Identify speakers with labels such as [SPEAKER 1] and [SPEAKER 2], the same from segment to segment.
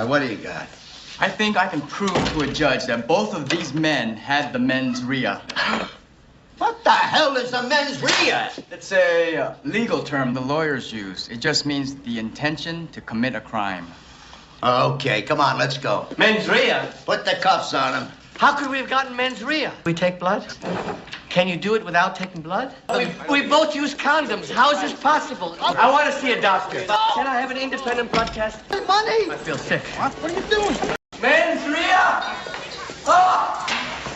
[SPEAKER 1] What do you got?
[SPEAKER 2] I think I can prove to a judge that both of these men had the mens rea.
[SPEAKER 1] What the hell is a mens rea?
[SPEAKER 2] It's a legal term the lawyers use. It just means the intention to commit a crime.
[SPEAKER 1] Okay, come on, let's go.
[SPEAKER 3] Mens rea?
[SPEAKER 1] Put the cuffs on him.
[SPEAKER 3] How could we have gotten mens rea? We take blood? Can you do it without taking blood? We both use condoms. How is this possible? I want to see a doctor. Can I have an independent blood test?
[SPEAKER 1] Money!
[SPEAKER 2] I feel sick.
[SPEAKER 1] What are you doing?
[SPEAKER 3] Mens rea! Oh!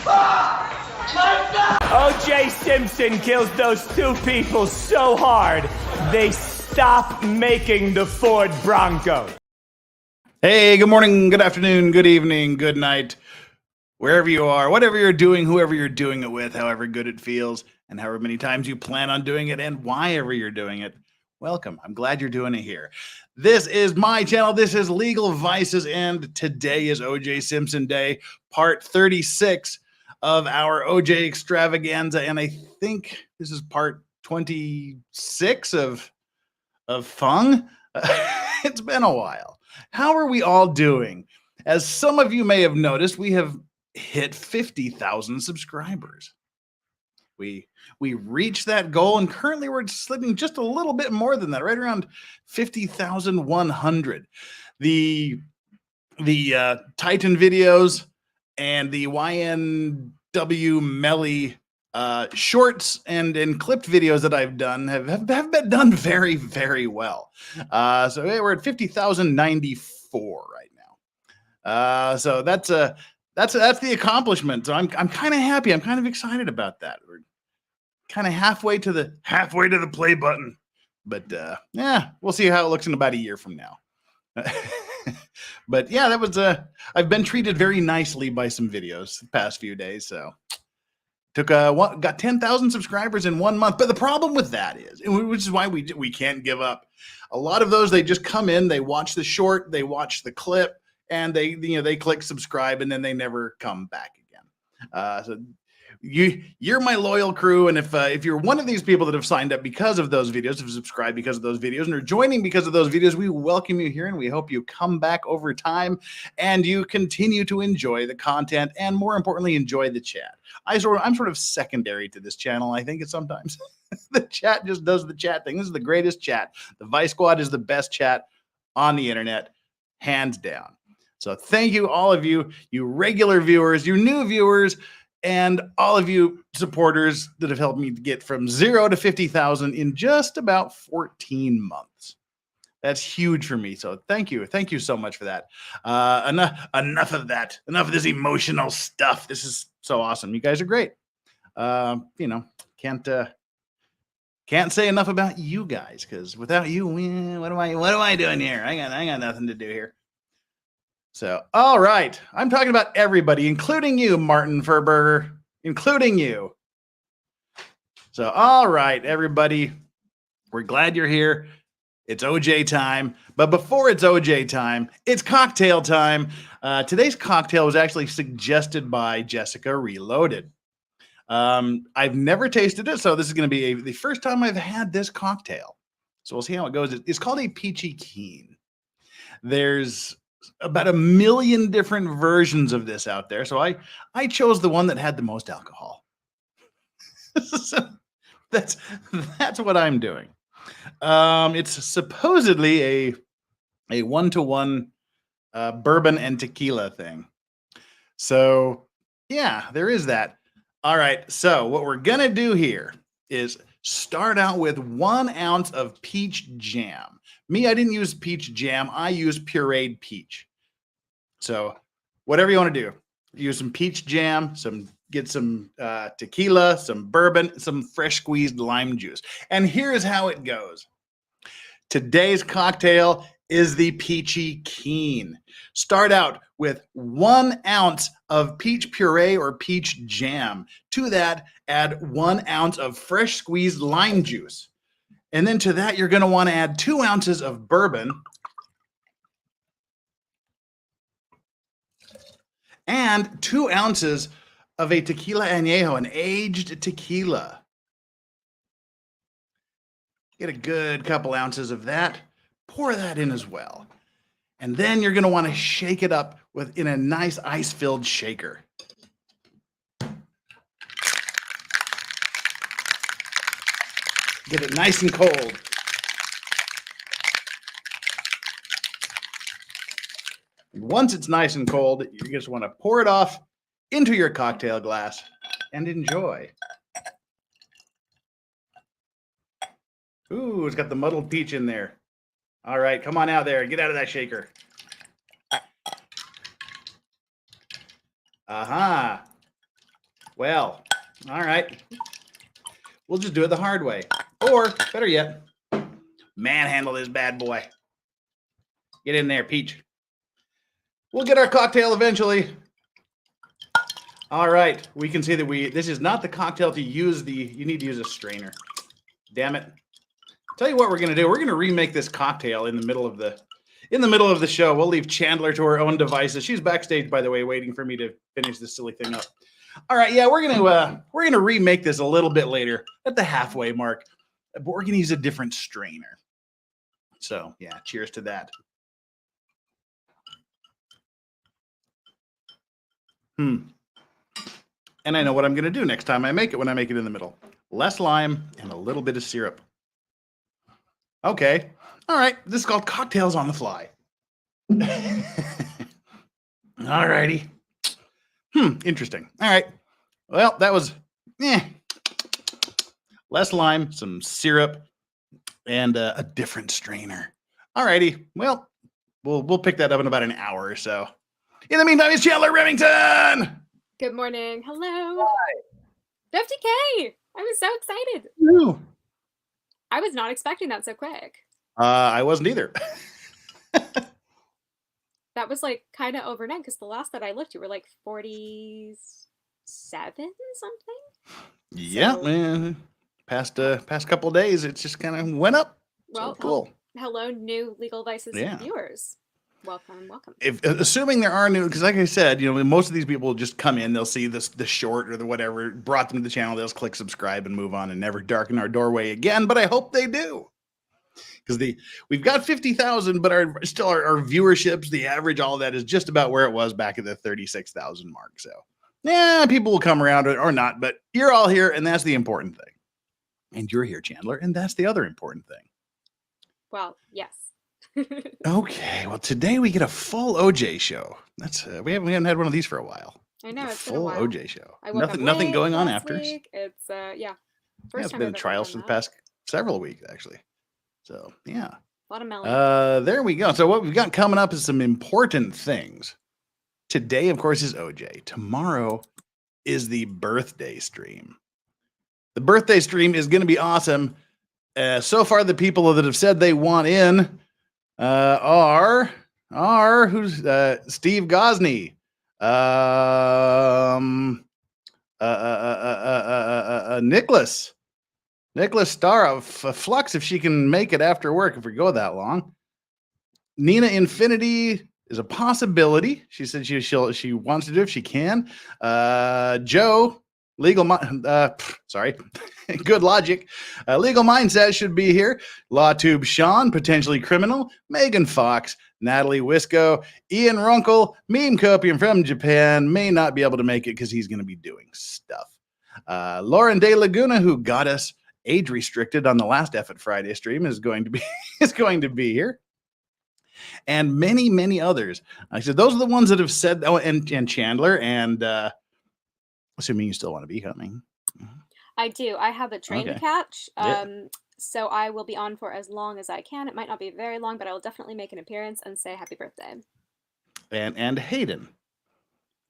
[SPEAKER 3] Oh! My God!
[SPEAKER 4] OJ Simpson kills those two people so hard, they stop making the Ford Bronco.
[SPEAKER 5] Hey, good morning, good afternoon, good evening, good night, wherever you are, whatever you're doing, whoever you're doing it with, however good it feels, and however many times you plan on doing it, and why ever you're doing it. Welcome. I'm glad you're doing it here. This is my channel. This is Legal Vices, and today is OJ Simpson Day, part 36 of our OJ extravaganza, and I think this is part 26 of Fung. It's been a while. How are we all doing? As some of you may have noticed, we have hit 50,000 subscribers. We reached that goal, and currently we're slipping just a little bit more than that, right around 50,100. The Titan videos and the YNW Melly shorts and clipped videos that I've done have been done very, very well. So we're at 50,094 right now. So that's the accomplishment. So I'm kind of happy. I'm kind of excited about that. We're kind of halfway to the play button. But yeah, we'll see how it looks in about a year from now. But yeah, that was I've been treated very nicely by some videos the past few days. So got 10,000 subscribers in 1 month. But the problem with that is, which is why we can't give up. A lot of those, they just come in, they watch the short, they watch the clip, and they click subscribe, and then they never come back again. So you're my loyal crew, and if you're one of these people that have signed up because of those videos, have subscribed because of those videos, and are joining because of those videos, we welcome you here, and we hope you come back over time and you continue to enjoy the content, and more importantly, enjoy the chat. I'm sort of secondary to this channel. I think it's sometimes the chat just does the chat thing. This is the greatest chat. The Vice Squad is the best chat on the internet, hands down. So thank you, all of you regular viewers, you new viewers, and all of you supporters that have helped me get from 0 to 50,000 in just about 14 months. That's huge for me. So thank you so much for that. Enough of that. Enough of this emotional stuff. This is so awesome. You guys are great. Can't say enough about you guys, because without you, what am I doing here? I got nothing to do here. So, all right. I'm talking about everybody, including you, Martin Furberger, including you. So, all right, everybody, we're glad you're here. It's OJ time. But before it's OJ time, it's cocktail time. Today's cocktail was actually suggested by Jessica Reloaded. I've never tasted it, so this is going to be the first time I've had this cocktail. So we'll see how it goes. It's called a peachy keen. There's about 1 million different versions of this out there, so I chose the one that had the most alcohol. So that's what I'm doing. It's supposedly a 1-to-1 bourbon and tequila thing. So yeah, there is that. All right, so what we're gonna do here is start out with 1 ounce of peach jam. Me, I didn't use peach jam. I used pureed peach. So whatever you want to do, use some peach jam, get some tequila, some bourbon, some fresh squeezed lime juice. And here's how it goes. Today's cocktail is the peachy keen. Start out with 1 ounce of peach puree or peach jam. To that, add 1 ounce of fresh squeezed lime juice. And then to that, you're going to want to add 2 ounces of bourbon and 2 ounces of a tequila añejo, an aged tequila. Get a good couple ounces of that. Pour that in as well. And then you're going to want to shake it up in a nice ice-filled shaker. Get it nice and cold. Once it's nice and cold, you just want to pour it off into your cocktail glass and enjoy. Ooh, it's got the muddled peach in there. All right, come on out there. Get out of that shaker. Aha. Well, all right. We'll just do it the hard way. Or, better yet, manhandle this bad boy. Get in there, Peach. We'll get our cocktail eventually. All right. We can see that this is not the cocktail to use you need to use a strainer. Damn it. Tell you what we're going to do. We're going to remake this cocktail in the middle of the show. We'll leave Chandler to her own devices. She's backstage, by the way, waiting for me to finish this silly thing up. All right, yeah, we're gonna remake this a little bit later at the halfway mark, but we're gonna use a different strainer. So yeah, cheers to that. And I know what I'm gonna do next time I make it when I make it in the middle. Less lime and a little bit of syrup. Okay, all right. This is called cocktails on the fly. All righty. Interesting. All right. Well, that was less lime, some syrup, and a different strainer. All righty. Well, we'll pick that up in about an hour or so. In the meantime, it's Chandler Remington.
[SPEAKER 6] Good morning. Hello. Hi. 50K. I was so excited.
[SPEAKER 5] Ooh.
[SPEAKER 6] I was not expecting that so quick.
[SPEAKER 5] I wasn't either.
[SPEAKER 6] That was like kind of overnight because the last that I looked, you were like 47 something.
[SPEAKER 5] Yeah,
[SPEAKER 6] so,
[SPEAKER 5] man. Past couple of days, it just kind of went up.
[SPEAKER 6] Well,
[SPEAKER 5] so cool.
[SPEAKER 6] Hello, new Legal Vices viewers. Welcome.
[SPEAKER 5] Assuming there are new, because like I said, most of these people just come in, they'll see the short or the whatever brought them to the channel, they'll just click subscribe and move on and never darken our doorway again. But I hope they do. Because we've got 50,000, but our viewerships, the average, all of that is just about where it was back at the 36,000 mark. So, yeah, people will come around or not, but you're all here, and that's the important thing. And you're here, Chandler, and that's the other important thing.
[SPEAKER 6] Well, yes.
[SPEAKER 5] Okay, well, today we get a full OJ show. That's we haven't had one of these for a while.
[SPEAKER 6] I know, it's
[SPEAKER 5] full
[SPEAKER 6] been a while.
[SPEAKER 5] OJ show.
[SPEAKER 6] Nothing
[SPEAKER 5] going on after.
[SPEAKER 6] Week. It's
[SPEAKER 5] It's been trials for the past several weeks, actually. So, yeah.
[SPEAKER 6] A lot of melon.
[SPEAKER 5] There we go. So what we've got coming up is some important things. Today, of course, is OJ. Tomorrow is the birthday stream. The birthday stream is going to be awesome. So far, the people that have said they want in are who's Steve Gosney, Nicholas Starr of Flux, if she can make it after work, if we go that long. Nina Infinity is a possibility. She said she wants to do it if she can. Joe, Good Logic. Legal Mindset should be here. LawTube Sean, potentially criminal. Megan Fox, Natalie Wisco, Ian Runkle, Meme Copium from Japan, may not be able to make it because he's going to be doing stuff. Lauren De Laguna, who got us age restricted on the last F at Friday stream, is going to be here, and many others. I said those are the ones that have said. Oh, and Chandler, and assuming you still want to be coming.
[SPEAKER 6] I do. I have a train to catch.
[SPEAKER 5] Yeah.
[SPEAKER 6] So I will be on for as long as I can. It might not be very long, but I will definitely make an appearance and say happy birthday.
[SPEAKER 5] And Hayden.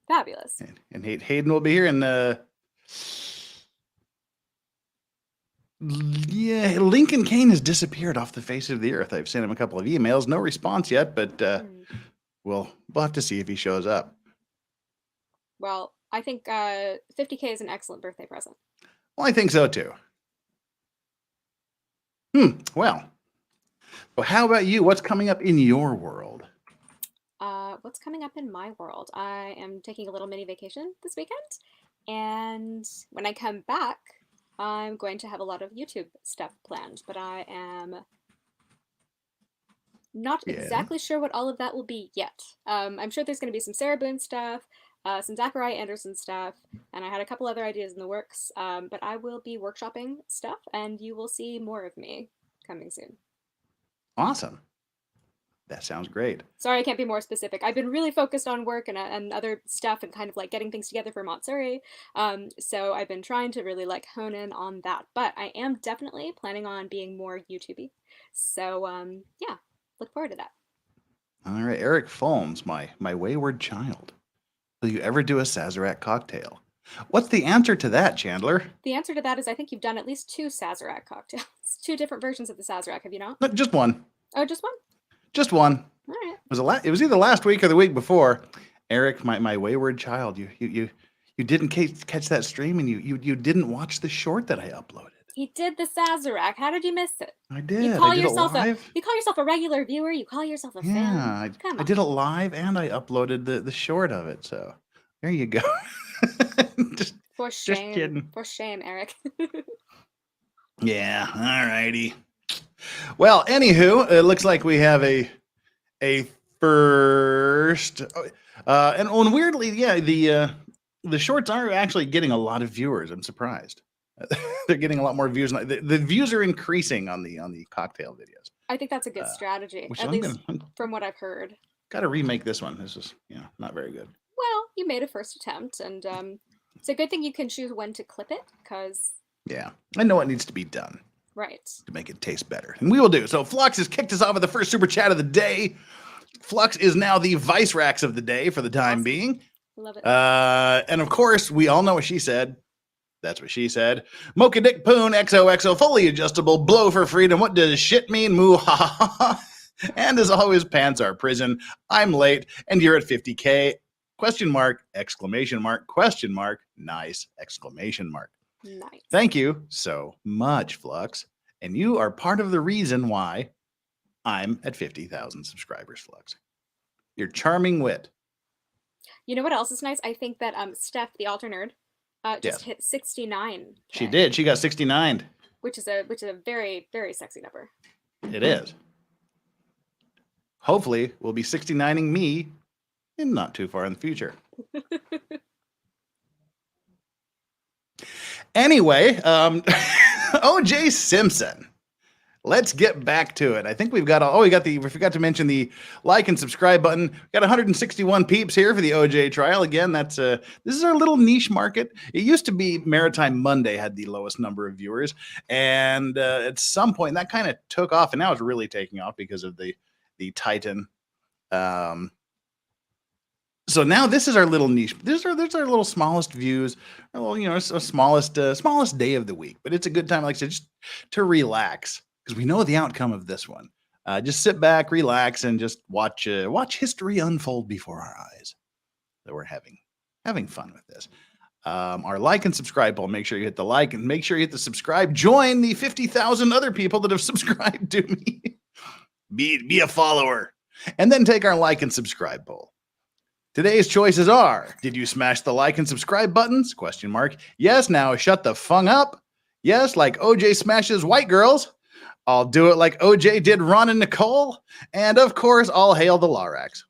[SPEAKER 6] Fabulous.
[SPEAKER 5] And Hayden will be here, and yeah, Lincoln Kane has disappeared off the face of the earth. I've sent him a couple of emails, no response yet, but we'll have to see if he shows up.
[SPEAKER 6] Well, I think 50K is an excellent birthday present.
[SPEAKER 5] Well, I think so too. Well, how about you? What's coming up in your world?
[SPEAKER 6] What's coming up in my world? I am taking a little mini vacation this weekend, and when I come back, I'm going to have a lot of YouTube stuff planned, but I am Not
[SPEAKER 5] Yeah.
[SPEAKER 6] exactly sure what all of that will be yet. I'm sure there's going to be some Sarah Boone stuff, some Zachariah Anderson stuff, and I had a couple other ideas in the works. But I will be workshopping stuff, and you will see more of me coming soon.
[SPEAKER 5] Awesome. That sounds great.
[SPEAKER 6] Sorry, I can't be more specific. I've been really focused on work and other stuff and kind of like getting things together for Montsuri. So I've been trying to really like hone in on that. But I am definitely planning on being more YouTube-y. So yeah, look forward to that.
[SPEAKER 5] All right, Eric Folms, my wayward child. Will you ever do a Sazerac cocktail? What's the answer to that, Chandler?
[SPEAKER 6] The answer to that is I think you've done at least 2 Sazerac cocktails. 2 different versions of the Sazerac, have you not?
[SPEAKER 5] No, just one.
[SPEAKER 6] Oh, just one?
[SPEAKER 5] Just one.
[SPEAKER 6] All right.
[SPEAKER 5] It was either last week or the week before. Eric, my wayward child, you didn't catch that stream, and you didn't watch the short that I uploaded.
[SPEAKER 6] He did the Sazerac. How did you miss it?
[SPEAKER 5] I did.
[SPEAKER 6] You call
[SPEAKER 5] I did
[SPEAKER 6] yourself
[SPEAKER 5] it live.
[SPEAKER 6] you call yourself a regular viewer. You call yourself a fan.
[SPEAKER 5] Yeah,
[SPEAKER 6] Come on.
[SPEAKER 5] I did it live, and I uploaded the short of it. So there you go. just
[SPEAKER 6] shame.
[SPEAKER 5] kidding.
[SPEAKER 6] For shame, Eric.
[SPEAKER 5] Yeah. All righty. Well, anywho, it looks like we have a first, and weirdly, yeah, the shorts are actually getting a lot of viewers. I'm surprised. They're getting a lot more views. The views are increasing on the cocktail videos.
[SPEAKER 6] I think that's a good strategy,
[SPEAKER 5] Which
[SPEAKER 6] at least from what I've heard.
[SPEAKER 5] Got to remake this one. This is not very good.
[SPEAKER 6] Well, you made a first attempt, and it's a good thing you can choose when to clip it, because
[SPEAKER 5] yeah, I know what needs to be done.
[SPEAKER 6] Right.
[SPEAKER 5] To make it taste better. And we will do. So Flux has kicked us off with the first super chat of the day. Flux is now the vice racks of the day for the time being.
[SPEAKER 6] Love it.
[SPEAKER 5] And of course, we all know what she said. That's what she said. Mocha Dick Poon, XOXO, fully adjustable, blow for freedom. What does shit mean? Moo ha ha ha. And as always, pants are prison. I'm late, and you're at 50K. Question mark, exclamation mark, question mark, nice, exclamation mark.
[SPEAKER 6] Nice.
[SPEAKER 5] Thank you so much, Flux. And you are part of the reason why I'm at 50,000 subscribers, Flux. Your charming wit.
[SPEAKER 6] You know what else is nice? I think that Steph, the alter nerd, just hit 69.
[SPEAKER 5] She did. She got 69.
[SPEAKER 6] Which is a very, very sexy number.
[SPEAKER 5] It is. Hopefully, we'll be 69ing me in not too far in the future. Anyway, OJ Simpson. Let's get back to it. I think we forgot to mention the like and subscribe button. We got 161 peeps here for the OJ trial. Again, this is our little niche market. It used to be Maritime Monday had the lowest number of viewers, and at some point that kind of took off, and now it's really taking off because of the Titan. So now this is our little niche. This is our little smallest views, smallest day of the week. But it's a good time, like I said, just to relax, because we know the outcome of this one. Just sit back, relax, and just watch history unfold before our eyes. So we're having fun with this. Our like and subscribe poll. Make sure you hit the like and make sure you hit the subscribe. Join the 50,000 other people that have subscribed to me. Be a follower, and then take our like and subscribe poll. Today's choices are: did you smash the like and subscribe buttons? Question mark. Yes, now shut the fung up. Yes, like OJ smashes white girls. I'll do it like OJ did Ron and Nicole. And of course, all hail the Lorax.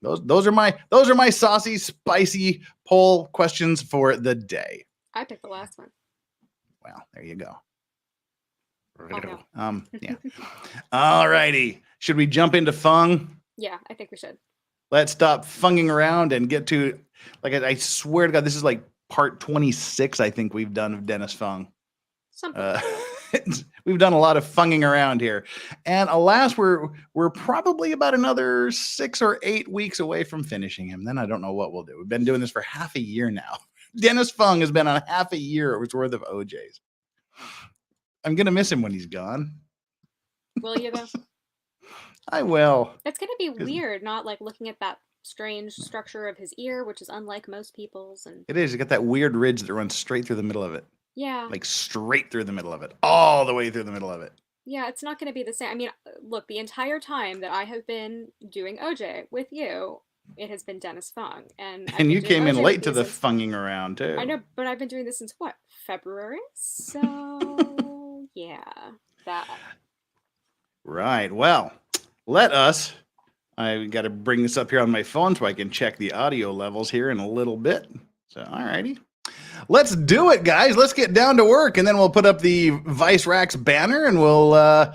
[SPEAKER 5] Those are my saucy, spicy poll questions for the day.
[SPEAKER 6] I picked the last one.
[SPEAKER 5] Well, there you go.
[SPEAKER 6] Oh, no.
[SPEAKER 5] Yeah. All righty. Should we jump into fung?
[SPEAKER 6] Yeah, I think we should.
[SPEAKER 5] Let's stop funging around and get to, like, I swear to God, this is like part 26, I think we've done of Dennis Fung. We've done a lot of funging around here. And alas, we're probably about another 6 or 8 weeks away from finishing him. Then I don't know what we'll do. We've been doing this for half a year now. Dennis Fung has been on half a year worth of OJs. I'm going to miss him when he's gone.
[SPEAKER 6] Will you, though?
[SPEAKER 5] I will.
[SPEAKER 6] It's going to be weird not like looking at that strange structure of his ear, which is unlike most people's. And
[SPEAKER 5] it is. You got that weird ridge that runs straight through the middle of it.
[SPEAKER 6] Yeah.
[SPEAKER 5] Like straight through the middle of it. All the way through the middle of it.
[SPEAKER 6] Yeah, it's not going to be the same. I mean, look, the entire time that I have been doing OJ with you, it has been Dennis Fung. And
[SPEAKER 5] you came in late to the funging around, too.
[SPEAKER 6] I know, but I've been doing this since, what, February? So, yeah, that.
[SPEAKER 5] Right. Well, let us, I got to bring this up here on my phone so I can check the audio levels here in a little bit. So, all righty. Let's do it, guys. Let's get down to work, and then we'll put up the Vice Racks banner, and we'll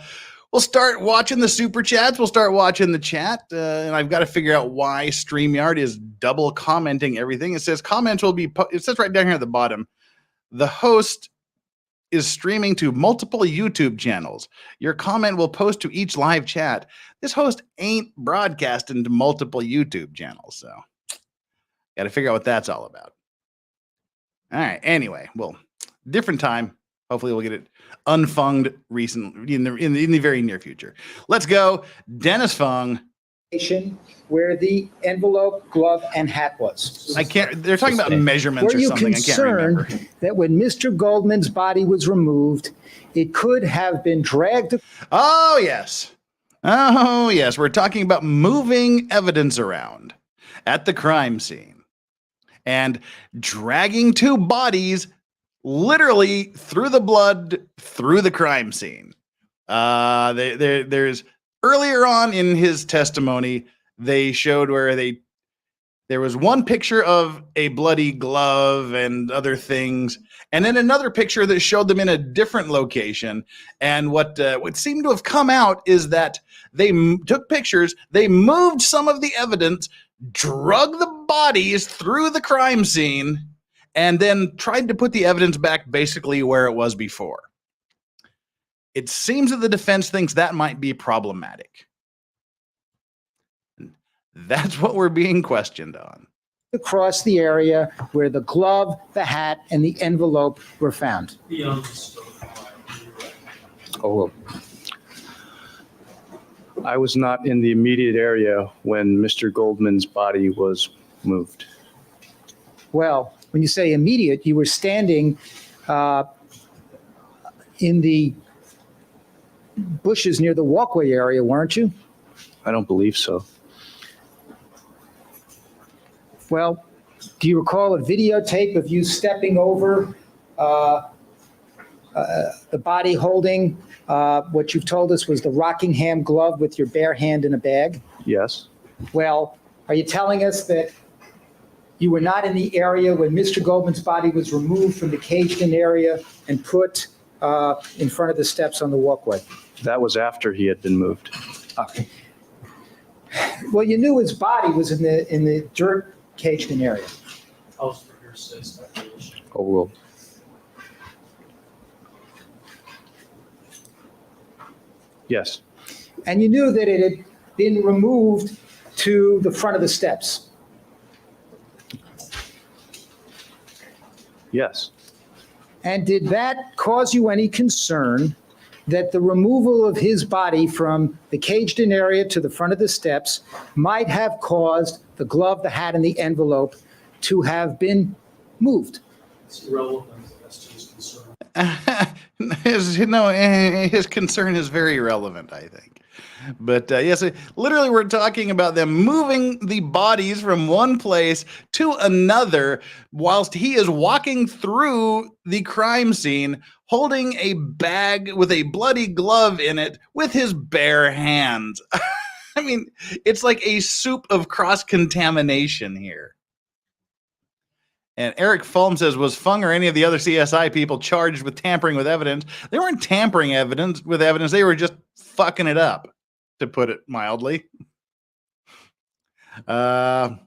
[SPEAKER 5] start watching the super chats. We'll start watching the chat, and I've got to figure out why StreamYard is double commenting everything. It says comments will be. It says right down here at the bottom, the host is streaming to multiple YouTube channels. Your comment will post to each live chat. This host ain't broadcasting to multiple YouTube channels, so got to figure out what that's all about. All right. Anyway, well, different time. Hopefully, we'll get it unfunged in the very near future. Let's go, Dennis Fung.
[SPEAKER 7] Where the envelope, glove, and hat was.
[SPEAKER 5] I can't. They're talking about measurements or something. I can't remember.
[SPEAKER 7] Were you concerned that when Mr. Goldman's body was removed, it could have been dragged?
[SPEAKER 5] Oh yes. Oh yes. We're talking about moving evidence around at the crime scene and dragging two bodies literally through the blood through the crime scene. There's earlier on in his testimony, they showed where there was one picture of a bloody glove and other things, and then another picture that showed them in a different location. And what seemed to have come out is that they took pictures, they moved some of the evidence, drug the bodies through the crime scene, and then tried to put the evidence back basically where it was before. It seems that the defense thinks that might be problematic. That's what we're being questioned on.
[SPEAKER 7] Across the area where the glove, the hat, and the envelope were found.
[SPEAKER 8] Oh, I was not in the immediate area when Mr. Goldman's body was moved.
[SPEAKER 7] Well, when you say immediate, you were standing in the bushes near the walkway area, weren't you?
[SPEAKER 8] I don't believe so.
[SPEAKER 7] Well, do you recall a videotape of you stepping over the body holding what you've told us was the Rockingham glove with your bare hand in a bag?
[SPEAKER 8] Yes.
[SPEAKER 7] Well, are you telling us that you were not in the area when Mr. Goldman's body was removed from the caged-in area and put in front of the steps on the walkway?
[SPEAKER 8] That was after he had been moved.
[SPEAKER 7] Okay. Well, you knew his body was in the dirt caged-in area.
[SPEAKER 8] Oh, well. Yes.
[SPEAKER 7] And you knew that it had been removed to the front of the steps.
[SPEAKER 8] Yes.
[SPEAKER 7] And did that cause you any concern that the removal of his body from the caged-in area to the front of the steps might have caused the glove, the hat, and the envelope to have been moved?
[SPEAKER 9] It's irrelevant as to his concern.
[SPEAKER 5] His concern is very relevant, I think. But yes, literally we're talking about them moving the bodies from one place to another whilst he is walking through the crime scene holding a bag with a bloody glove in it with his bare hands. I mean, it's like a soup of cross-contamination here. And Eric Fulm says, was Fung or any of the other CSI people charged with tampering with evidence? They weren't tampering with evidence. They were just fucking it up, to put it mildly. All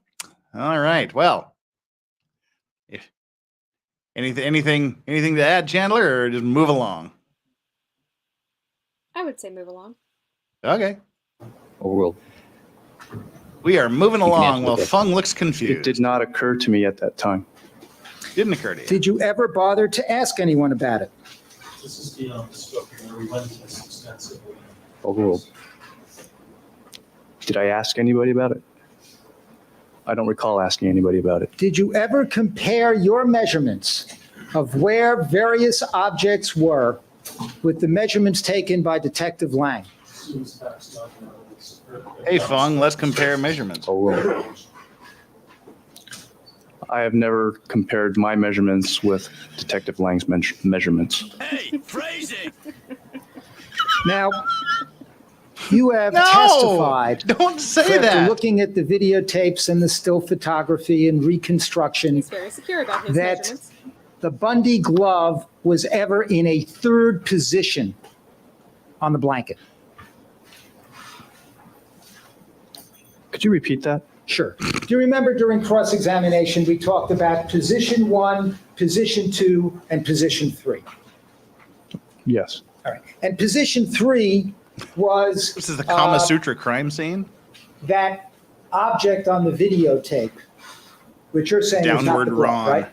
[SPEAKER 5] right. Well, anything to add, Chandler, or just move along?
[SPEAKER 6] I would say move along.
[SPEAKER 5] Okay.
[SPEAKER 8] Oh, well.
[SPEAKER 5] We are moving along while Fung looks confused.
[SPEAKER 8] It did not occur to me at that time.
[SPEAKER 5] Didn't occur to you.
[SPEAKER 7] Did you ever bother to ask anyone about it?
[SPEAKER 9] This is beyond the scope where we went into this extensively.
[SPEAKER 8] Oh, well. Did I ask anybody about it? I don't recall asking anybody about it.
[SPEAKER 7] Did you ever compare your measurements of where various objects were with the measurements taken by Detective Lang?
[SPEAKER 5] Hey, Fung, let's compare measurements.
[SPEAKER 8] Oh, well. I have never compared my measurements with Detective Lang's measurements.
[SPEAKER 4] Hey, phrasing!
[SPEAKER 7] Now, You have
[SPEAKER 5] No,
[SPEAKER 7] testified
[SPEAKER 5] don't say
[SPEAKER 7] after
[SPEAKER 5] that.
[SPEAKER 7] looking at the videotapes and the still photography and reconstruction
[SPEAKER 6] He's very secure about his
[SPEAKER 7] that
[SPEAKER 6] measurements.
[SPEAKER 7] the Bundy glove was ever in a third position on the blanket.
[SPEAKER 8] Could you repeat that?
[SPEAKER 7] Sure. Do you remember during cross-examination, we talked about position 1, position 2, and position 3?
[SPEAKER 8] Yes.
[SPEAKER 7] All right. And position 3 was
[SPEAKER 5] This is the Kama Sutra crime scene.
[SPEAKER 7] that object on the videotape, which you're saying is not
[SPEAKER 5] Downward
[SPEAKER 7] the glove,
[SPEAKER 5] wrong.
[SPEAKER 7] right?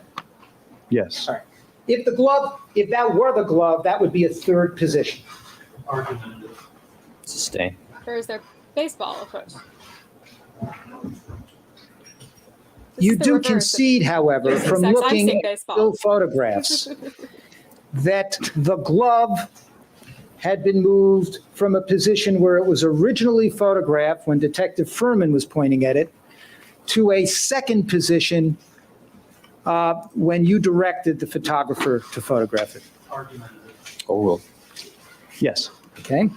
[SPEAKER 8] Yes.
[SPEAKER 7] All right. If that were the glove, that would be a third position.
[SPEAKER 9] Argumentative.
[SPEAKER 10] Sustain.
[SPEAKER 6] Or is there baseball afoot?
[SPEAKER 7] You do concede, however,
[SPEAKER 6] Yes,
[SPEAKER 7] from
[SPEAKER 6] exactly. I'm
[SPEAKER 7] looking
[SPEAKER 6] seeing
[SPEAKER 7] at
[SPEAKER 6] baseball.
[SPEAKER 7] still photographs, that the glove had been moved from a position where it was originally photographed when Detective Furman was pointing at it to a second position when you directed the photographer to photograph it.
[SPEAKER 9] Argumentative.
[SPEAKER 10] Overruled.
[SPEAKER 8] Yes.
[SPEAKER 7] Okay?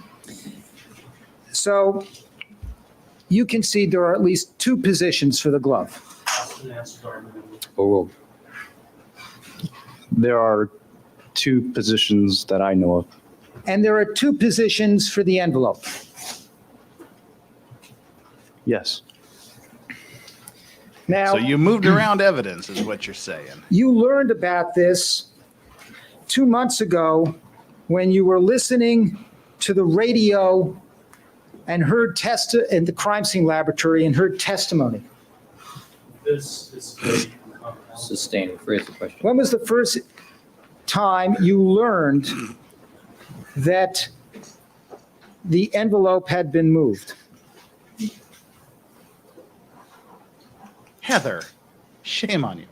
[SPEAKER 7] So you concede there are at least 2 positions for the glove.
[SPEAKER 9] Asked and answered argumentative.
[SPEAKER 10] Overruled.
[SPEAKER 8] There are 2 positions that I know of.
[SPEAKER 7] And there are 2 positions for the envelope.
[SPEAKER 8] Yes.
[SPEAKER 7] Now,
[SPEAKER 5] So you moved around evidence, is what you're saying.
[SPEAKER 7] you learned about this 2 months ago when you were listening to the radio and heard in the crime scene laboratory and heard testimony.
[SPEAKER 9] This is very uncomfortable.
[SPEAKER 10] Sustain. Rephrase the question.
[SPEAKER 7] When was the first time you learned that the envelope had been moved?
[SPEAKER 5] Heather, shame on you.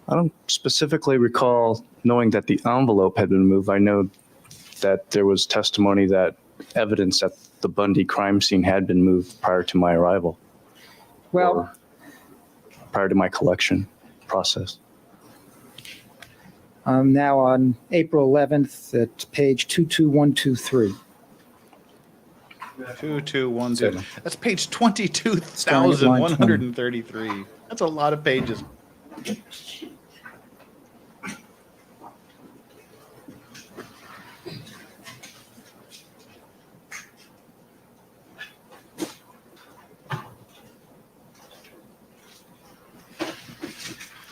[SPEAKER 8] I don't specifically recall knowing that the envelope had been moved. I know that there was testimony that evidence that the Bundy crime scene had been moved prior to my arrival,
[SPEAKER 7] Well,
[SPEAKER 8] or prior to my collection process.
[SPEAKER 7] now on April 11th at page 22123.
[SPEAKER 5] 2212. That's page
[SPEAKER 7] Starting at line
[SPEAKER 5] 22,133. That's a lot of pages.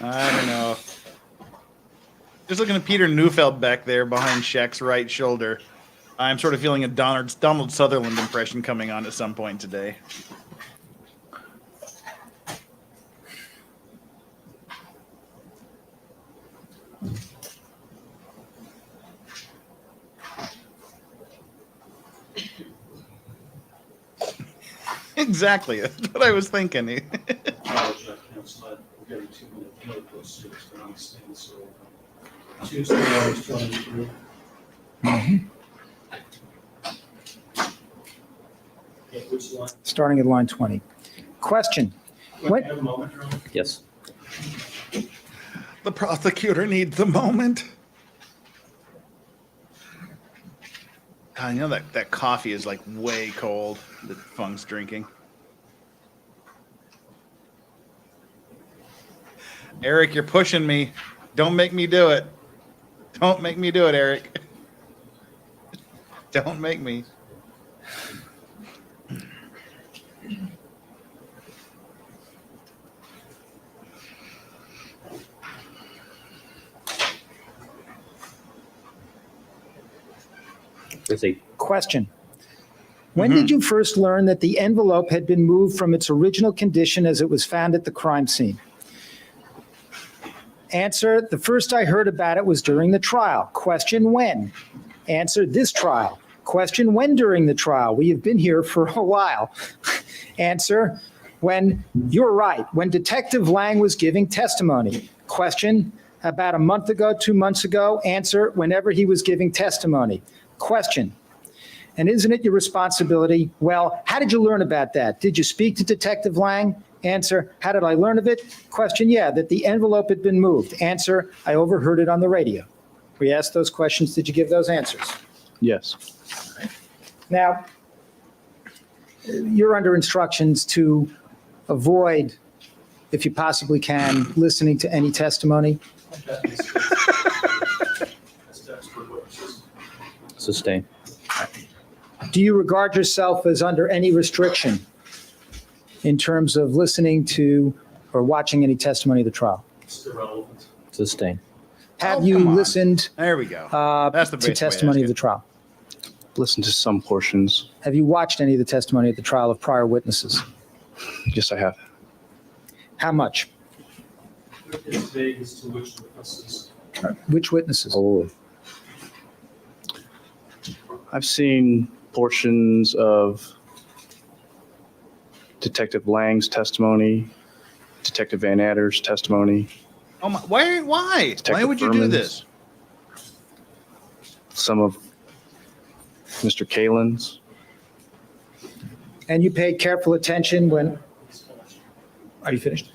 [SPEAKER 5] I don't know. Just looking at Peter Neufeld back there behind Sheck's right shoulder, I'm sort of feeling a Donald Sutherland impression coming on at some point today. Exactly. That's what I was thinking.
[SPEAKER 9] Apologize, Council. We're getting 2-minute notice, so it's on the stand, so Tuesday, August 23. Yeah, which line?
[SPEAKER 7] Starting at line 20. Question. What?
[SPEAKER 9] Have a moment, Ron?
[SPEAKER 10] Yes.
[SPEAKER 5] The prosecutor needs a moment. I know that coffee is like way cold that Fung's drinking. Eric, you're pushing me. Don't make me do it. Don't make me do it, Eric. Don't make me.
[SPEAKER 10] There's a
[SPEAKER 7] Question. When did you first learn that the envelope had been moved from its original condition as it was found at the crime scene? Answer, the first I heard about it was during the trial. Question, when? Answer, this trial. Question, when during the trial? We have been here for a while. Answer, when, you're right, when Detective Lang was giving testimony. Question, about a month ago, 2 months ago. Answer, whenever he was giving testimony. Question, and isn't it your responsibility? Well, how did you learn about that? Did you speak to Detective Lang? Answer, how did I learn of it? Question, yeah, that the envelope had been moved. Answer, I overheard it on the radio. We asked those questions. Did you give those answers?
[SPEAKER 8] Yes.
[SPEAKER 7] Now, you're under instructions to avoid, if you possibly can, listening to any testimony.
[SPEAKER 10] Sustain.
[SPEAKER 7] Do you regard yourself as under any restriction in terms of listening to or watching any testimony of the trial?
[SPEAKER 9] It's irrelevant.
[SPEAKER 10] Sustain.
[SPEAKER 7] Have
[SPEAKER 5] Oh,
[SPEAKER 7] you
[SPEAKER 5] come on.
[SPEAKER 7] listened
[SPEAKER 5] There we go. That's the
[SPEAKER 7] to
[SPEAKER 5] best way to
[SPEAKER 7] testimony
[SPEAKER 5] ask
[SPEAKER 7] of the
[SPEAKER 5] it.
[SPEAKER 7] trial?
[SPEAKER 8] Listen to some portions.
[SPEAKER 7] Have you watched any of the testimony at the trial of prior witnesses?
[SPEAKER 8] Yes, I have.
[SPEAKER 7] How much?
[SPEAKER 9] It's vague as to which witnesses.
[SPEAKER 7] Which witnesses?
[SPEAKER 10] Oh,
[SPEAKER 8] I've seen portions of Detective Lang's testimony, Detective Van Adder's testimony,
[SPEAKER 5] Oh my, why? Why
[SPEAKER 8] Detective
[SPEAKER 5] would you do
[SPEAKER 8] Furman's.
[SPEAKER 5] this?
[SPEAKER 8] some of Mr. Kalin's.
[SPEAKER 7] And you paid careful attention when, are you finished?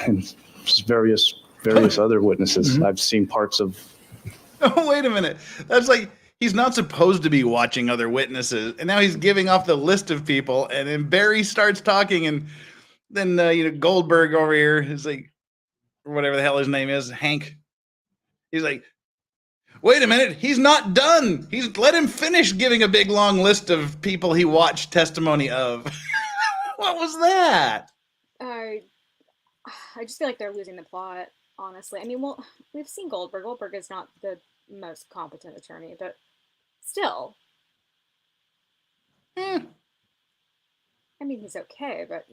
[SPEAKER 8] And just various other witnesses. I've seen parts of.
[SPEAKER 5] Oh, wait a minute. That's like, he's not supposed to be watching other witnesses. And now he's giving off the list of people. And then Barry starts talking. And then, Goldberg over here is like, or whatever the hell his name is, Hank. He's like, wait a minute. He's not done. Let him finish giving a big long list of people he watched testimony of. What was that?
[SPEAKER 6] I just feel like they're losing the plot, honestly. I mean, well, we've seen Goldberg. Goldberg is not the most competent attorney, but still. I mean, he's okay, but,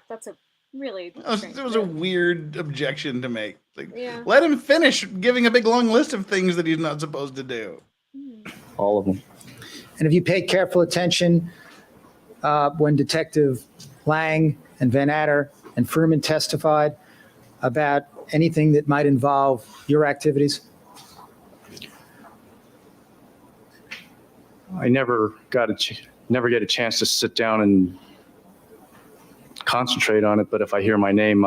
[SPEAKER 6] that's a really
[SPEAKER 5] It was a weird objection to make. Like,
[SPEAKER 6] Yeah.
[SPEAKER 5] let him finish giving a big long list of things that he's not supposed to do.
[SPEAKER 8] All of them.
[SPEAKER 7] And if you paid careful attention when Detective Lang and Van Adder and Furman testified about anything that might involve your activities?
[SPEAKER 8] I never get a chance to sit down and concentrate on it, but if I hear my name,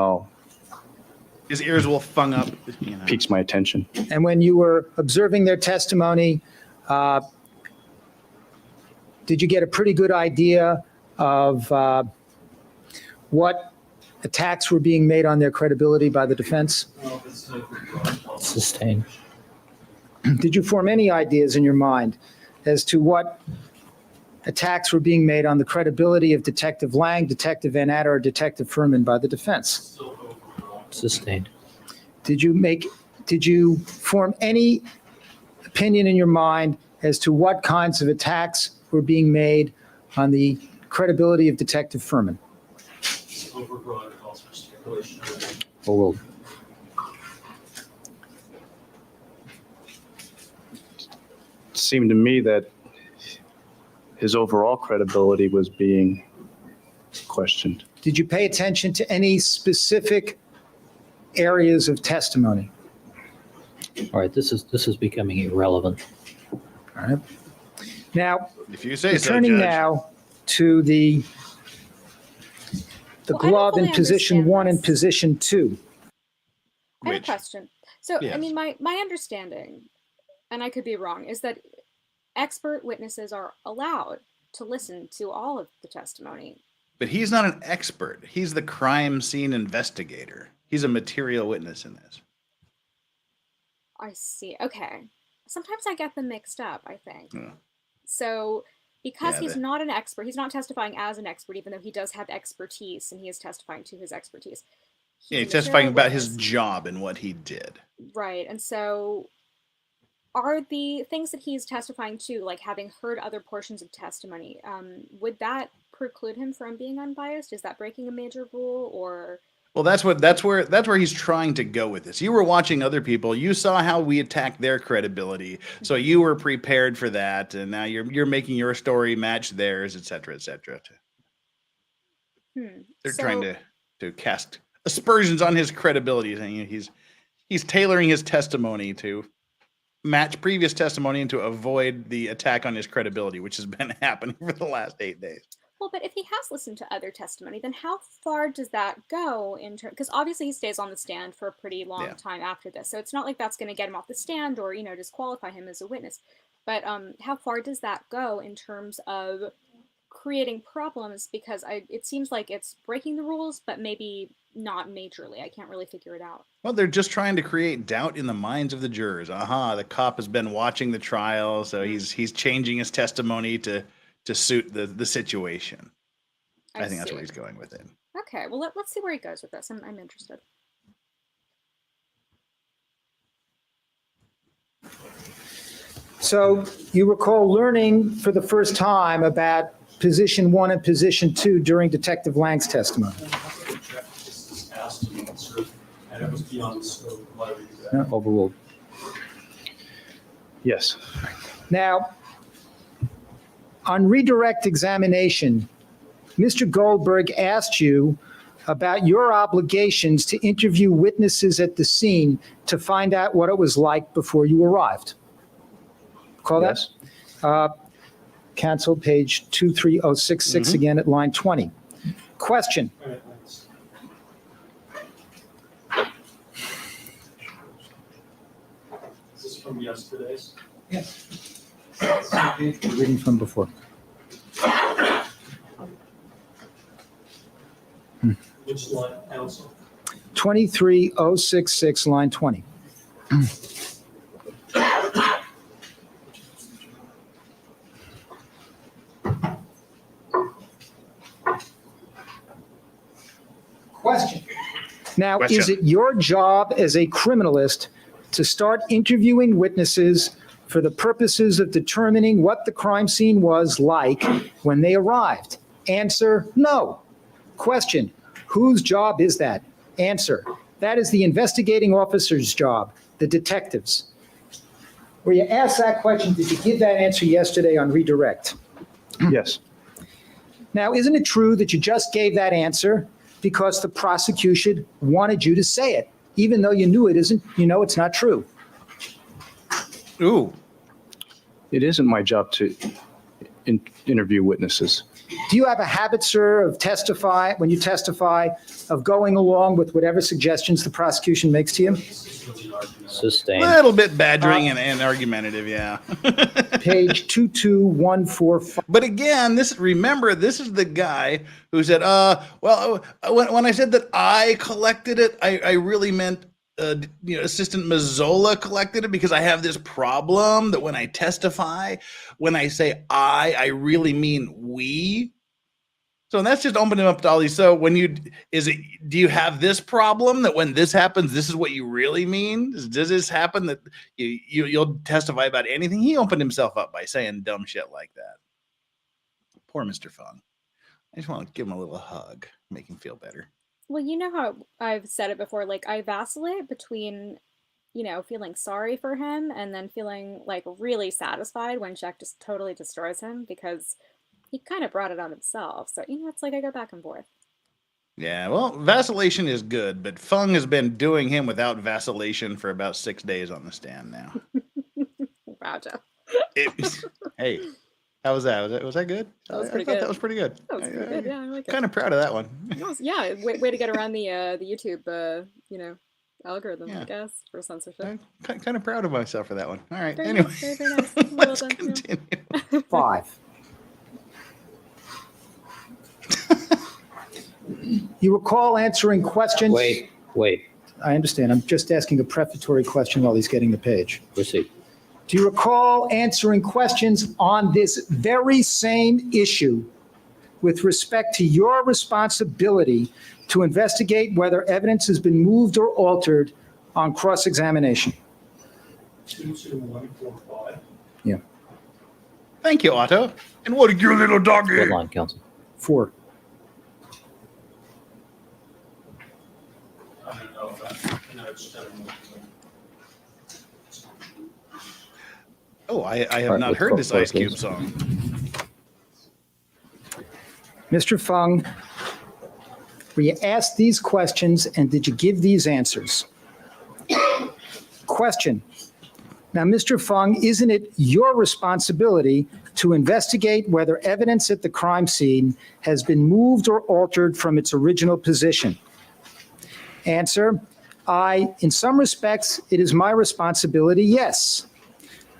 [SPEAKER 5] His ears will fung up.
[SPEAKER 8] piques my attention.
[SPEAKER 7] And when you were observing their testimony, did you get a pretty good idea of what attacks were being made on their credibility by the defense?
[SPEAKER 10] sustain.
[SPEAKER 7] Did you form any ideas in your mind as to what attacks were being made on the credibility of Detective Lang, Detective Van Adder, or Detective Furman by the defense?
[SPEAKER 10] Sustained.
[SPEAKER 7] Did you form any opinion in your mind as to what kinds of attacks were being made on the credibility of Detective Furman?
[SPEAKER 9] Overbroad calls for speculation.
[SPEAKER 10] Overruled.
[SPEAKER 8] It seemed to me that his overall credibility was being questioned.
[SPEAKER 7] Did you pay attention to any specific areas of testimony?
[SPEAKER 10] All right, this is becoming irrelevant.
[SPEAKER 7] All right. Now,
[SPEAKER 5] If you say so,
[SPEAKER 7] returning
[SPEAKER 5] Judge.
[SPEAKER 7] now to the
[SPEAKER 6] Well, I don't
[SPEAKER 7] glove in
[SPEAKER 6] fully
[SPEAKER 7] position
[SPEAKER 6] understand
[SPEAKER 7] 1 and
[SPEAKER 6] this.
[SPEAKER 7] position 2.
[SPEAKER 6] I have a
[SPEAKER 5] Which?
[SPEAKER 6] question. So, I
[SPEAKER 5] Yes.
[SPEAKER 6] mean, my understanding, and I could be wrong, is that expert witnesses are allowed to listen to all of the testimony.
[SPEAKER 5] But he's not an expert. He's the crime scene investigator. He's a material witness in this.
[SPEAKER 6] I see. Okay. Sometimes I get them mixed up, I think.
[SPEAKER 5] Yeah.
[SPEAKER 6] So, because
[SPEAKER 5] Yeah,
[SPEAKER 6] he's
[SPEAKER 5] the-
[SPEAKER 6] not an expert, he's not testifying as an expert, even though he does have expertise and he is testifying to his expertise.
[SPEAKER 5] Yeah, he's
[SPEAKER 6] a
[SPEAKER 5] testifying
[SPEAKER 6] material
[SPEAKER 5] about his
[SPEAKER 6] witness.
[SPEAKER 5] job and what he did.
[SPEAKER 6] Right. And so, are the things that he's testifying to, like having heard other portions of testimony, would that preclude him from being unbiased? Is that breaking a major rule, or?
[SPEAKER 5] Well, that's where he's trying to go with this. You were watching other people. You saw how we attacked their credibility, so you were prepared for that, and now you're making your story match theirs, et cetera, et cetera. They're trying to cast aspersions on his credibility, saying he's tailoring his testimony to match previous testimony and to avoid the attack on his credibility, which has been happening for the last 8 days.
[SPEAKER 6] Well, but if he has listened to other testimony, then how far does that go in terms? Because obviously he stays on the stand for a pretty long time after this, so it's not like that's going to get him off the stand or disqualify him as a witness. But how far does that go in terms of creating problems because it seems like it's breaking the rules, but maybe not majorly. I can't really figure it out.
[SPEAKER 5] Well, they're just trying to create doubt in the minds of the jurors. Aha, the cop has been watching the trial, so he's changing his testimony to suit the situation. I think that's where he's going with it.
[SPEAKER 6] Okay, well let's see where he goes with this. I'm interested.
[SPEAKER 7] So you recall learning for the first time about position 1 and position 2 during Detective Lang's testimony.
[SPEAKER 9] And it was beyond the scope. Why would you do that?
[SPEAKER 10] Overruled.
[SPEAKER 8] Yes.
[SPEAKER 7] Now, on redirect examination, Mr. Goldberg asked you about your obligations to interview witnesses at the scene to find out what it was like before you arrived. Call that?
[SPEAKER 8] Yes.
[SPEAKER 7] Cancel page 23066 again at line 20. Question.
[SPEAKER 9] All right, thanks. Is this from yesterday's?
[SPEAKER 7] Yes. Reading from before.
[SPEAKER 9] Which line, counsel?
[SPEAKER 7] 23066, line 20. Question. Now, is it your job as a criminalist to start interviewing witnesses for the purposes of determining what the crime scene was like when they arrived? Answer, no. Question, whose job is that? Answer, that is the investigating officer's job, the detectives. Were you asked that question, did you give that answer yesterday on redirect?
[SPEAKER 8] Yes.
[SPEAKER 7] Now, isn't it true that you just gave that answer because the prosecution wanted you to say it, even though you knew it isn't, you know it's not true?
[SPEAKER 5] Ooh.
[SPEAKER 8] It isn't my job to interview witnesses.
[SPEAKER 7] Do you have a habit, sir, of when you testify, of going along with whatever suggestions the prosecution makes to you?
[SPEAKER 10] Sustained.
[SPEAKER 5] A little bit badgering and argumentative, yeah.
[SPEAKER 7] Page 22145.
[SPEAKER 5] But again, remember, this is the guy who said, when I said that I collected it, I really meant Assistant Mazzola collected it because I have this problem that when I testify, when I say I really mean we. So that's just opening up to all these. So do you have this problem that when this happens, this is what you really mean? Does this happen that you'll testify about anything? He opened himself up by saying dumb shit like that. Poor Mr. Fung. I just want to give him a little hug, make him feel better.
[SPEAKER 6] Well, you know how I've said it before, like I vacillate between, feeling sorry for him and then feeling like really satisfied when Sheck just totally destroys him because he kind of brought it on himself. So, it's like I go back and forth.
[SPEAKER 5] Yeah, well, vacillation is good, but Fung has been doing him without vacillation for about 6 days on the stand now.
[SPEAKER 6] Wow, Joe.
[SPEAKER 5] Hey, how was that? Was that good?
[SPEAKER 6] That was pretty
[SPEAKER 5] good.
[SPEAKER 6] good.
[SPEAKER 5] That was pretty good.
[SPEAKER 6] That was pretty good. Yeah, I like it.
[SPEAKER 5] Kind of proud of that one.
[SPEAKER 6] Yeah, way to get around the YouTube, algorithm, I guess, for censorship.
[SPEAKER 5] I'm kind of proud of myself for that one. All right,
[SPEAKER 6] Very
[SPEAKER 5] anyway,
[SPEAKER 6] nice. Very nice.
[SPEAKER 5] let's
[SPEAKER 6] Well done,
[SPEAKER 5] continue.
[SPEAKER 7] 5. You recall answering questions?
[SPEAKER 10] Wait.
[SPEAKER 7] I understand. I'm just asking a prefatory question while he's getting the page.
[SPEAKER 10] Proceed.
[SPEAKER 7] Do you recall answering questions on this very same issue with respect to your responsibility to investigate whether evidence has been moved or altered on cross-examination?
[SPEAKER 9] 22145.
[SPEAKER 7] Yeah.
[SPEAKER 5] Thank you, Otto. And what did your little doggy?
[SPEAKER 10] Good line, counsel.
[SPEAKER 7] 4.
[SPEAKER 9] I don't know if I know it's kind of.
[SPEAKER 5] Oh, I have
[SPEAKER 10] All right,
[SPEAKER 5] not
[SPEAKER 10] let's
[SPEAKER 5] heard
[SPEAKER 10] go
[SPEAKER 5] this
[SPEAKER 10] for it,
[SPEAKER 5] Ice Cube
[SPEAKER 10] please.
[SPEAKER 5] song.
[SPEAKER 7] Mr. Fung, were you asked these questions and did you give these answers? Question. Now, Mr. Fung, isn't it your responsibility to investigate whether evidence at the crime scene has been moved or altered from its original position? Answer. In some respects, it is my responsibility, yes.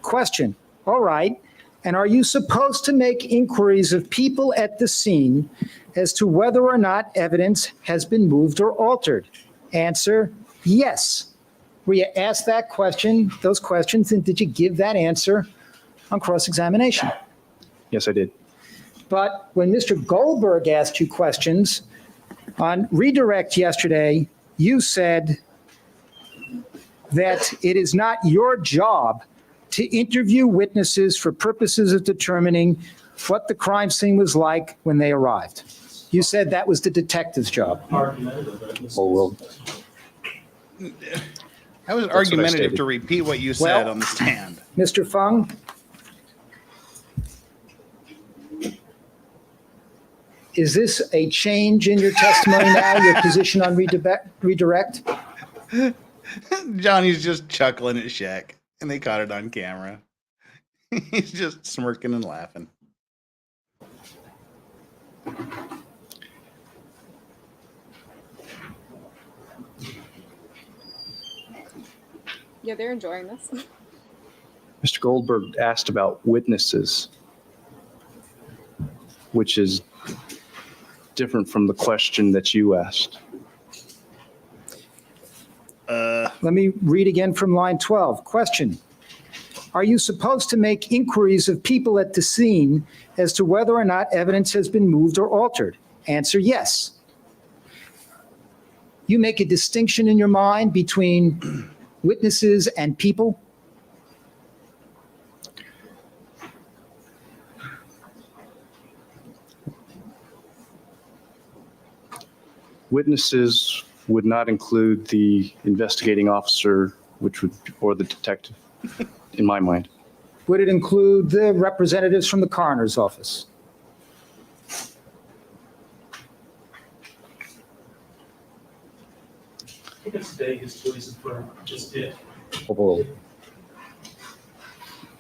[SPEAKER 7] Question. All right. And are you supposed to make inquiries of people at the scene as to whether or not evidence has been moved or altered? Answer, yes. Were you asked that question, those questions, and did you give that answer on cross-examination?
[SPEAKER 8] Yes, I did.
[SPEAKER 7] But when Mr. Goldberg asked you questions on redirect yesterday, you said that it is not your job to interview witnesses for purposes of determining what the crime scene was like when they arrived. You said that was the detective's job.
[SPEAKER 8] Oh, well,
[SPEAKER 5] That was
[SPEAKER 8] what I
[SPEAKER 5] argumentative
[SPEAKER 8] stated.
[SPEAKER 5] to repeat what you said on the stand.
[SPEAKER 7] Mr. Fung? Is this a change in your testimony now, your position on redirect?
[SPEAKER 5] Johnny's just chuckling at Sheck, and they caught it on camera. He's just smirking and laughing.
[SPEAKER 6] Yeah, they're enjoying this.
[SPEAKER 8] Mr. Goldberg asked about witnesses, which is different from the question that you asked.
[SPEAKER 7] Let me read again from line 12. Question. Are you supposed to make inquiries of people at the scene as to whether or not evidence has been moved or altered? Answer, yes. You make a distinction in your mind between witnesses and people?
[SPEAKER 8] Witnesses would not include the investigating officer, or the detective, in my mind.
[SPEAKER 7] Would it include the representatives from the coroner's office?
[SPEAKER 9] I think it's today his choice for just it.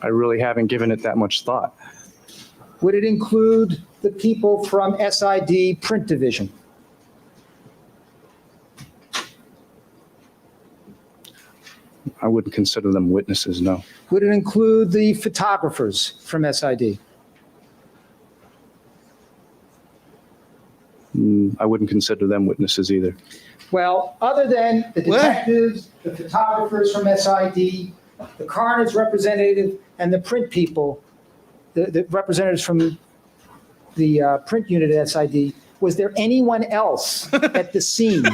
[SPEAKER 8] I really haven't given it that much thought.
[SPEAKER 7] Would it include the people from SID Print Division?
[SPEAKER 8] I wouldn't consider them witnesses, no.
[SPEAKER 7] Would it include the photographers from SID?
[SPEAKER 8] I wouldn't consider them witnesses either.
[SPEAKER 7] Well, other than the detectives, the photographers from SID, the coroner's representative, and the print people, the representatives from the print unit at SID, was there anyone else at the scene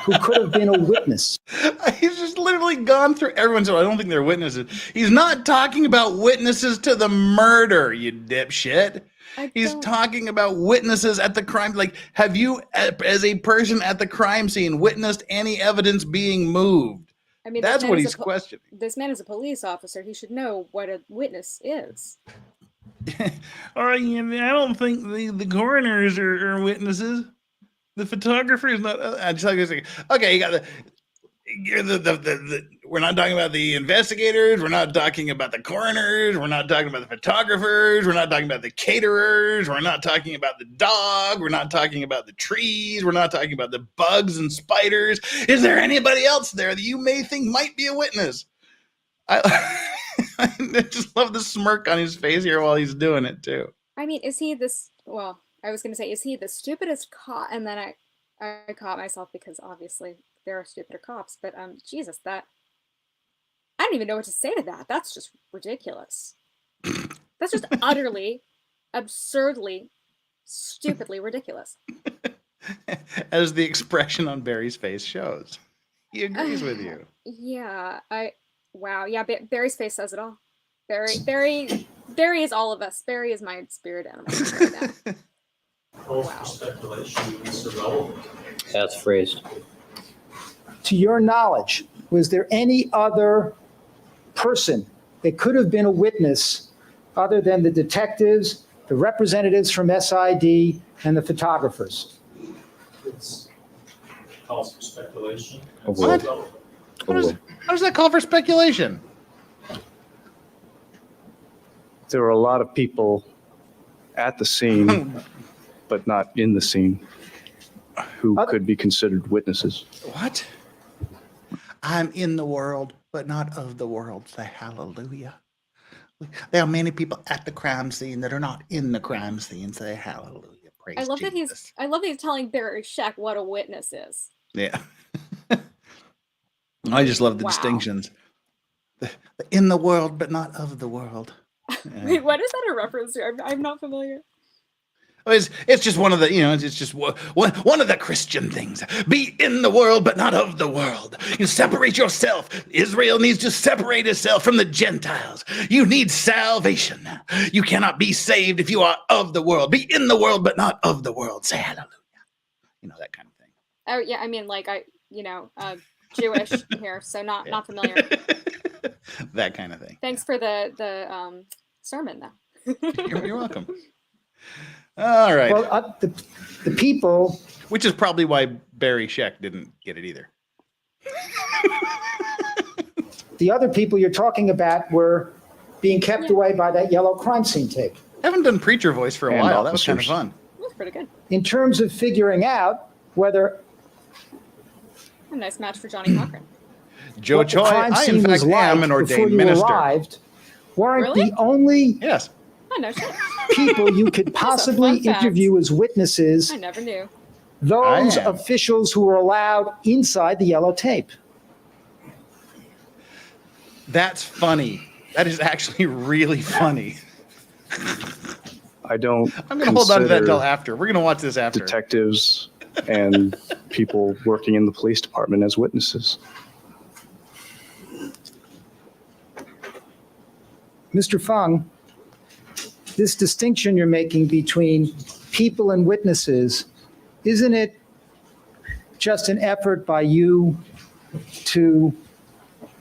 [SPEAKER 7] who could have been a witness?
[SPEAKER 5] He's just literally gone through everyone, so I don't think they're witnesses. He's not talking about witnesses to the murder, you dipshit. He's talking about witnesses at the crime. Like, have you, as a person at the crime scene, witnessed any evidence being moved?
[SPEAKER 6] I mean,
[SPEAKER 5] that's what he's questioning.
[SPEAKER 6] This man is a police officer. He should know what a witness is.
[SPEAKER 5] I don't think the coroners are witnesses. The photographer's not. Okay, you got we're not talking about the investigators. We're not talking about the coroners. We're not talking about the photographers. We're not talking about the caterers. We're not talking about the dog. We're not talking about the trees. We're not talking about the bugs and spiders. Is there anybody else there that you may think might be a witness? I just love the smirk on his face here while he's doing it too.
[SPEAKER 6] I mean, is he this? Well, I was going to say, is he the stupidest cop? And then I caught myself because obviously there are stupider cops. But Jesus, I don't even know what to say to that. That's just ridiculous. That's just utterly, absurdly, stupidly ridiculous.
[SPEAKER 5] As the expression on Barry's face shows, he agrees with you.
[SPEAKER 6] Yeah, wow. Yeah, Barry's face says it all. Barry is all of us. Barry is my spirit animal right now.
[SPEAKER 9] Calls for speculation is irrelevant.
[SPEAKER 10] As phrased.
[SPEAKER 7] To your knowledge, was there any other person that could have been a witness other than the detectives, the representatives from SID, and the photographers?
[SPEAKER 9] It's calls for speculation.
[SPEAKER 5] What? How does that call for speculation?
[SPEAKER 8] There were a lot of people at the scene, but not in the scene, who could be considered witnesses.
[SPEAKER 5] What? I'm in the world, but not of the world. Say hallelujah. There are many people at the crime scene that are not in the crime scene. Say hallelujah, praise
[SPEAKER 6] I love
[SPEAKER 5] Jesus.
[SPEAKER 6] I love that he's telling Barry Sheck what a witness is.
[SPEAKER 5] Yeah. I just love the distinctions. The in the world, but not of the world.
[SPEAKER 6] Wait, what is that a reference to? I'm not familiar.
[SPEAKER 5] It's just one of the, it's just one of the Christian things. Be in the world, but not of the world. You separate yourself. Israel needs to separate itself from the Gentiles. You need salvation. You cannot be saved if you are of the world. Be in the world, but not of the world. Say hallelujah. That kind of thing.
[SPEAKER 6] Oh yeah, I mean, like Jewish here, so not familiar.
[SPEAKER 5] That kind of thing.
[SPEAKER 6] Thanks for the sermon, though.
[SPEAKER 5] You're welcome. All right.
[SPEAKER 7] Well, the people,
[SPEAKER 5] which is probably why Barry Sheck didn't get it either.
[SPEAKER 7] The other people you're talking about were being kept away by that yellow crime scene tape.
[SPEAKER 5] I haven't done preacher voice for a while. That was kind of fun.
[SPEAKER 6] That's pretty good.
[SPEAKER 7] In terms of figuring out whether
[SPEAKER 6] a nice match for Johnny Cochran.
[SPEAKER 5] Joe Choi, I in fact am an ordained minister.
[SPEAKER 7] Arrived, weren't
[SPEAKER 6] really?
[SPEAKER 7] the only
[SPEAKER 6] no shit.
[SPEAKER 7] people you could possibly interview as witnesses.
[SPEAKER 6] I never knew.
[SPEAKER 7] Those officials who were allowed inside the yellow tape.
[SPEAKER 5] That's funny. That is actually really funny.
[SPEAKER 8] I'm going
[SPEAKER 5] to hold on to that until after. We're going to watch this after.
[SPEAKER 8] Detectives and people working in the police department as witnesses.
[SPEAKER 7] Mr. Fung, this distinction you're making between people and witnesses, isn't it just an effort by you to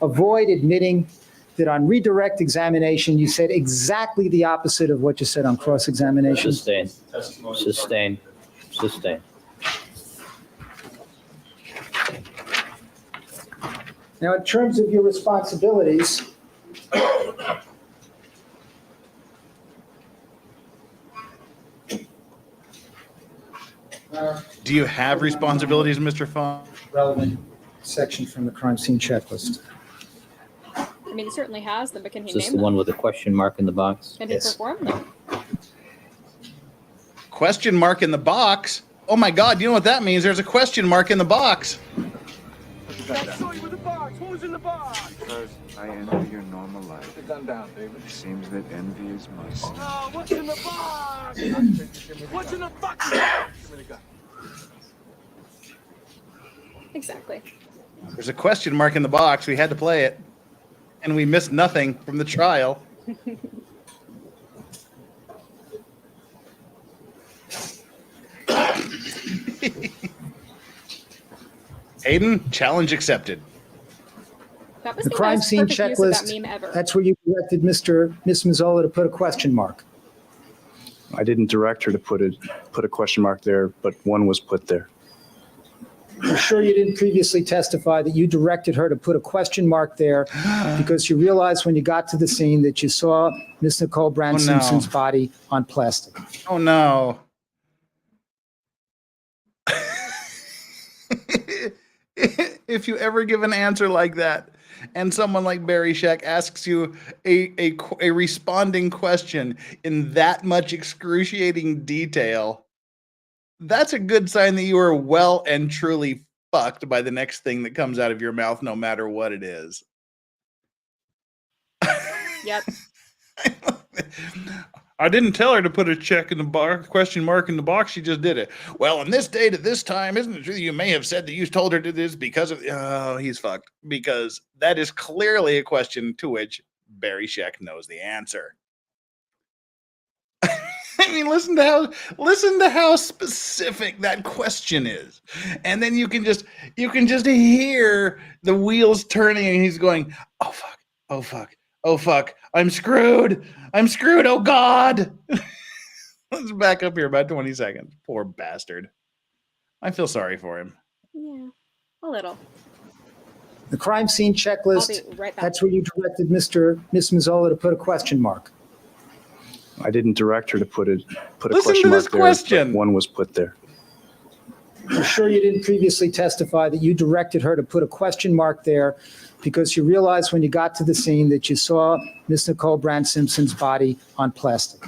[SPEAKER 7] avoid admitting that on redirect examination you said exactly the opposite of what you said on cross-examination?
[SPEAKER 10] Sustain.
[SPEAKER 7] Now, in terms of your responsibilities,
[SPEAKER 5] do you have responsibilities, Mr. Fung?
[SPEAKER 7] Relevant section from the crime scene checklist.
[SPEAKER 6] I mean, he certainly has them, but can he
[SPEAKER 10] Is this
[SPEAKER 6] name
[SPEAKER 10] the
[SPEAKER 6] them?
[SPEAKER 10] one with a question mark in the box?
[SPEAKER 6] Can he perform them?
[SPEAKER 5] Question mark in the box? Oh my God, you know what that means? There's a question mark in the box.
[SPEAKER 11] I saw you with the box. What was in the box?
[SPEAKER 12] Because I envy your normal life.
[SPEAKER 11] Put the gun down, David.
[SPEAKER 12] It seems that envy is my sin.
[SPEAKER 11] Oh, what's in the box? What's in the box? Give me the gun.
[SPEAKER 6] Exactly.
[SPEAKER 5] There's a question mark in the box. We had to play it. And we missed nothing from the trial. Aiden, challenge accepted.
[SPEAKER 6] That was
[SPEAKER 7] The crime scene
[SPEAKER 6] most perfect use of that
[SPEAKER 7] checklist,
[SPEAKER 6] meme ever.
[SPEAKER 7] that's where you directed Miss Mazzola to put a question mark.
[SPEAKER 8] I didn't direct her to put a question mark there, but one was put there.
[SPEAKER 7] I'm sure you didn't previously testify that you directed her to put a question mark there because you realized when you got to the scene that you saw Miss Nicole Brown Simpson's body on plastic.
[SPEAKER 5] Oh, no. If you ever give an answer like that and someone like Barry Sheck asks you a responding question in that much excruciating detail, that's a good sign that you are well and truly fucked by the next thing that comes out of your mouth, no matter what it is.
[SPEAKER 6] Yep.
[SPEAKER 5] I didn't tell her to put a check in the box, question mark in the box. She just did it. Well, on this date at this time, isn't it true you may have said that you told her to do this because of... Oh, he's fucked. Because that is clearly a question to which Barry Sheck knows the answer. I mean, listen to how specific that question is. And then you can just hear the wheels turning and he's going, oh, fuck, oh, fuck, oh, fuck. I'm screwed. Oh, God. Let's back up here about 20 seconds. Poor bastard. I feel sorry for him.
[SPEAKER 6] Yeah, a little.
[SPEAKER 7] The crime scene checklist,
[SPEAKER 6] I'll be right back.
[SPEAKER 7] that's where you directed Miss Mazzola to put a question mark.
[SPEAKER 8] I didn't direct her to put a
[SPEAKER 5] Listen
[SPEAKER 8] question
[SPEAKER 5] to
[SPEAKER 8] mark
[SPEAKER 5] this
[SPEAKER 8] there,
[SPEAKER 5] question.
[SPEAKER 8] but one was put there.
[SPEAKER 7] you're sure you didn't previously testify that you directed her to put a question mark there because you realized when you got to the scene that you saw Miss Nicole Brown Simpson's body on plastic?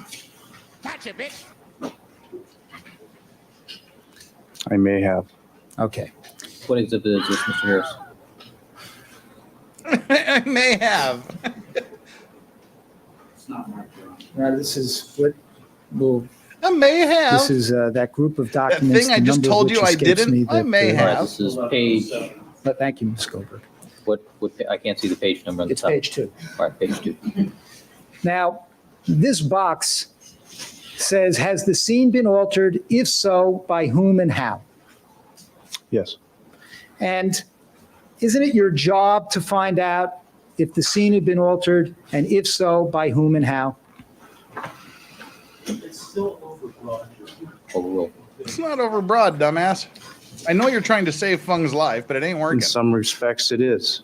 [SPEAKER 11] Catch it, bitch.
[SPEAKER 8] I may have.
[SPEAKER 7] Okay.
[SPEAKER 10] What exhibit is this, Mr. Harris?
[SPEAKER 5] I may have.
[SPEAKER 7] Now, this is what will.
[SPEAKER 5] I may have.
[SPEAKER 7] This is that group of documents.
[SPEAKER 5] thing I
[SPEAKER 7] the
[SPEAKER 5] just
[SPEAKER 7] number of
[SPEAKER 5] told
[SPEAKER 7] which
[SPEAKER 5] you I
[SPEAKER 7] escapes
[SPEAKER 5] didn't?
[SPEAKER 7] me,
[SPEAKER 5] I may
[SPEAKER 10] All right,
[SPEAKER 5] have.
[SPEAKER 10] this is page,
[SPEAKER 7] But thank you, Ms. Goldberg.
[SPEAKER 10] I can't see the page number on the
[SPEAKER 7] It's
[SPEAKER 10] top.
[SPEAKER 7] page 2.
[SPEAKER 10] All right, page 2.
[SPEAKER 7] Now, this box says, has the scene been altered? If so, by whom and how?
[SPEAKER 8] Yes.
[SPEAKER 7] And isn't it your job to find out if the scene had been altered, and if so, by whom and how?
[SPEAKER 9] It's still overbroad.
[SPEAKER 10] Overruled.
[SPEAKER 5] It's not overbroad, dumbass. I know you're trying to save Fung's life, but it ain't
[SPEAKER 8] In
[SPEAKER 5] working.
[SPEAKER 8] some respects, it is.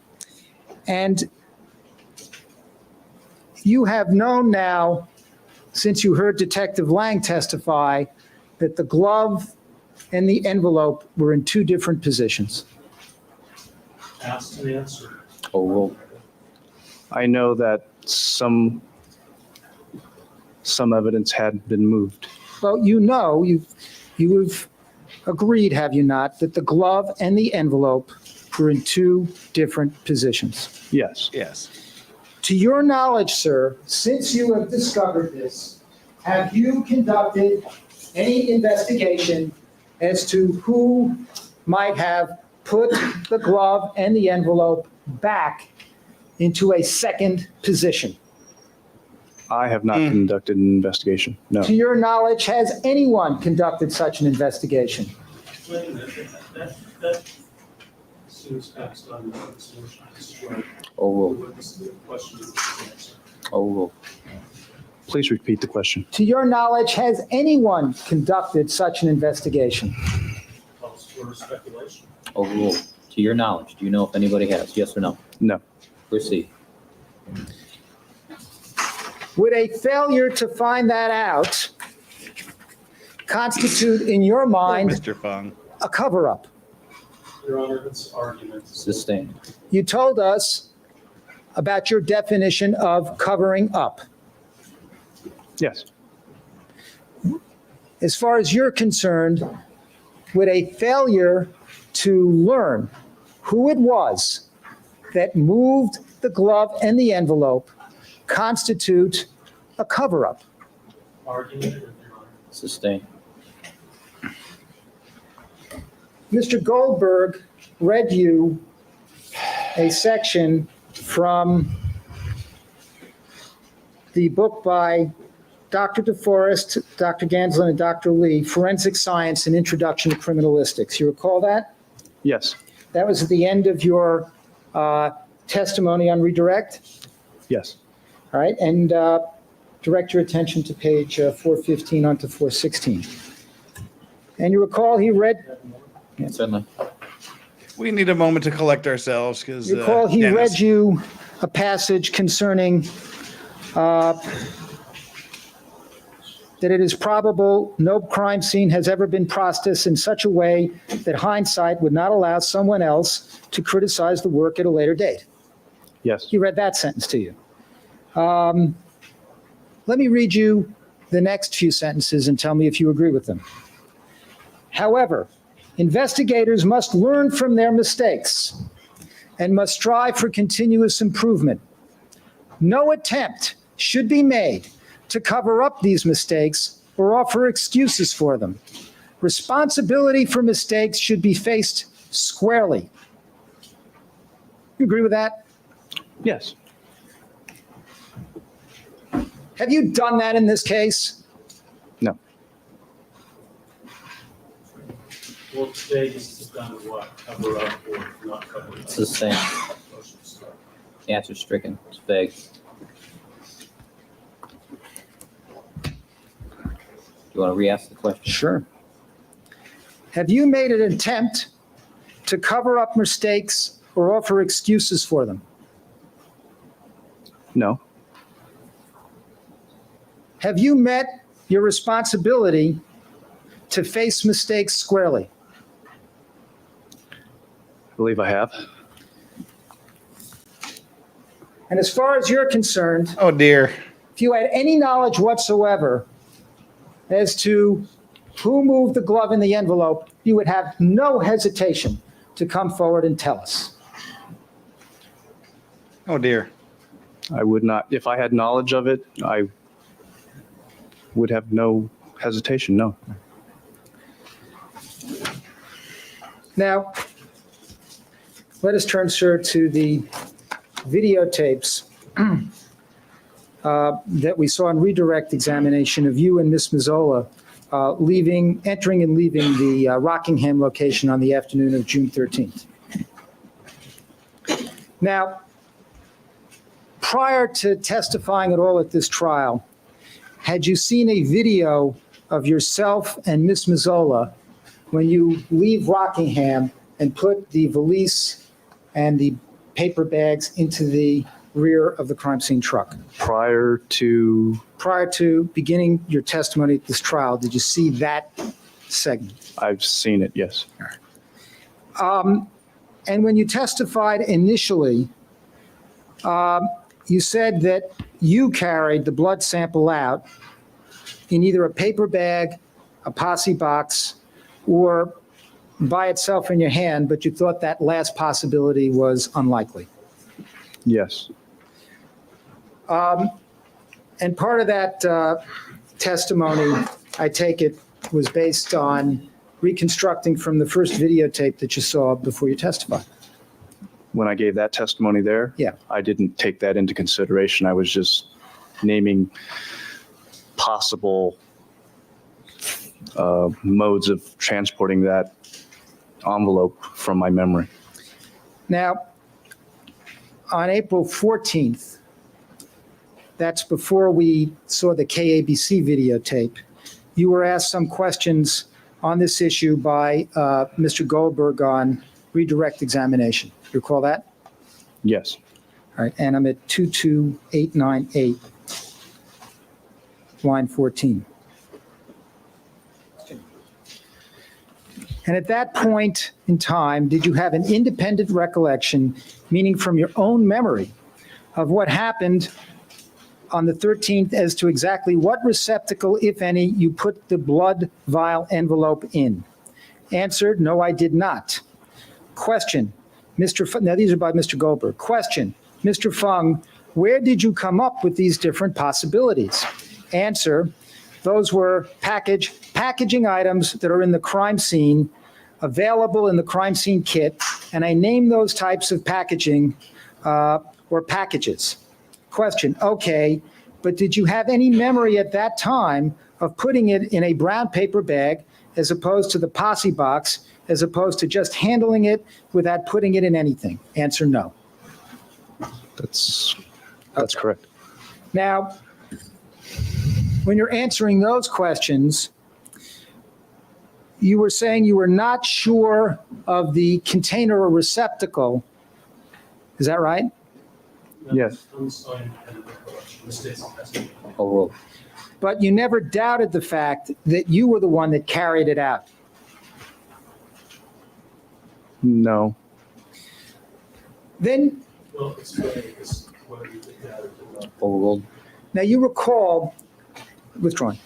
[SPEAKER 7] And you have known now, since you heard Detective Lang testify, that the glove and the envelope were in 2 different positions.
[SPEAKER 9] Asked and answered.
[SPEAKER 10] Overruled.
[SPEAKER 8] I know that some evidence had been moved.
[SPEAKER 7] Well, you know, you've agreed, have you not, that the glove and the envelope were in 2 different positions.
[SPEAKER 8] Yes.
[SPEAKER 5] Yes.
[SPEAKER 7] To your knowledge, sir, since you have discovered this, have you conducted any investigation as to who might have put the glove and the envelope back into a second position?
[SPEAKER 8] I have not conducted an investigation. No.
[SPEAKER 7] To your knowledge, has anyone conducted such an investigation?
[SPEAKER 9] Wait a minute, that seems passed on the resolution.
[SPEAKER 10] Overruled.
[SPEAKER 9] The question is the answer.
[SPEAKER 10] Overruled.
[SPEAKER 8] Please repeat the question.
[SPEAKER 7] To your knowledge, has anyone conducted such an investigation?
[SPEAKER 9] Calls for speculation.
[SPEAKER 10] Overruled. To your knowledge, do you know if anybody has? Yes or no?
[SPEAKER 8] No.
[SPEAKER 10] Proceed.
[SPEAKER 7] Would a failure to find that out constitute, in your mind,
[SPEAKER 5] Mr. Fung.
[SPEAKER 7] a cover-up?
[SPEAKER 9] Your Honor, it's argument.
[SPEAKER 10] Sustained.
[SPEAKER 7] You told us about your definition of covering up.
[SPEAKER 8] Yes.
[SPEAKER 7] As far as you're concerned, would a failure to learn who it was that moved the glove and the envelope constitute a cover-up?
[SPEAKER 9] Argument, Your Honor.
[SPEAKER 10] Sustained.
[SPEAKER 7] Mr. Goldberg read you a section from the book by Dr. DeForest, Dr. Ganslin, and Dr. Lee, Forensic Science, An Introduction to Criminalistics. You recall that?
[SPEAKER 8] Yes.
[SPEAKER 7] That was at the end of your testimony on redirect?
[SPEAKER 8] Yes.
[SPEAKER 7] All right, and direct your attention to page 415 onto 416. And you recall he read,
[SPEAKER 10] Certainly.
[SPEAKER 5] We need a moment to collect ourselves because.
[SPEAKER 7] you recall he read you a passage concerning that it is probable no crime scene has ever been processed in such a way that hindsight would not allow someone else to criticize the work at a later date.
[SPEAKER 8] Yes.
[SPEAKER 7] He read that sentence to you. Let me read you the next few sentences and tell me if you agree with them. However, investigators must learn from their mistakes and must strive for continuous improvement. No attempt should be made to cover up these mistakes or offer excuses for them. Responsibility for mistakes should be faced squarely. You agree with that?
[SPEAKER 8] Yes.
[SPEAKER 7] Have you done that in this case?
[SPEAKER 8] No.
[SPEAKER 9] Well, today this is done to what? Cover up or not cover up?
[SPEAKER 10] It's the same.
[SPEAKER 9] Motion to start.
[SPEAKER 10] Answer stricken. It's vague. Do you want to re-ask the question?
[SPEAKER 7] Sure. Have you made an attempt to cover up mistakes or offer excuses for them?
[SPEAKER 8] No.
[SPEAKER 7] Have you met your responsibility to face mistakes squarely?
[SPEAKER 8] believe I have.
[SPEAKER 7] And as far as you're concerned,
[SPEAKER 5] Oh dear.
[SPEAKER 7] if you had any knowledge whatsoever as to who moved the glove in the envelope, you would have no hesitation to come forward and tell us.
[SPEAKER 5] Oh dear.
[SPEAKER 8] I would not, if I had knowledge of it, I would have no hesitation, no.
[SPEAKER 7] Now, let us turn, sir, to the videotapes that we saw in redirect examination of you and Miss Mazzola entering and leaving the Rockingham location on the afternoon of June 13th. Now, prior to testifying at all at this trial, had you seen a video of yourself and Miss Mazzola when you leave Rockingham and put the valise and the paper bags into the rear of the crime scene truck?
[SPEAKER 8] Prior to
[SPEAKER 7] beginning your testimony at this trial, did you see that segment?
[SPEAKER 8] I've seen it, yes.
[SPEAKER 7] And when you testified initially, you said that you carried the blood sample out in either a paper bag, a posse box, or by itself in your hand, but you thought that last possibility was unlikely.
[SPEAKER 8] Yes.
[SPEAKER 7] And part of that testimony, I take it, was based on reconstructing from the first videotape that you saw before you testified.
[SPEAKER 8] When I gave that testimony there,
[SPEAKER 7] Yeah.
[SPEAKER 8] I didn't take that into consideration. I was just naming possible modes of transporting that envelope from my memory.
[SPEAKER 7] Now, on April 14th, that's before we saw the KABC videotape, you were asked some questions on this issue by Mr. Goldberg on redirect examination. You recall that?
[SPEAKER 8] Yes.
[SPEAKER 7] All right, and I'm at 22898, line 14. And at that point in time, did you have an independent recollection, meaning from your own memory, of what happened on the 13th as to exactly what receptacle, if any, you put the blood vial envelope in? Answer, no, I did not. Question, now these are by Mr. Goldberg. Question, Mr. Fung, where did you come up with these different possibilities? Answer, those were packaging items that are in the crime scene, available in the crime scene kit, and I named those types of packaging or packages. Question, okay, but did you have any memory at that time of putting it in a brown paper bag as opposed to the posse box, as opposed to just handling it without putting it in anything? Answer, no.
[SPEAKER 8] That's correct.
[SPEAKER 7] Now, when you're answering those questions, you were saying you were not sure of the container or receptacle. Is that right?
[SPEAKER 8] Yes.
[SPEAKER 7] But you never doubted the fact that you were the one that carried it out.
[SPEAKER 8] No.
[SPEAKER 7] Then, now you recall, withdrawing,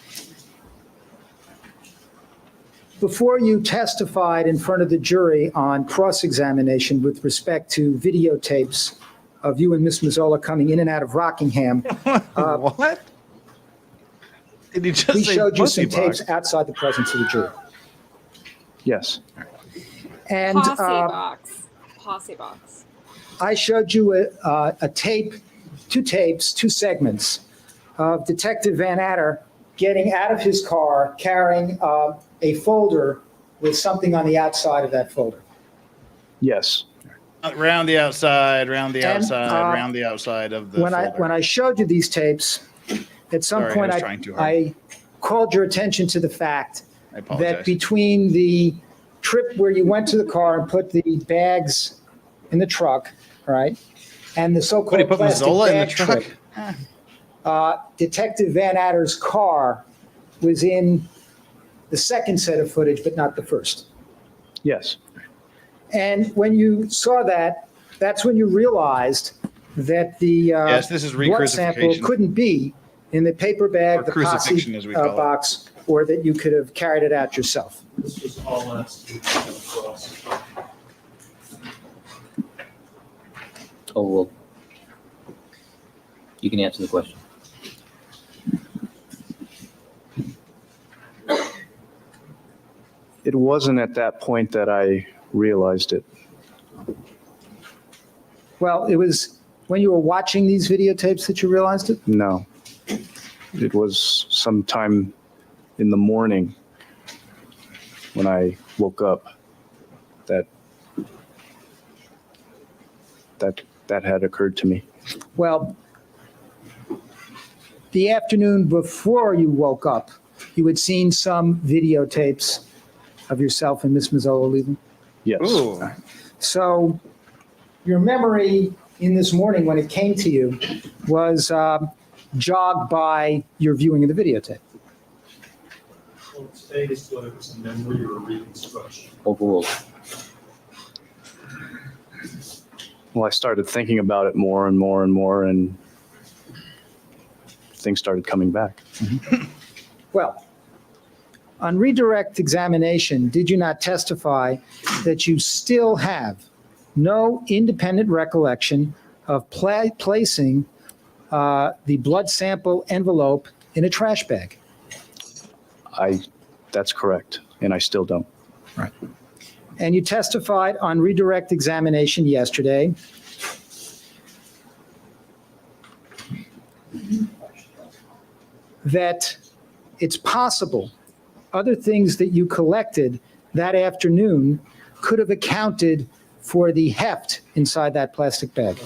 [SPEAKER 7] before you testified in front of the jury on cross-examination with respect to videotapes of you and Miss Mazzola coming in and out of Rockingham.
[SPEAKER 5] What? Did you just
[SPEAKER 7] we
[SPEAKER 5] say
[SPEAKER 7] showed you some
[SPEAKER 5] pussy box?
[SPEAKER 7] tapes outside the presence of the jury.
[SPEAKER 8] Yes.
[SPEAKER 7] And
[SPEAKER 6] Posse box.
[SPEAKER 7] I showed you a tape, two segments of Detective Van Adder getting out of his car carrying a folder with something on the outside of that folder.
[SPEAKER 8] Yes.
[SPEAKER 5] Round the outside, round the
[SPEAKER 7] And,
[SPEAKER 5] outside, round the outside of the
[SPEAKER 7] When
[SPEAKER 5] folder.
[SPEAKER 7] I showed you these tapes, at some
[SPEAKER 5] Sorry, I
[SPEAKER 7] point
[SPEAKER 5] was trying too hard.
[SPEAKER 7] I called your attention to the fact
[SPEAKER 5] I apologize.
[SPEAKER 7] that between the trip where you went to the car and put the bags in the truck, right, and the
[SPEAKER 5] What,
[SPEAKER 7] so-called
[SPEAKER 5] he put
[SPEAKER 7] plastic
[SPEAKER 5] Mazzola in the
[SPEAKER 7] bag
[SPEAKER 5] truck?
[SPEAKER 7] trip, Detective Van Adder's car was in the second set of footage, but not the first.
[SPEAKER 8] Yes.
[SPEAKER 7] And when you saw that, that's when you realized that the
[SPEAKER 5] Yes, this is
[SPEAKER 7] blood sample
[SPEAKER 5] re-crucifixion.
[SPEAKER 7] couldn't be in the paper bag,
[SPEAKER 5] Or
[SPEAKER 7] the
[SPEAKER 5] crucifixion,
[SPEAKER 7] posse
[SPEAKER 5] as we call it.
[SPEAKER 7] box, or that you could have carried it out yourself.
[SPEAKER 9] This was all last week for us.
[SPEAKER 10] Oh, well, you can answer the question.
[SPEAKER 8] It wasn't at that point that I realized it.
[SPEAKER 7] Well, it was when you were watching these videotapes that you realized it?
[SPEAKER 8] No. It was sometime in the morning when I woke up that had occurred to me.
[SPEAKER 7] Well, the afternoon before you woke up, you had seen some videotapes of yourself and Miss Mazzola leaving?
[SPEAKER 8] Yes.
[SPEAKER 5] Ooh.
[SPEAKER 7] So your memory in this morning when it came to you was jogged by your viewing of the videotape.
[SPEAKER 9] Well, today is whether it was a memory or a reconstruction.
[SPEAKER 10] Overruled.
[SPEAKER 8] Well, I started thinking about it more and more and more, and things started coming back.
[SPEAKER 7] Well, on redirect examination, did you not testify that you still have no independent recollection of placing the blood sample envelope in a trash bag?
[SPEAKER 8] That's correct, and I still don't.
[SPEAKER 7] Right. And you testified on redirect examination yesterday that it's possible other things that you collected that afternoon could have accounted for the heft inside that plastic bag.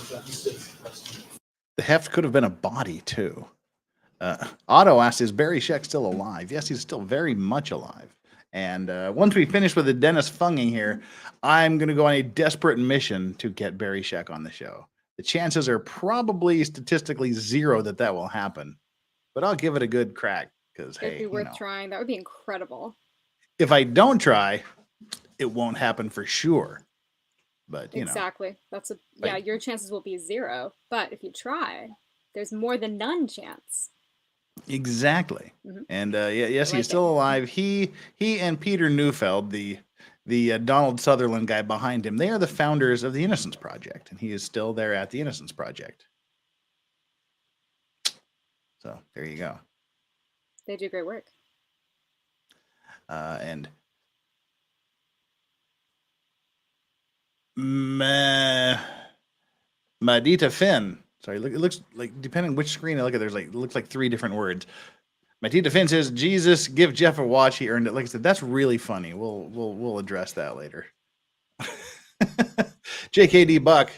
[SPEAKER 5] The heft could have been a body, too. Otto asked, is Barry Sheck still alive? Yes, he's still very much alive. And once we finish with the Dennis Funging here, I'm going to go on a desperate mission to get Barry Sheck on the show. The chances are probably statistically zero that that will happen. But I'll give it a good crack because, hey,
[SPEAKER 6] It'd be worth trying. That would be incredible.
[SPEAKER 5] If I don't try, it won't happen for sure. But, you know.
[SPEAKER 6] Exactly. Yeah, your chances will be zero. But if you try, there's more than none chance.
[SPEAKER 5] Exactly.
[SPEAKER 6] Mm-hmm.
[SPEAKER 5] And yes, he's still alive. He and Peter Neufeld, the Donald Sutherland guy behind him, they are the founders of the Innocence Project, and he is still there at the Innocence Project. So there you go.
[SPEAKER 6] They do great work.
[SPEAKER 5] And Madita Finn. Sorry, it looks like, depending on which screen I look at, it looks like 3 different words. Matita Finn says, Jesus, give Jeff a watch. He earned it. Like I said, that's really funny. We'll address that later. JKD Buck.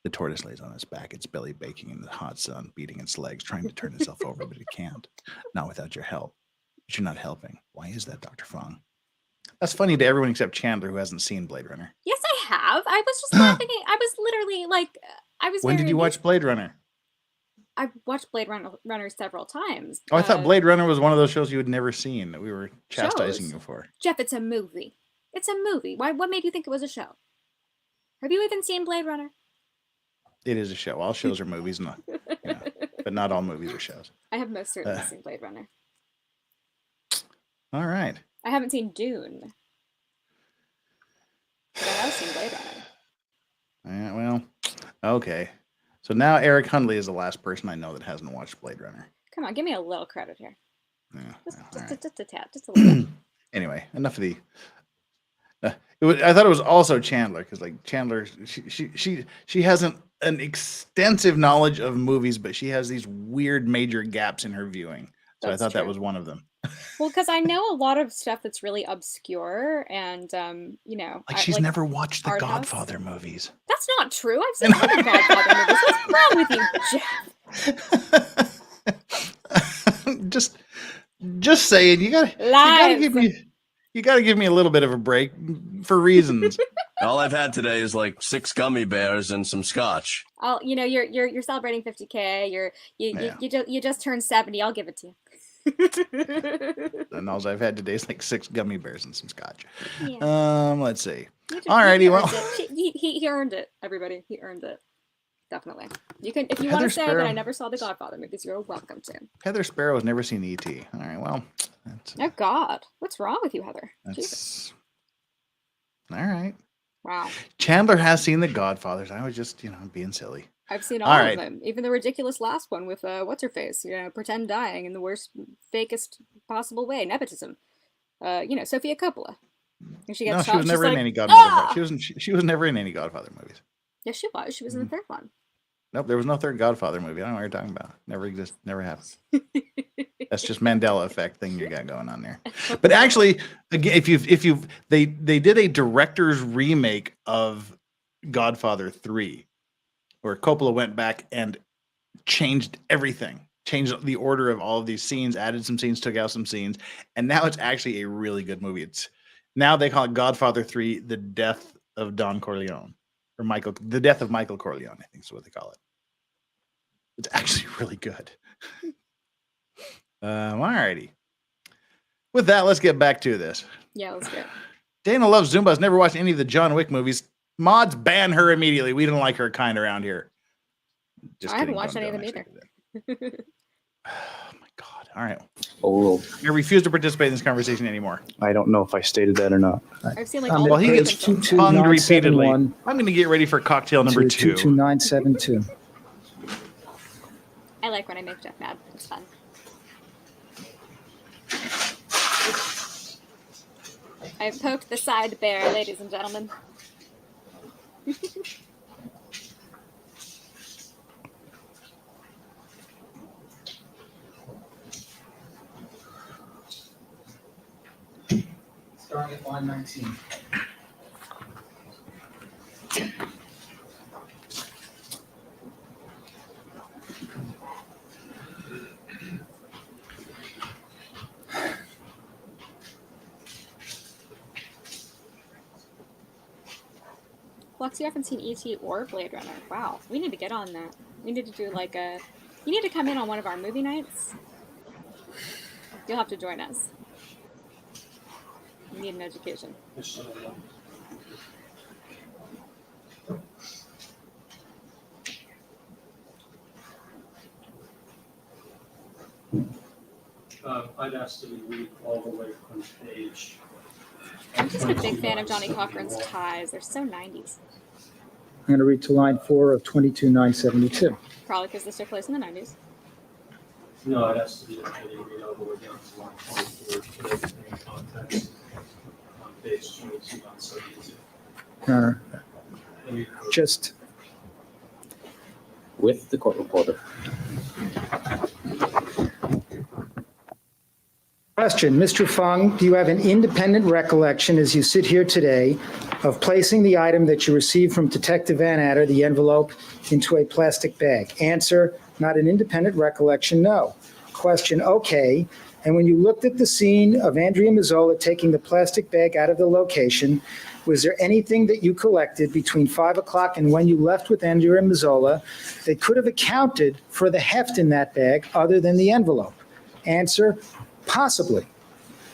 [SPEAKER 5] The tortoise lays on its back, its belly baking in the hot sun, beating its legs, trying to turn itself over, but it can't. Not without your help. But you're not helping. Why is that, Dr. Fung? That's funny to everyone except Chandler, who hasn't seen Blade Runner.
[SPEAKER 6] Yes, I have. I was just not thinking. I was literally like,
[SPEAKER 5] When did you watch Blade Runner?
[SPEAKER 6] I've watched Blade Runner several times.
[SPEAKER 5] Oh, I thought Blade Runner was one of those shows you had never seen that we were chastising you for.
[SPEAKER 6] Jeff, it's a movie. It's a movie. What made you think it was a show? Have you even seen Blade Runner?
[SPEAKER 5] It is a show. All shows are movies, but not all movies are shows.
[SPEAKER 6] I have most certainly seen Blade Runner.
[SPEAKER 5] All right.
[SPEAKER 6] I haven't seen Dune. But I have seen Blade Runner.
[SPEAKER 5] Yeah, well, okay. So now Eric Hundley is the last person I know that hasn't watched Blade Runner.
[SPEAKER 6] Come on, give me a little credit here.
[SPEAKER 5] Yeah,
[SPEAKER 6] Just a tad, just a little.
[SPEAKER 5] Anyway, enough of the. I thought it was also Chandler because, like, Chandler, she hasn't an extensive knowledge of movies, but she has these weird major gaps in her viewing. So I thought that was one of them.
[SPEAKER 6] Well, because I know a lot of stuff that's really obscure, and
[SPEAKER 5] like she's never watched the Godfather movies.
[SPEAKER 6] That's not true. I've seen other Godfather movies. What's wrong with you, Jeff?
[SPEAKER 5] just saying. You gotta give me a little bit of a break for reasons.
[SPEAKER 13] All I've had today is like 6 gummy bears and some scotch.
[SPEAKER 6] You're celebrating 50K. You just turned 70. I'll give it to you.
[SPEAKER 5] And all I've had today is like 6 gummy bears and some scotch.
[SPEAKER 6] Yeah.
[SPEAKER 5] Let's see.
[SPEAKER 6] He
[SPEAKER 5] Alrighty, well,
[SPEAKER 6] earned it. He earned it, everybody. He earned it. Definitely. You can, if you
[SPEAKER 5] Heather
[SPEAKER 6] want to say that
[SPEAKER 5] Sparrow.
[SPEAKER 6] I never saw the Godfather movies, you're welcome to.
[SPEAKER 5] Heather Sparrow has never seen E.T. All right, well, that's,
[SPEAKER 6] Oh God, what's wrong with you, Heather? Jesus.
[SPEAKER 5] all right.
[SPEAKER 6] Wow.
[SPEAKER 5] Chandler has seen The Godfathers. I was just, being silly.
[SPEAKER 6] I've seen all of them, even the ridiculous last one with what's her face, pretend dying in the worst, fakest possible way, nepotism. Sophia Coppola. And she gets
[SPEAKER 5] No, she was never in any Godfather.
[SPEAKER 6] "Ah!"
[SPEAKER 5] She was never in any Godfather movies.
[SPEAKER 6] Yes, she was. She was in the third one.
[SPEAKER 5] Nope, there was no third Godfather movie. I don't know what you're talking about. Never existed. Never happened. That's just Mandela effect thing you got going on there. But actually, again, they did a director's remake of Godfather 3, where Coppola went back and changed everything, changed the order of all of these scenes, added some scenes, took out some scenes, and now it's actually a really good movie. Now they call it Godfather 3: The Death of Don Corleone. Or the Death of Michael Corleone, I think is what they call it. It's actually really good. Alrighty. With that, let's get back to this.
[SPEAKER 6] Yeah, let's go.
[SPEAKER 5] Dana loves Zumba. Has never watched any of the John Wick movies. Mods, ban her immediately. We don't like her kind around here.
[SPEAKER 6] I haven't watched any of them either.
[SPEAKER 5] Oh my God. All right.
[SPEAKER 8] Oh,
[SPEAKER 5] I refuse to participate in this conversation anymore.
[SPEAKER 8] I don't know if I stated that or not.
[SPEAKER 6] I've seen like
[SPEAKER 5] Well, he gets punged repeatedly. I'm going to get ready for cocktail number 2.
[SPEAKER 7] 22972.
[SPEAKER 6] I like when I make Jeff mad. It's fun. I've poked the side bear, ladies and gentlemen.
[SPEAKER 7] Starting at line 19.
[SPEAKER 6] Flux, you haven't seen E.T. or Blade Runner. Wow, we need to get on that. We need to do like a... You need to come in on one of our movie nights. You'll have to join us. You need an education.
[SPEAKER 9] I'd ask that we read all the way from page.
[SPEAKER 6] I'm just a big fan of Johnny Cochran's ties. They're so 90s.
[SPEAKER 7] I'm going to read to line 4 of 22972.
[SPEAKER 6] Probably because this took place in the 90s.
[SPEAKER 9] No, I'd ask that you read all the way down to line 24 to everything in context on page 22.
[SPEAKER 7] Just
[SPEAKER 10] with the court reporter.
[SPEAKER 7] question, Mr. Fung, do you have an independent recollection as you sit here today of placing the item that you received from Detective Van Adder, the envelope, into a plastic bag? Answer, not an independent recollection, no. Question, okay. And when you looked at the scene of Andrea Mazzola taking the plastic bag out of the location, was there anything that you collected between 5 o'clock and when you left with Andrea Mazzola that could have accounted for the heft in that bag other than the envelope? Answer, possibly.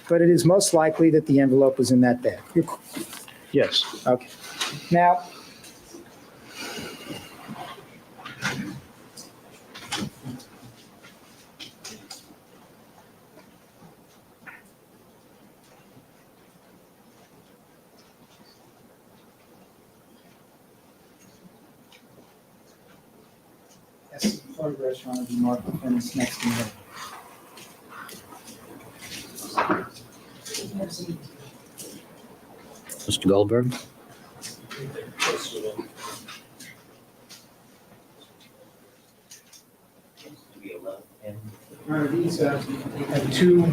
[SPEAKER 7] But it is most likely that the envelope was in that bag.
[SPEAKER 8] Yes.
[SPEAKER 7] Okay. Now, that's the photographs on the mark defendants next to me.
[SPEAKER 10] Mr. Goldberg?
[SPEAKER 7] These have two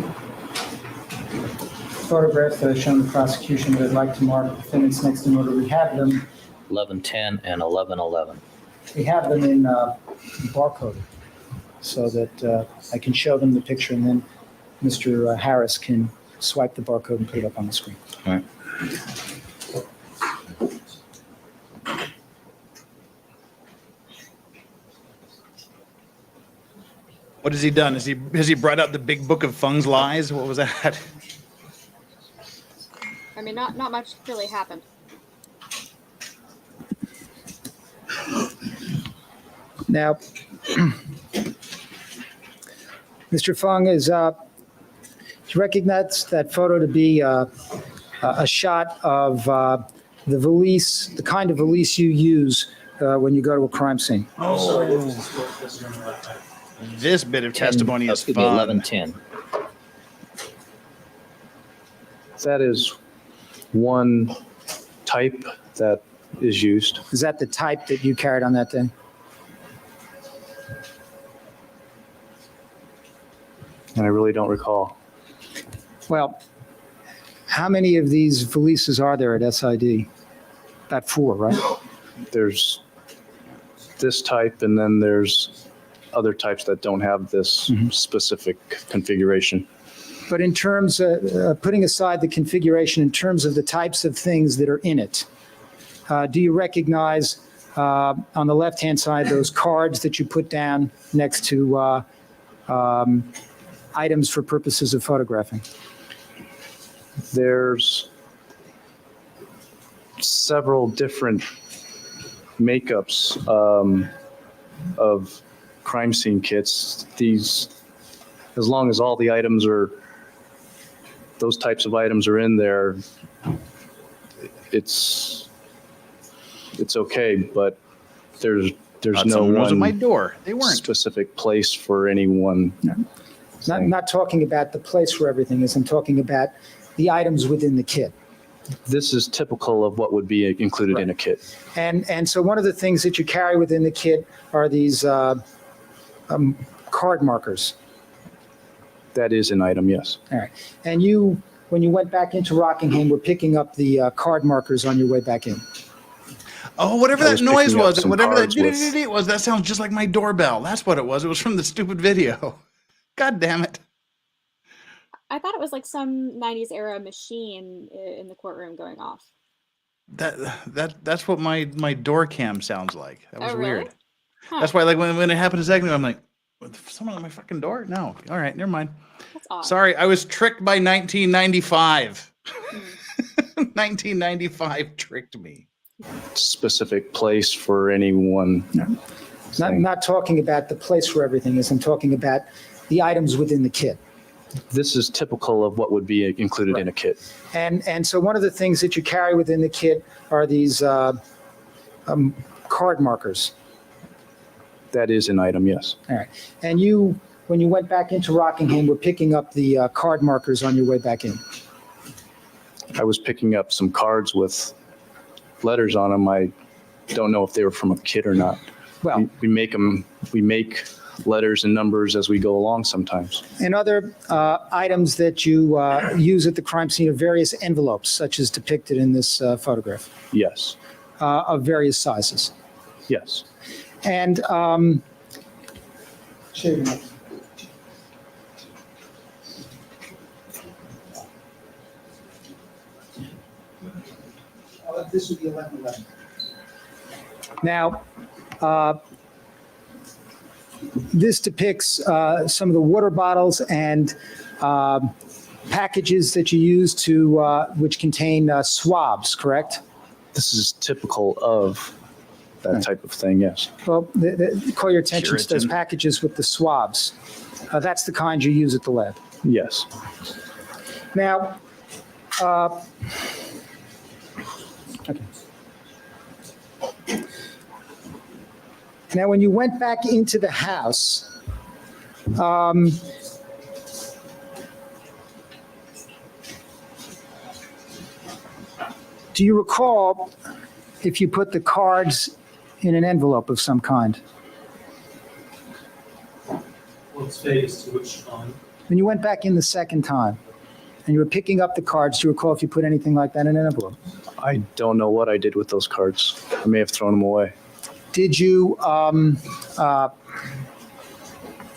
[SPEAKER 7] photographs that have shown the prosecution that I'd like to mark defendants next in order. We have them.
[SPEAKER 10] 1110 and 1111.
[SPEAKER 7] We have them in barcode so that I can show them the picture and then Mr. Harris can swipe the barcode and put it up on the screen.
[SPEAKER 10] All right.
[SPEAKER 5] What has he done? Has he brought out the big book of Fung's lies? What was that?
[SPEAKER 6] I mean, not much really happened.
[SPEAKER 7] Now, Mr. Fung, do you recognize that photo to be a shot of the valise, the kind of valise you use when you go to a crime scene?
[SPEAKER 5] This bit of testimony is fun.
[SPEAKER 10] 11:10.
[SPEAKER 8] That is one type that is used.
[SPEAKER 7] Is that the type that you carried on that day?
[SPEAKER 8] And I really don't recall.
[SPEAKER 7] Well, how many of these valises are there at SID? About 4, right?
[SPEAKER 8] There's this type, and then there's other types that don't have this specific configuration.
[SPEAKER 7] But in terms of putting aside the configuration, in terms of the types of things that are in it, do you recognize on the left-hand side those cards that you put down next to items for purposes of photographing?
[SPEAKER 8] There's several different makeups of crime scene kits. These, as long as all the items are, those types of items are in there, it's okay, but there's no
[SPEAKER 5] one at my
[SPEAKER 8] one
[SPEAKER 5] door. They weren't
[SPEAKER 8] specific place for any one.
[SPEAKER 7] Not talking about the place where everything is. I'm talking about the items within the kit.
[SPEAKER 8] This is typical of what would be included in a kit.
[SPEAKER 7] And so one of the things that you carry within the kit are these card markers.
[SPEAKER 8] That is an item, yes.
[SPEAKER 7] All right. And you, when you went back into Rockingham, were picking up the card markers on your way back in.
[SPEAKER 5] Oh, whatever that noise was, whatever that
[SPEAKER 8] with...
[SPEAKER 5] was, that sounds just like my doorbell. That's what it was. It was from the stupid video. God damn it.
[SPEAKER 6] I thought it was like some 90s era machine in the courtroom going off.
[SPEAKER 5] That's what my door cam sounds like. That was
[SPEAKER 6] Oh, really?
[SPEAKER 5] weird.
[SPEAKER 6] Huh.
[SPEAKER 5] That's why, like, when it happened a second ago, I'm like, someone at my fucking door? No. All right, never mind.
[SPEAKER 6] That's odd.
[SPEAKER 5] Sorry, I was tricked by 1995. 1995 tricked me.
[SPEAKER 8] Specific place for anyone.
[SPEAKER 7] Not talking about the place where everything is. I'm talking about the items within the kit.
[SPEAKER 8] This is typical of what would be included in a kit.
[SPEAKER 7] And so one of the things that you carry within the kit are these card markers.
[SPEAKER 8] That is an item, yes.
[SPEAKER 7] All right. And you, when you went back into Rockingham, were picking up the card markers on your way back in.
[SPEAKER 8] I was picking up some cards with letters on them. I don't know if they were from a kit or not.
[SPEAKER 7] Well,
[SPEAKER 8] we make letters and numbers as we go along sometimes.
[SPEAKER 7] And other items that you use at the crime scene are various envelopes, such as depicted in this photograph.
[SPEAKER 8] Yes.
[SPEAKER 7] Of various sizes.
[SPEAKER 8] Yes.
[SPEAKER 7] And this would be 1111. Now, this depicts some of the water bottles and packages that you use to which contain swabs, correct?
[SPEAKER 8] This is typical of that type of thing, yes.
[SPEAKER 7] Well, call your attention to those packages with the swabs. That's the kind you use at the lab.
[SPEAKER 8] Yes.
[SPEAKER 7] Now, okay. Now, when you went back into the house, do you recall if you put the cards in an envelope of some kind?
[SPEAKER 9] Let's phase to which time?
[SPEAKER 7] When you went back in the second time and you were picking up the cards, do you recall if you put anything like that in an envelope?
[SPEAKER 8] I don't know what I did with those cards. I may have thrown them away.
[SPEAKER 7] Did you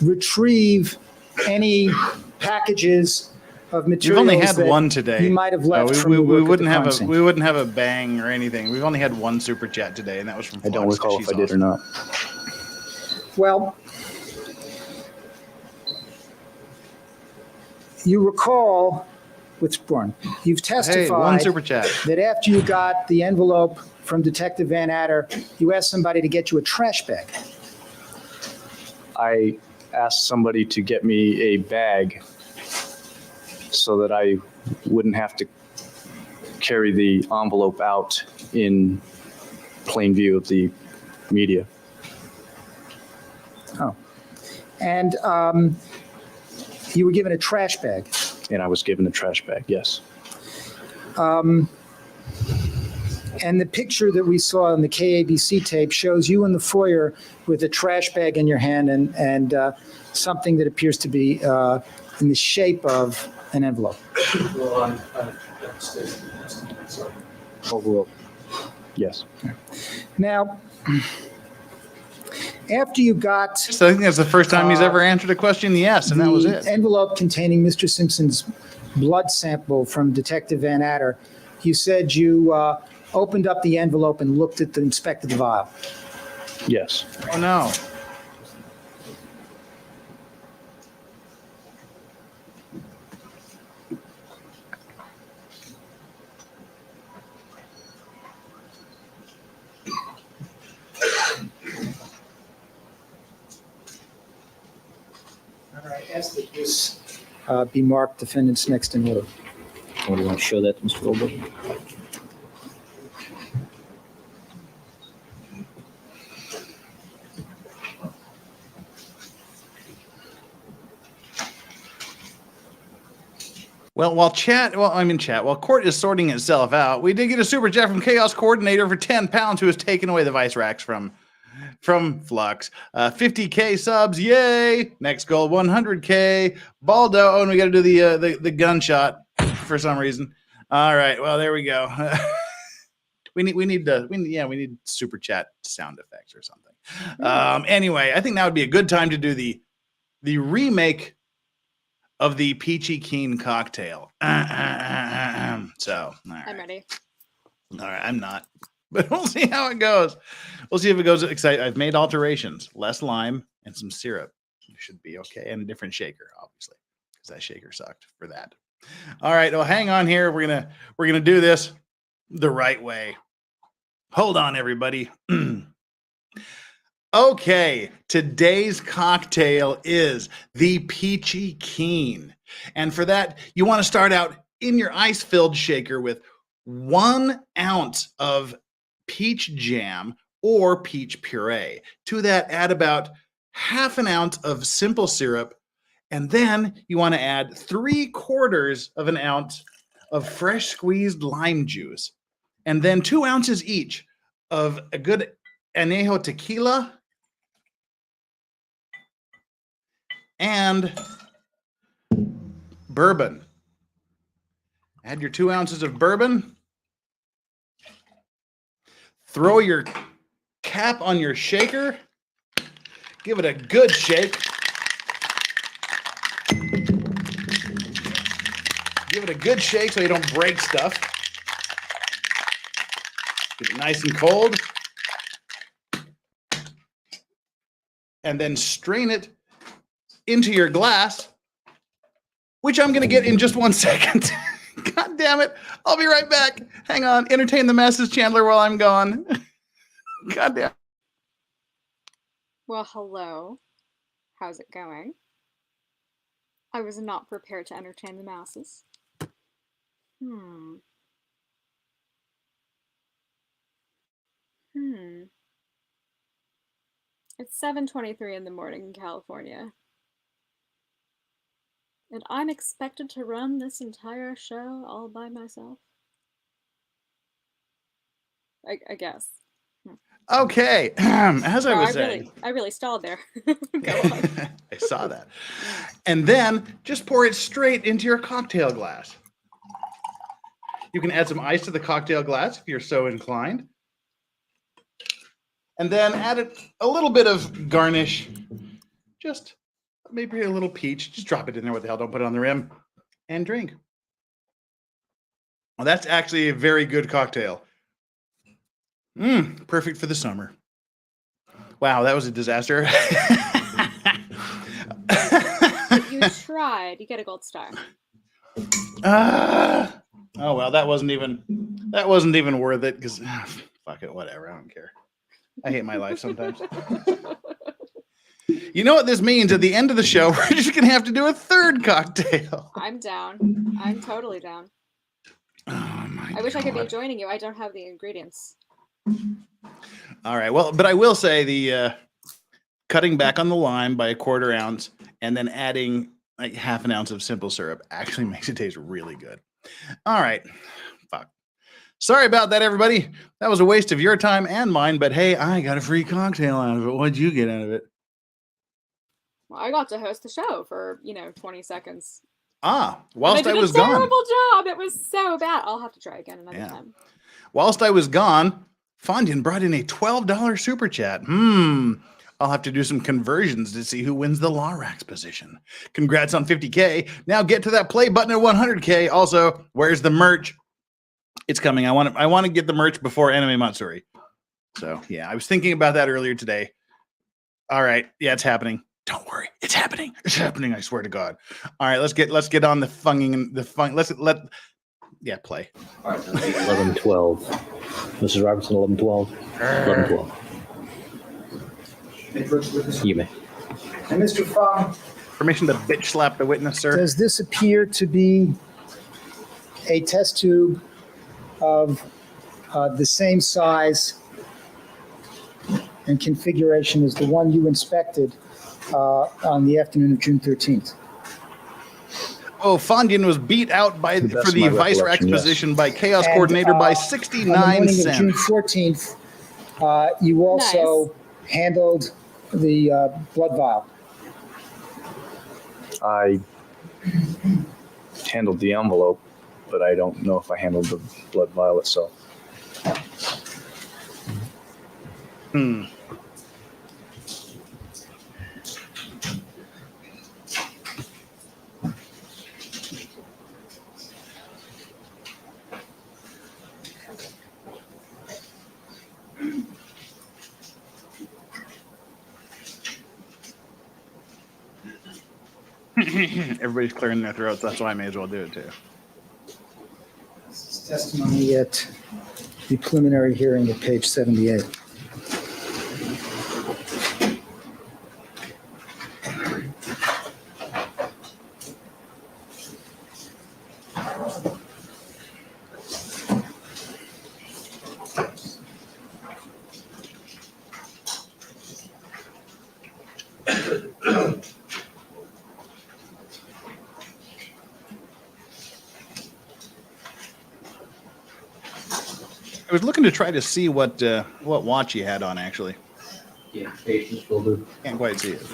[SPEAKER 7] retrieve any packages of materials?
[SPEAKER 5] We've only had one today.
[SPEAKER 7] You might have left from
[SPEAKER 5] we
[SPEAKER 7] your work
[SPEAKER 5] wouldn't
[SPEAKER 7] at the
[SPEAKER 5] have
[SPEAKER 7] crime
[SPEAKER 5] a
[SPEAKER 7] scene.
[SPEAKER 5] we wouldn't have a bang or anything. We've only had one super chat today, and that was from.
[SPEAKER 8] I don't recall if I did or not.
[SPEAKER 7] Well, you recall, with Warren, you've
[SPEAKER 5] Hey, one
[SPEAKER 7] testified
[SPEAKER 5] super chat.
[SPEAKER 7] that after you got the envelope from Detective Van Adder, you asked somebody to get you a trash bag.
[SPEAKER 8] I asked somebody to get me a bag so that I wouldn't have to carry the envelope out in plain view of the media.
[SPEAKER 7] Oh. And you were given a trash bag.
[SPEAKER 8] And I was given a trash bag, yes.
[SPEAKER 7] And the picture that we saw on the KABC tape shows you in the foyer with a trash bag in your hand and something that appears to be in the shape of an envelope.
[SPEAKER 9] Well, sorry.
[SPEAKER 8] Overall, yes.
[SPEAKER 7] Now, after you got...
[SPEAKER 5] So I think that's the first time he's ever answered a question yes, and that was it.
[SPEAKER 7] The envelope containing Mr. Simpson's blood sample from Detective Van Adder, you said you opened up the envelope and inspected the vial.
[SPEAKER 8] Yes.
[SPEAKER 5] Oh, no.
[SPEAKER 7] All right, ask that this be marked defendant's next in order.
[SPEAKER 10] What do you want to show that, Mr. Goldberg?
[SPEAKER 5] Well, while court is sorting itself out, we did get a super chat from Chaos Coordinator for 10 pounds who has taken away the vice racks from Flux. 50K subs, yay! Next goal, 100K. Baldo, oh, and we got to do the gunshot for some reason. All right, well, there we go. we need super chat sound effects or something. Anyway, I think that would be a good time to do the remake of the Peachy Keen cocktail. So, all right.
[SPEAKER 6] I'm ready.
[SPEAKER 5] All right, I'm not, but we'll see how it goes. We'll see if it goes. I've made alterations: less lime and some syrup. You should be okay, and a different shaker, obviously, because that shaker sucked for that. All right, well, hang on here. We're gonna do this the right way. Hold on, everybody. Okay, today's cocktail is the Peachy Keen. And for that, you want to start out in your ice-filled shaker with 1 ounce of peach jam or peach puree. To that, add about half an ounce of simple syrup. And then you want to add 3/4 of an ounce of fresh squeezed lime juice. And then 2 ounces each of a good añejo tequila and bourbon. Add your 2 ounces of bourbon. Throw your cap on your shaker. Give it a good shake. Give it a good shake so you don't break stuff. Get it nice and cold. And then strain it into your glass, which I'm going to get in just 1 second. God damn it. I'll be right back. Hang on. Entertain the masses, Chandler, while I'm gone. God damn.
[SPEAKER 6] Well, hello. How's it going? I was not prepared to entertain the masses. It's 7:23 in the morning in California. And I'm expected to run this entire show all by myself? I guess.
[SPEAKER 5] Okay. As I was saying.
[SPEAKER 6] I really stalled there. Go on.
[SPEAKER 5] I saw that. And then just pour it straight into your cocktail glass. You can add some ice to the cocktail glass if you're so inclined. And then add a little bit of garnish. Just maybe a little peach. Just drop it in there. What the hell? Don't put it on the rim. And drink. Well, that's actually a very good cocktail. Perfect for the summer. Wow, that was a disaster.
[SPEAKER 6] You tried. You get a gold star.
[SPEAKER 5] Oh well, that wasn't even worth it because fuck it, whatever. I don't care. I hate my life sometimes. You know what this means? At the end of the show, we're just gonna have to do a third cocktail.
[SPEAKER 6] I'm down. I'm totally down.
[SPEAKER 5] Oh my
[SPEAKER 6] I wish I could be
[SPEAKER 5] God.
[SPEAKER 6] joining you. I don't have the ingredients.
[SPEAKER 5] All right. Well, but I will say the cutting back on the lime by 1/4 ounce and then adding like 1/2 ounce of simple syrup actually makes it taste really good. All right. Fuck. Sorry about that, everybody. That was a waste of your time and mine, but hey, I got a free cocktail out of it. What'd you get out of it?
[SPEAKER 6] Well, I got to host the show for, 20 seconds.
[SPEAKER 5] Whilst
[SPEAKER 6] I
[SPEAKER 5] I was
[SPEAKER 6] did a
[SPEAKER 5] gone.
[SPEAKER 6] terrible job. It was so bad. I'll have to try again another time.
[SPEAKER 5] Whilst I was gone, Fondian brought in a $12 super chat. I'll have to do some conversions to see who wins the Lorax position. Congrats on 50K. Now get to that play button at 100K. Also, where's the merch? It's coming. I want to get the merch before Anime Matsuri. So yeah, I was thinking about that earlier today. All right, yeah, it's happening. Don't worry, it's happening. It's happening. I swear to God. All right, let's get on the funging and the fun. Yeah, play.
[SPEAKER 10] All right, 11-12. Mrs. Robertson, 11-12. 11-12. You may.
[SPEAKER 7] And Mr. Fung,
[SPEAKER 5] permission to bitch slap the witness, sir.
[SPEAKER 7] Does this appear to be a test tube of the same size and configuration as the one you inspected on the afternoon of June 13th?
[SPEAKER 5] Oh, Fondian was beat out for the Vice Rax position by Chaos Coordinator by 69
[SPEAKER 7] on the morning
[SPEAKER 5] cents.
[SPEAKER 7] of June 14th, you also handled the blood vial.
[SPEAKER 8] I handled the envelope, but I don't know if I handled the blood vial itself.
[SPEAKER 5] Everybody's clearing their throats. That's why I may as well do it too.
[SPEAKER 7] Testimony at the preliminary hearing at page 78.
[SPEAKER 5] I was looking to try to see what watch you had on, actually.
[SPEAKER 10] Yeah, patience folder.
[SPEAKER 5] Can't quite see it.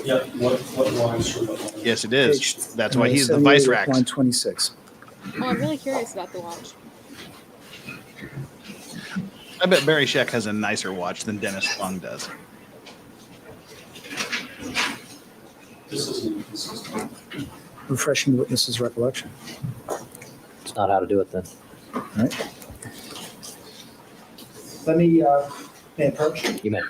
[SPEAKER 9] Yeah, what lines from what line?
[SPEAKER 5] Yes, it is. That's why he's the Vice Rax.
[SPEAKER 7] Line 26.
[SPEAKER 6] Oh, I'm really curious about the watch.
[SPEAKER 5] I bet Barry Sheck has a nicer watch than Dennis Fung does.
[SPEAKER 9] This isn't inconsistent.
[SPEAKER 7] Refreshing the witness's recollection.
[SPEAKER 10] It's not how to do it then.
[SPEAKER 7] All right. Let me may I approach.
[SPEAKER 10] You may.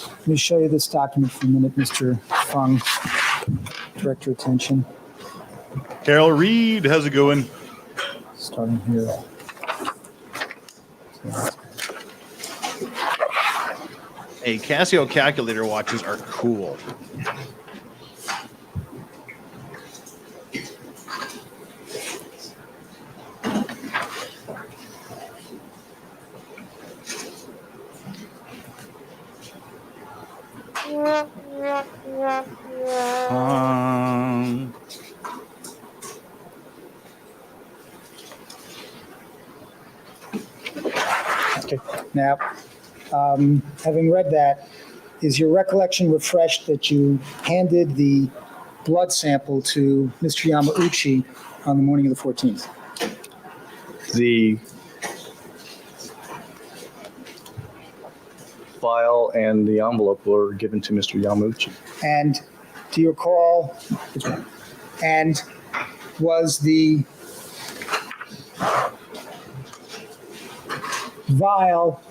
[SPEAKER 7] Let me show you this document for a minute, Mr. Fung. Direct your attention.
[SPEAKER 5] Carol Reed, how's it going?
[SPEAKER 7] Starting here.
[SPEAKER 5] Hey, Casio calculator watches are cool.
[SPEAKER 7] Okay. Now, having read that, is your recollection refreshed that you handed the blood sample to Mr. Yamauchi on the morning of the 14th?
[SPEAKER 8] The vial and the envelope were given to Mr. Yamauchi.
[SPEAKER 7] And do you recall, and was the vial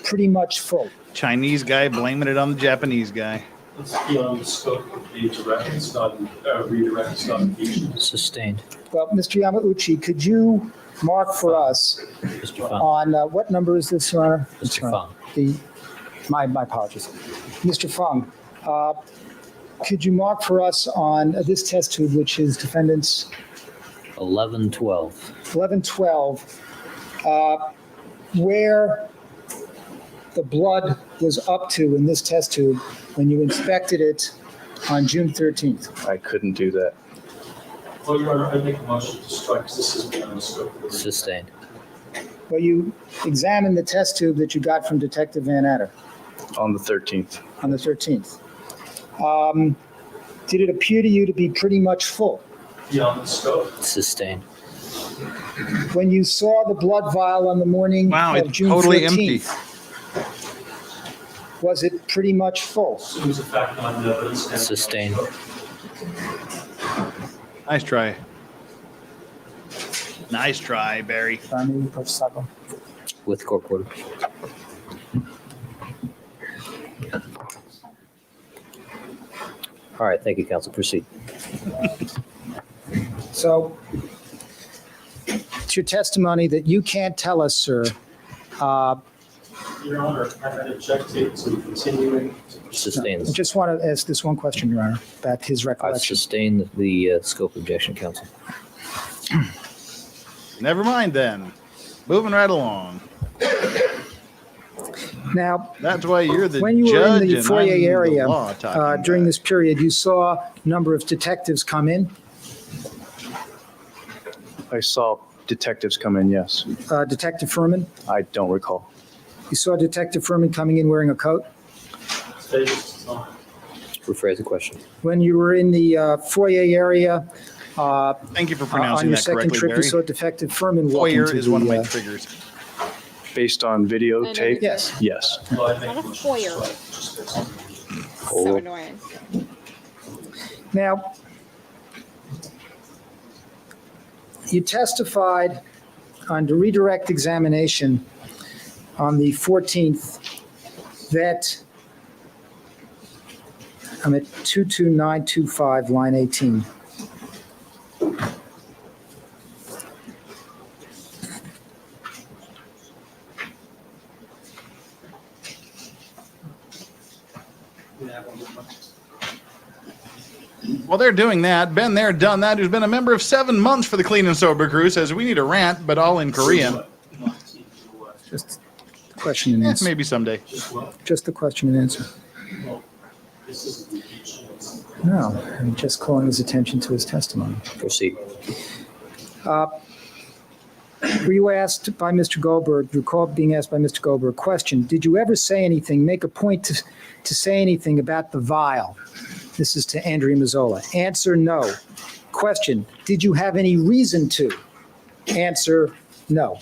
[SPEAKER 7] pretty much full?
[SPEAKER 5] Chinese guy blaming it on the Japanese guy.
[SPEAKER 9] It's beyond the scope of the direct, it's not, redirect, it's not impeachment.
[SPEAKER 10] Sustained.
[SPEAKER 7] Well, Mr. Yamauchi, could you mark for us
[SPEAKER 10] Mr. Fung.
[SPEAKER 7] on, what number is this, Your Honor?
[SPEAKER 10] Mr. Fung.
[SPEAKER 7] My apologies. Mr. Fung, could you mark for us on this test tube, which is defendant's
[SPEAKER 10] 1112.
[SPEAKER 7] 1112, where the blood was up to in this test tube when you inspected it on June 13th?
[SPEAKER 8] I couldn't do that.
[SPEAKER 9] Well, Your Honor, I make a motion to strike, because this is beyond the scope of the.
[SPEAKER 10] Sustained.
[SPEAKER 7] Well, you examined the test tube that you got from Detective Van Adder
[SPEAKER 8] On the 13th.
[SPEAKER 7] on the 13th. Did it appear to you to be pretty much full?
[SPEAKER 9] Beyond the scope.
[SPEAKER 10] Sustained.
[SPEAKER 7] When you saw the blood vial on the morning
[SPEAKER 5] Wow,
[SPEAKER 7] of
[SPEAKER 5] it's
[SPEAKER 7] June
[SPEAKER 5] totally
[SPEAKER 7] 14th, was it pretty much full?
[SPEAKER 9] Assumes a fact on the evidence.
[SPEAKER 10] Sustained.
[SPEAKER 5] Nice try. Nice try, Barry.
[SPEAKER 10] With court order. All right, thank you, counsel. Proceed.
[SPEAKER 7] So it's your testimony that you can't tell us, sir.
[SPEAKER 9] Your Honor, I object to continuing.
[SPEAKER 10] Sustained.
[SPEAKER 7] I just want to ask this one question, Your Honor, about his
[SPEAKER 10] I
[SPEAKER 7] recollection.
[SPEAKER 10] sustain the scope objection, counsel.
[SPEAKER 5] Never mind then. Moving right along.
[SPEAKER 7] Now,
[SPEAKER 5] That's why you're the
[SPEAKER 7] when you were
[SPEAKER 5] judge
[SPEAKER 7] in the
[SPEAKER 5] and
[SPEAKER 7] foyer
[SPEAKER 5] I'm the
[SPEAKER 7] area
[SPEAKER 5] law talking
[SPEAKER 7] during
[SPEAKER 5] guy.
[SPEAKER 7] this period, you saw a number of detectives come in.
[SPEAKER 8] I saw detectives come in, yes.
[SPEAKER 7] Detective Furman,
[SPEAKER 8] I don't recall.
[SPEAKER 7] you saw Detective Furman coming in wearing a coat.
[SPEAKER 10] Rephrase the question.
[SPEAKER 7] When you were in the foyer area
[SPEAKER 5] Thank you for
[SPEAKER 7] on
[SPEAKER 5] pronouncing
[SPEAKER 7] your
[SPEAKER 5] that
[SPEAKER 7] second
[SPEAKER 5] correctly,
[SPEAKER 7] trip, you
[SPEAKER 5] Barry.
[SPEAKER 7] saw Detective Furman walk
[SPEAKER 5] Foyer
[SPEAKER 7] into
[SPEAKER 5] is one of my
[SPEAKER 7] the,
[SPEAKER 5] triggers.
[SPEAKER 8] Based on videotape?
[SPEAKER 7] Yes.
[SPEAKER 8] Yes.
[SPEAKER 6] It's not a foyer. So annoying.
[SPEAKER 7] Now, you testified on the redirect examination on the 14th that, I'm at 22925, line 18.
[SPEAKER 5] While they're doing that, been there, done that, who's been a member of 7 months for the Clean and Sober crew, says we need a rant, but all in Korean.
[SPEAKER 7] Just the question and answer.
[SPEAKER 5] Maybe someday.
[SPEAKER 7] Just the question and answer. No, I'm just calling his attention to his testimony.
[SPEAKER 10] Proceed.
[SPEAKER 7] Were you asked by Mr. Goldberg, recall being asked by Mr. Goldberg, question, did you ever say anything, make a point to say anything about the vial? This is to Andrea Mazzola. Answer, no. Question, did you have any reason to? Answer, no.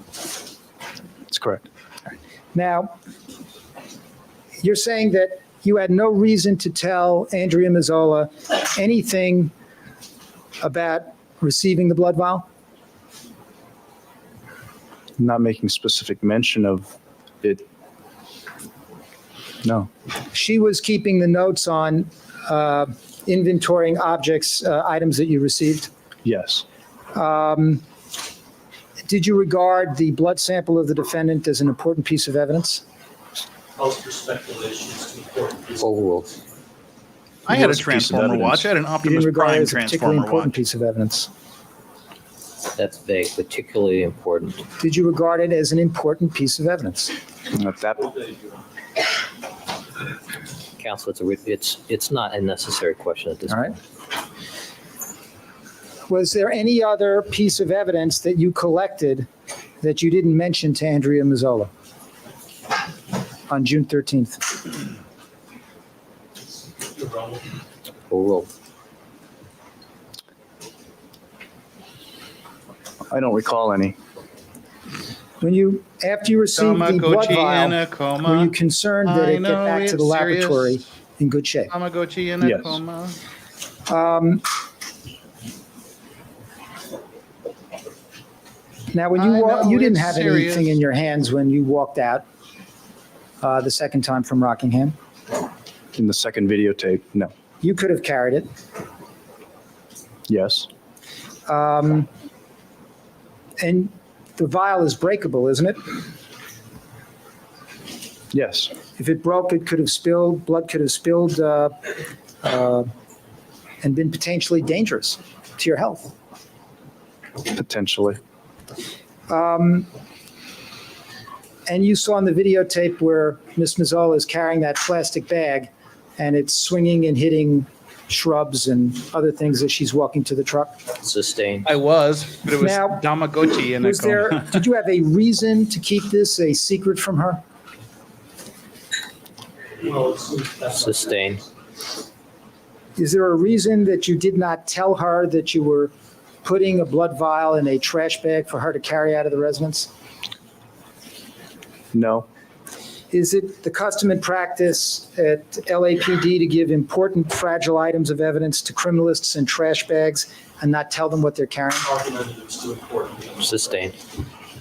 [SPEAKER 8] That's correct.
[SPEAKER 7] Now, you're saying that you had no reason to tell Andrea Mazzola anything about receiving the blood vial?
[SPEAKER 8] Not making specific mention of it. No.
[SPEAKER 7] She was keeping the notes on inventorying objects, items that you received?
[SPEAKER 8] Yes.
[SPEAKER 7] Did you regard the blood sample of the defendant as an important piece of evidence?
[SPEAKER 9] Calls for speculation as to important pieces.
[SPEAKER 10] Overruled.
[SPEAKER 5] I had a
[SPEAKER 8] Worst piece of
[SPEAKER 5] Transformer watch. I had an
[SPEAKER 7] You didn't
[SPEAKER 5] Optimus
[SPEAKER 7] regard it
[SPEAKER 5] Prime
[SPEAKER 7] as a particularly
[SPEAKER 5] Transformer
[SPEAKER 7] important
[SPEAKER 5] watch.
[SPEAKER 7] piece of evidence?
[SPEAKER 10] That's vague, particularly important.
[SPEAKER 7] Did you regard it as an important piece of evidence?
[SPEAKER 8] At that,
[SPEAKER 10] Counsel, it's not a necessary question at this
[SPEAKER 7] All
[SPEAKER 10] point.
[SPEAKER 7] right. Was there any other piece of evidence that you collected that you didn't mention to Andrea Mazzola on June 13th?
[SPEAKER 10] Overruled.
[SPEAKER 8] I don't recall any.
[SPEAKER 7] After you received the blood vial, were you
[SPEAKER 5] coma.
[SPEAKER 7] concerned that
[SPEAKER 5] I
[SPEAKER 7] it get
[SPEAKER 5] know
[SPEAKER 7] back to
[SPEAKER 5] it's
[SPEAKER 7] the laboratory
[SPEAKER 5] serious.
[SPEAKER 7] in good shape?
[SPEAKER 5] Tamagotchi in a
[SPEAKER 8] Yes.
[SPEAKER 5] coma.
[SPEAKER 7] Now, when you didn't have anything in your hands when you walked out the second time from Rockingham?
[SPEAKER 8] In the second videotape, no.
[SPEAKER 7] You could have carried it.
[SPEAKER 8] Yes.
[SPEAKER 7] And the vial is breakable, isn't it?
[SPEAKER 8] Yes.
[SPEAKER 7] If it broke, it could have spilled, blood could have spilled and been potentially dangerous to your health.
[SPEAKER 8] Potentially.
[SPEAKER 7] And you saw in the videotape where Miss Mazzola is carrying that plastic bag and it's swinging and hitting shrubs and other things as she's walking to the truck.
[SPEAKER 10] Sustained.
[SPEAKER 5] I was, but it was
[SPEAKER 7] Now,
[SPEAKER 5] Tamagotchi in
[SPEAKER 7] Was there, did you have a reason to keep this a secret from her?
[SPEAKER 10] Sustained.
[SPEAKER 7] Is there a reason that you did not tell her that you were putting a blood vial in a trash bag for her to carry out of the residence?
[SPEAKER 8] No.
[SPEAKER 7] Is it the custom and practice at LAPD to give important fragile items of evidence to criminalists in trash bags and not tell them what they're carrying?
[SPEAKER 10] Sustained.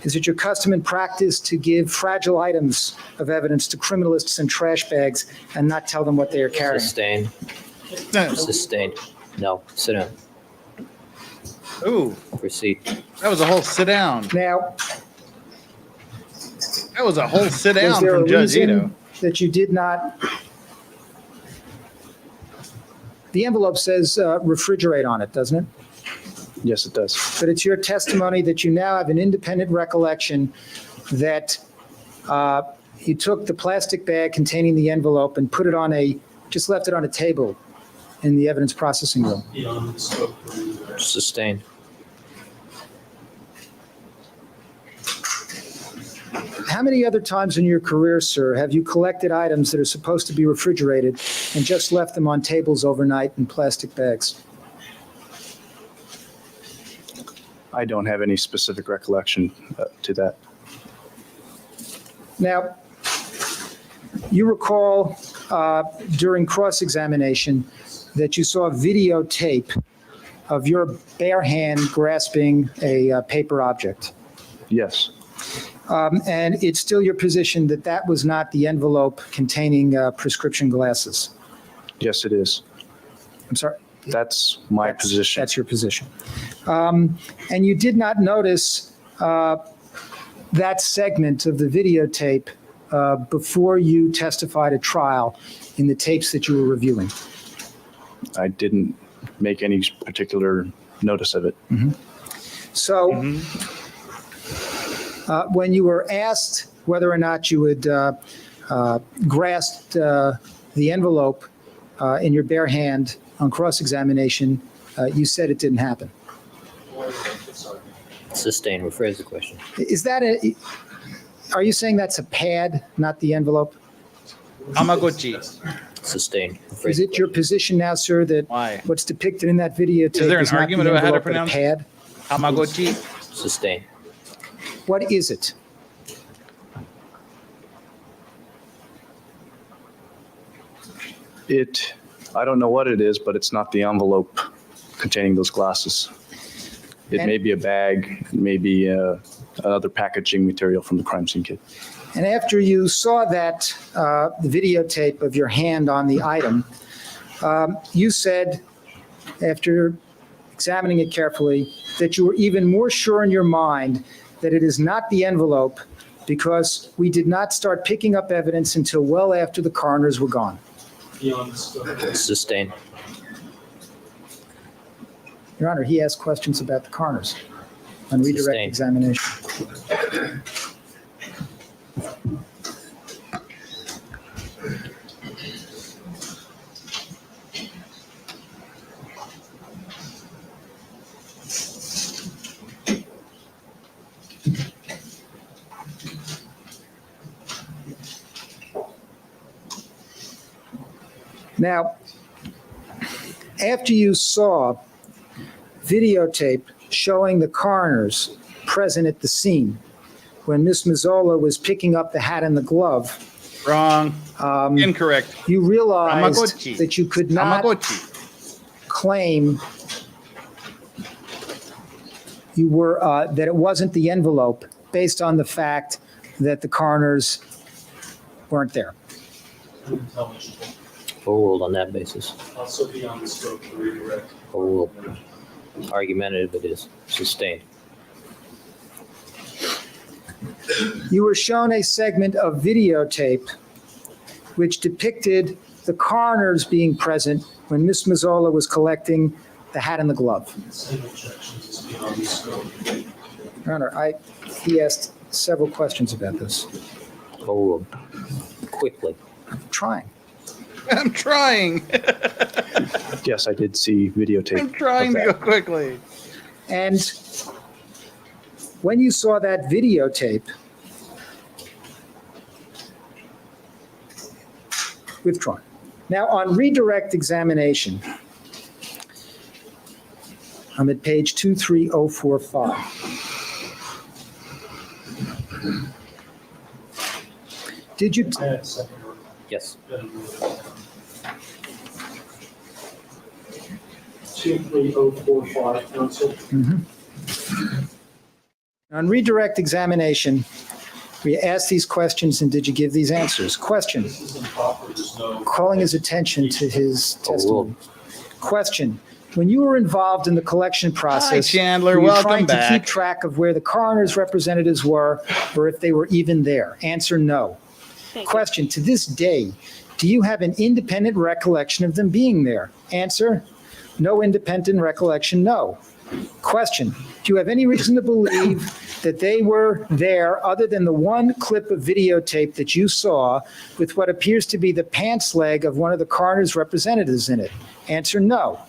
[SPEAKER 7] Is it your custom and practice to give fragile items of evidence to criminalists in trash bags and not tell them what they are carrying?
[SPEAKER 10] Sustained.
[SPEAKER 5] No.
[SPEAKER 10] Sustained. No. Sit down.
[SPEAKER 5] Ooh,
[SPEAKER 10] Proceed.
[SPEAKER 5] that was a whole sit down.
[SPEAKER 7] Now,
[SPEAKER 5] That was a whole sit
[SPEAKER 7] was
[SPEAKER 5] down
[SPEAKER 7] there
[SPEAKER 5] from
[SPEAKER 7] a
[SPEAKER 5] Judge Ito.
[SPEAKER 7] reason that you did not? The envelope says refrigerate on it, doesn't it?
[SPEAKER 8] Yes, it does.
[SPEAKER 7] But it's your testimony that you now have an independent recollection that you took the plastic bag containing the envelope and put it on just left it on a table in the evidence processing room.
[SPEAKER 10] Sustained.
[SPEAKER 7] How many other times in your career, sir, have you collected items that are supposed to be refrigerated and just left them on tables overnight in plastic bags?
[SPEAKER 8] I don't have any specific recollection to that.
[SPEAKER 7] Now, you recall during cross-examination that you saw a videotape of your bare hand grasping a paper object.
[SPEAKER 8] Yes.
[SPEAKER 7] And it's still your position that that was not the envelope containing prescription glasses.
[SPEAKER 8] Yes, it is.
[SPEAKER 7] I'm sorry?
[SPEAKER 8] That's my position.
[SPEAKER 7] That's your position. And you did not notice that segment of the videotape before you testified at trial in the tapes that you were reviewing?
[SPEAKER 8] I didn't make any particular notice of it.
[SPEAKER 7] Mm-hmm. So when you were asked whether or not you had grasped the envelope in your bare hand on cross-examination, you said it didn't happen.
[SPEAKER 10] Sustained. Rephrase the question.
[SPEAKER 7] Is that are you saying that's a pad, not the envelope?
[SPEAKER 5] Tamagotchi.
[SPEAKER 10] Sustained.
[SPEAKER 7] Is it your position now, sir, that what's depicted in that videotape
[SPEAKER 5] Is there an
[SPEAKER 7] not
[SPEAKER 5] argument
[SPEAKER 7] the
[SPEAKER 5] about how to
[SPEAKER 7] envelope, but a
[SPEAKER 5] pronounce
[SPEAKER 7] pad?
[SPEAKER 5] Tamagotchi?
[SPEAKER 10] Sustained.
[SPEAKER 7] What is it?
[SPEAKER 8] I don't know what it is, but it's not the envelope containing those glasses. It may be a bag, it may be other packaging material from the crime scene kit.
[SPEAKER 7] And after you saw that videotape of your hand on the item, you said, after examining it carefully, that you were even more sure in your mind that it is not the envelope because we did not start picking up evidence until well after the coroners were gone.
[SPEAKER 10] Sustained.
[SPEAKER 7] Your Honor, he asked questions about the coroners on redirect
[SPEAKER 10] Sustained.
[SPEAKER 7] examination. Now, after you saw videotape showing the coroners present at the scene when Miss Mazzola was picking up the hat and the glove.
[SPEAKER 5] Wrong. Incorrect.
[SPEAKER 7] You realized
[SPEAKER 5] Tamagotchi.
[SPEAKER 7] that you could not
[SPEAKER 5] Tamagotchi.
[SPEAKER 7] claim you were that it wasn't the envelope based on the fact that the coroners weren't there.
[SPEAKER 9] Unintelligible.
[SPEAKER 10] Overruled on that basis.
[SPEAKER 9] Also beyond the scope of the redirect.
[SPEAKER 10] Overruled. Argumentative it is. Sustained.
[SPEAKER 7] You were shown a segment of videotape which depicted the coroners being present when Miss Mazzola was collecting the hat and the glove.
[SPEAKER 9] Same objections is beyond the scope.
[SPEAKER 7] Your Honor, he asked several questions about this.
[SPEAKER 10] Overruled. Quickly.
[SPEAKER 7] I'm trying.
[SPEAKER 5] I'm trying.
[SPEAKER 8] Yes, I did see videotape.
[SPEAKER 5] I'm trying to go quickly.
[SPEAKER 7] And when you saw that videotape, withdrawn. Now, on redirect examination, I'm at page 23045. Did you?
[SPEAKER 10] Yes.
[SPEAKER 9] 23045, counsel.
[SPEAKER 7] On redirect examination, we asked these questions and did you give these answers? Question.
[SPEAKER 9] This is improper. There's no.
[SPEAKER 7] Calling his attention to his testimony. Question. When you were involved in the collection process,
[SPEAKER 5] Chandler,
[SPEAKER 7] were you
[SPEAKER 5] welcome
[SPEAKER 7] trying
[SPEAKER 5] back.
[SPEAKER 7] to keep track of where the coroner's representatives were or if they were even there? Answer no. Question. To this day, do you have an independent recollection of them being there? Answer. No independent recollection, no. Question. Do you have any reason to believe that they were there other than the one clip of videotape that you saw with what appears to be the pants leg of one of the coroner's representatives in it? Answer no.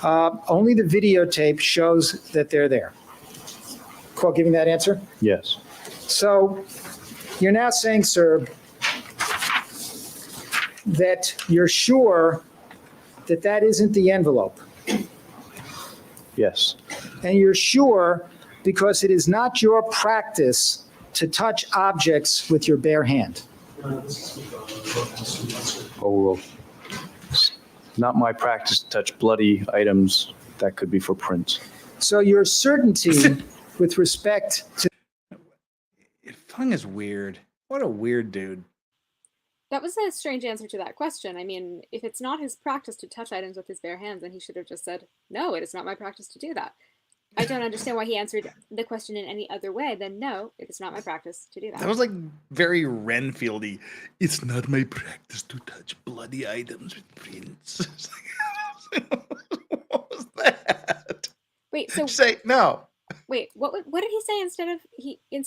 [SPEAKER 7] Only the videotape shows that they're there. Call giving that answer?
[SPEAKER 8] Yes.
[SPEAKER 7] So you're now saying, sir, that you're sure that that isn't the envelope.
[SPEAKER 8] Yes.
[SPEAKER 7] And you're sure because it is not your practice to touch objects with your bare hand.
[SPEAKER 8] Overruled. It's not my practice to touch bloody items that could be for prints.
[SPEAKER 7] So your certainty with respect to.
[SPEAKER 5] Fung is weird. What a weird dude.
[SPEAKER 6] That was a strange answer to that question. I mean, if it's not his practice to touch items with his bare hands, then he should have just said, no, it is not my practice to do that. I don't understand why he answered the question in any other way than, no, it is not my practice to do that.
[SPEAKER 5] That was like very Renfieldy. It's not my practice to touch bloody items with prints. What was that?
[SPEAKER 6] Wait, so
[SPEAKER 5] say no.
[SPEAKER 6] Wait, what did he say instead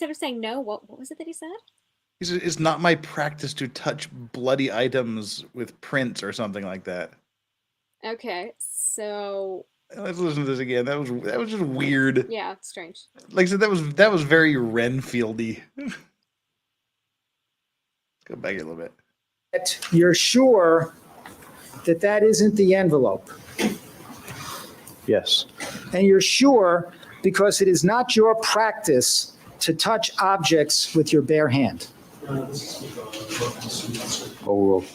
[SPEAKER 6] of saying no? What was it that he said?
[SPEAKER 5] He said, it's not my practice to touch bloody items with prints or something like that.
[SPEAKER 6] Okay, so
[SPEAKER 5] let's listen to this again. That was just weird.
[SPEAKER 6] Yeah, strange.
[SPEAKER 5] Like I said, that was very Renfieldy. Let's go back a little bit.
[SPEAKER 7] You're sure that that isn't the envelope.
[SPEAKER 8] Yes.
[SPEAKER 7] And you're sure because it is not your practice to touch objects with your bare hand.
[SPEAKER 8] Overruled.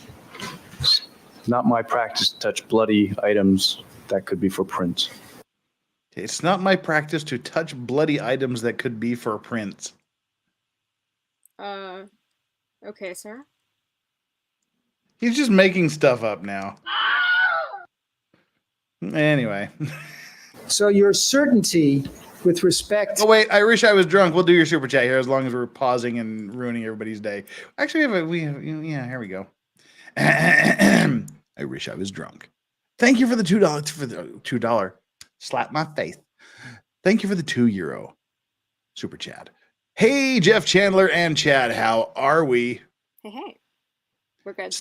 [SPEAKER 8] It's not my practice to touch bloody items that could be for prints.
[SPEAKER 5] It's not my practice to touch bloody items that could be for prints.
[SPEAKER 6] Okay, sir.
[SPEAKER 5] He's just making stuff up now. Anyway.
[SPEAKER 7] So your certainty with respect.
[SPEAKER 5] Oh wait, I wish I was drunk. We'll do your super chat here as long as we're pausing and ruining everybody's day. Actually, yeah, here we go. I wish I was drunk. Thank you for the $2 slap my face. Thank you for the €2 super chat. Hey, Jeff, Chandler, and Chad, how are we?
[SPEAKER 6] Hey, we're good.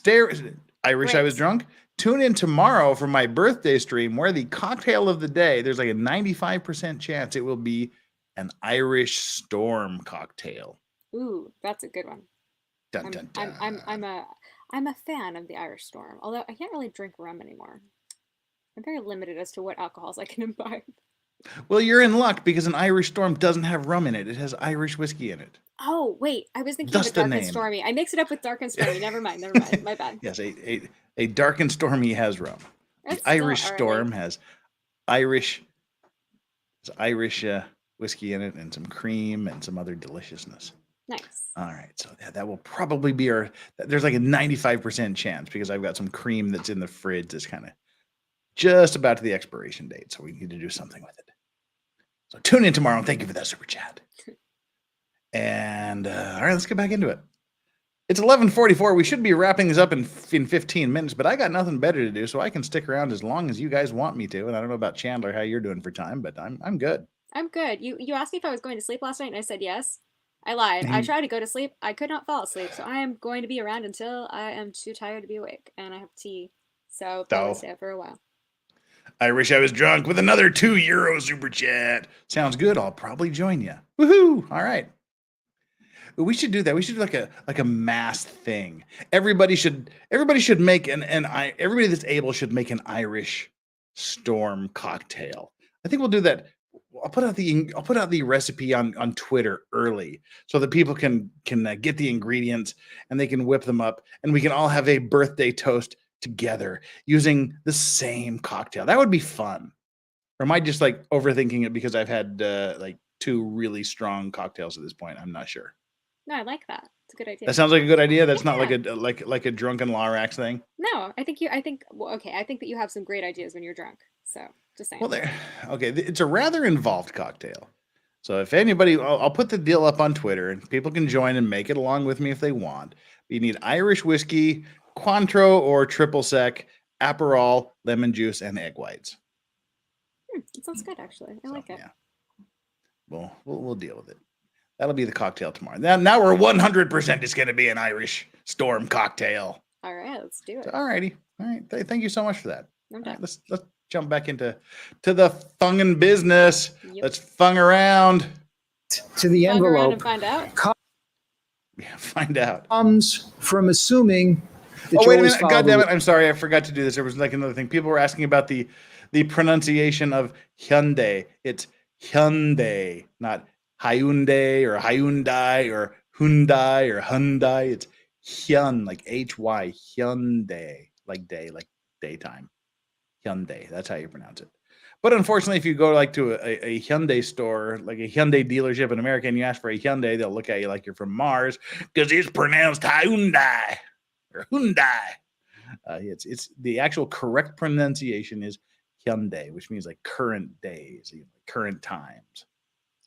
[SPEAKER 5] I wish I was drunk. Tune in tomorrow for my birthday stream where the cocktail of the day, there's like a 95% chance it will be an Irish Storm cocktail.
[SPEAKER 6] Ooh, that's a good one.
[SPEAKER 5] Dun, dun, dun.
[SPEAKER 6] I'm a fan of the Irish Storm, although I can't really drink rum anymore. I'm very limited as to what alcohols I can imbibe.
[SPEAKER 5] Well, you're in luck because an Irish Storm doesn't have rum in it. It has Irish whiskey in it.
[SPEAKER 6] Oh, wait. I was thinking
[SPEAKER 5] Thus
[SPEAKER 6] of Dark
[SPEAKER 5] the
[SPEAKER 6] and
[SPEAKER 5] name.
[SPEAKER 6] Stormy. I mix it up with Dark and Stormy. Never mind. My bad.
[SPEAKER 5] Yes, a Dark and Stormy has rum.
[SPEAKER 6] That's
[SPEAKER 5] the Irish
[SPEAKER 6] still all right.
[SPEAKER 5] Storm has Irish whiskey in it and some cream and some other deliciousness.
[SPEAKER 6] Nice.
[SPEAKER 5] All right, so that will probably be there's like a 95% chance because I've got some cream that's in the fridge that's kind of just about to the expiration date, so we need to do something with it. So tune in tomorrow, and thank you for that super chat. And all right, let's get back into it. It's 11:44. We should be wrapping this up in 15 minutes, but I got nothing better to do, so I can stick around as long as you guys want me to. And I don't know about Chandler, how you're doing for time, but I'm good.
[SPEAKER 6] I'm good. You asked me if I was going to sleep last night, and I said yes. I lied. I tried to go to sleep. I could not fall asleep, so I am going to be around until I am too tired to be awake, and I have tea. So I'll stay up for a while.
[SPEAKER 5] I wish I was drunk with another €2 super chat. Sounds good. I'll probably join you. Woohoo! All right. We should do that. We should do like a mass thing. Everybody should make everybody that's able should make an Irish storm cocktail. I think we'll do that. I'll put out the recipe on Twitter early so that people can get the ingredients and they can whip them up and we can all have a birthday toast together using the same cocktail. That would be fun. Or am I just like overthinking it because I've had like 2 really strong cocktails at this point? I'm not sure.
[SPEAKER 6] No, I like that. It's a good idea.
[SPEAKER 5] That sounds like a good idea. That's not like a drunken Lorax thing.
[SPEAKER 6] No, I think that you have some great ideas when you're drunk. So just saying.
[SPEAKER 5] Well, okay. It's a rather involved cocktail. So if anybody, I'll put the deal up on Twitter and people can join and make it along with me if they want. You need Irish whiskey, Cointreau or triple sec, Aperol, lemon juice, and egg whites.
[SPEAKER 6] It sounds good, actually. I like it.
[SPEAKER 5] Yeah. Well, we'll deal with it. That'll be the cocktail tomorrow. Now we're 100% it's going to be an Irish storm cocktail.
[SPEAKER 6] All right, let's do it.
[SPEAKER 5] All righty. All right. Thank you so much for that.
[SPEAKER 6] No doubt.
[SPEAKER 5] Let's jump back into the funging business.
[SPEAKER 6] Yep.
[SPEAKER 5] Let's fung around.
[SPEAKER 7] To the
[SPEAKER 6] Fung around
[SPEAKER 7] envelope
[SPEAKER 6] and find out.
[SPEAKER 5] Yeah, find out.
[SPEAKER 7] Comes from assuming that
[SPEAKER 5] Oh,
[SPEAKER 7] you
[SPEAKER 5] wait a
[SPEAKER 7] always
[SPEAKER 5] minute.
[SPEAKER 7] follow
[SPEAKER 5] God
[SPEAKER 7] the
[SPEAKER 5] damn it. I'm sorry. I forgot to do this. There was like another thing. People were asking about the pronunciation of Hyundai. It's Hyundai, not Hyundai or Hyundai or Hyundai or Hyundai. It's Hyun, like Hy, Hyundai, like day, like daytime. Hyundai. That's how you pronounce it. But unfortunately, if you go like to a Hyundai store, like a Hyundai dealership in America, and you ask for a Hyundai, they'll look at you like you're from Mars because it's pronounced Hyundai or Hyundai. It's the actual correct pronunciation is Hyundai, which means like current days, current times.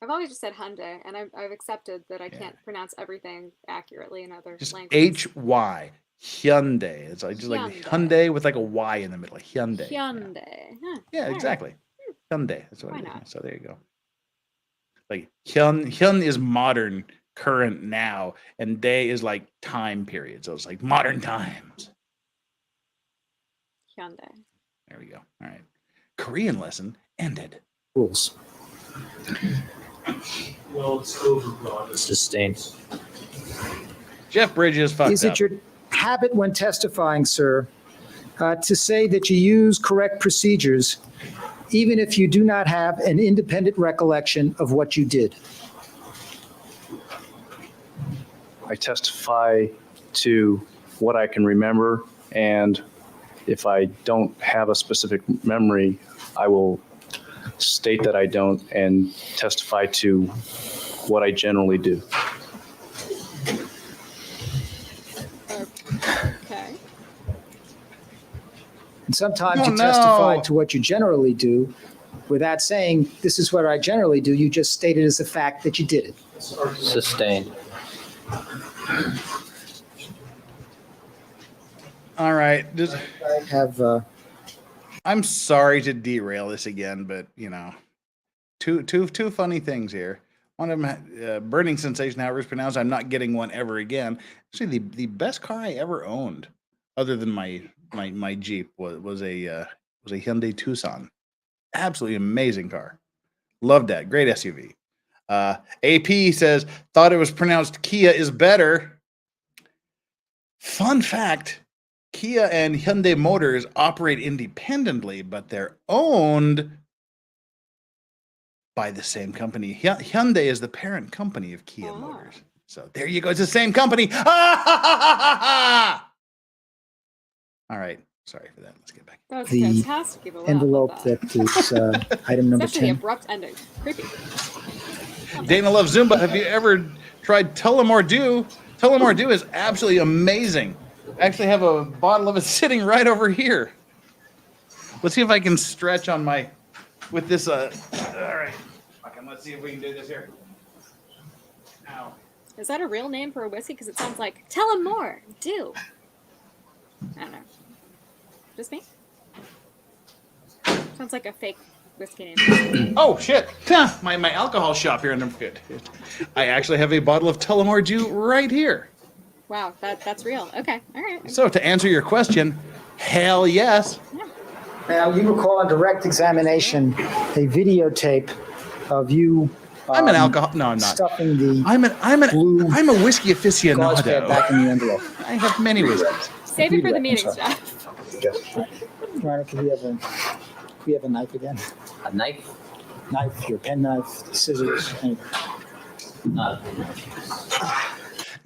[SPEAKER 6] I've always just said Hyundai, and I've accepted that I can't pronounce everything accurately in other
[SPEAKER 5] Just
[SPEAKER 6] languages.
[SPEAKER 5] HY. Hyundai. It's like just like Hyundai with like a Y in the middle. Hyundai.
[SPEAKER 6] Hyundai. Huh.
[SPEAKER 5] Yeah,
[SPEAKER 6] All
[SPEAKER 5] exactly.
[SPEAKER 6] Right.
[SPEAKER 5] Hyundai. That's what
[SPEAKER 6] Why
[SPEAKER 5] it is.
[SPEAKER 6] not?
[SPEAKER 5] So there you go. Like Hyun is modern, current now, and day is like time period. So it's like modern times.
[SPEAKER 6] Hyundai.
[SPEAKER 5] There we go. All right. Korean lesson ended.
[SPEAKER 7] rules.
[SPEAKER 9] Well, it's overbroad.
[SPEAKER 10] Sustained.
[SPEAKER 5] Jeff Bridges fucked
[SPEAKER 7] Is
[SPEAKER 5] up.
[SPEAKER 7] it your habit when testifying, sir, to say that you use correct procedures, even if you do not have an independent recollection of what you did?
[SPEAKER 8] I testify to what I can remember, and if I don't have a specific memory, I will state that I don't and testify to what I generally do.
[SPEAKER 6] Okay.
[SPEAKER 7] And sometimes
[SPEAKER 5] Oh,
[SPEAKER 7] you testify
[SPEAKER 5] no.
[SPEAKER 7] to what you generally do without saying, this is what I generally do. You just state it as a fact that you did it.
[SPEAKER 10] Sustained.
[SPEAKER 5] All right. Just,
[SPEAKER 7] I have,
[SPEAKER 5] I'm sorry to derail this again, but you know, two funny things here. One of them, burning sensation, however it's pronounced. I'm not getting one ever again. Actually, the best car I ever owned, other than my Jeep, was a Hyundai Tucson. Absolutely amazing car. Loved that. Great SUV. AP says thought it was pronounced Kia is better. Fun fact. Kia and Hyundai Motors operate independently, but they're owned by the same company. Hyundai is the parent company of Kia Motors. So there you go. It's the same company. All right. Sorry for that. Let's get back.
[SPEAKER 6] That was
[SPEAKER 7] The
[SPEAKER 6] fantastic. People laugh
[SPEAKER 7] envelope
[SPEAKER 6] at that.
[SPEAKER 7] that is item number
[SPEAKER 6] Especially the
[SPEAKER 7] 10.
[SPEAKER 6] abrupt ending. Creepy.
[SPEAKER 5] Dana loves Zumba. Have you ever tried Tullamore Dew? Tullamore Dew is absolutely amazing. I actually have a bottle of it sitting right over here. Let's see if I can stretch on my, with this, all right. Okay, let's see if we can do this here. Ow.
[SPEAKER 6] Is that a real name for a whiskey? Because it sounds like, tell him more, do. I don't know. Just me? Sounds like a fake whiskey name.
[SPEAKER 5] Oh, shit. My alcohol shop here, and I'm good. I actually have a bottle of Tullamore Dew right here.
[SPEAKER 6] Wow, that's real. Okay, all right.
[SPEAKER 5] So to answer your question, hell yes.
[SPEAKER 6] Yeah.
[SPEAKER 7] Now, you recall on direct examination a videotape of you.
[SPEAKER 5] I'm an alcohol. No, I'm not.
[SPEAKER 7] Stuffing the.
[SPEAKER 5] I'm a whiskey
[SPEAKER 7] gauze pad back
[SPEAKER 5] aficionado.
[SPEAKER 7] in the envelope.
[SPEAKER 5] I have many whiskeys.
[SPEAKER 6] Save it for the meeting, Jeff.
[SPEAKER 7] Ryan, can we have a knife again?
[SPEAKER 10] A knife?
[SPEAKER 7] Knife, your pen knife, scissors, anything.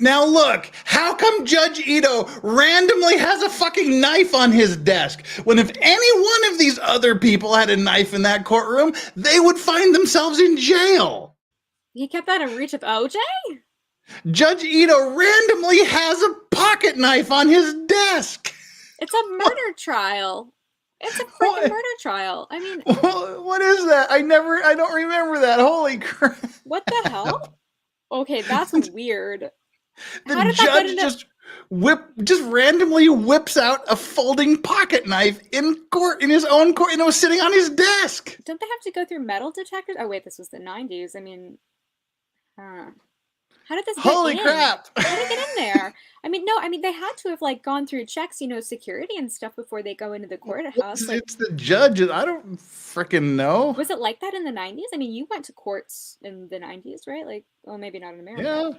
[SPEAKER 5] Now look, how come Judge Ito randomly has a fucking knife on his desk when if any one of these other people had a knife in that courtroom, they would find themselves in jail?
[SPEAKER 6] He kept that in reach of OJ?
[SPEAKER 5] Judge Ito randomly has a pocket knife on his desk.
[SPEAKER 6] It's a murder trial. It's a freaking murder trial. I mean,
[SPEAKER 5] what is that? I don't remember that. Holy crap.
[SPEAKER 6] what the hell? Okay, that's weird. How
[SPEAKER 5] The
[SPEAKER 6] did that get
[SPEAKER 5] judge
[SPEAKER 6] into...
[SPEAKER 5] just randomly whips out a folding pocket knife in court, in his own court, and it was sitting on his desk.
[SPEAKER 6] Don't they have to go through metal detectors? Oh wait, this was the 90s. I mean, how did this get
[SPEAKER 5] Holy
[SPEAKER 6] in?
[SPEAKER 5] crap.
[SPEAKER 6] How did it get in there? I mean, no, I mean, they had to have like gone through checks, security and stuff before they go into the courthouse.
[SPEAKER 5] It's the judge. I don't freaking know.
[SPEAKER 6] Was it like that in the 90s? I mean, you went to courts in the 90s, right? Like, well, maybe not in America.
[SPEAKER 5] Yeah.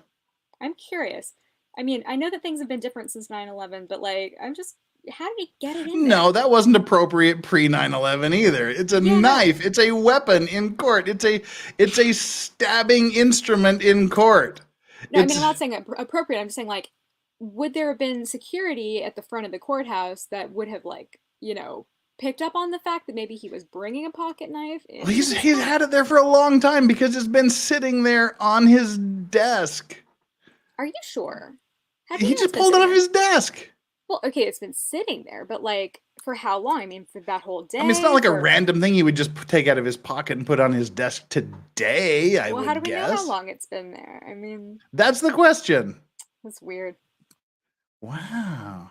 [SPEAKER 6] I'm curious. I mean, I know that things have been different since 9/11, but like, how did he get it in there?
[SPEAKER 5] No, that wasn't appropriate pre 9/11 either. It's a knife. It's a weapon in court. It's a stabbing instrument in court.
[SPEAKER 6] No, I mean, I'm not saying appropriate. I'm just saying, like, would there have been security at the front of the courthouse that would have, like, picked up on the fact that maybe he was bringing a pocket knife?
[SPEAKER 5] Well, he's had it there for a long time because it's been sitting there on his desk.
[SPEAKER 6] Are you sure?
[SPEAKER 5] He just pulled it off his desk.
[SPEAKER 6] Well, okay, it's been sitting there, but like for how long? I mean, for that whole day.
[SPEAKER 5] I mean, it's not like a random thing he would just take out of his pocket and put on his desk today. I would guess.
[SPEAKER 6] Well, how do we know how long it's been there? I mean,
[SPEAKER 5] that's the question.
[SPEAKER 6] That's weird.
[SPEAKER 5] Wow.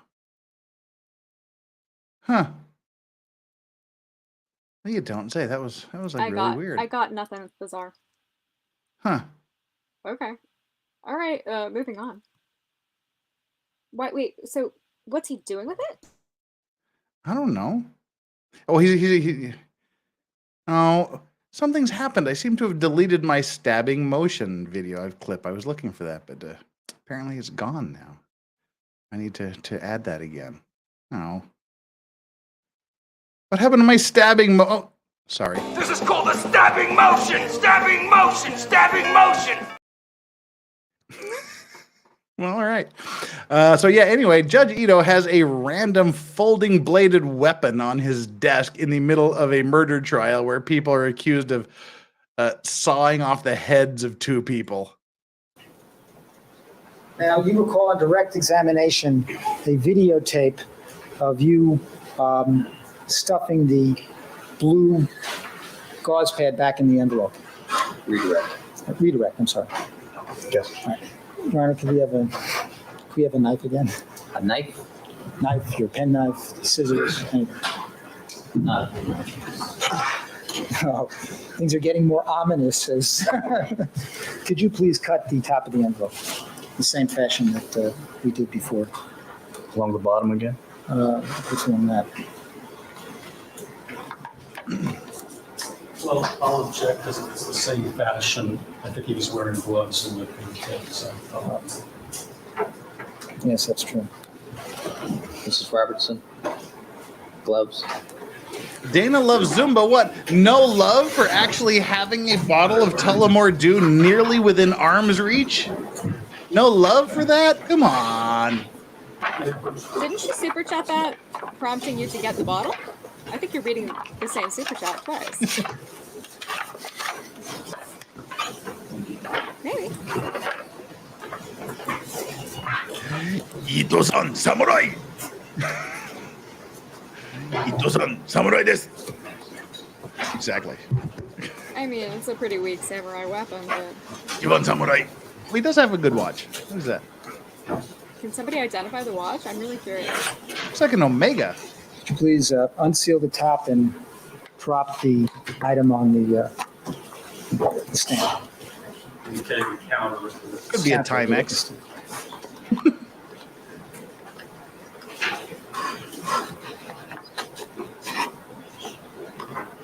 [SPEAKER 5] Huh. Well, you don't say. That was like really weird.
[SPEAKER 6] I got nothing. It's bizarre.
[SPEAKER 5] Huh.
[SPEAKER 6] Okay. All right. Moving on. Wait. So, what's he doing with it?
[SPEAKER 5] I don't know. Oh, he oh, something's happened. I seem to have deleted my stabbing motion video clip. I was looking for that, but apparently it's gone now. I need to add that again. Oh. What happened to my stabbing oh, sorry.
[SPEAKER 11] This is called a stabbing motion! Stabbing motion! Stabbing motion!
[SPEAKER 5] Well, all right. So yeah, anyway, Judge Ito has a random folding bladed weapon on his desk in the middle of a murder trial where people are accused of sawing off the heads of two people.
[SPEAKER 7] Now, you recall on direct examination a videotape of you stuffing the blue gauze pad back in the envelope. Redirect, I'm sorry.
[SPEAKER 8] Yes.
[SPEAKER 7] All right. Ronald, can we have a knife again?
[SPEAKER 10] A knife?
[SPEAKER 7] Knife, your pen knife, scissors, anything. Oh, things are getting more ominous. Could you please cut the top of the envelope? The same fashion that we did before.
[SPEAKER 8] Along the bottom again?
[SPEAKER 7] What's along that?
[SPEAKER 9] Well, I'll object because it's the same fashion. I think he was wearing gloves in the tape, so.
[SPEAKER 7] Yes, that's true.
[SPEAKER 10] Mrs. Robertson, gloves.
[SPEAKER 5] Dana loves Zumba. What? No love for actually having a bottle of Tullamore Dew nearly within arm's reach? No love for that? Come on.
[SPEAKER 6] Didn't she super chat that, prompting you to get the bottle? I think you're reading the same super chat twice. Maybe.
[SPEAKER 5] Ito-san, samurai! Ito-san, samurai desu! Exactly.
[SPEAKER 6] I mean, it's a pretty weak samurai weapon, but
[SPEAKER 5] You want samurai? Well, he does have a good watch. What is that?
[SPEAKER 6] can somebody identify the watch? I'm really curious.
[SPEAKER 5] Looks like an Omega.
[SPEAKER 7] Could you please unseal the top and drop the item on the stand?
[SPEAKER 5] Could be a Timex.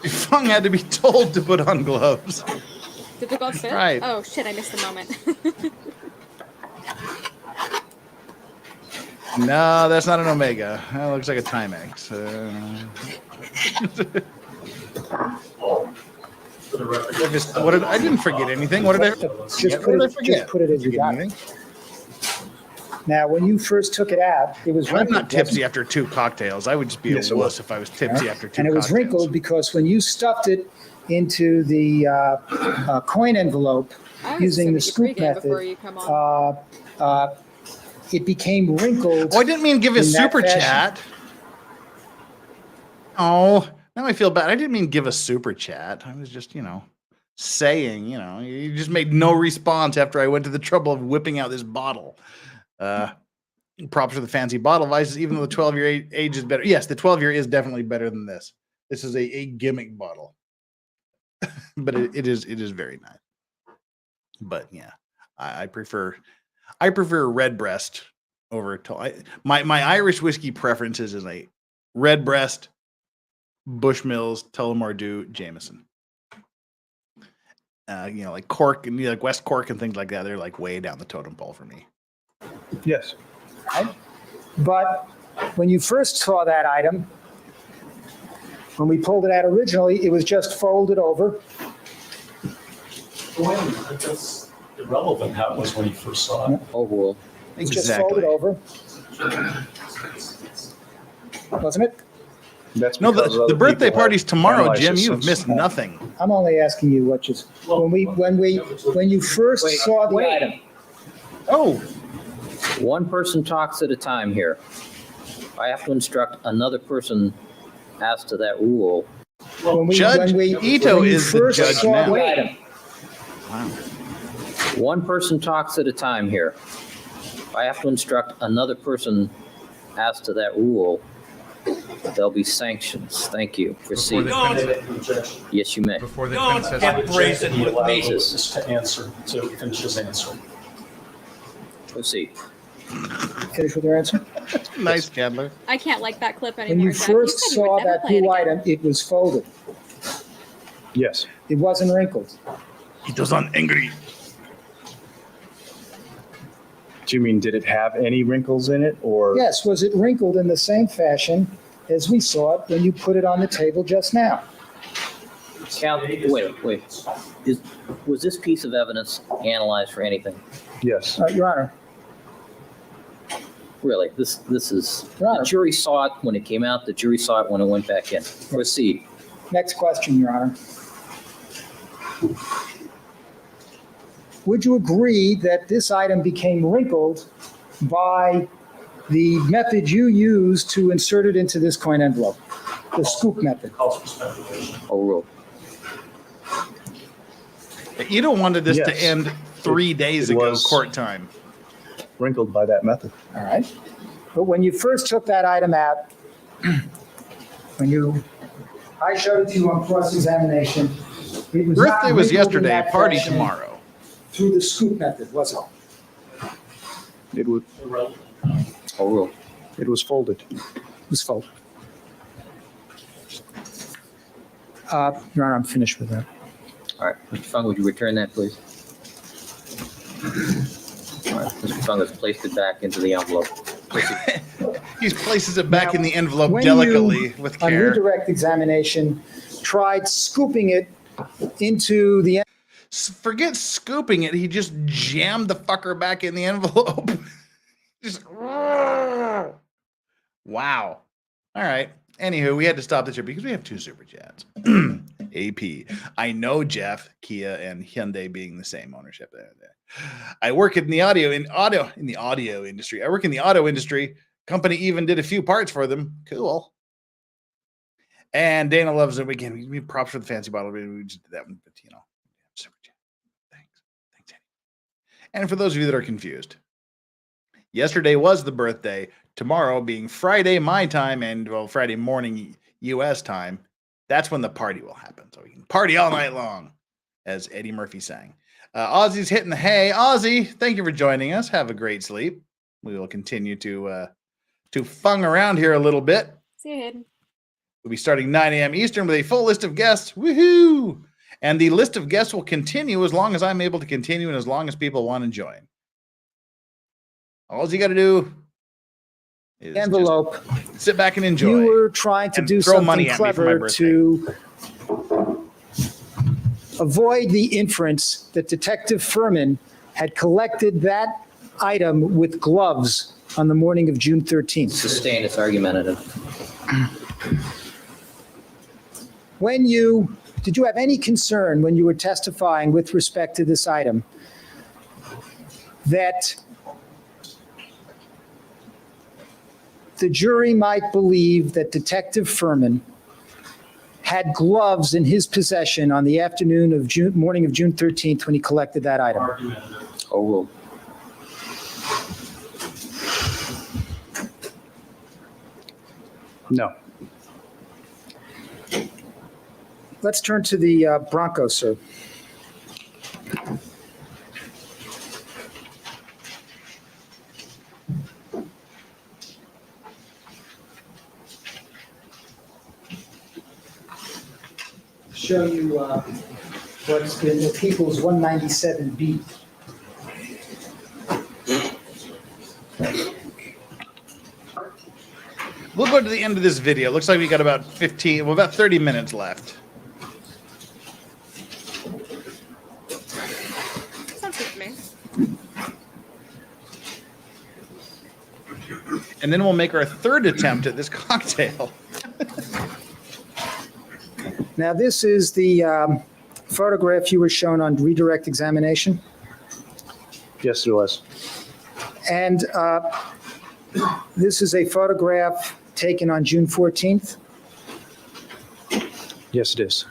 [SPEAKER 5] Fung had to be told to put on gloves.
[SPEAKER 6] Did the gloves fit?
[SPEAKER 5] Right.
[SPEAKER 6] Oh shit, I missed the moment.
[SPEAKER 5] No, that's not an Omega. That looks like a Timex. I didn't forget anything. What did I
[SPEAKER 7] Just put it as you got it. Now, when you first took it out, it was
[SPEAKER 5] I'm
[SPEAKER 7] wrinkled.
[SPEAKER 5] not tipsy after 2 cocktails. I would just be a wuss if I was tipsy after 2
[SPEAKER 7] And it was
[SPEAKER 5] cocktails.
[SPEAKER 7] wrinkled because when you stuffed it into the coin envelope using the scoop method, it became wrinkled.
[SPEAKER 5] Oh, I didn't mean give a
[SPEAKER 7] in that
[SPEAKER 5] super
[SPEAKER 7] fashion.
[SPEAKER 5] chat. Oh, now I feel bad. I didn't mean give a super chat. I was just, saying, you just made no response after I went to the trouble of whipping out this bottle. Props for the fancy bottle vices, even though the 12-year age is better. Yes, the 12-year is definitely better than this. This is a gimmick bottle. But it is very nice. But yeah, I prefer Redbreast over my Irish whiskey preferences is a Redbreast, Bushmills, Tullamore Dew, Jameson. Like Cork and like West Cork and things like that. They're like way down the totem pole for me.
[SPEAKER 8] Yes.
[SPEAKER 7] Right? But when you first saw that item, when we pulled it out originally, it was just folded over.
[SPEAKER 9] Wait a minute, that's irrelevant how it was when you first saw it.
[SPEAKER 10] Overall.
[SPEAKER 7] It's just folded over. Wasn't it?
[SPEAKER 8] That's
[SPEAKER 5] No,
[SPEAKER 8] because
[SPEAKER 5] the
[SPEAKER 8] other
[SPEAKER 5] birthday
[SPEAKER 8] people
[SPEAKER 5] party's
[SPEAKER 8] have
[SPEAKER 5] tomorrow,
[SPEAKER 8] analyzed
[SPEAKER 5] Jim.
[SPEAKER 8] the
[SPEAKER 5] You've missed
[SPEAKER 8] Simpsons.
[SPEAKER 5] nothing.
[SPEAKER 7] I'm only asking you when you first saw the item.
[SPEAKER 5] Oh,
[SPEAKER 10] One person talks at a time here. I have to instruct another person as to that rule.
[SPEAKER 5] Judge Ito
[SPEAKER 7] when you
[SPEAKER 5] is the
[SPEAKER 7] first
[SPEAKER 5] judge
[SPEAKER 7] saw
[SPEAKER 5] now.
[SPEAKER 7] the item,
[SPEAKER 5] Wow.
[SPEAKER 10] One person talks at a time here. I have to instruct another person as to that rule. There'll be sanctions. Thank you. Proceed. Yes, you may.
[SPEAKER 2] Before the
[SPEAKER 9] Don't
[SPEAKER 2] defense
[SPEAKER 9] get
[SPEAKER 2] says
[SPEAKER 9] brazen with me.
[SPEAKER 10] Jesus.
[SPEAKER 9] To answer, to finish his answer.
[SPEAKER 10] Proceed.
[SPEAKER 7] finish with your answer.
[SPEAKER 5] Nice, Chandler.
[SPEAKER 6] I can't like that clip
[SPEAKER 7] When
[SPEAKER 6] anymore.
[SPEAKER 7] you
[SPEAKER 6] Jeff.
[SPEAKER 7] first
[SPEAKER 6] said you would
[SPEAKER 7] saw
[SPEAKER 6] never
[SPEAKER 7] that
[SPEAKER 6] play it
[SPEAKER 7] blue
[SPEAKER 6] again.
[SPEAKER 7] item, it was folded.
[SPEAKER 8] Yes.
[SPEAKER 7] It wasn't wrinkled.
[SPEAKER 5] It was on angry.
[SPEAKER 8] Do you mean, did it have any wrinkles in it, or?
[SPEAKER 7] Yes, was it wrinkled in the same fashion as we saw it when you put it on the table just now?
[SPEAKER 10] Cal, wait. Was this piece of evidence analyzed for anything?
[SPEAKER 8] Yes.
[SPEAKER 7] Your Honor.
[SPEAKER 10] Really, this is,
[SPEAKER 7] Your Honor.
[SPEAKER 10] the jury saw it when it came out, the jury saw it when it went back in. Proceed.
[SPEAKER 7] Next question, Your Honor. Would you agree that this item became wrinkled by the method you used to insert it into this coin envelope? The scoop method.
[SPEAKER 10] Overruled.
[SPEAKER 5] Ito wanted this
[SPEAKER 8] Yes.
[SPEAKER 5] to end 3 days
[SPEAKER 8] It
[SPEAKER 5] ago,
[SPEAKER 8] was-
[SPEAKER 5] court time.
[SPEAKER 8] Wrinkled by that method.
[SPEAKER 7] All right. But when you first took that item out, I showed it to you on cross-examination. It was not
[SPEAKER 5] Birthday was
[SPEAKER 7] wrinkled in
[SPEAKER 5] yesterday,
[SPEAKER 7] that
[SPEAKER 5] party
[SPEAKER 7] fashion
[SPEAKER 5] tomorrow.
[SPEAKER 7] Through the scoop method, was it?
[SPEAKER 8] It would.
[SPEAKER 10] Overruled.
[SPEAKER 8] It was folded.
[SPEAKER 7] It was folded. Your Honor, I'm finished with that.
[SPEAKER 10] All right, Mr. Fung, would you return that, please? All right, Mr. Fung has placed it back into the envelope.
[SPEAKER 5] He places it back
[SPEAKER 7] Now,
[SPEAKER 5] in the envelope
[SPEAKER 7] when
[SPEAKER 5] delicately
[SPEAKER 7] you,
[SPEAKER 5] with
[SPEAKER 7] on
[SPEAKER 5] care.
[SPEAKER 7] redirect examination, tried scooping it into the
[SPEAKER 5] Forget scooping it. He just jammed the fucker back in the envelope. Just wow. All right. Anywho, we had to stop the show because we have 2 super chats. AP. I know Jeff, Kia, and Hyundai being the same ownership. I work in the audio industry. I work in the auto industry. Company even did a few parts for them. Cool. And Dana loves it. Again, we props for the fancy bottle. We just did that one, but super chat. Thanks, Eddie. And for those of you that are confused, yesterday was the birthday. Tomorrow being Friday my time and Friday morning U.S. time. That's when the party will happen. So we can party all night long, as Eddie Murphy sang. Ozzy's hitting the hay. Ozzy, thank you for joining us. Have a great sleep. We will continue to fung around here a little bit.
[SPEAKER 6] See you, Hayden.
[SPEAKER 5] We'll be starting 9 a.m. Eastern with a full list of guests. Woohoo! And the list of guests will continue as long as I'm able to continue and as long as people want to join. All you got to do is
[SPEAKER 7] envelope.
[SPEAKER 5] Sit back and enjoy.
[SPEAKER 7] You were trying to do something clever to avoid the inference that Detective Furman had collected that item with gloves on the morning of June 13th.
[SPEAKER 10] Sustain, it's argumentative.
[SPEAKER 7] Did you have any concern when you were testifying with respect to this item that the jury might believe that Detective Furman had gloves in his possession on the morning of June 13th when he collected that item?
[SPEAKER 9] Argumentative.
[SPEAKER 10] Oh, well.
[SPEAKER 8] No.
[SPEAKER 7] Let's turn to the Bronco, sir. Show you what's been the People's 197B.
[SPEAKER 5] We'll go to the end of this video. Looks like we got about 30 minutes left.
[SPEAKER 6] Sounds good to me.
[SPEAKER 5] And then we'll make our third attempt at this cocktail.
[SPEAKER 7] Now, this is the photograph you were shown on redirect examination.
[SPEAKER 8] Yes, it was.
[SPEAKER 7] And this is a photograph taken on June 14th.
[SPEAKER 8] Yes, it is.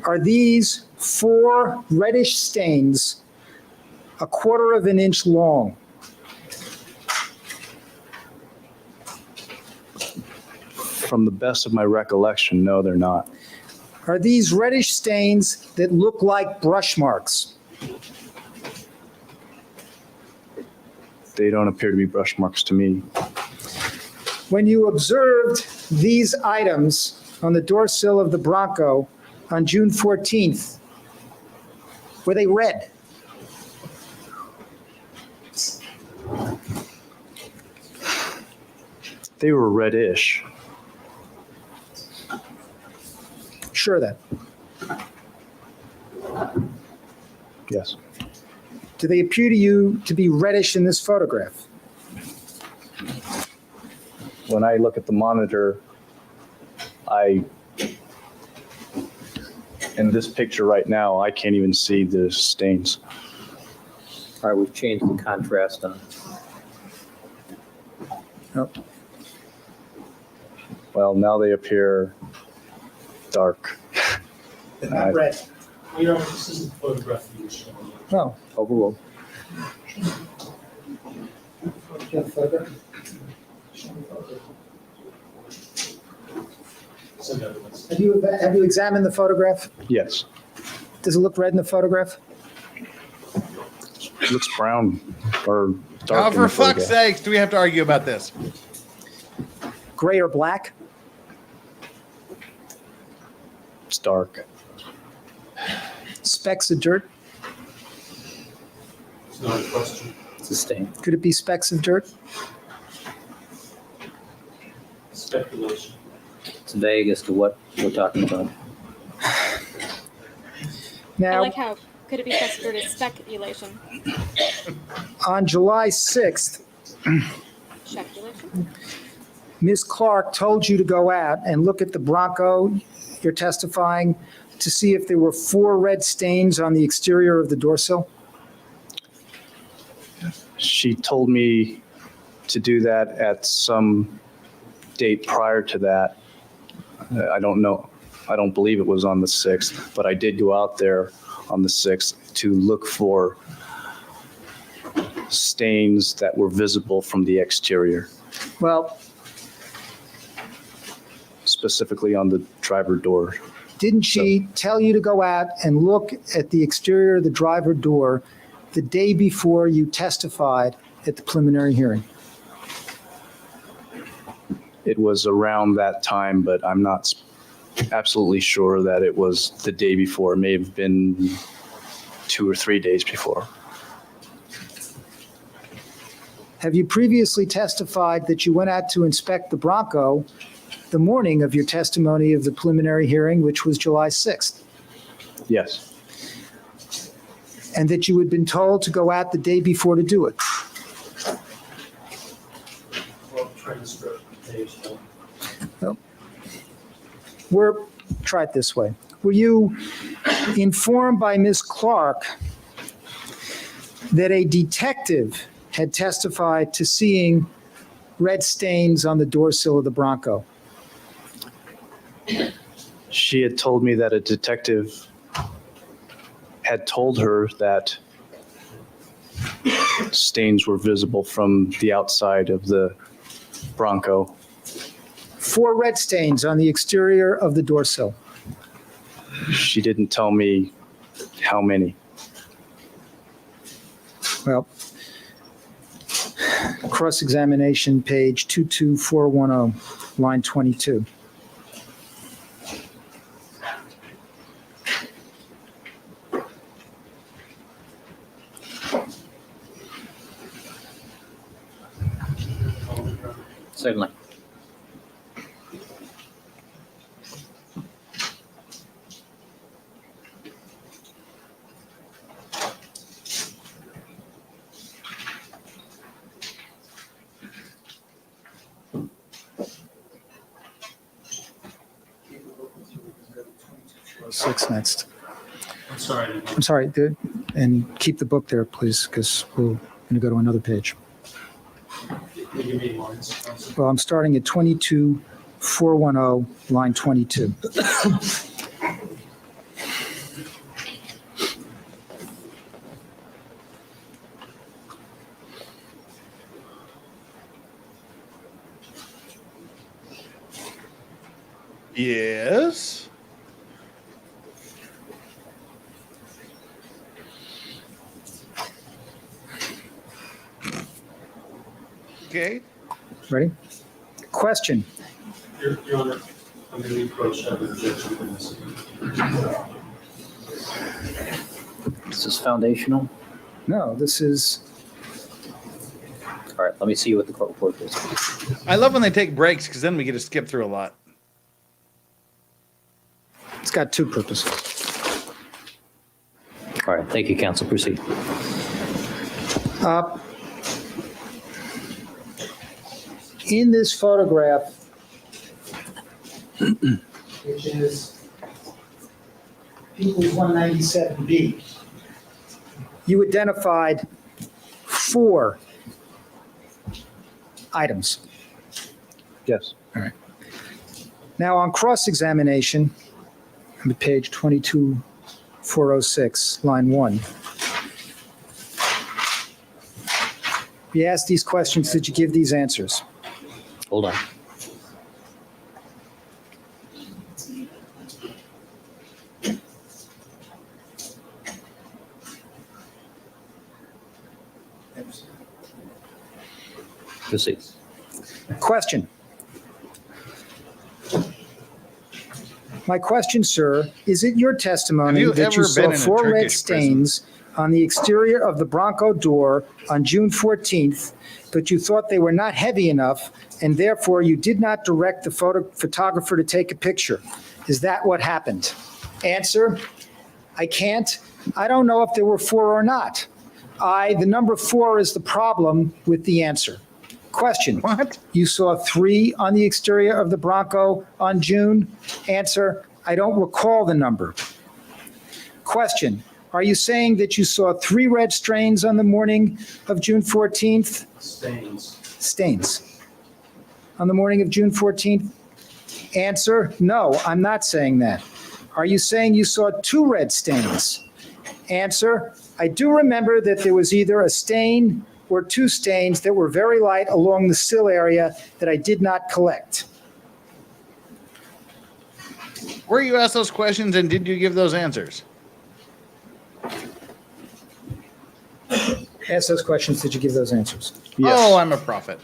[SPEAKER 7] Are these 4 reddish stains a 1/4 of an inch long?
[SPEAKER 8] From the best of my recollection, no, they're not.
[SPEAKER 7] Are these reddish stains that look like brush marks?
[SPEAKER 8] They don't appear to be brush marks to me.
[SPEAKER 7] When you observed these items on the door sill of the Bronco on June 14th, were they red?
[SPEAKER 8] They were reddish.
[SPEAKER 7] Sure then.
[SPEAKER 8] Yes.
[SPEAKER 7] Do they appear to you to be reddish in this photograph?
[SPEAKER 8] When I look at the monitor, in this picture right now, I can't even see the stains.
[SPEAKER 10] All right, we've changed the contrast on.
[SPEAKER 7] Nope.
[SPEAKER 8] Well, now they appear dark.
[SPEAKER 7] They're not red.
[SPEAKER 9] Well, Your Honor, this isn't the photograph you were showing.
[SPEAKER 7] No.
[SPEAKER 10] Overruled.
[SPEAKER 9] Send evidence.
[SPEAKER 7] Have you examined the photograph?
[SPEAKER 8] Yes.
[SPEAKER 7] Does it look red in the photograph?
[SPEAKER 8] It looks brown or dark.
[SPEAKER 5] Oh,
[SPEAKER 8] in
[SPEAKER 5] for
[SPEAKER 8] the
[SPEAKER 5] fuck's
[SPEAKER 8] photograph.
[SPEAKER 5] sakes, do we have to argue about this?
[SPEAKER 7] Gray or black?
[SPEAKER 8] It's dark.
[SPEAKER 7] Specks of dirt?
[SPEAKER 9] It's not a question.
[SPEAKER 10] It's a stain.
[SPEAKER 7] Could it be specks of dirt?
[SPEAKER 9] Speculation.
[SPEAKER 10] It's vague as to what we're talking about.
[SPEAKER 6] I
[SPEAKER 7] Now,
[SPEAKER 6] like how could it be considered as speculation?
[SPEAKER 7] on July 6th,
[SPEAKER 6] Speculation?
[SPEAKER 7] Ms. Clark told you to go out and look at the Bronco, you're testifying, to see if there were 4 red stains on the exterior of the door sill?
[SPEAKER 8] She told me to do that at some date prior to that. I don't know. I don't believe it was on the 6th, but I did go out there on the 6th to look for stains that were visible from the exterior.
[SPEAKER 7] Well,
[SPEAKER 8] specifically on the driver door.
[SPEAKER 7] didn't she tell you to go out and look at the exterior of the driver door the day before you testified at the preliminary hearing?
[SPEAKER 8] It was around that time, but I'm not absolutely sure that it was the day before. It may have been 2 or 3 days before.
[SPEAKER 7] Have you previously testified that you went out to inspect the Bronco the morning of your testimony of the preliminary hearing, which was July 6th?
[SPEAKER 8] Yes.
[SPEAKER 7] And that you had been told to go out the day before to do it?
[SPEAKER 9] Well, transcript page.
[SPEAKER 7] Try it this way. Were you informed by Ms. Clark that a detective had testified to seeing red stains on the door sill of the Bronco?
[SPEAKER 8] She had told me that a detective had told her that stains were visible from the outside of the Bronco.
[SPEAKER 7] 4 red stains on the exterior of the door sill.
[SPEAKER 8] She didn't tell me how many.
[SPEAKER 7] Well, cross-examination, page 22410, line 22.
[SPEAKER 10] Certainly.
[SPEAKER 7] Six next.
[SPEAKER 9] I'm sorry.
[SPEAKER 7] I'm sorry, and keep the book there, please, because we're going to go to another page.
[SPEAKER 9] You give me lines.
[SPEAKER 7] Well, I'm starting at 22410, line 22.
[SPEAKER 5] Yes. Okay.
[SPEAKER 7] Ready? Question.
[SPEAKER 9] Your Honor, I'm going to approach that with objection to this.
[SPEAKER 10] Is this foundational?
[SPEAKER 7] No, this is,
[SPEAKER 10] All right, let me see what the court report is.
[SPEAKER 5] I love when they take breaks because then we get to skip through a lot.
[SPEAKER 7] it's got 2 purposes.
[SPEAKER 10] All right, thank you, counsel. Proceed.
[SPEAKER 7] In this photograph, which is People's 197B, you identified 4 items.
[SPEAKER 8] Yes.
[SPEAKER 7] All right. Now, on cross-examination, on page 22406, line 1, we asked these questions. Did you give these answers?
[SPEAKER 10] Hold on. Proceed.
[SPEAKER 7] Question. My question, sir, is it your testimony that you saw 4 red stains on the exterior of the Bronco door on June 14th, but you thought they were not heavy enough, and therefore you did not direct the photographer to take a picture? Is that what happened? Answer, I can't. I don't know if there were 4 or not. The number 4 is the problem with the answer. Question.
[SPEAKER 5] What?
[SPEAKER 7] You saw 3 on the exterior of the Bronco on June? Answer. I don't recall the number. Question. Are you saying that you saw 3 red stains on the morning of June 14th? Stains. On the morning of June 14th? Answer. No, I'm not saying that. Are you saying you saw 2 red stains? Answer. I do remember that there was either a stain or 2 stains that were very light along the sill area that I did not collect.
[SPEAKER 5] Were you asked those questions and did you give those answers?
[SPEAKER 7] Ask those questions. Did you give those answers?
[SPEAKER 5] Yes. Oh, I'm a prophet.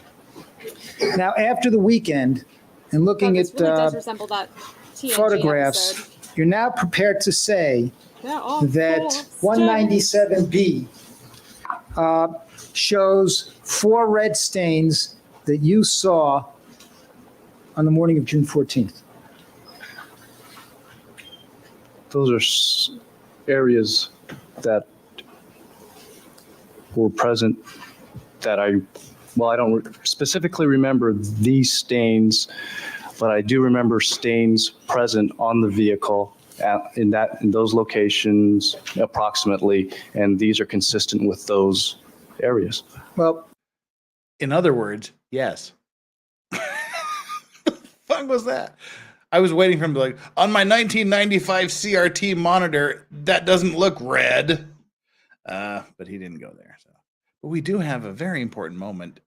[SPEAKER 7] Now, after the weekend and looking
[SPEAKER 6] This
[SPEAKER 7] at
[SPEAKER 6] really does resemble that TNG
[SPEAKER 7] photographs,
[SPEAKER 6] episode.
[SPEAKER 7] you're now prepared to say
[SPEAKER 6] They're all
[SPEAKER 7] that
[SPEAKER 6] full of
[SPEAKER 7] 197B shows 4 red stains that you saw on the morning of June 14th.
[SPEAKER 8] Those are areas that were present that I don't specifically remember these stains, but I do remember stains present on the vehicle in those locations approximately, and these are consistent with those areas.
[SPEAKER 7] Well,
[SPEAKER 5] in other words, yes. The fuck was that? I was waiting for him to be like, on my 1995 CRT monitor, that doesn't look red. But he didn't go there. So, but we do have a very important moment.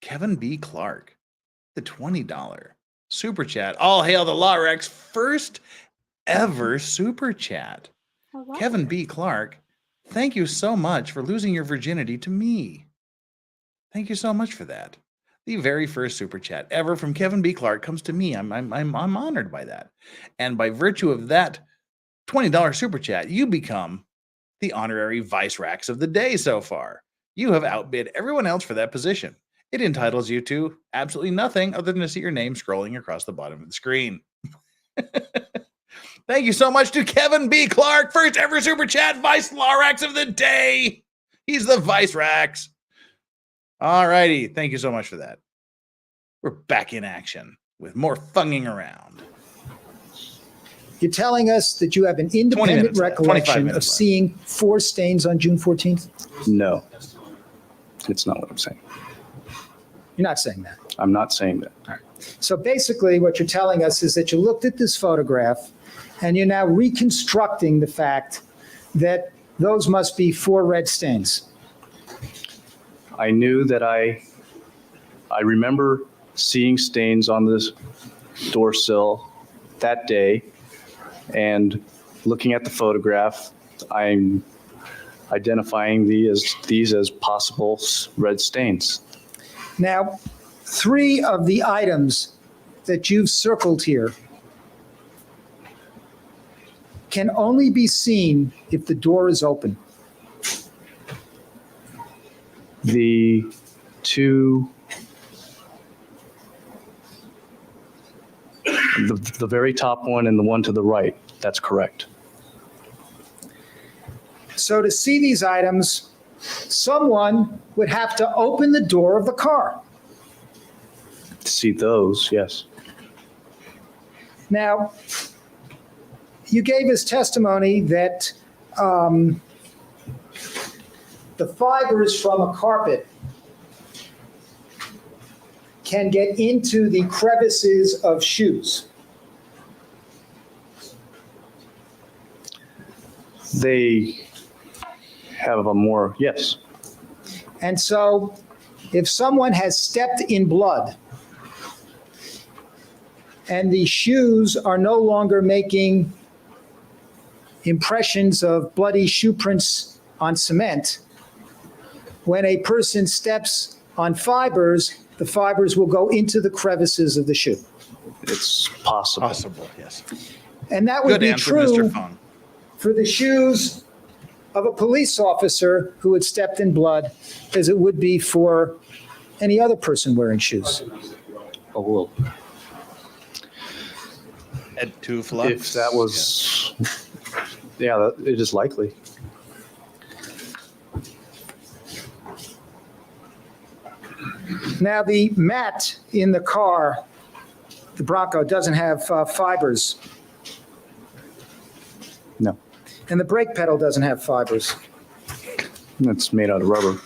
[SPEAKER 5] Kevin B. Clark, the $20 super chat. All hail the Lorex first ever super chat. Kevin B. Clark, thank you so much for losing your virginity to me. Thank you so much for that. The very first super chat ever from Kevin B. Clark comes to me. I'm honored by that. And by virtue of that $20 super chat, you become the honorary Vice Racks of the day so far. You have outbid everyone else for that position. It entitles you to absolutely nothing other than to see your name scrolling across the bottom of the screen. Thank you so much to Kevin B. Clark, first ever super chat Vice Lorax of the day. He's the Vice Racks. All righty. Thank you so much for that. We're back in action with more funging around.
[SPEAKER 7] You're telling us that you have an independent recollection of seeing 4 stains on June 14th?
[SPEAKER 8] No, it's not what I'm saying.
[SPEAKER 7] You're not saying that.
[SPEAKER 8] I'm not saying that.
[SPEAKER 7] All right. So basically what you're telling us is that you looked at this photograph and you're now reconstructing the fact that those must be 4 red stains.
[SPEAKER 8] I knew that I remember seeing stains on this door sill that day, and looking at the photograph, I'm identifying these as possible red stains.
[SPEAKER 7] Now, 3 of the items that you've circled here can only be seen if the door is open.
[SPEAKER 8] The 2, the very top one and the one to the right, that's correct.
[SPEAKER 7] So to see these items, someone would have to open the door of the car.
[SPEAKER 8] To see those, yes.
[SPEAKER 7] Now, you gave us testimony that the fibers from a carpet can get into the crevices of shoes.
[SPEAKER 8] They have a more, yes.
[SPEAKER 7] And so if someone has stepped in blood and the shoes are no longer making impressions of bloody shoe prints on cement, when a person steps on fibers, the fibers will go into the crevices of the shoe.
[SPEAKER 8] It's possible.
[SPEAKER 5] Possible, yes.
[SPEAKER 7] And that would
[SPEAKER 5] Good
[SPEAKER 7] be
[SPEAKER 5] answer,
[SPEAKER 7] true
[SPEAKER 5] Mr. Fung.
[SPEAKER 7] for the shoes of a police officer who had stepped in blood as it would be for any other person wearing shoes.
[SPEAKER 10] Oh, well.
[SPEAKER 5] At 2 flux.
[SPEAKER 8] If that was, yeah, it is likely.
[SPEAKER 7] Now, the mat in the car, the Bronco, doesn't have fibers,
[SPEAKER 8] No,
[SPEAKER 7] and the brake pedal doesn't have fibers.
[SPEAKER 8] it's made out of rubber.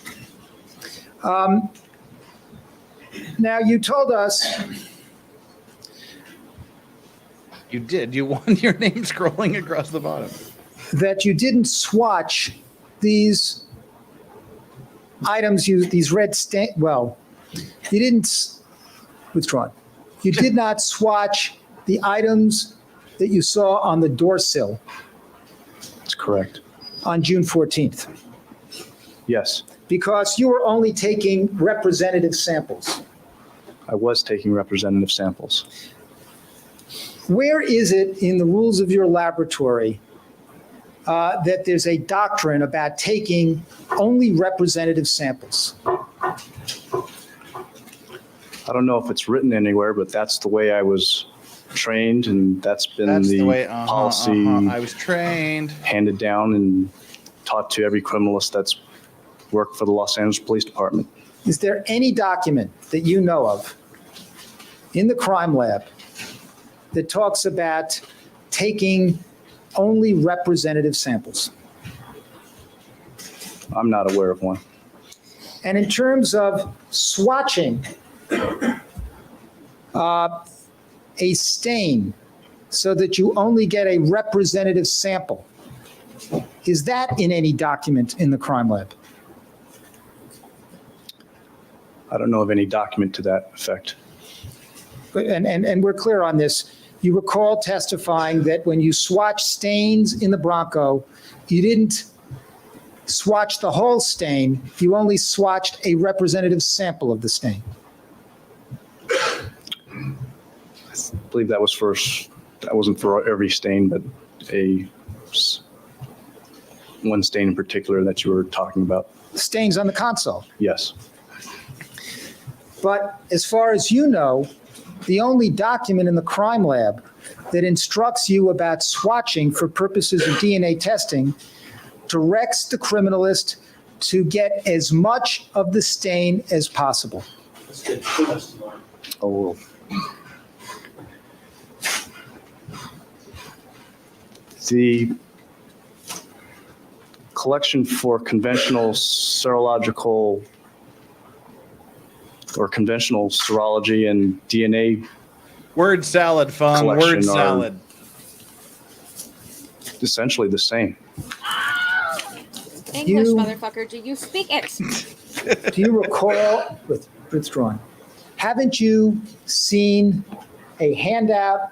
[SPEAKER 7] Now, you told us
[SPEAKER 5] You did. You won your name scrolling across the bottom.
[SPEAKER 7] that you didn't swatch these items, these red stain, well, you didn't, withdrawn. You did not swatch the items that you saw on the door sill
[SPEAKER 8] That's correct.
[SPEAKER 7] on June 14th,
[SPEAKER 8] Yes,
[SPEAKER 7] because you were only taking representative samples.
[SPEAKER 8] I was taking representative samples.
[SPEAKER 7] Where is it in the rules of your laboratory that there's a doctrine about taking only representative samples?
[SPEAKER 8] I don't know if it's written anywhere, but that's the way I was trained, and that's been
[SPEAKER 5] That's
[SPEAKER 8] the
[SPEAKER 5] the way
[SPEAKER 8] policy
[SPEAKER 5] I was trained.
[SPEAKER 8] handed down and taught to every criminalist that's worked for the Los Angeles Police Department.
[SPEAKER 7] Is there any document that you know of in the crime lab that talks about taking only representative samples?
[SPEAKER 8] I'm not aware of one.
[SPEAKER 7] And in terms of swatching a stain so that you only get a representative sample, is that in any document in the crime lab?
[SPEAKER 8] I don't know of any document to that effect.
[SPEAKER 7] And we're clear on this. You recall testifying that when you swatched stains in the Bronco, you didn't swatch the whole stain, you only swatched a representative sample of the stain.
[SPEAKER 8] I believe that wasn't for every stain, but one stain in particular that you were talking about.
[SPEAKER 7] Stains on the console.
[SPEAKER 8] Yes.
[SPEAKER 7] But as far as you know, the only document in the crime lab that instructs you about swatching for purposes of DNA testing directs the criminalist to get as much of the stain as possible.
[SPEAKER 8] Oh. The collection for conventional serological or conventional serology and DNA.
[SPEAKER 5] Word salad, Fung. Word salad.
[SPEAKER 8] Essentially the same.
[SPEAKER 6] English, motherfucker. Do you speak it?
[SPEAKER 7] Do you recall, withdrawn, haven't you seen a handout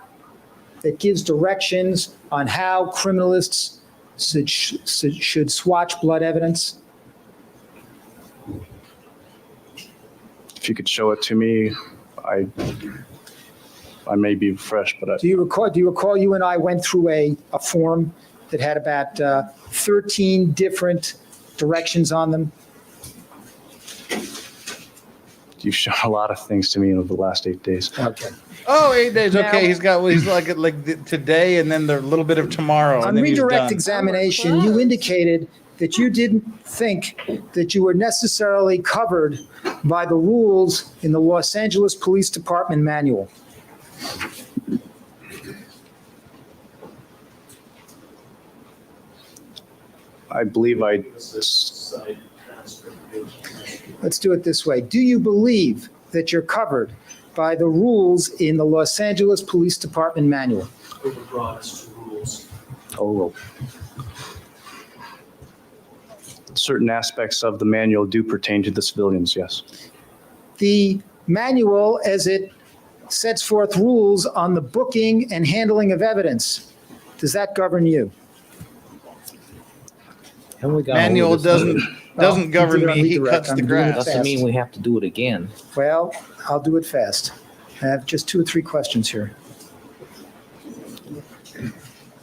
[SPEAKER 7] that gives directions on how criminalists should swatch blood evidence?
[SPEAKER 8] If you could show it to me, I may be fresh, but
[SPEAKER 7] Do you recall you and I went through a form that had about 13 different directions on them?
[SPEAKER 8] you've shown a lot of things to me over the last 8 days.
[SPEAKER 7] Okay.
[SPEAKER 5] Oh, 8 days.
[SPEAKER 7] Now-
[SPEAKER 5] Okay, he's like today and then the little bit of tomorrow.
[SPEAKER 7] On
[SPEAKER 5] and then he's
[SPEAKER 7] redirect
[SPEAKER 5] done.
[SPEAKER 7] examination, you indicated that you didn't think that you were necessarily covered by the rules in the Los Angeles Police Department manual.
[SPEAKER 8] I believe I,
[SPEAKER 7] Let's do it this way. Do you believe that you're covered by the rules in the Los Angeles Police Department manual?
[SPEAKER 9] Overbroad as to rules.
[SPEAKER 8] oh, certain aspects of the manual do pertain to the civilians, yes.
[SPEAKER 7] The manual, as it sets forth rules on the booking and handling of evidence, does that govern you?
[SPEAKER 10] And we got
[SPEAKER 5] Manual doesn't govern me. He cuts the grass.
[SPEAKER 10] Doesn't mean we have to do it again.
[SPEAKER 7] Well, I'll do it fast. I have just 2 or 3 questions here.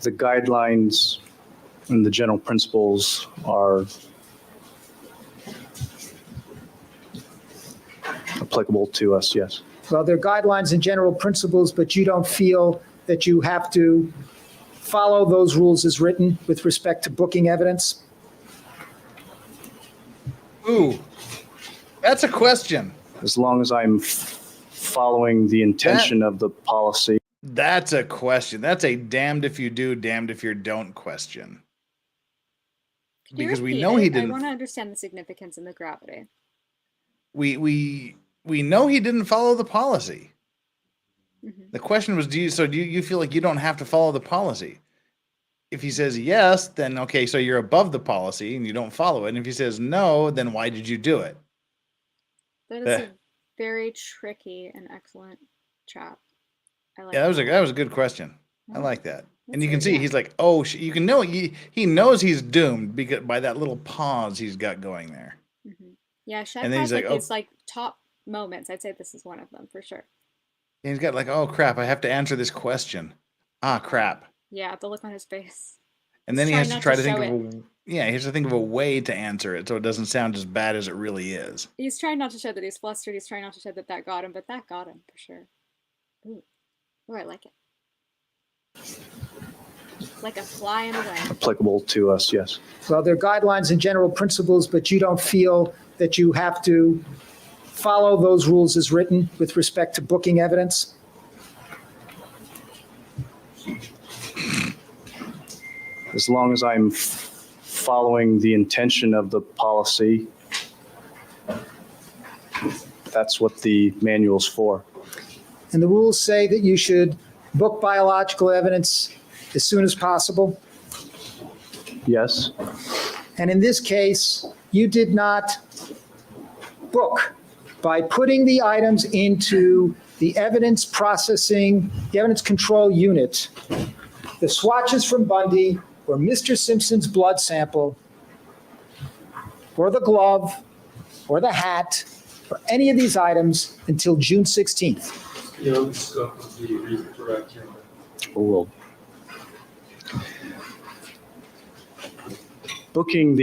[SPEAKER 8] The guidelines and the general principles are applicable to us, yes.
[SPEAKER 7] Well, there are guidelines and general principles, but you don't feel that you have to follow those rules as written with respect to booking evidence?
[SPEAKER 5] Ooh, that's a question.
[SPEAKER 8] As long as I'm following the intention of the policy.
[SPEAKER 5] That's a question. That's a damned if you do, damned if you don't question. Because we know he didn't.
[SPEAKER 6] I want to understand the significance and the gravity.
[SPEAKER 5] We know he didn't follow the policy.
[SPEAKER 6] Mm-hmm.
[SPEAKER 5] The question was, do you feel like you don't have to follow the policy? If he says yes, then okay, so you're above the policy and you don't follow it. And if he says no, then why did you do it?
[SPEAKER 6] That is a very tricky and excellent trap. I like
[SPEAKER 5] Yeah, that was a good question. I like that. And you can see he's like, oh, you can know he knows he's doomed because by that little pause he's got going there.
[SPEAKER 6] Mm-hmm. Yeah, Sheck
[SPEAKER 5] And then
[SPEAKER 6] has
[SPEAKER 5] he's
[SPEAKER 6] like
[SPEAKER 5] like,
[SPEAKER 6] these like top moments. I'd say this is one of them for sure.
[SPEAKER 5] And he's got like, oh crap, I have to answer this question. Ah, crap.
[SPEAKER 6] Yeah, the look on his face.
[SPEAKER 5] And then he has to try to think of he has to think of a way to answer it so it doesn't sound as bad as it really is.
[SPEAKER 6] He's trying not to show that he's flustered. He's trying not to show that got him, but that got him for sure. Ooh, I like it. Like a fly in a way.
[SPEAKER 8] Applicable to us, yes.
[SPEAKER 7] Well, there are guidelines and general principles, but you don't feel that you have to follow those rules as written with respect to booking evidence?
[SPEAKER 8] As long as I'm following the intention of the policy, that's what the manual's for.
[SPEAKER 7] And the rules say that you should book biological evidence as soon as possible?
[SPEAKER 8] Yes.
[SPEAKER 7] And in this case, you did not book by putting the items into the evidence processing, the evidence control unit. The swatches from Bundy or Mr. Simpson's blood sample or the glove or the hat or any of these items until June 16th.
[SPEAKER 9] This stuff would be redirect here.
[SPEAKER 8] Well, booking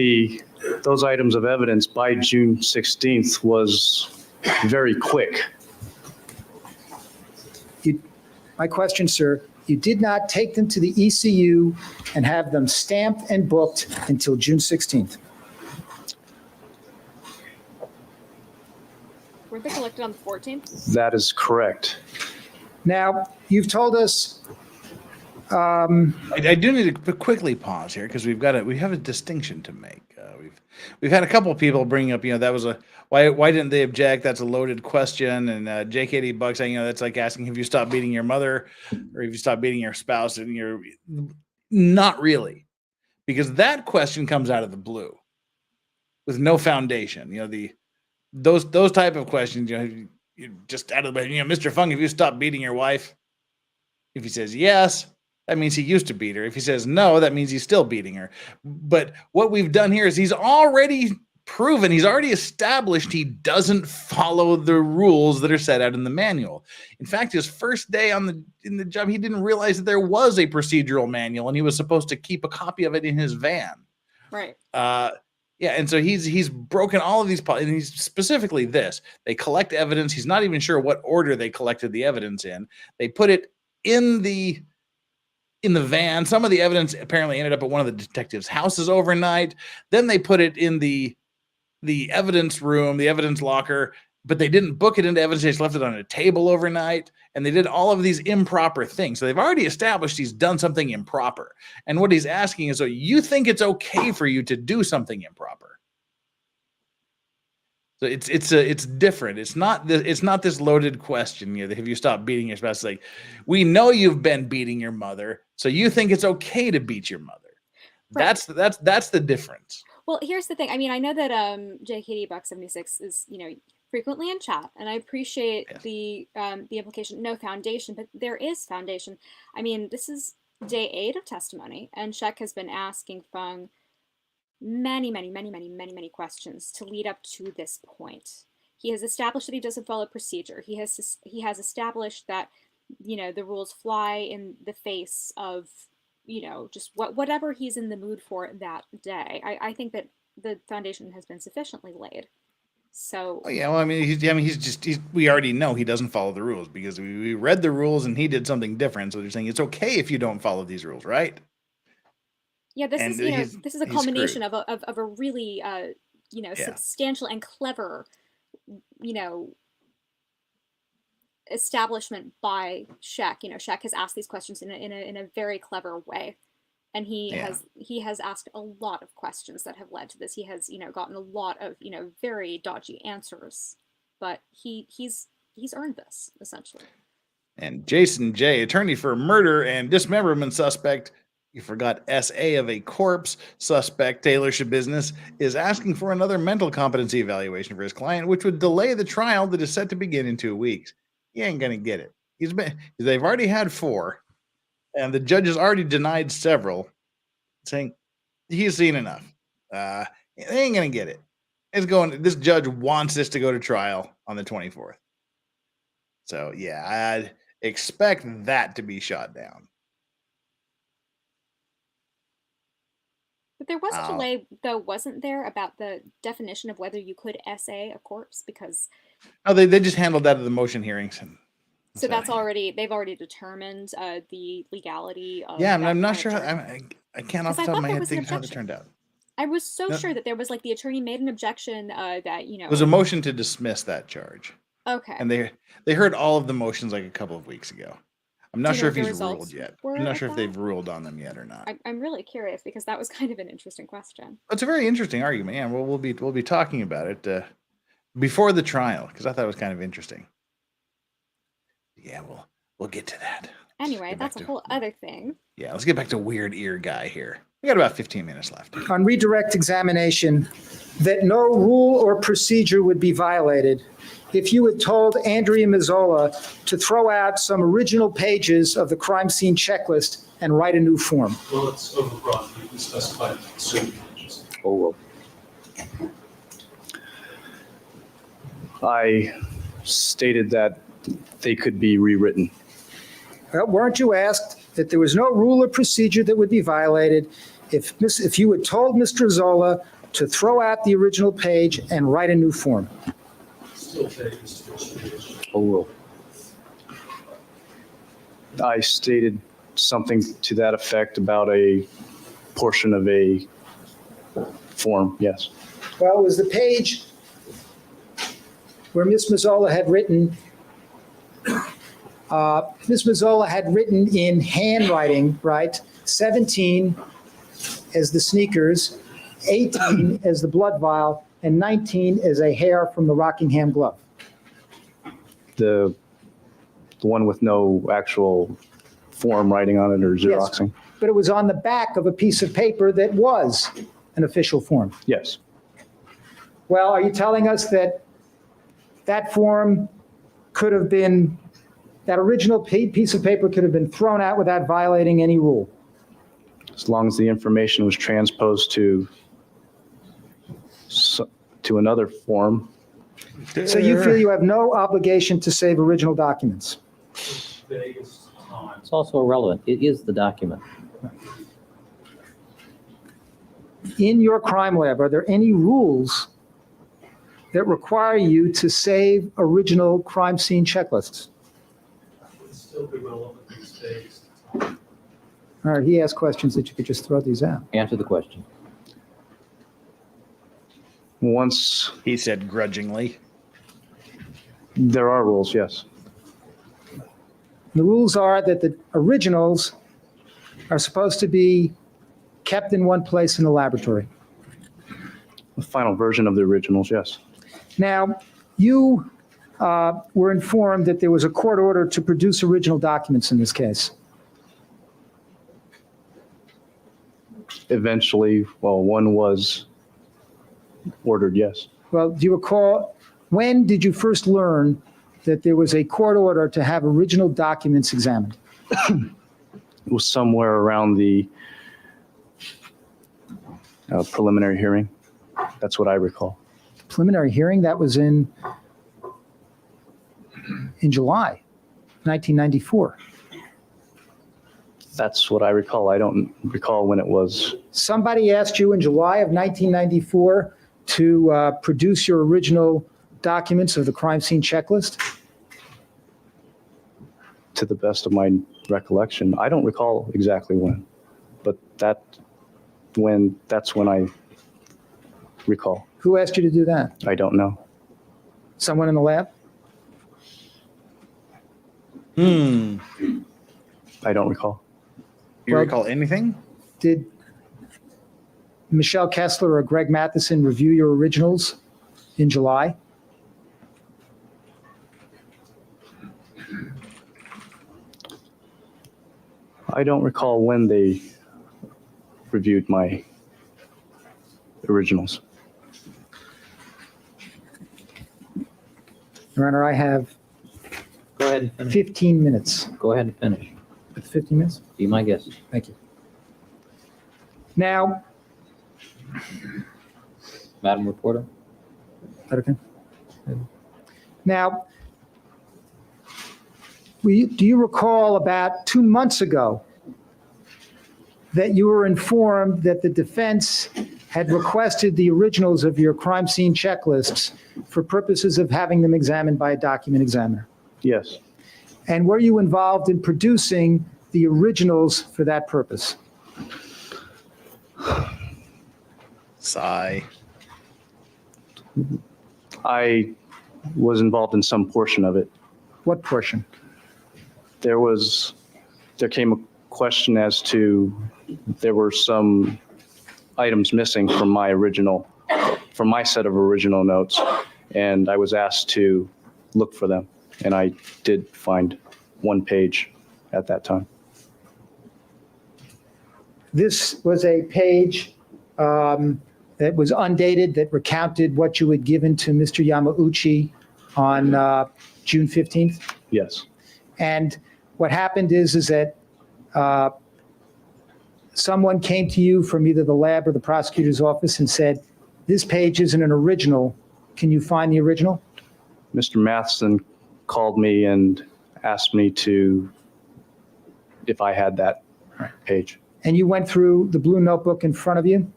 [SPEAKER 8] those items of evidence by June 16th was very quick.
[SPEAKER 7] My question, sir, you did not take them to the ECU and have them stamped and booked until June 16th.
[SPEAKER 6] Were they collected on the 14th?
[SPEAKER 8] That is correct.
[SPEAKER 7] Now, you've told us.
[SPEAKER 5] I do need to quickly pause here because we have a distinction to make. We've had a couple of people bring up, that was why didn't they object? That's a loaded question. And JKD Buck saying, that's like asking if you stopped beating your mother or if you stopped beating your spouse, and you're not really, because that question comes out of the blue with no foundation. Those type of questions, you're just out of the, Mr. Fung, if you stopped beating your wife, if he says yes, that means he used to beat her. If he says no, that means he's still beating her. But what we've done here is he's already proven, he's already established he doesn't follow the rules that are set out in the manual. In fact, his first day in the job, he didn't realize that there was a procedural manual and he was supposed to keep a copy of it in his van.
[SPEAKER 6] Right.
[SPEAKER 5] Yeah, and so he's broken all of these, and he's specifically this. They collect evidence. He's not even sure what order they collected the evidence in. They put it in the van. Some of the evidence apparently ended up at one of the detectives' houses overnight. Then they put it in the evidence room, the evidence locker, but they didn't book it into evidence. They just left it on a table overnight, and they did all of these improper things. So they've already established he's done something improper. And what he's asking is, so you think it's okay for you to do something improper? So it's different. It's not this loaded question. Have you stopped beating your spouse? It's like, we know you've been beating your mother, so you think it's okay to beat your mother. Right. That's the difference.
[SPEAKER 6] Well, here's the thing. I mean, I know that JKD Buck 76 is frequently in chat, and I appreciate the implication. No foundation, but there is foundation. I mean, this is day 8 of testimony, and Sheck has been asking Fung many questions to lead up to this point. He has established that he doesn't follow procedure. He has established that the rules fly in the face of just whatever he's in the mood for that day. I think that the foundation has been sufficiently laid. So
[SPEAKER 5] yeah, well, we already know he doesn't follow the rules because we read the rules and he did something different. So they're saying it's okay if you don't follow these rules, right?
[SPEAKER 6] Yeah, this is a culmination of a really substantial and clever establishment by Sheck. You know, Sheck has asked these questions in a very clever way, and he has asked a lot of questions that have led to this. He has, you know, gotten a lot of, you know, very dodgy answers, but he's earned this essentially.
[SPEAKER 5] And Jason J., attorney for murder and dismemberment suspect, you forgot SA of a corpse suspect, Taylor Shabusiness, is asking for another mental competency evaluation for his client, which would delay the trial that is set to begin in 2 weeks. He ain't going to get it. They've already had 4, and the judge has already denied several, saying he's seen enough. They ain't going to get it. This judge wants this to go to trial on the 24th. So, yeah, I'd expect that to be shot down.
[SPEAKER 6] But there was a delay, though, wasn't there, about the definition of whether you could SA a corpse? Because
[SPEAKER 5] they just handled that at the motion hearings. And
[SPEAKER 6] so they've already determined the legality of.
[SPEAKER 5] Yeah, I'm not sure. I can't off the top of my head think how it turned out.
[SPEAKER 6] I was so sure that there was like the attorney made an objection that, you know,
[SPEAKER 5] it was a motion to dismiss that charge.
[SPEAKER 6] Okay.
[SPEAKER 5] And they heard all of the motions like a couple of weeks ago. I'm not sure if he's ruled yet. I'm not sure if they've ruled on them yet or not.
[SPEAKER 6] I'm really curious because that was kind of an interesting question.
[SPEAKER 5] It's a very interesting argument. Yeah, we'll be talking about it before the trial because I thought it was kind of interesting. Yeah, we'll get to that.
[SPEAKER 6] Anyway, that's a whole other thing.
[SPEAKER 5] Yeah, let's get back to Weird Ear Guy here. We got about 15 minutes left.
[SPEAKER 7] On redirect examination, that no rule or procedure would be violated if you had told Andrea Mazzola to throw out some original pages of the crime scene checklist and write a new form.
[SPEAKER 9] Well, it's overbroad. You can specify certain pages.
[SPEAKER 8] Oh, well. I stated that they could be rewritten.
[SPEAKER 7] Well, weren't you asked that there was no rule or procedure that would be violated if you had told Mr. Zola to throw out the original page and write a new form?
[SPEAKER 9] Still pages to distribution.
[SPEAKER 8] Oh, well. I stated something to that effect about a portion of a form, yes.
[SPEAKER 7] Well, it was the page where Ms. Mazzola had written, in handwriting, right, 17 as the sneakers, 18 as the blood vial, and 19 as a hair from the Rockingham glove.
[SPEAKER 8] The one with no actual form writing on it or Xeroxing?
[SPEAKER 7] Yes, but it was on the back of a piece of paper that was an official form.
[SPEAKER 8] Yes.
[SPEAKER 7] Well, are you telling us that that form could have been, that original piece of paper could have been thrown out without violating any rule?
[SPEAKER 8] As long as the information was transposed to another form.
[SPEAKER 7] So you feel you have no obligation to save original documents?
[SPEAKER 10] It's also irrelevant. It is the document.
[SPEAKER 7] In your crime lab, are there any rules that require you to save original crime scene checklists?
[SPEAKER 9] It's still be relevant these days.
[SPEAKER 7] All right, he asked questions that you could just throw these out.
[SPEAKER 10] Answer the question.
[SPEAKER 8] Once
[SPEAKER 5] he said grudgingly.
[SPEAKER 8] There are rules, yes.
[SPEAKER 7] The rules are that the originals are supposed to be kept in one place in the laboratory.
[SPEAKER 8] The final version of the originals, yes.
[SPEAKER 7] Now, you were informed that there was a court order to produce original documents in this case.
[SPEAKER 8] Eventually, well, one was ordered, yes.
[SPEAKER 7] Well, do you recall, when did you first learn that there was a court order to have original documents examined?
[SPEAKER 8] It was somewhere around the preliminary hearing. That's what I recall.
[SPEAKER 7] Preliminary hearing, that was in July 1994.
[SPEAKER 8] That's what I recall. I don't recall when it was.
[SPEAKER 7] Somebody asked you in July of 1994 to produce your original documents of the crime scene checklist?
[SPEAKER 8] To the best of my recollection, I don't recall exactly when, but that's when I recall.
[SPEAKER 7] Who asked you to do that?
[SPEAKER 8] I don't know.
[SPEAKER 7] Someone in the lab?
[SPEAKER 8] I don't recall.
[SPEAKER 5] Do you recall anything?
[SPEAKER 7] Did Michelle Kessler or Greg Matheson review your originals in July?
[SPEAKER 8] I don't recall when they reviewed my originals.
[SPEAKER 7] Your Honor, I have
[SPEAKER 10] Go ahead and finish.
[SPEAKER 7] 15 minutes.
[SPEAKER 10] Go ahead and finish.
[SPEAKER 7] With 15 minutes?
[SPEAKER 10] Be my guest.
[SPEAKER 7] Thank you. Now,
[SPEAKER 10] Madam Reporter.
[SPEAKER 7] is that okay? Now, do you recall about 2 months ago that you were informed that the defense had requested the originals of your crime scene checklists for purposes of having them examined by a document examiner?
[SPEAKER 8] Yes.
[SPEAKER 7] And were you involved in producing the originals for that purpose?
[SPEAKER 5] Sigh.
[SPEAKER 8] I was involved in some portion of it.
[SPEAKER 7] What portion?
[SPEAKER 8] There came a question as to, there were some items missing from my set of original notes, and I was asked to look for them, and I did find one page at that time.
[SPEAKER 7] This was a page that was undated, that recounted what you had given to Mr. Yamauchi on June 15th?
[SPEAKER 8] Yes.
[SPEAKER 7] And what happened is that someone came to you from either the lab or the prosecutor's office and said, this page isn't an original. Can you find the original?
[SPEAKER 8] Mr. Matheson called me and asked me if I had that page.
[SPEAKER 7] And you went through the blue notebook in front of you?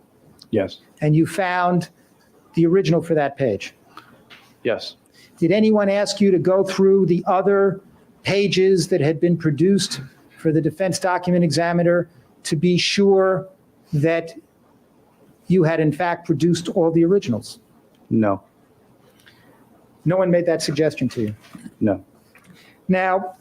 [SPEAKER 8] Yes.
[SPEAKER 7] And you found the original for that page?
[SPEAKER 8] Yes.
[SPEAKER 7] Did anyone ask you to go through the other pages that had been produced for the defense document examiner to be sure that you had in fact produced all the originals?
[SPEAKER 8] No.
[SPEAKER 7] No one made that suggestion to you?
[SPEAKER 8] No.
[SPEAKER 7] Now,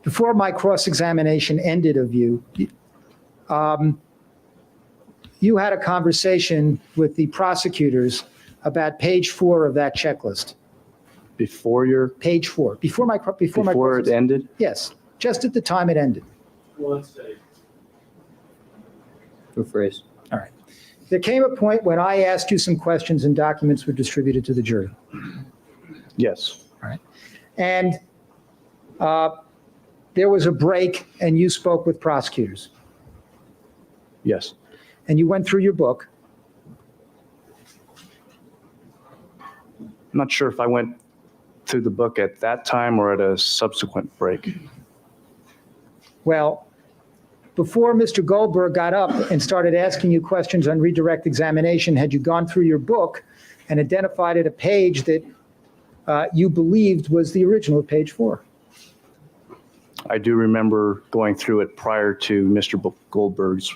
[SPEAKER 7] before my cross-examination ended of you, you had a conversation with the prosecutors about page 4 of that checklist.
[SPEAKER 8] Before your
[SPEAKER 7] page 4, before
[SPEAKER 8] it ended?
[SPEAKER 7] Yes, just at the time it ended.
[SPEAKER 10] Rephrase.
[SPEAKER 7] All right. There came a point when I asked you some questions and documents were distributed to the jury.
[SPEAKER 8] Yes.
[SPEAKER 7] All right. And there was a break and you spoke with prosecutors.
[SPEAKER 8] Yes.
[SPEAKER 7] And you went through your book.
[SPEAKER 8] I'm not sure if I went through the book at that time or at a subsequent break.
[SPEAKER 7] Well, before Mr. Goldberg got up and started asking you questions on redirect examination, had you gone through your book and identified at a page that you believed was the original, page 4?
[SPEAKER 8] I do remember going through it prior to Mr. Goldberg's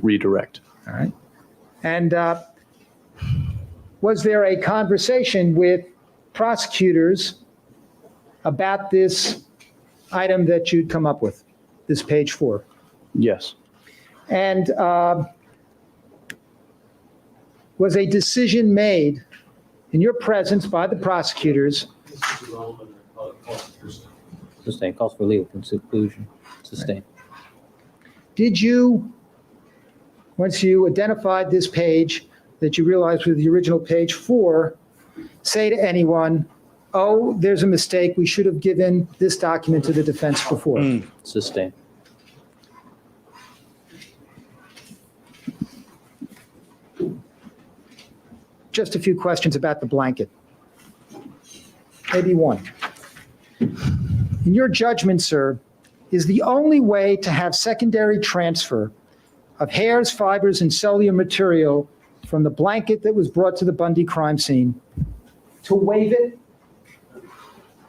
[SPEAKER 8] redirect.
[SPEAKER 7] All right. And was there a conversation with prosecutors about this item that you'd come up with, this page 4?
[SPEAKER 8] Yes.
[SPEAKER 7] And was a decision made in your presence by the prosecutors?
[SPEAKER 10] Sustain. Calls for legal conclusion. Sustain.
[SPEAKER 7] Did you, once you identified this page that you realized was the original page 4, say to anyone, oh, there's a mistake, we should have given this document to the defense before?
[SPEAKER 10] Sustain.
[SPEAKER 7] Just a few questions about the blanket. Maybe one. In your judgment, sir, is the only way to have secondary transfer of hairs, fibers, and cellular material from the blanket that was brought to the Bundy crime scene to waive it?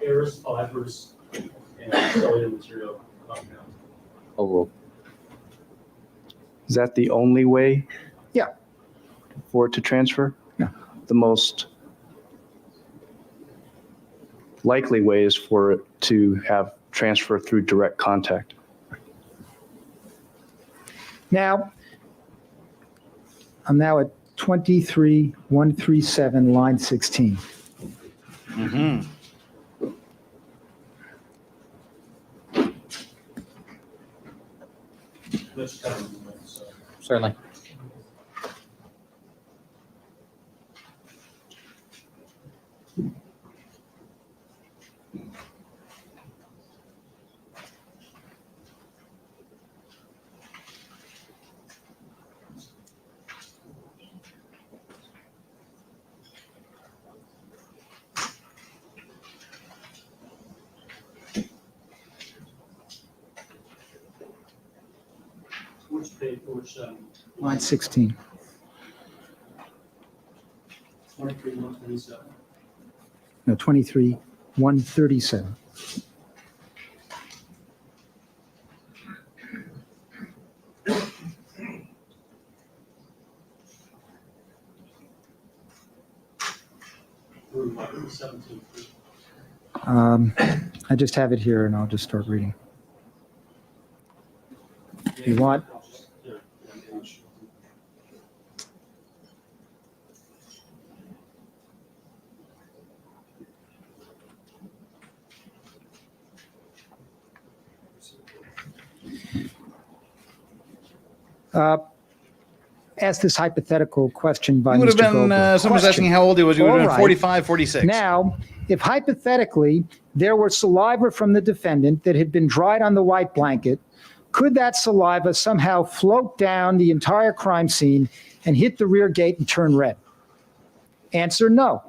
[SPEAKER 9] Hairs, fibers, and cellular material compound.
[SPEAKER 10] Overruled.
[SPEAKER 8] Is that the only way?
[SPEAKER 7] Yeah.
[SPEAKER 8] for it to transfer.
[SPEAKER 7] Yeah.
[SPEAKER 8] The most likely way is for it to have transfer through direct contact.
[SPEAKER 7] Now, I'm now at 23137, line 16.
[SPEAKER 5] Mm-hmm.
[SPEAKER 9] Let's cover them, so.
[SPEAKER 10] Certainly.
[SPEAKER 9] Which page, which,
[SPEAKER 7] Line 16.
[SPEAKER 9] 23, 127.
[SPEAKER 7] No, 23137.
[SPEAKER 9] Through 17.
[SPEAKER 7] I just have it here and I'll just start reading. You want?
[SPEAKER 9] Yeah, page.
[SPEAKER 7] Ask this hypothetical question by
[SPEAKER 5] He would have
[SPEAKER 7] Mr.
[SPEAKER 5] been,
[SPEAKER 7] Goldberg.
[SPEAKER 5] someone's
[SPEAKER 7] Question.
[SPEAKER 5] asking how old he was. He would have
[SPEAKER 7] All
[SPEAKER 5] been
[SPEAKER 7] right.
[SPEAKER 5] 45, 46.
[SPEAKER 7] Now, if hypothetically there were saliva from the defendant that had been dried on the white blanket, could that saliva somehow float down the entire crime scene and hit the rear gate and turn red? Answer, no.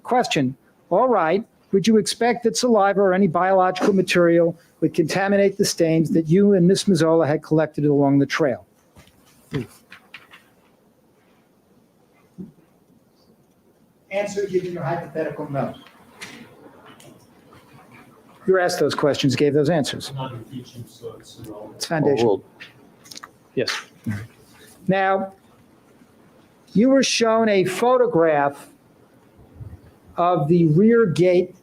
[SPEAKER 7] Question, all right, would you expect that saliva or any biological material would contaminate the stains that you and Miss Mazzola had collected along the trail? Answer, given your hypothetical, no. You were asked those questions, gave those answers.
[SPEAKER 9] Not impeaching, so it's irrelevant.
[SPEAKER 7] It's foundation.
[SPEAKER 8] Yes.
[SPEAKER 7] Now, you were shown a photograph of the rear gate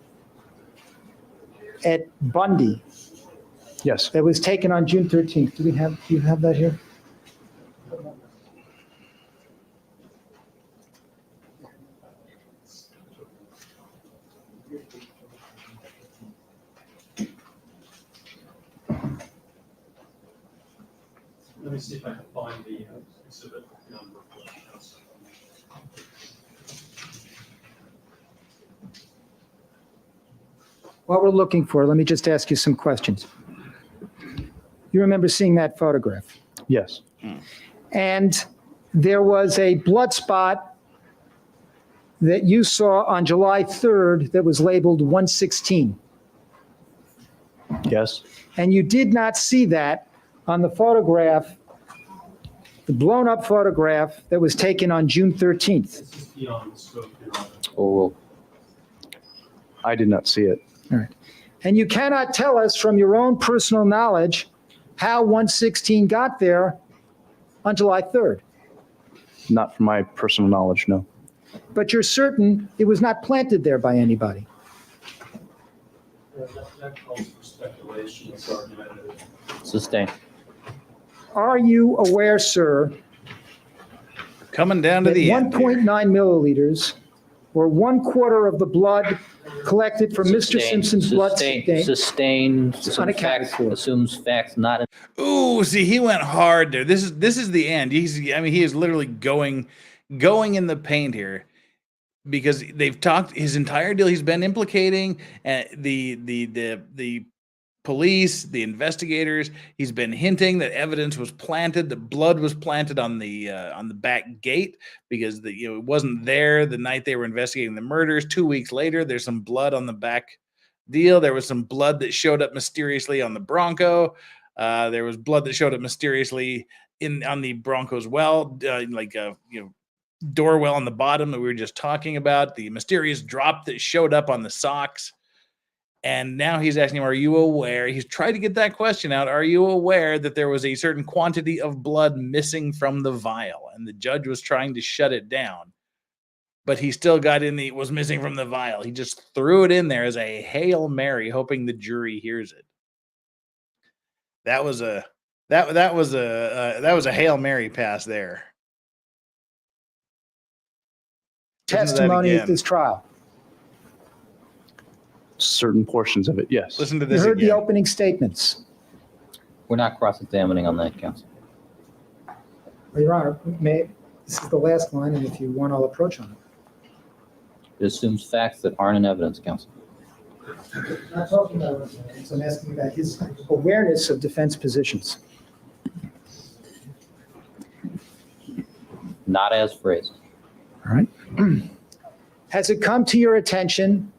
[SPEAKER 7] at Bundy
[SPEAKER 8] Yes.
[SPEAKER 7] that was taken on June 13th. Do you have that here?
[SPEAKER 9] Let me see if I can find the exhibit number.
[SPEAKER 7] What we're looking for, let me just ask you some questions. You remember seeing that photograph?
[SPEAKER 8] Yes.
[SPEAKER 7] And there was a blood spot that you saw on July 3rd that was labeled 116.
[SPEAKER 8] Yes.
[SPEAKER 7] And you did not see that on the photograph, the blown up photograph that was taken on June 13th.
[SPEAKER 9] This is beyond the scope, Your Honor.
[SPEAKER 8] Oh, I did not see it.
[SPEAKER 7] All right. And you cannot tell us from your own personal knowledge how 116 got there on July 3rd.
[SPEAKER 8] Not from my personal knowledge, no.
[SPEAKER 7] But you're certain it was not planted there by anybody.
[SPEAKER 9] That calls for speculation, it's argumentative.
[SPEAKER 10] Sustained.
[SPEAKER 7] Are you aware, sir,
[SPEAKER 5] Coming down to
[SPEAKER 7] that
[SPEAKER 5] the end.
[SPEAKER 7] 1.9 milliliters, or 1/4 of the blood collected from Mr. Simpson's blood stain?
[SPEAKER 10] Sustained.
[SPEAKER 7] unaccounted for.
[SPEAKER 10] Assumes facts not.
[SPEAKER 5] Ooh, see, he went hard there. This is the end. He is literally going in the paint here, because they've talked his entire deal. He's been implicating the police, the investigators. He's been hinting that evidence was planted, that blood was planted on the back gate, because it wasn't there the night they were investigating the murders. 2 weeks later, there's some blood on the back deal. There was some blood that showed up mysteriously on the Bronco. There was blood that showed up mysteriously on the Bronco's well, door well on the bottom that we were just talking about. The mysterious drop that showed up on the socks. And now he's asking him, are you aware? He's tried to get that question out. Are you aware that there was a certain quantity of blood missing from the vial? And the judge was trying to shut it down, but he still got in the was missing from the vial. He just threw it in there as a Hail Mary, hoping the jury hears it. That was a Hail Mary pass there.
[SPEAKER 7] Testimony at this trial.
[SPEAKER 8] Certain portions of it, yes.
[SPEAKER 5] Listen to
[SPEAKER 7] You
[SPEAKER 5] this
[SPEAKER 7] heard
[SPEAKER 5] again.
[SPEAKER 7] the opening statements.
[SPEAKER 10] We're not cross-examining on that, counsel.
[SPEAKER 7] Well, Your Honor, this is the last line, and if you want, I'll approach on it.
[SPEAKER 10] It assumes facts that aren't in evidence, counsel.
[SPEAKER 7] I'm not talking about evidence. I'm asking about his awareness of defense positions.
[SPEAKER 10] Not as phrased.
[SPEAKER 7] All right. Has it come to your attention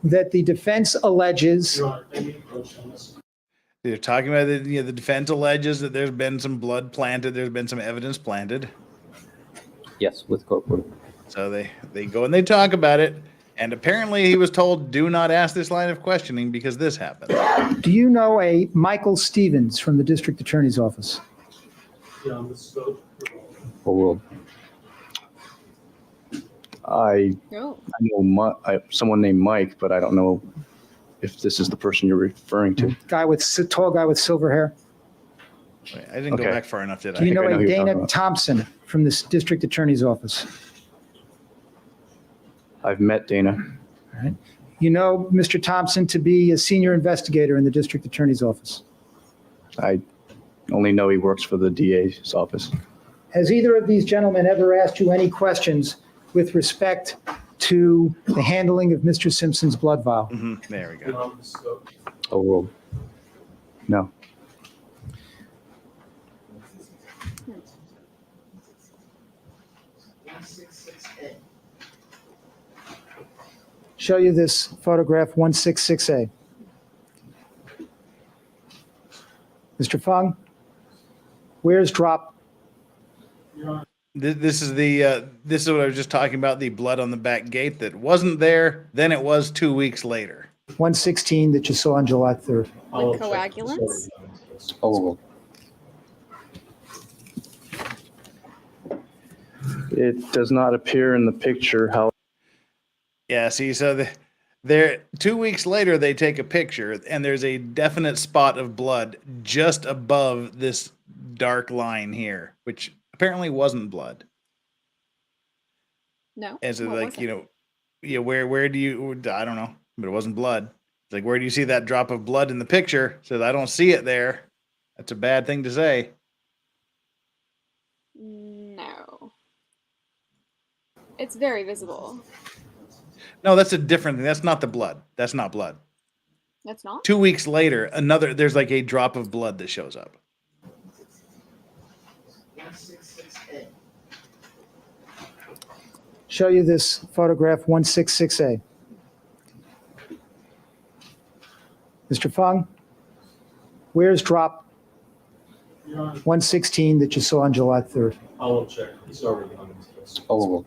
[SPEAKER 7] that the defense alleges?
[SPEAKER 9] Your Honor, any approach on this?
[SPEAKER 5] They're talking about the defense alleges that there's been some blood planted. There's been some evidence planted.
[SPEAKER 10] Yes, with court order.
[SPEAKER 5] So they go and they talk about it. And apparently he was told, do not ask this line of questioning because this happened.
[SPEAKER 7] Do you know a Michael Stevens from the district attorney's office?
[SPEAKER 9] Yeah, on the scope.
[SPEAKER 10] Overruled.
[SPEAKER 8] I
[SPEAKER 6] No.
[SPEAKER 8] know someone named Mike, but I don't know if this is the person you're referring to.
[SPEAKER 7] Tall guy with silver hair.
[SPEAKER 5] Wait, I didn't go back far enough, did I?
[SPEAKER 7] Do you know
[SPEAKER 8] I know
[SPEAKER 7] a
[SPEAKER 8] who you're talking
[SPEAKER 7] Dana
[SPEAKER 8] about.
[SPEAKER 7] Thompson from the district attorney's office?
[SPEAKER 8] I've met Dana.
[SPEAKER 7] All right. You know Mr. Thompson to be a senior investigator in the district attorney's office.
[SPEAKER 8] I only know he works for the DA's office.
[SPEAKER 7] Has either of these gentlemen ever asked you any questions with respect to the handling of Mr. Simpson's blood vial?
[SPEAKER 5] There we go.
[SPEAKER 9] On the scope.
[SPEAKER 8] Overruled. No.
[SPEAKER 7] Show you this photograph 166A. Mr. Fung, where's drop?
[SPEAKER 5] This is what I was just talking about, the blood on the back gate that wasn't there. Then it was 2 weeks later.
[SPEAKER 7] 116 that you saw on July 3rd.
[SPEAKER 6] With coagulants?
[SPEAKER 10] Overruled.
[SPEAKER 8] It does not appear in the picture how.
[SPEAKER 5] Yeah, see, so they're 2 weeks later, they take a picture, and there's a definite spot of blood just above this dark line here, which apparently wasn't blood.
[SPEAKER 6] No.
[SPEAKER 5] And so,
[SPEAKER 6] What
[SPEAKER 5] like,
[SPEAKER 6] was it?
[SPEAKER 5] where do you, I don't know, but it wasn't blood. It's like, where do you see that drop of blood in the picture? Says, I don't see it there. That's a bad thing to say.
[SPEAKER 6] No. It's very visible.
[SPEAKER 5] No, that's a different thing. That's not the blood. That's not blood.
[SPEAKER 6] That's not?
[SPEAKER 5] 2 weeks later, there's like a drop of blood that shows up.
[SPEAKER 7] Show you this photograph 166A. Mr. Fung, where's drop 116 that you saw on July 3rd?
[SPEAKER 9] I'll check. He's already on this.
[SPEAKER 10] Overruled.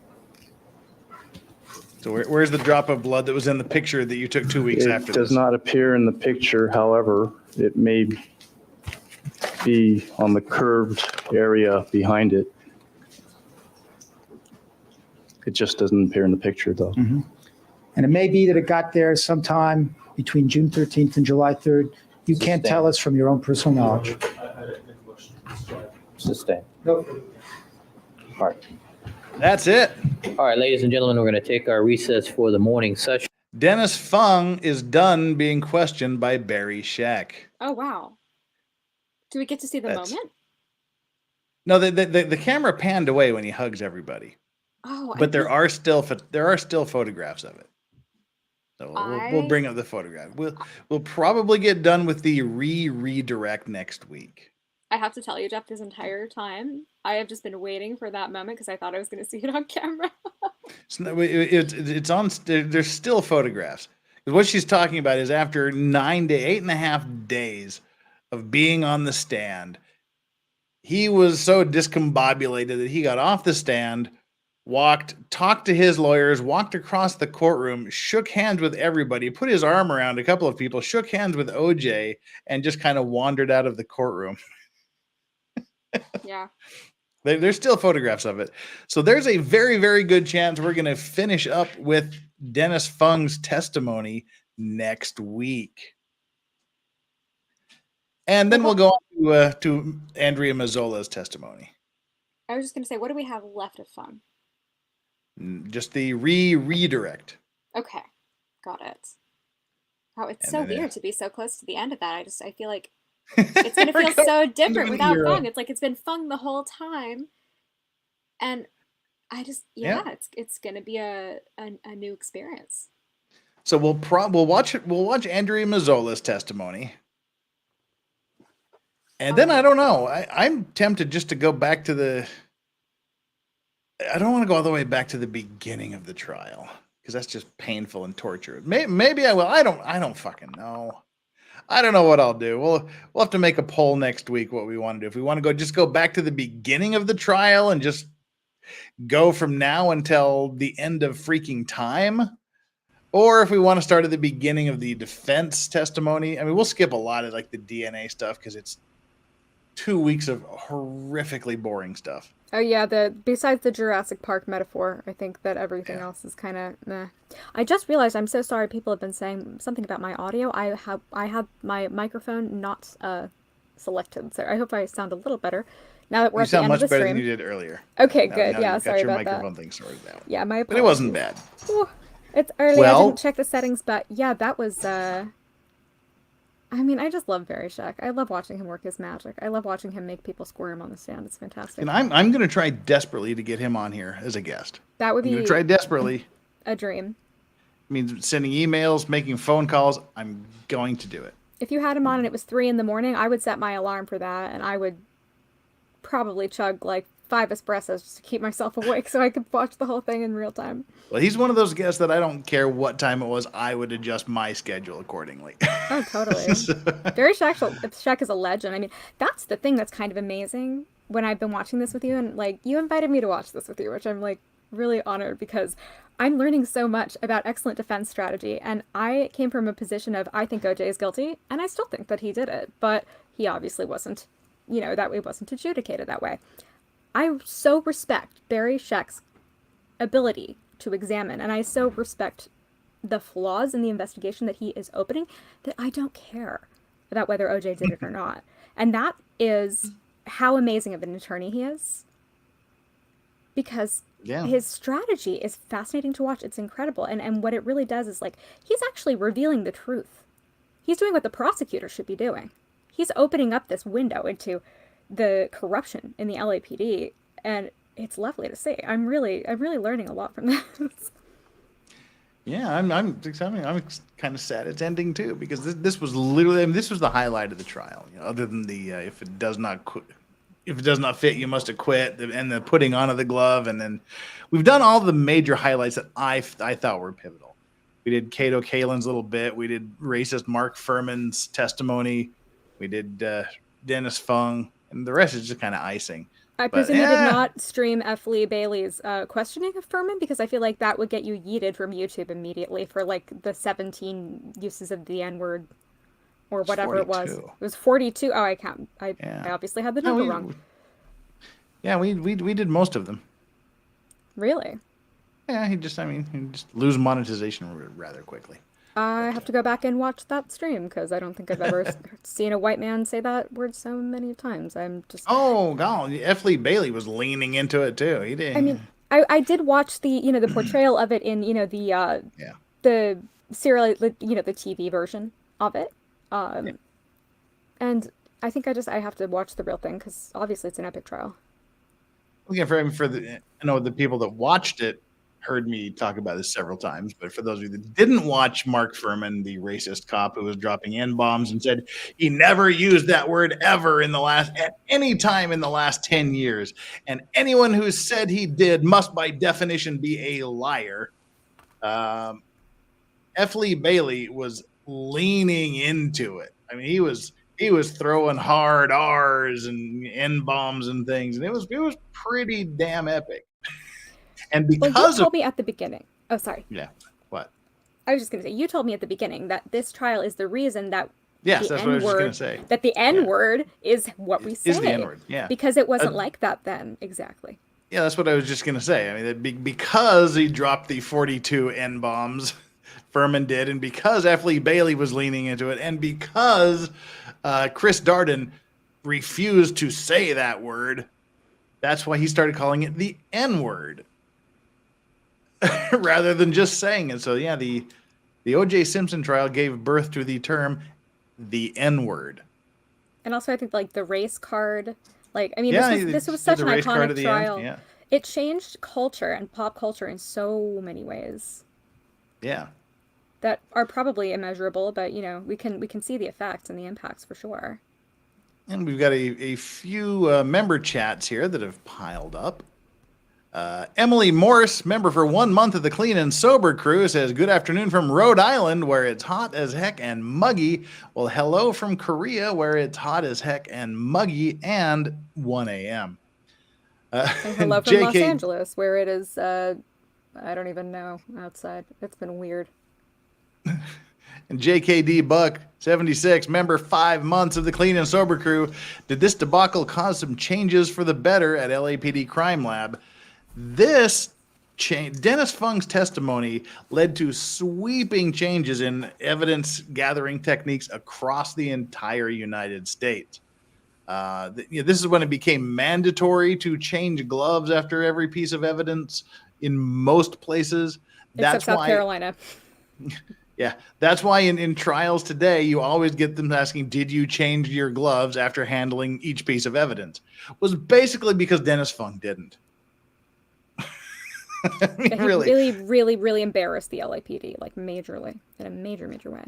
[SPEAKER 5] So where's the drop of blood that was in the picture that you took 2 weeks after
[SPEAKER 8] It does
[SPEAKER 5] this?
[SPEAKER 8] not appear in the picture. However, it may be on the curved area behind it. It just doesn't appear in the picture, though.
[SPEAKER 7] And it may be that it got there sometime between June 13th and July 3rd. You can't tell us from your own personal knowledge.
[SPEAKER 9] I didn't make a motion. Let's try it.
[SPEAKER 10] Sustain.
[SPEAKER 7] No.
[SPEAKER 10] All right.
[SPEAKER 5] That's it.
[SPEAKER 10] All right, ladies and gentlemen, we're going to take our recess for the morning session.
[SPEAKER 5] Dennis Fung is done being questioned by Barry Sheck.
[SPEAKER 6] Oh, wow. Do we get to see the
[SPEAKER 5] That's-
[SPEAKER 6] moment?
[SPEAKER 5] No, the camera panned away when he hugs everybody,
[SPEAKER 6] Oh,
[SPEAKER 5] but there are still photographs of it. So we'll bring up the photograph. We'll probably get done with the redirect next week.
[SPEAKER 6] I have to tell you, Jeff, this entire time, I have just been waiting for that moment because I thought I was going to see it on camera.
[SPEAKER 5] It's on. There's still photographs. What she's talking about is after 9 to 8.5 days of being on the stand, he was so discombobulated that he got off the stand, talked to his lawyers, walked across the courtroom, shook hands with everybody, put his arm around a couple of people, shook hands with OJ, and just kind of wandered out of the courtroom.
[SPEAKER 6] Yeah.
[SPEAKER 5] There's still photographs of it. So there's a very, very good chance we're going to finish up with Dennis Fung's testimony next week. And then we'll go on to Andrea Mazzola's testimony.
[SPEAKER 6] I was just going to say, what do we have left of Fung?
[SPEAKER 5] Just the redirect.
[SPEAKER 6] Okay, got it. Oh, it's so weird to be so close to the end of that. I feel like it's going to feel so different without Fung. It's like it's been Fung the whole time. And I just, it's going to be a new experience.
[SPEAKER 5] So we'll watch Andrea Mazzola's testimony. And then I don't know. I'm tempted just to go back to I don't want to go all the way back to the beginning of the trial because that's just painful and torture. Maybe I will. I don't fucking know. I don't know what I'll do. We'll have to make a poll next week what we want to do. If we want to go back to the beginning of the trial and just go from now until the end of freaking time, or if we want to start at the beginning of the defense testimony. I mean, we'll skip a lot of like the DNA stuff because it's 2 weeks of horrifically boring stuff.
[SPEAKER 14] Oh yeah, besides the Jurassic Park metaphor, I think that everything else is kind of meh. I just realized, I'm so sorry, people have been saying something about my audio. I have my microphone not selected, so I hope I sound a little better now that we're at the end of the stream. You sound much better than you did earlier.
[SPEAKER 5] now
[SPEAKER 14] Okay, good. Yeah, sorry
[SPEAKER 5] your
[SPEAKER 14] about
[SPEAKER 5] microphone
[SPEAKER 14] that.
[SPEAKER 5] thing sorted out.
[SPEAKER 14] Yeah, my apologies.
[SPEAKER 5] But it wasn't bad.
[SPEAKER 14] Ooh, it's early. I didn't check the settings, but yeah, that was. I mean, I just love Barry Sheck. I love watching him work his magic. I love watching him make people squirm on the stand. It's fantastic.
[SPEAKER 5] And I'm going to try desperately to get him on here as a guest.
[SPEAKER 14] That would be
[SPEAKER 5] I'm going to try desperately.
[SPEAKER 14] A dream.
[SPEAKER 5] I mean, sending emails, making phone calls. I'm going to do it.
[SPEAKER 14] If you had him on and it was 3 a.m, I would set my alarm for that, and I would probably chug like 5 espressos just to keep myself awake so I could watch the whole thing in real time.
[SPEAKER 5] Well, he's one of those guests that I don't care what time it was. I would adjust my schedule accordingly.
[SPEAKER 14] Oh, totally. Barry Sheck is a legend. I mean, that's the thing that's kind of amazing when I've been watching this with you, and like you invited me to watch this with you, which I'm like really honored because I'm learning so much about excellent defense strategy, and I came from a position of I think OJ is guilty, and I still think that he did it, but he obviously wasn't, that way wasn't adjudicated that way. I so respect Barry Sheck's ability to examine, and I so respect the flaws in the investigation that he is opening that I don't care about whether OJ did it or not. And that is how amazing of an attorney he is. Because his strategy is fascinating to watch. It's incredible. And what it really does is, like, he's actually revealing the truth. He's doing what the prosecutor should be doing. He's opening up this window into the corruption in the LAPD, and it's lovely to see. I'm really learning a lot from this.
[SPEAKER 5] Yeah, I'm kind of sad it's ending too, because this was literally, this was the highlight of the trial. Other than the if it does not fit, you must acquit, and the putting on of the glove, and then we've done all the major highlights that I thought were pivotal. We did Cato Kalin's little bit. We did racist Mark Furman's testimony. We did Dennis Fung. And the rest is just kind of icing.
[SPEAKER 14] I presume you did not stream F. Lee Bailey's questioning of Furman, because I feel like that would get you yeeted from YouTube immediately for like the 17 uses of the N-word or whatever it was. It was 42. Oh, I can't. I obviously had the number wrong.
[SPEAKER 5] Yeah, we did most of them.
[SPEAKER 14] Really?
[SPEAKER 5] Yeah, he just lose monetization rather quickly.
[SPEAKER 14] I have to go back and watch that stream because I don't think I've ever seen a white man say that word so many times. I'm just.
[SPEAKER 5] Oh God, F. Lee Bailey was leaning into it too. He did.
[SPEAKER 14] I mean, I did watch the the portrayal of it in the serial the TV version of it, and I think I have to watch the real thing because obviously it's an epic trial.
[SPEAKER 5] Yeah, the people that watched it heard me talk about this several times, but for those of you that didn't watch Mark Furman, the racist cop who was dropping N-bombs and said he never used that word ever at any time in the last 10 years, and anyone who said he did must by definition be a liar. F. Lee Bailey was leaning into it. I mean, he was throwing hard R's and N-bombs and things, and it was pretty damn epic. And
[SPEAKER 14] Well, you
[SPEAKER 5] because
[SPEAKER 14] told
[SPEAKER 5] of
[SPEAKER 14] me at the beginning. Oh, sorry.
[SPEAKER 5] yeah, what?
[SPEAKER 14] I was just going to say, you told me at the beginning that this trial is the reason that
[SPEAKER 5] Yes,
[SPEAKER 14] the
[SPEAKER 5] that's what I was just
[SPEAKER 14] N-word,
[SPEAKER 5] gonna say.
[SPEAKER 14] that the N-word is what we say.
[SPEAKER 5] Is the N-word, yeah.
[SPEAKER 14] Because it wasn't like that then, exactly.
[SPEAKER 5] Yeah, that's what I was just gonna say. I mean, because he dropped the 42 N bombs, Furman did, and because F. Lee Bailey was leaning into it, and because Chris Darden refused to say that word, that's why he started calling it the N-word rather than just saying it. So yeah, the OJ Simpson trial gave birth to the term the N-word.
[SPEAKER 14] And also, I think like the race card, like, I mean,
[SPEAKER 5] Yeah,
[SPEAKER 14] this was
[SPEAKER 5] did
[SPEAKER 14] such
[SPEAKER 5] the
[SPEAKER 14] an
[SPEAKER 5] race card
[SPEAKER 14] iconic
[SPEAKER 5] at the end,
[SPEAKER 14] trial.
[SPEAKER 5] yeah.
[SPEAKER 14] It changed culture and pop culture in so many ways
[SPEAKER 5] Yeah.
[SPEAKER 14] that are probably immeasurable, but you know, we can see the effects and the impacts for sure.
[SPEAKER 5] And we've got a few member chats here that have piled up. Emily Morse, member for 1 month of the Clean and Sober crew, says, good afternoon from Rhode Island, where it's hot as heck and muggy. Well, hello from Korea, where it's hot as heck and muggy and 1 a.m.
[SPEAKER 14] And hello from Los Angeles, where it is, I don't even know, outside. It's been weird.
[SPEAKER 5] And JKD Buck, 76, member 5 months of the Clean and Sober crew. Did this debacle cause some changes for the better at LAPD Crime Lab? This change, Dennis Fung's testimony led to sweeping changes in evidence gathering techniques across the entire United States. This is when it became mandatory to change gloves after every piece of evidence in most places.
[SPEAKER 14] Except South Carolina.
[SPEAKER 5] Yeah, that's why in trials today, you always get them asking, did you change your gloves after handling each piece of evidence? Was basically because Dennis Fung didn't. I mean,
[SPEAKER 14] And he really embarrassed the LAPD, like majorly, in a major way.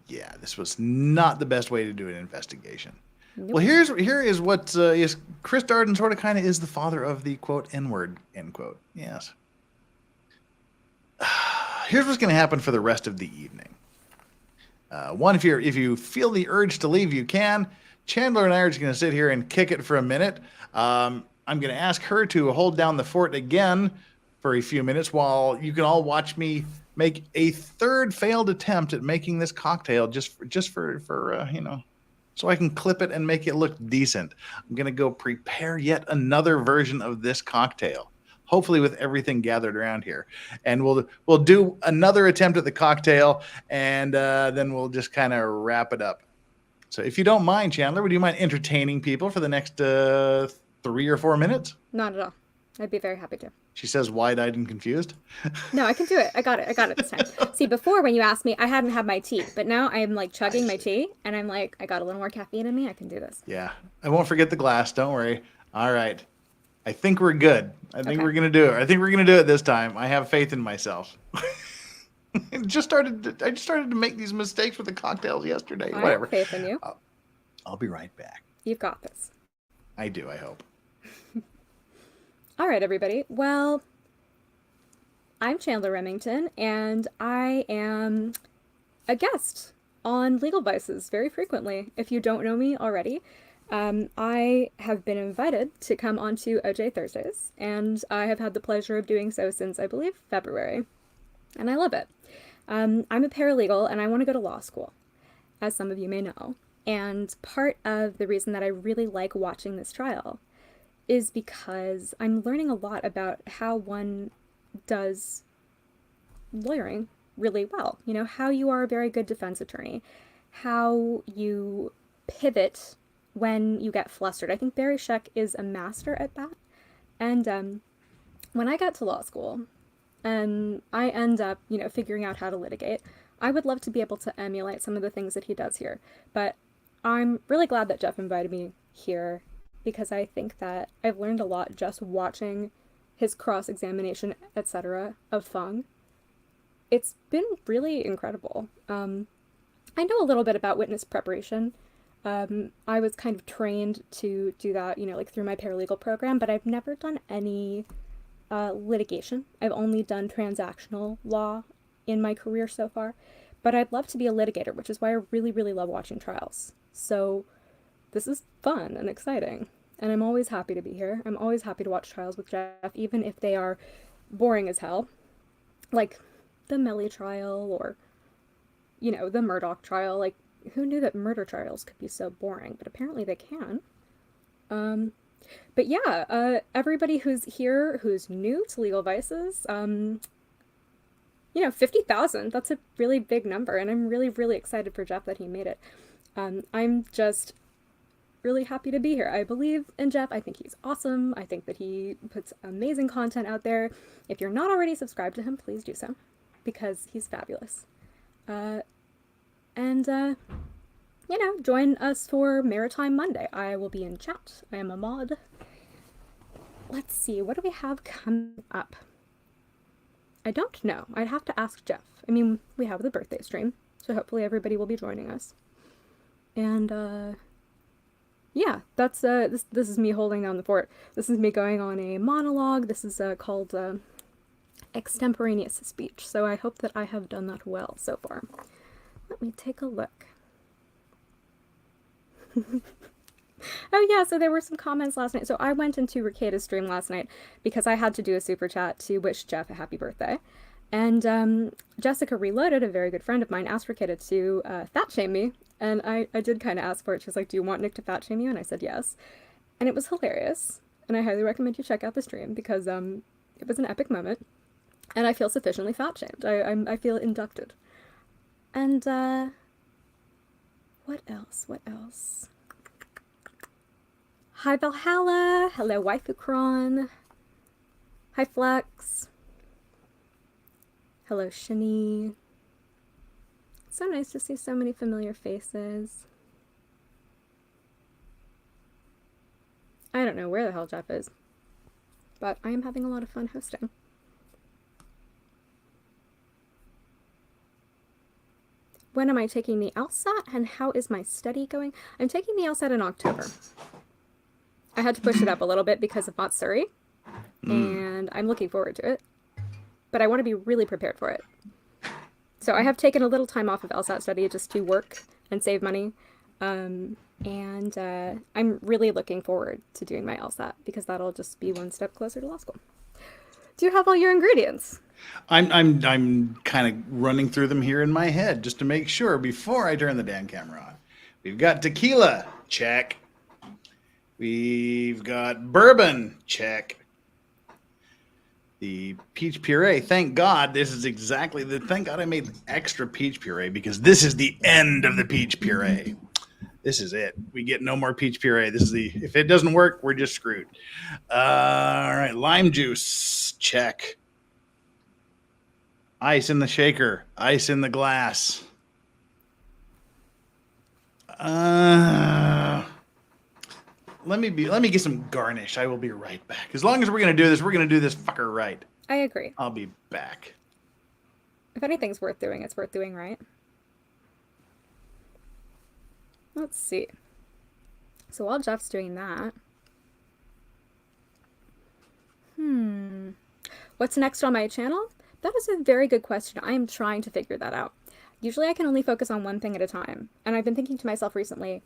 [SPEAKER 5] Yeah, this was not the best way to do an investigation.
[SPEAKER 14] Nope.
[SPEAKER 5] Well, here is what is Chris Darden sort of kind of is the father of the quote N-word, end quote. Yes. Here's what's going to happen for the rest of the evening. One, if you feel the urge to leave, you can. Chandler and I are just going to sit here and kick it for a minute. I'm going to ask her to hold down the fort again for a few minutes while you can all watch me make a third failed attempt at making this cocktail just for you know, so I can clip it and make it look decent. I'm going to go prepare yet another version of this cocktail, hopefully with everything gathered around here. And we'll do another attempt at the cocktail, and then we'll just kind of wrap it up. So if you don't mind, Chandler, would you mind entertaining people for the next 3 or 4 minutes?
[SPEAKER 14] Not at all. I'd be very happy to.
[SPEAKER 5] She says wide-eyed and confused.
[SPEAKER 14] No, I can do it. I got it this time. See, before when you asked me, I hadn't had my tea, but now I'm like chugging my tea, and I'm like, I got a little more caffeine in me. I can do this.
[SPEAKER 5] Yeah, I won't forget the glass. Don't worry. All right. I think we're good. I think we're going to do it. I think we're going to do it this time. I have faith in myself. I just started to make these mistakes with the cocktails yesterday.
[SPEAKER 14] I
[SPEAKER 5] Whatever.
[SPEAKER 14] have faith in you.
[SPEAKER 5] I'll be right back.
[SPEAKER 14] You've got this.
[SPEAKER 5] I do, I hope.
[SPEAKER 14] All right, everybody. Well, I'm Chandler Remington, and I am a guest on Legal Vices very frequently. If you don't know me already, I have been invited to come onto OJ Thursdays, and I have had the pleasure of doing so since, I believe, February, and I love it. I'm a paralegal, and I want to go to law school, as some of you may know, and part of the reason that I really like watching this trial is because I'm learning a lot about how one does lawyering really well. You know, how you are a very good defense attorney, how you pivot when you get flustered. I think Barry Sheck is a master at that. And when I got to law school and I end up, you know, figuring out how to litigate, I would love to be able to emulate some of the things that he does here. But I'm really glad that Jeff invited me here, because I think that I've learned a lot just watching his cross-examination, etc. of Fung. It's been really incredible. I know a little bit about witness preparation. I was kind of trained to do that, you know, like through my paralegal program, but I've never done any litigation. I've only done transactional law in my career so far, but I'd love to be a litigator, which is why I really, really love watching trials. So this is fun and exciting, and I'm always happy to be here. I'm always happy to watch trials with Jeff, even if they are boring as hell. Like the Melly trial or, the Murdoch trial. Like, who knew that murder trials could be so boring? But apparently they can. But yeah, everybody who's here, who's new to Legal Vices, 50,000, that's a really big number, and I'm really, really excited for Jeff that he made it. I'm just really happy to be here. I believe in Jeff. I think he's awesome. I think that he puts amazing content out there. If you're not already subscribed to him, please do so, because he's fabulous. Join us for Maritime Monday. I will be in chat. I am a mod. Let's see, what do we have coming up? I don't know. I'd have to ask Jeff. I mean, we have the birthday stream, so hopefully everybody will be joining us. And, yeah, that's, this is me holding down the fort. This is me going on a monologue. This is, called, extemporaneous speech, so I hope that I have done that well so far. Let me take a look. Oh yeah, so there were some comments last night. So I went into Ricada's stream last night because I had to do a super chat to wish Jeff a happy birthday. And Jessica Reloaded, a very good friend of mine, asked Ricada to fat shame me. And I did kind of ask for it. She was like, do you want Nick to fat shame you? And I said yes. And it was hilarious. And I highly recommend you check out the stream because it was an epic moment. And I feel sufficiently fat shamed. I feel inducted. And what else? What else? Hi Valhalla, hello Waifukron, hi Flex, hello Shani. So nice to see so many familiar faces. I don't know where the hell Jeff is, but I am having a lot of fun hosting. When am I taking the LSAT and how is my study going? I'm taking the LSAT in October. I had to push it up a little bit because of Matsuri, and I'm looking forward to it. But I want to be really prepared for it. So I have taken a little time off of LSAT study just to work and save money. I'm really looking forward to doing my LSAT because that'll just be one step closer to law school. Do you have all your ingredients?
[SPEAKER 5] I'm kind of running through them here in my head just to make sure before I turn the damn camera on. We've got tequila, check. We've got bourbon, check. The peach puree, thank God this is exactly thank God I made extra peach puree because this is the end of the peach puree. This is it. We get no more peach puree. This is if it doesn't work, we're just screwed. All right, lime juice, check. Ice in the shaker, ice in the glass. Let me get some garnish. I will be right back. As long as we're gonna do this fucker right.
[SPEAKER 14] I agree.
[SPEAKER 5] I'll be back.
[SPEAKER 14] If anything's worth doing, it's worth doing right. Let's see. So while Jeff's doing that, what's next on my channel? That is a very good question. I am trying to figure that out. Usually I can only focus on one thing at a time, and I've been thinking to myself recently,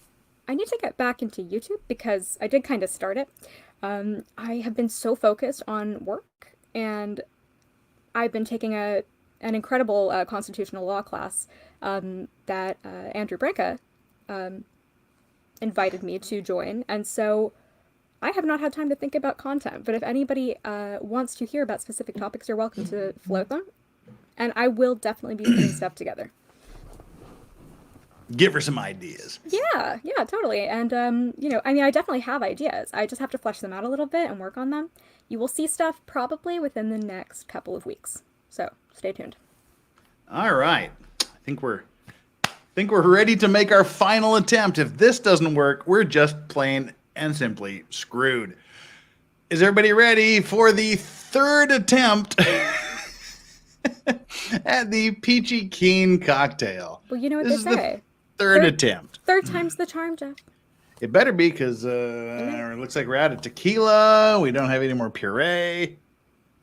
[SPEAKER 14] I need to get back into YouTube because I did kind of start it. I have been so focused on work, and I've been taking an incredible constitutional law class that Andrew Branca invited me to join, and so I have not had time to think about content, but if anybody wants to hear about specific topics, you're welcome to float them, and I will definitely be putting stuff together.
[SPEAKER 5] Give her some ideas.
[SPEAKER 14] Yeah, totally. And, I definitely have ideas. I just have to flesh them out a little bit and work on them. You will see stuff probably within the next couple of weeks. So stay tuned.
[SPEAKER 5] All right. I think we're ready to make our final attempt. If this doesn't work, we're just plain and simply screwed. Is everybody ready for the third attempt at the Peachy Keen cocktail?
[SPEAKER 14] Well, you know what they say.
[SPEAKER 5] Third attempt.
[SPEAKER 14] Third time's the charm, Jeff.
[SPEAKER 5] It better be because it looks like we're out of tequila. We don't have any more puree.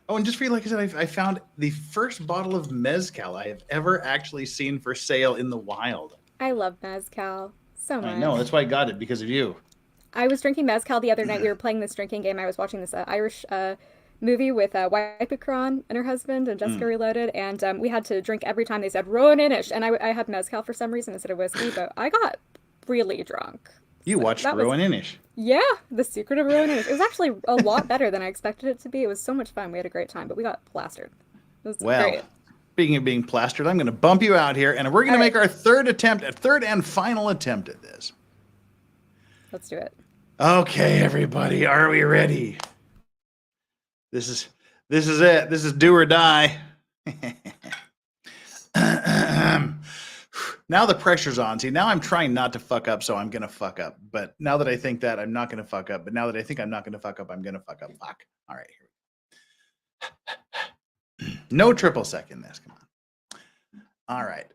[SPEAKER 5] Oh, and just for you, like I said, I found the first bottle of mezcal I have ever actually seen for sale in the wild.
[SPEAKER 14] I love mezcal so much.
[SPEAKER 5] I know. That's why I got it, because of you.
[SPEAKER 14] I was drinking mezcal the other night. We were playing this drinking game. I was watching this Irish movie with Waipu Kron and her husband and Jessica Reloaded, and we had to drink every time they said Rowan Inish, and I had mezcal for some reason instead of whiskey, but I got really drunk.
[SPEAKER 5] You watched Rowan Inish.
[SPEAKER 14] Yeah, The Secret of Rowan Inish. It was actually a lot better than I expected it to be. It was so much fun. We had a great time, but we got plastered. It was great.
[SPEAKER 5] Speaking of being plastered, I'm going to bump you out here, and we're going to make our third and final attempt at this.
[SPEAKER 14] Let's do it.
[SPEAKER 5] Okay, everybody, are we ready? This is it. This is do or die. Now the pressure's on. See, now I'm trying not to fuck up, so I'm going to fuck up. But now that I think that, I'm not going to fuck up. But now that I think I'm not going to fuck up, I'm going to fuck up. Fuck. All right, here we go. No triple second this. Come on. All right.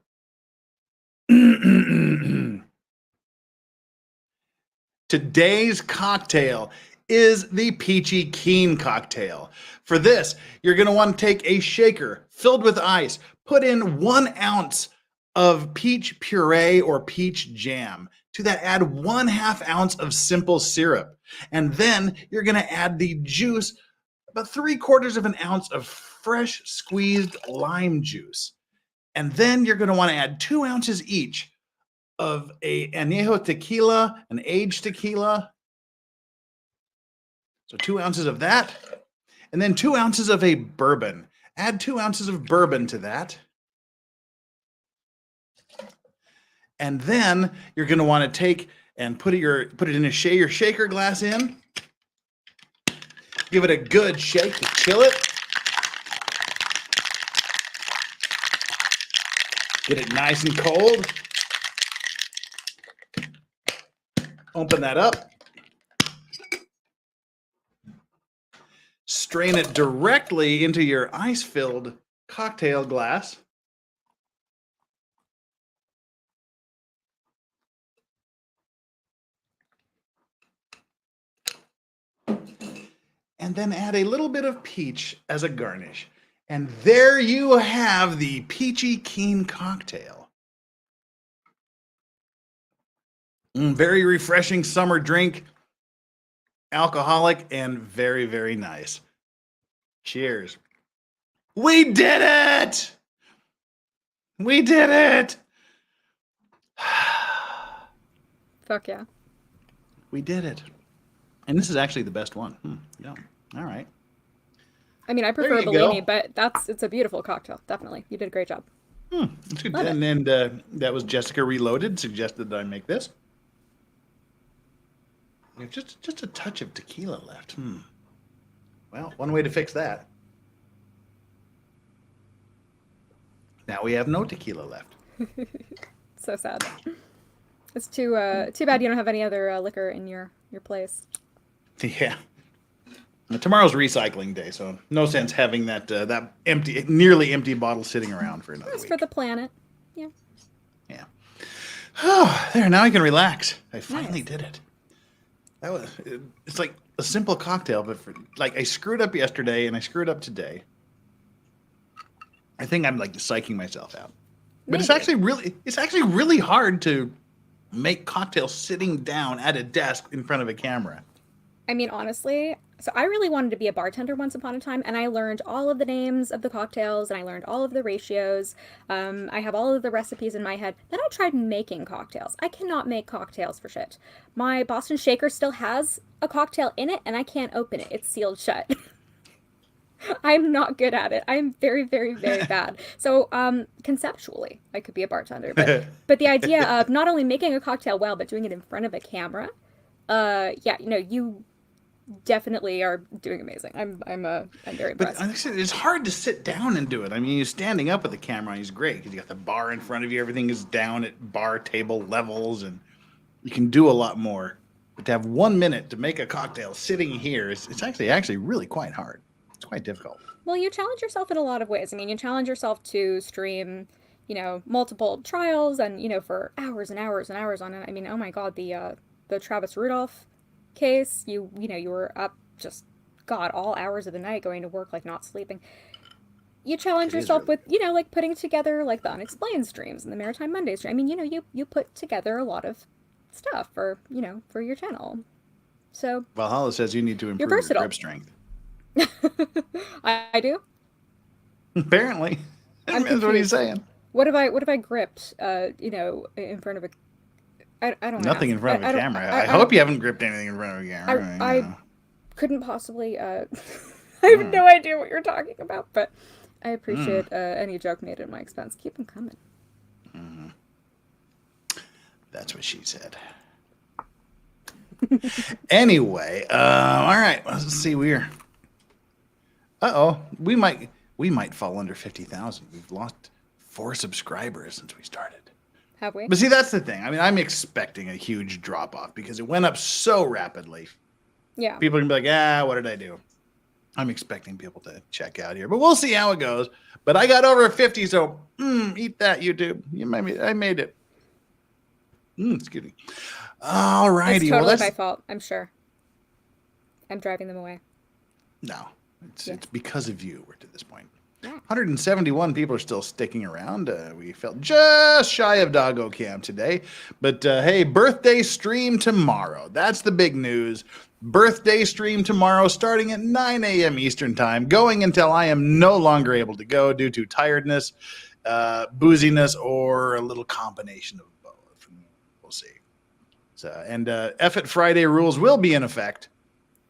[SPEAKER 5] Today's cocktail is the Peachy Keen cocktail. For this, you're going to want to take a shaker filled with ice, put in 1 ounce of peach puree or peach jam. To that, add 1/2 ounce of simple syrup. And then you're going to add the juice, about 3/4 of an ounce of fresh squeezed lime juice. And then you're going to want to add 2 ounces each of a añejo tequila, an aged tequila. So 2 ounces of that. And then 2 ounces of a bourbon. Add 2 ounces of bourbon to that. And then you're going to want to take and put it in your shaker glass in. Give it a good shake to chill it. Get it nice and cold. Open that up. Strain it directly into your ice-filled cocktail glass. And then add a little bit of peach as a garnish. And there you have the Peachy Keen cocktail. Very refreshing summer drink. Alcoholic and very, very nice. Cheers. We did it! We did it!
[SPEAKER 14] Fuck yeah.
[SPEAKER 5] We did it. And this is actually the best one. Yeah. All right.
[SPEAKER 14] I mean, I prefer Bellini, but it's a beautiful cocktail. Definitely. You did a great job.
[SPEAKER 5] That's good. And that was Jessica Reloaded suggested that I make this. Just a touch of tequila left. Well, one way to fix that. Now we have no tequila left.
[SPEAKER 14] So sad. It's too bad you don't have any other liquor in your place.
[SPEAKER 5] Yeah. Tomorrow's recycling day, so no sense having that nearly empty bottle sitting around for another week.
[SPEAKER 14] It's for the planet. Yeah.
[SPEAKER 5] Yeah. Oh, there. Now I can relax. I finally did it. It's like a simple cocktail, but I screwed up yesterday and I screwed up today. I think I'm like psyching myself out. But it's actually really hard to make cocktails sitting down at a desk in front of a camera.
[SPEAKER 14] I mean, honestly, so I really wanted to be a bartender once upon a time, and I learned all of the names of the cocktails, and I learned all of the ratios. I have all of the recipes in my head. Then I tried making cocktails. I cannot make cocktails for shit. My Boston Shaker still has a cocktail in it, and I can't open it. It's sealed shut. I'm not good at it. I'm very, very, very bad. So, conceptually, I could be a bartender, but the idea of not only making a cocktail well, but doing it in front of a camera, you definitely are doing amazing. I'm very impressed.
[SPEAKER 5] But it's hard to sit down and do it. I mean, you're standing up with the camera is great because you got the bar in front of you. Everything is down at bar table levels, and you can do a lot more. But to have 1 minute to make a cocktail sitting here, it's actually really quite hard. It's quite difficult.
[SPEAKER 14] Well, you challenge yourself in a lot of ways. I mean, you challenge yourself to stream, multiple trials and, for hours and hours and hours on it. I mean, oh my God, the Travis Rudolph case, you were up just, God, all hours of the night going to work, like not sleeping. You challenge yourself with, putting together like the Unexplained streams and the Maritime Monday stream. I mean, you put together a lot of stuff for your channel. So
[SPEAKER 5] Valhalla says you need to improve your grip strength.
[SPEAKER 14] I do.
[SPEAKER 5] Apparently.
[SPEAKER 14] I'm
[SPEAKER 5] That's what he's
[SPEAKER 14] confused.
[SPEAKER 5] saying.
[SPEAKER 14] What have I gripped? In front of a. I don't.
[SPEAKER 5] Nothing
[SPEAKER 14] ask.
[SPEAKER 5] in front of
[SPEAKER 14] I
[SPEAKER 5] a
[SPEAKER 14] don't-
[SPEAKER 5] camera.
[SPEAKER 14] I
[SPEAKER 5] I hope you haven't gripped anything in front of a camera.
[SPEAKER 14] I couldn't possibly. I have no idea what you're talking about, but I appreciate any joke made at my expense. Keep them coming.
[SPEAKER 5] That's what she said. Anyway, all right. Let's see. We might fall under 50,000. We've lost 4 subscribers since we started.
[SPEAKER 14] Have we?
[SPEAKER 5] But see, that's the thing. I mean, I'm expecting a huge drop off because it went up so rapidly.
[SPEAKER 14] Yeah.
[SPEAKER 5] People are gonna be like, what did I do? I'm expecting people to check out here, but we'll see how it goes. But I got over 50, so eat that, YouTube. I made it. Excuse me. All righty.
[SPEAKER 14] It's totally my fault. I'm sure. I'm driving them away.
[SPEAKER 5] No, it's because of you. We're to this point. 171 people are still sticking around. We felt just shy of Doggo Camp today. But hey, birthday stream tomorrow. That's the big news. Birthday stream tomorrow starting at 9 a.m. Eastern time, going until I am no longer able to go due to tiredness, booziness, or a little combination of both. We'll see. So, and F it Friday rules will be in effect.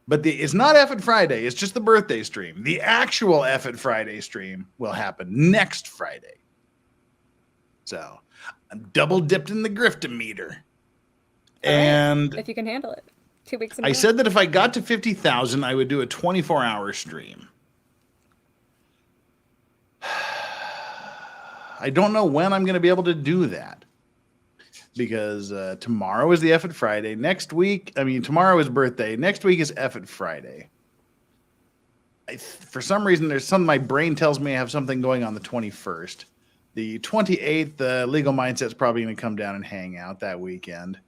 [SPEAKER 5] But it's not F it Friday. It's just the birthday stream. The actual F it Friday stream will happen next Friday. So I'm double dipped in the griftometer. And
[SPEAKER 14] if you can handle it. 2 weeks in a
[SPEAKER 5] I
[SPEAKER 14] row.
[SPEAKER 5] said that if I got to 50,000, I would do a 24-hour stream. I don't know when I'm going to be able to do that. Because tomorrow is the F it Friday. Tomorrow is birthday. Next week is F it Friday. For some reason, my brain tells me I have something going on the 21st. The 28th, the Legal Mindset's probably going to come down and hang out that weekend.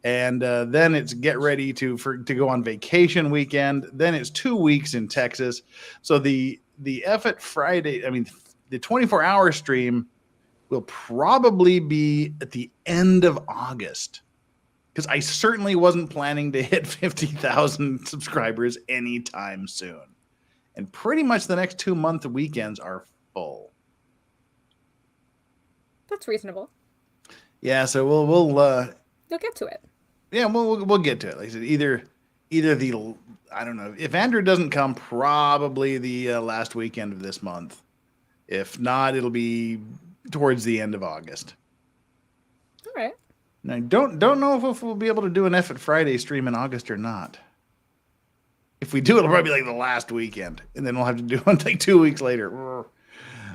[SPEAKER 5] And then it's get ready to go on vacation weekend. Then it's 2 weeks in Texas. So the F it Friday, the 24-hour stream will probably be at the end of August, because I certainly wasn't planning to hit 50,000 subscribers anytime soon. And pretty much the next 2-month weekends are full.
[SPEAKER 14] That's reasonable.
[SPEAKER 5] Yeah, so we'll
[SPEAKER 14] You'll get to it.
[SPEAKER 5] Yeah, we'll get to it. Like I said, either the, I don't know, if Andrew doesn't come, probably the last weekend of this month. If not, it'll be towards the end of August.
[SPEAKER 14] All right.
[SPEAKER 5] Now, I don't know if we'll be able to do an F it Friday stream in August or not. If we do, it'll probably be like the last weekend, and then we'll have to do one like 2 weeks later.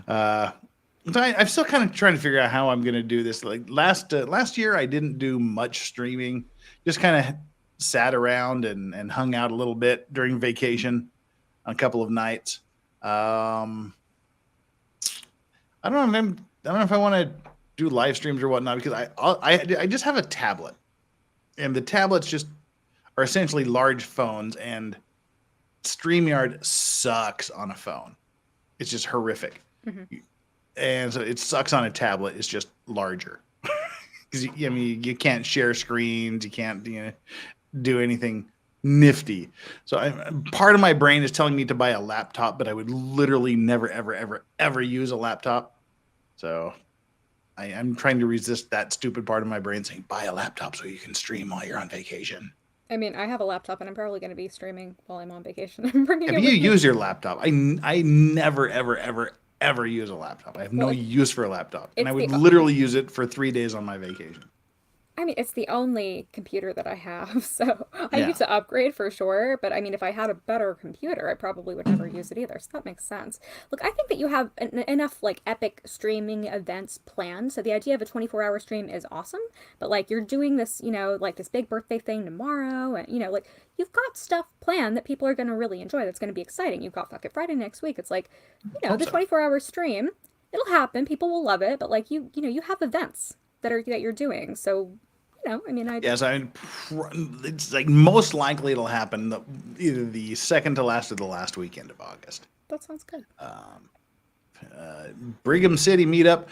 [SPEAKER 5] So I'm still kind of trying to figure out how I'm going to do this. Like last year, I didn't do much streaming. Just kind of sat around and hung out a little bit during vacation on a couple of nights. I don't know if I want to do live streams or whatnot, because I just have a tablet, and the tablets just are essentially large phones, and StreamYard sucks on a phone. It's just horrific. Mm-hmm. And so it sucks on a tablet. It's just larger. Because you can't share screens. You can't do anything nifty. So part of my brain is telling me to buy a laptop, but I would literally never, ever, ever, ever use a laptop. So I'm trying to resist that stupid part of my brain saying, buy a laptop so you can stream while you're on vacation.
[SPEAKER 14] I mean, I have a laptop, and I'm probably going to be streaming while I'm on vacation.
[SPEAKER 5] If you use your laptop, I never, ever, ever, ever use a laptop. I have no use for a laptop. And I would literally use it for 3 days on my vacation.
[SPEAKER 14] I mean, it's the only computer that I have, so I need to upgrade for sure. But I mean, if I had a better computer, I probably would never use it either. So that makes sense. Look, I think that you have enough like epic streaming events planned. So the idea of a 24-hour stream is awesome. But like you're doing this, like this big birthday thing tomorrow, and like you've got stuff planned that people are going to really enjoy. That's going to be exciting. You've got Fuck It Friday next week. It's like, the 24-hour stream. It'll happen. People will love it. But like you have events that you're doing. So,
[SPEAKER 5] it's like most likely it'll happen either the second to last or the last weekend of August.
[SPEAKER 14] That sounds good.
[SPEAKER 5] Brigham City meetup.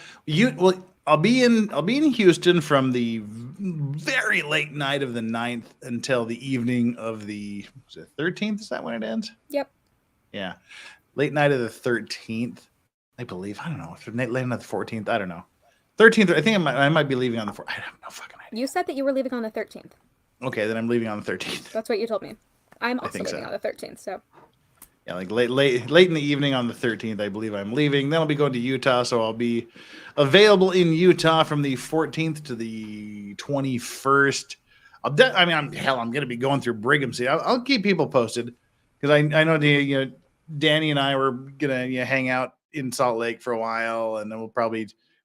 [SPEAKER 5] I'll be in Houston from the very late night of the 9th until the evening of the 13th. Is that when it ends?
[SPEAKER 14] Yep.
[SPEAKER 5] Yeah. Late night of the 13th, I believe. I don't know. Late night of the 14th. I don't know. 13th. I think I might be leaving on the 4th. I have no fucking idea.
[SPEAKER 14] You said that you were leaving on the 13th.
[SPEAKER 5] Okay, then I'm leaving on the 13th.
[SPEAKER 14] That's what you told me. I'm also
[SPEAKER 5] think
[SPEAKER 14] leaving
[SPEAKER 5] so.
[SPEAKER 14] on the 13th, so.
[SPEAKER 5] Yeah, like late in the evening on the 13th, I believe I'm leaving. Then I'll be going to Utah, so I'll be available in Utah from the 14th to the 21st. I'm going to be going through Brigham City. I'll keep people posted because I know Danny and I were gonna hang out in Salt Lake for a while, and then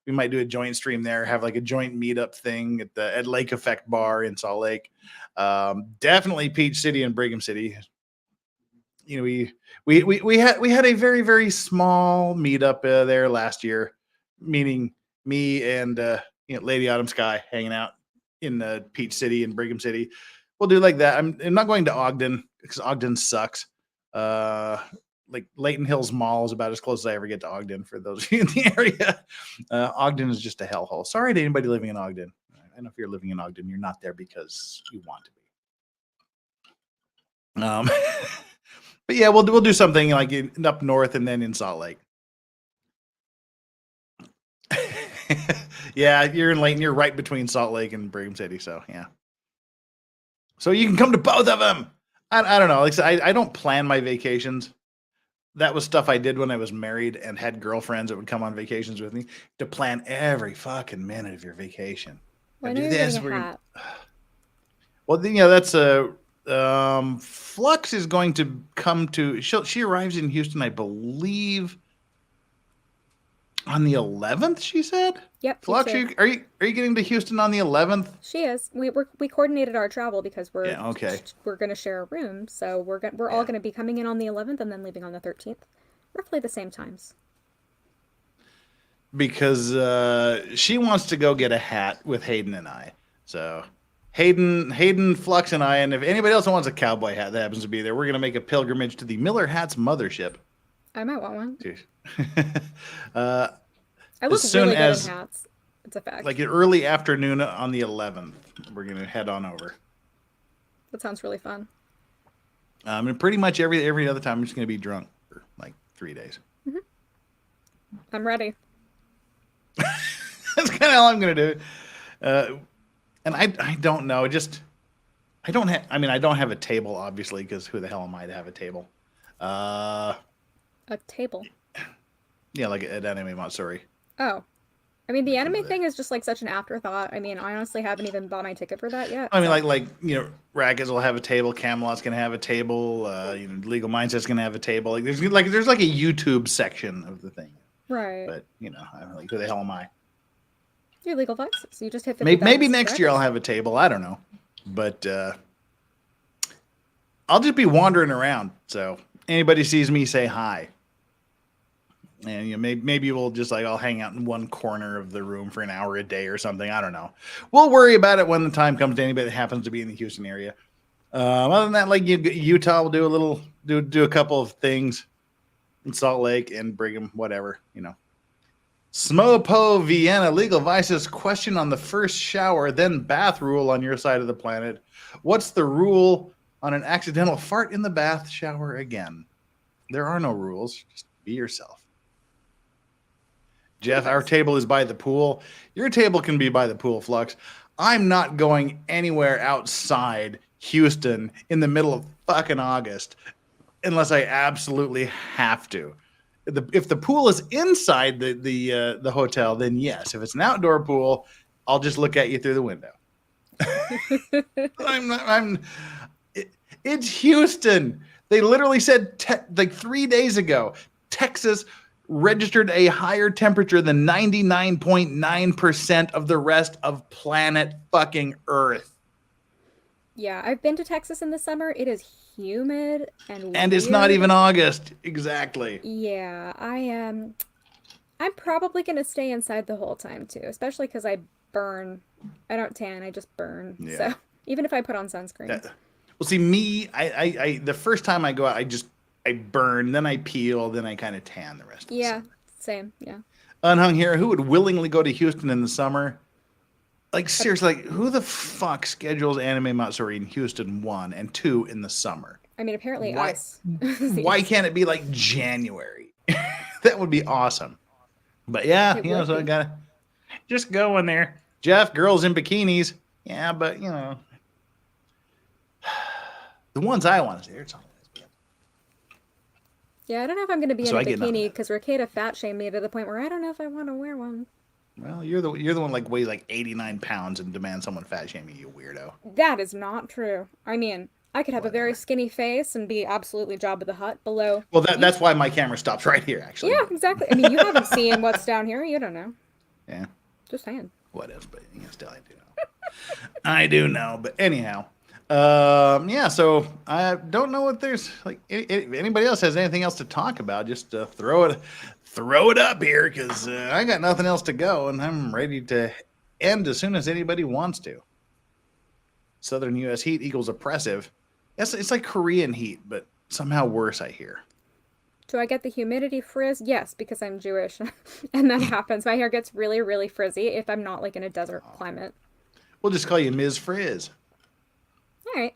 [SPEAKER 5] we might do a joint stream there, have like a joint meetup thing at Lake Effect Bar in Salt Lake. Definitely Peach City and Brigham City. We had a very, very small meetup there last year, meaning me and Lady Autumn Sky hanging out in Peach City and Brigham City. We'll do like that. I'm not going to Ogden because Ogden sucks. Like Layton Hills Mall is about as close as I ever get to Ogden for those of you in the area. Ogden is just a hellhole. Sorry to anybody living in Ogden. I know if you're living in Ogden, you're not there because you want to be. But yeah, we'll do something like up north and then in Salt Lake. Yeah, you're in Layton. You're right between Salt Lake and Brigham City. So yeah. So you can come to both of them. I don't know. Like I don't plan my vacations. That was stuff I did when I was married and had girlfriends that would come on vacations with me to plan every fucking minute of your vacation.
[SPEAKER 14] When are you getting a hat?
[SPEAKER 5] Well, that's Flux is going to come to. She arrives in Houston, I believe, on the 11th. She said.
[SPEAKER 14] Yep.
[SPEAKER 5] Flux, are you getting to Houston on the 11th?
[SPEAKER 14] She is. We coordinated our travel because we're going to share a room, so we're all going to be coming in on the 11th and then leaving on the 13th, roughly the same times.
[SPEAKER 5] Because she wants to go get a hat with Hayden and I. So Hayden, Flux, and I, and if anybody else wants a cowboy hat that happens to be there, we're going to make a pilgrimage to the Miller Hats mothership.
[SPEAKER 14] I might want one.
[SPEAKER 5] I
[SPEAKER 14] look really good in hats. It's a fact.
[SPEAKER 5] Like an early afternoon on the 11th, we're going to head on over.
[SPEAKER 14] That sounds really fun.
[SPEAKER 5] And pretty much every other time, I'm just going to be drunk for like 3 days.
[SPEAKER 14] Mm-hmm. I'm ready.
[SPEAKER 5] That's kind of all I'm going to do. And I don't know. I don't have a table, obviously, because who the hell am I to have a table?
[SPEAKER 14] A table?
[SPEAKER 5] Yeah, like at Anime Matsuri.
[SPEAKER 14] Oh. I mean, the anime thing is just like such an afterthought. I mean, I honestly haven't even bought my ticket for that yet.
[SPEAKER 5] I mean, Rackets will have a table, Camelot's gonna have a table, Legal Mindset's gonna have a table. There's a YouTube section of the thing.
[SPEAKER 14] Right.
[SPEAKER 5] But I'm like, who the hell am I?
[SPEAKER 14] You're Legal Vices. So you just hit 50.
[SPEAKER 5] Maybe next year I'll have a table. I don't know, but I'll just be wandering around. So anybody sees me, say hi. And maybe we'll just I'll hang out in one corner of the room for an hour a day or something. I don't know. We'll worry about it when the time comes to anybody that happens to be in the Houston area. Other than that, Utah, will do a couple of things in Salt Lake and Brigham, whatever. Smopo Vienna, Legal Vices question on the first shower, then bath rule on your side of the planet. What's the rule on an accidental fart in the bath shower again? There are no rules. Just be yourself. Jeff, our table is by the pool. Your table can be by the pool, Flux. I'm not going anywhere outside Houston in the middle of fucking August unless I absolutely have to. If the pool is inside the hotel, then yes. If it's an outdoor pool, I'll just look at you through the window. It's Houston. They literally said 3 days ago, Texas registered a higher temperature than 99.9% of the rest of planet fucking Earth.
[SPEAKER 14] Yeah, I've been to Texas in the summer. It is humid and
[SPEAKER 5] it's not even August. Exactly.
[SPEAKER 14] Yeah, I'm probably going to stay inside the whole time too, especially because I burn. I don't tan, I just burn. Yeah. So even if I put on sunscreen.
[SPEAKER 5] Well, see, me, I the first time I go out, I burn, then I peel, then I kind of tan the rest of the summer.
[SPEAKER 14] Same, yeah.
[SPEAKER 5] Unhung here, who would willingly go to Houston in the summer? Seriously, who the fuck schedules Anime Matsuri in Houston 1 and 2 in the summer?
[SPEAKER 14] I mean, apparently
[SPEAKER 5] Why-
[SPEAKER 14] us.
[SPEAKER 5] Why can't it be like January? That would be awesome. But yeah,
[SPEAKER 14] It
[SPEAKER 5] you know,
[SPEAKER 14] would
[SPEAKER 5] so I
[SPEAKER 14] be.
[SPEAKER 5] gotta just go in there. Jeff, girls in bikinis. Yeah, but you know, the ones I want to see are all lesbian.
[SPEAKER 14] Yeah, I don't know if I'm going to be
[SPEAKER 5] So
[SPEAKER 14] in a
[SPEAKER 5] I get nothing
[SPEAKER 14] bikini because Rakeda fat shamed me to the point where I don't know if I want to wear one.
[SPEAKER 5] Well, you're the one like weighs like 89 pounds and demands someone fat shaming you, weirdo.
[SPEAKER 14] That is not true. I mean, I could have a very skinny face and be absolutely Jabba the Hutt below.
[SPEAKER 5] Well, that's why my camera stops right here, actually.
[SPEAKER 14] Yeah, exactly. I mean, you haven't seen what's down here. You don't know.
[SPEAKER 5] Yeah.
[SPEAKER 14] Just saying.
[SPEAKER 5] What else? But you know, still, I do know. I do know. But anyhow, yeah. So I don't know what there's like. If anybody else has anything else to talk about, just throw it up here because I got nothing else to go, and I'm ready to end as soon as anybody wants to. Southern U.S. heat equals oppressive. It's like Korean heat, but somehow worse, I hear.
[SPEAKER 14] Do I get the humidity frizz? Yes, because I'm Jewish, and that happens. My hair gets really, really frizzy if I'm not like in a desert climate.
[SPEAKER 5] We'll just call you Ms. Frizz.
[SPEAKER 14] All right,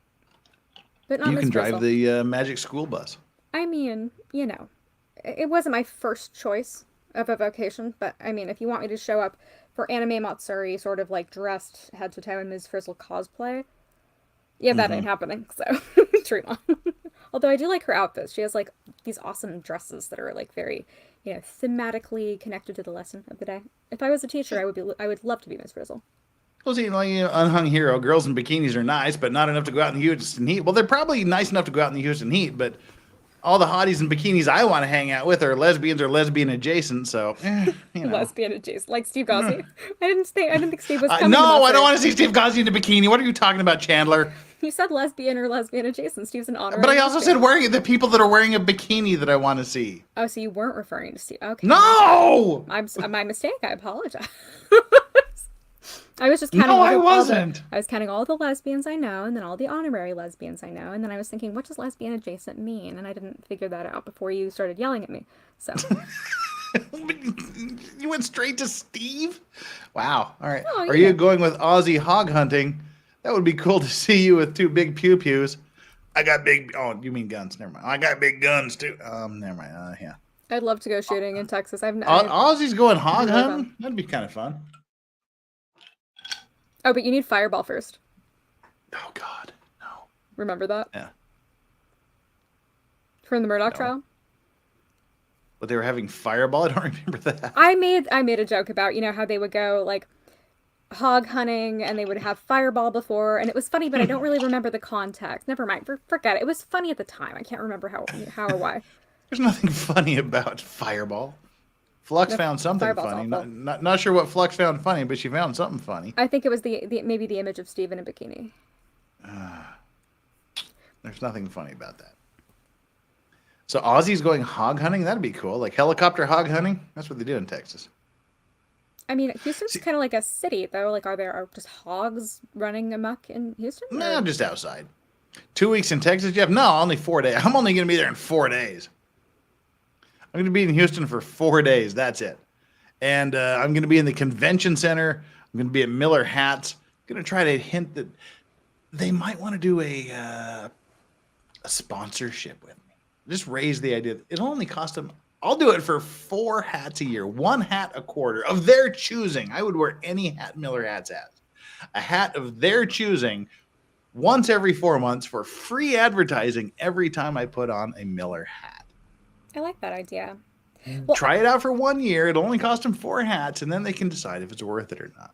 [SPEAKER 14] but not
[SPEAKER 5] You
[SPEAKER 14] Miss
[SPEAKER 5] can drive
[SPEAKER 14] Frizzle.
[SPEAKER 5] the magic school bus.
[SPEAKER 14] I mean, you know, it wasn't my first choice of a vocation, but I mean, if you want me to show up for anime Matsuri, sort of like dressed head to toe in Ms. Frizzle cosplay, yeah, that ain't happening. So, true on. Although I do like her outfits. She has like these awesome dresses that are like very, you know, thematically connected to the lesson of the day. If I was a teacher, I would love to be Ms. Frizzle.
[SPEAKER 5] Well, see, like, you know, unhung hero, girls in bikinis are nice, but not enough to go out in the Houston heat. Well, they're probably nice enough to go out in the Houston heat, but all the hotties in bikinis I want to hang out with are lesbians or lesbian adjacent. So, you know.
[SPEAKER 14] Lesbian adjacent, like Steve Gossi. I didn't think Steve was coming.
[SPEAKER 5] No,
[SPEAKER 14] to
[SPEAKER 5] I don't want to
[SPEAKER 14] Matsuri.
[SPEAKER 5] see Steve Gossi in a bikini. What are you talking about, Chandler?
[SPEAKER 14] You said lesbian or lesbian adjacent. Steve's an honorary.
[SPEAKER 5] But I also said
[SPEAKER 14] lesbian.
[SPEAKER 5] wearing the people that are wearing a bikini that I want to see.
[SPEAKER 14] Oh, so you weren't referring to Steve? Okay.
[SPEAKER 5] No!
[SPEAKER 14] My mistake. I apologize. I was just counting.
[SPEAKER 5] No, I
[SPEAKER 14] all
[SPEAKER 5] wasn't.
[SPEAKER 14] I was counting all the lesbians I know, and then all the honorary lesbians I know, and then I was thinking, what does lesbian adjacent mean? And I didn't figure that out before you started yelling at me. So.
[SPEAKER 5] You went straight to Steve? Wow. All right.
[SPEAKER 14] Oh,
[SPEAKER 5] Are
[SPEAKER 14] yeah.
[SPEAKER 5] you going with Aussie hog hunting? That would be cool to see you with two big pew-pews. I got big... Oh, you mean guns. Never mind. I got big guns, too. Never mind. Yeah.
[SPEAKER 14] I'd love to go shooting in Texas.
[SPEAKER 5] Aussie's going hog
[SPEAKER 14] Never
[SPEAKER 5] hunting?
[SPEAKER 14] been.
[SPEAKER 5] That'd be kind of fun.
[SPEAKER 14] Oh, but you need Fireball first.
[SPEAKER 5] Oh, God. No.
[SPEAKER 14] Remember that?
[SPEAKER 5] Yeah.
[SPEAKER 14] From the Murdoch
[SPEAKER 5] No.
[SPEAKER 14] trial?
[SPEAKER 5] But they were having Fireball? I don't remember that.
[SPEAKER 14] I made a joke about, you know, how they would go, like, hog hunting and they would have Fireball before, and it was funny, but I don't really remember the context. Never mind. Forget it. It was funny at the time. I can't remember how or why.
[SPEAKER 5] There's nothing funny about Fireball. Flux
[SPEAKER 14] No,
[SPEAKER 5] found something
[SPEAKER 14] Fireball's
[SPEAKER 5] funny.
[SPEAKER 14] awful.
[SPEAKER 5] Not sure what Flux found funny, but she found something funny.
[SPEAKER 14] I think it was maybe the image of Steve in a bikini.
[SPEAKER 5] There's nothing funny about that. So Aussie's going hog hunting? That'd be cool. Like helicopter hog hunting? That's what they do in Texas.
[SPEAKER 14] I mean, Houston's kind of like a city, though. Like, are just hogs running amok in Houston?
[SPEAKER 5] No, I'm just outside. 2 weeks in Texas, Jeff? No, only 4 days. I'm only going to be there in 4 days. I'm going to be in Houston for 4 days. That's it. And I'm going to be in the convention center. I'm going to be at Miller Hats. I'm going to try to hint that they might want to do a sponsorship with me. Just raise the idea. It'll only cost them. I'll do it for 4 hats a year, 1 hat a quarter of their choosing. I would wear any hat Miller Hats has. A hat of their choosing once every 4 months for free advertising every time I put on a Miller hat.
[SPEAKER 14] I like that idea. Well,
[SPEAKER 5] Try it out for 1 year. It'll only cost them 4 hats, and then they can decide if it's worth it or not.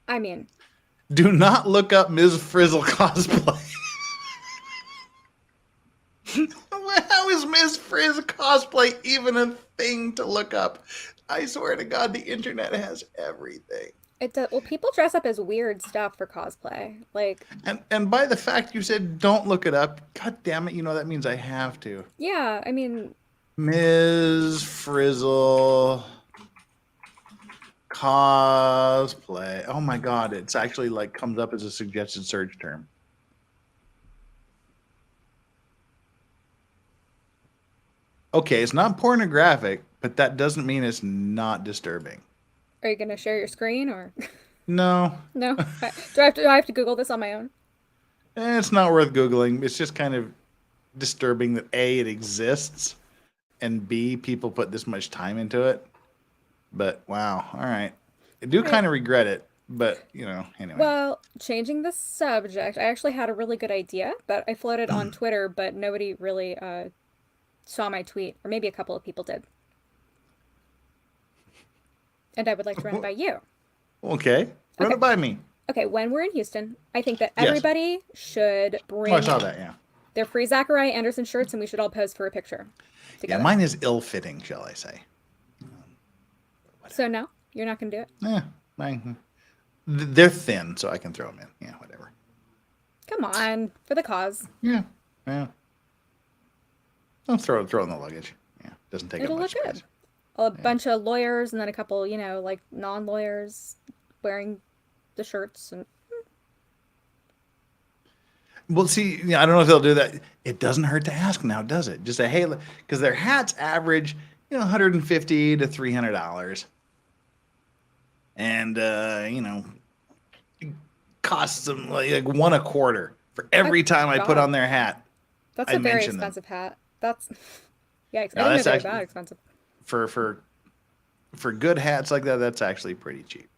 [SPEAKER 14] I mean,
[SPEAKER 5] Do not look up Ms. Frizzle cosplay. How is Ms. Frizz cosplay even a thing to look up? I swear to God, the internet has everything.
[SPEAKER 14] it does. Well, people dress up as weird stuff for cosplay. Like,
[SPEAKER 5] And by the fact you said don't look it up, God damn it, you know that means I have to.
[SPEAKER 14] yeah, I mean,
[SPEAKER 5] Ms. Frizzle cosplay. Oh my God, it's actually like comes up as a suggested search term. Okay, it's not pornographic, but that doesn't mean it's not disturbing.
[SPEAKER 14] are you gonna share your screen or
[SPEAKER 5] No.
[SPEAKER 14] no? Do I have to Google this on my own?
[SPEAKER 5] It's not worth Googling. It's just kind of disturbing that A, it exists, and B, people put this much time into it. But wow, all right. I do kind of regret it, but anyway.
[SPEAKER 14] Well, changing the subject, I actually had a really good idea that I floated on Twitter, but nobody really saw my tweet, or maybe a couple of people did. And I would like to run it by you.
[SPEAKER 5] Okay. Run it by me.
[SPEAKER 14] Okay, when we're in Houston, I think that everybody should bring
[SPEAKER 5] I saw that, yeah.
[SPEAKER 14] their free Zachariah Anderson shirts, and we should all pose for a picture together.
[SPEAKER 5] Yeah, mine is ill-fitting, shall I say.
[SPEAKER 14] So no, you're not going to do it?
[SPEAKER 5] Yeah, they're thin, so I can throw them in. Yeah, whatever.
[SPEAKER 14] Come on, for the cause.
[SPEAKER 5] Yeah. I'll throw it in the luggage. Yeah, doesn't take up much
[SPEAKER 14] It'll look good. A bunch of lawyers and then a couple, like non-lawyers wearing the shirts. And
[SPEAKER 5] Well, see, I don't know if they'll do that. It doesn't hurt to ask now, does it? Just say, hey, because their hats average, $150 to $300. And, it costs them like one a quarter for every time I put on their hat.
[SPEAKER 14] That's a very expensive hat. That's, yikes.
[SPEAKER 5] No,
[SPEAKER 14] I didn't know they were
[SPEAKER 5] actually,
[SPEAKER 14] that expensive.
[SPEAKER 5] For good hats like that, that's actually pretty cheap.